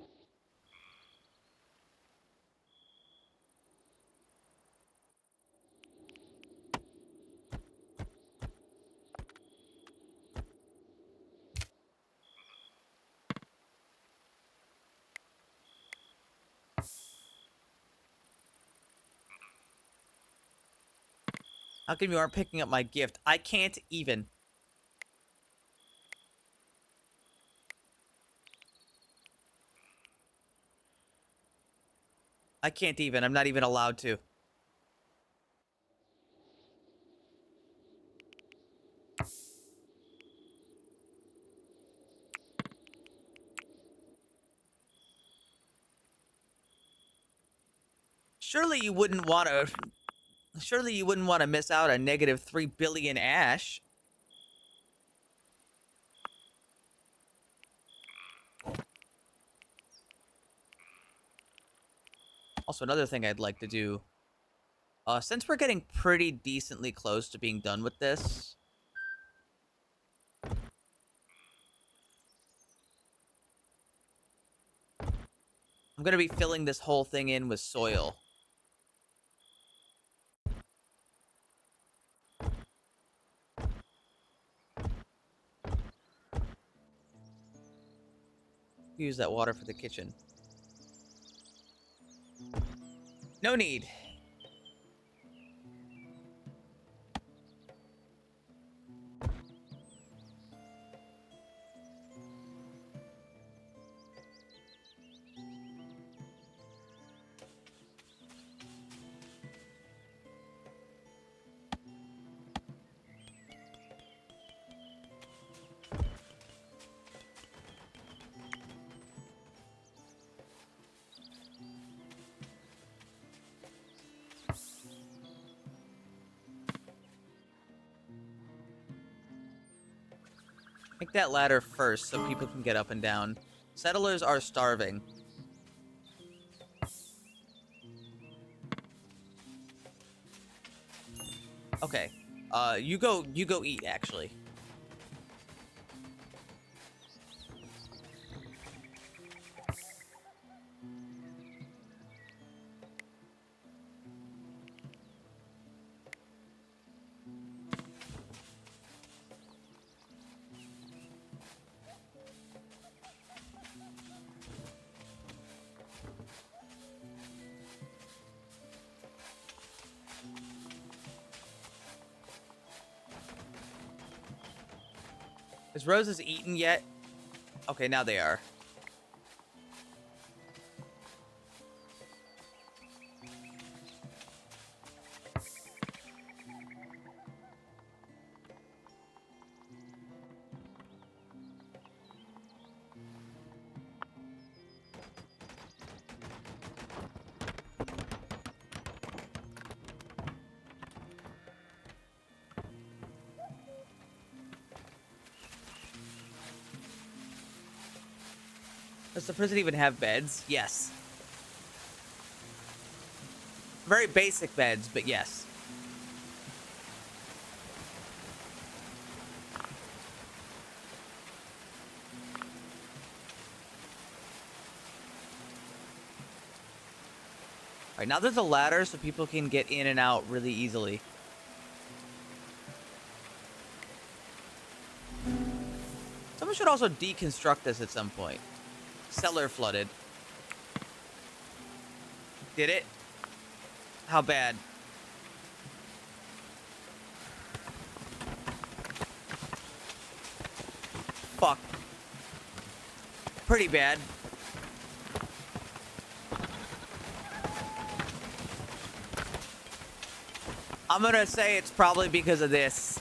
How come you aren't picking up my gift? I can't even. I can't even. I'm not even allowed to. Surely you wouldn't want to... Surely you wouldn't want to miss out on negative 3 billion ash. Also, another thing I'd like to do... since we're getting pretty decently close to being done with this... I'm going to be filling this whole thing in with soil. Use that water for the kitchen. No need. Make that ladder first so people can get up and down. Settlers are starving. Okay. You go eat, actually. Is Roses eaten yet? Okay, now they are. Does the prison even have beds? Yes. Very basic beds, but yes. Alright, now there's a ladder so people can get in and out really easily. Someone should also deconstruct this at some point. Cellar flooded. Did it? How bad? Fuck. Pretty bad. I'm gonna say it's probably because of this.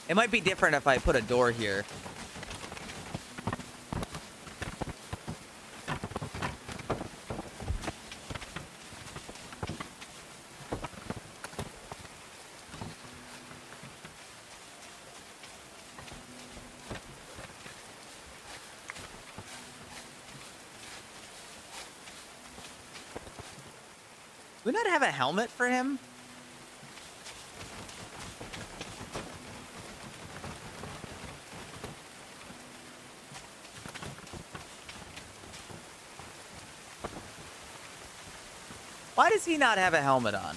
It might be different if I put a door here. Do we not have a helmet for him? Why does he not have a helmet on?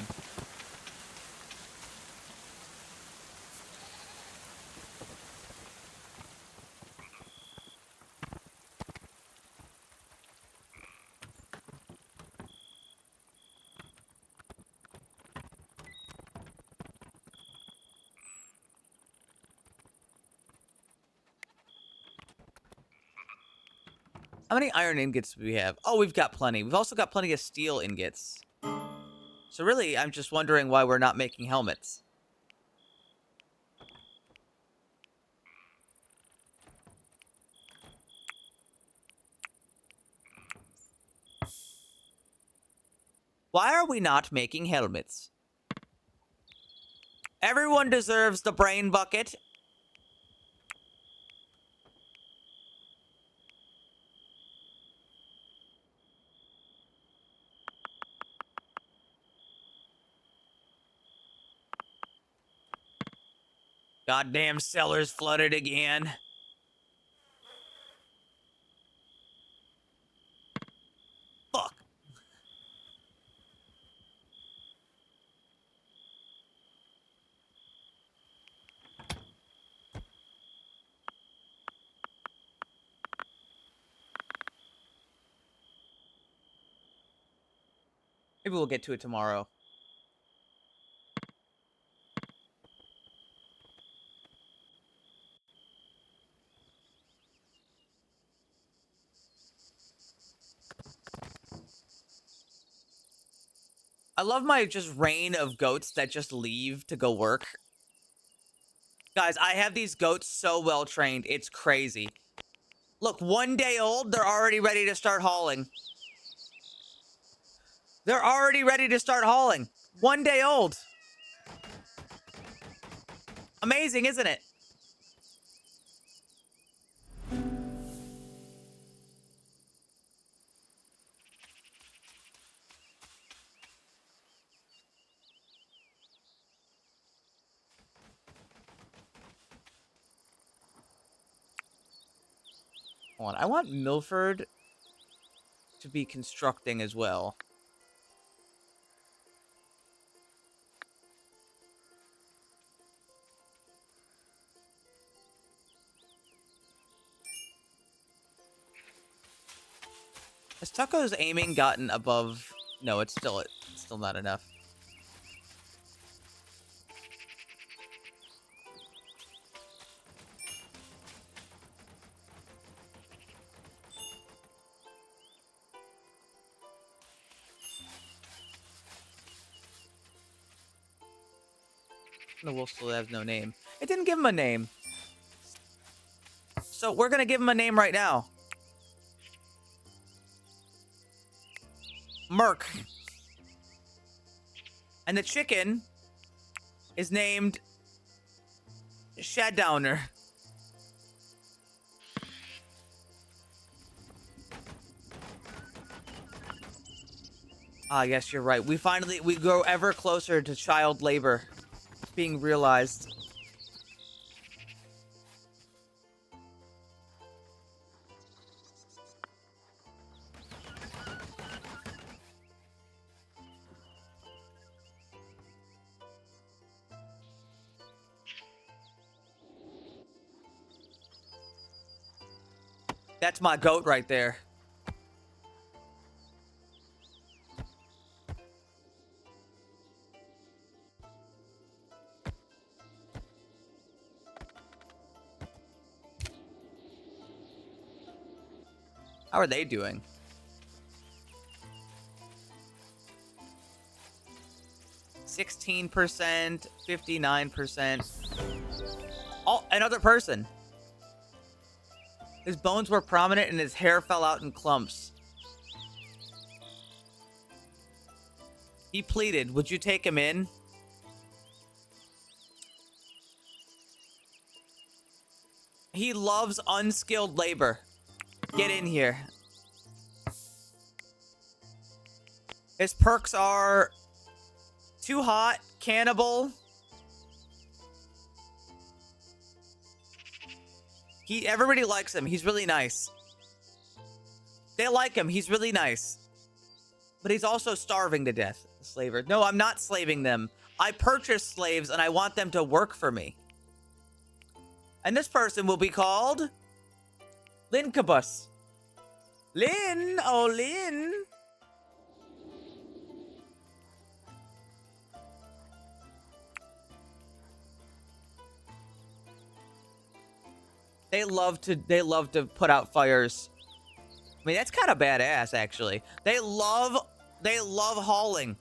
How many iron ingots do we have? Oh, we've got plenty. We've also got plenty of steel ingots. So really, I'm just wondering why we're not making helmets. Why are we not making helmets? Everyone deserves the brain bucket. Goddamn cellars flooded again. Fuck. Maybe we'll get to it tomorrow. I love my just rain of goats that just leave to go work. Guys, I have these goats so well trained. It's crazy. Look, 1 day old, they're already ready to start hauling. They're already ready to start hauling. 1 day old. Amazing, isn't it? Hold on, I want Milford to be constructing as well. Has Tucko's aiming gotten above? No, it's still not enough. The wolf still has no name. It didn't give him a name. So we're gonna give him a name right now. Merc. And the chicken is named Shaddowner. Ah, yes, you're right. We grow ever closer to child labor being realized. That's my goat right there. How are they doing? %, 59%. Oh, another person. His bones were prominent and his hair fell out in clumps. He pleaded, would you take him in? He loves unskilled labor. Get in here. His perks are too hot, cannibal. Everybody likes him. He's really nice. They like him. He's really nice. But he's also starving to death. Slaver. No, I'm not slaving them. I purchased slaves and I want them to work for me. And this person will be called Lincubus. Lynn! Oh, Lynn! They love to put out fires. I mean, that's kind of badass, actually. They love hauling.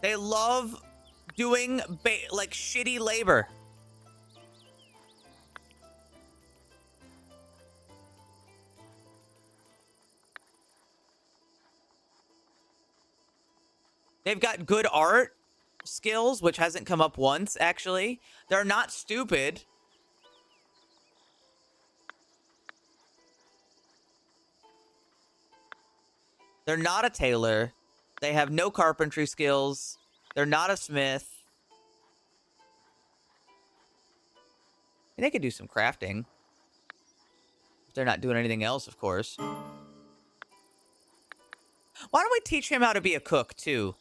They love doing like shitty labor. They've got good art skills, which hasn't come up once, actually. They're not stupid. They're not a tailor. They have no carpentry skills. They're not a smith. And they could do some crafting. If they're not doing anything else, of course. Why don't we teach him how to be a cook, too?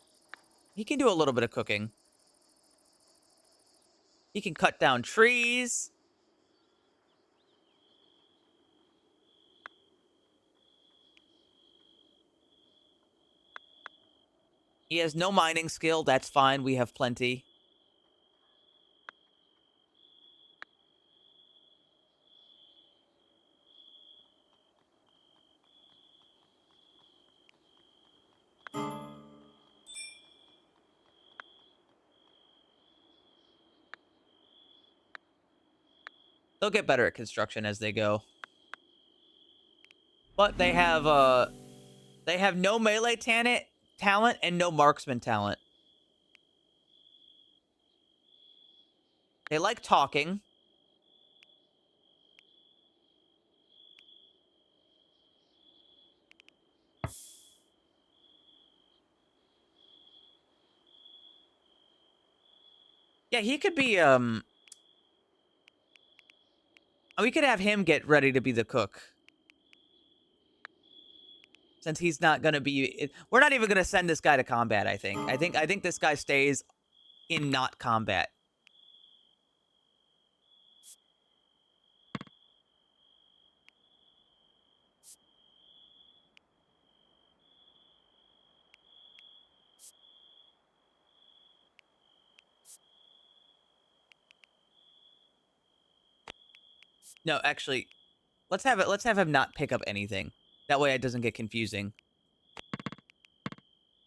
He can do a little bit of cooking. He can cut down trees. He has no mining skill. That's fine. We have plenty. They'll get better at construction as they go. But they have no melee talent and no marksman talent. They like talking. Yeah, he could be we could have him get ready to be the cook. Since he's not going to be... We're not even going to send this guy to combat, I think. I think this guy stays in not combat. No, actually, let's have him not pick up anything. That way it doesn't get confusing.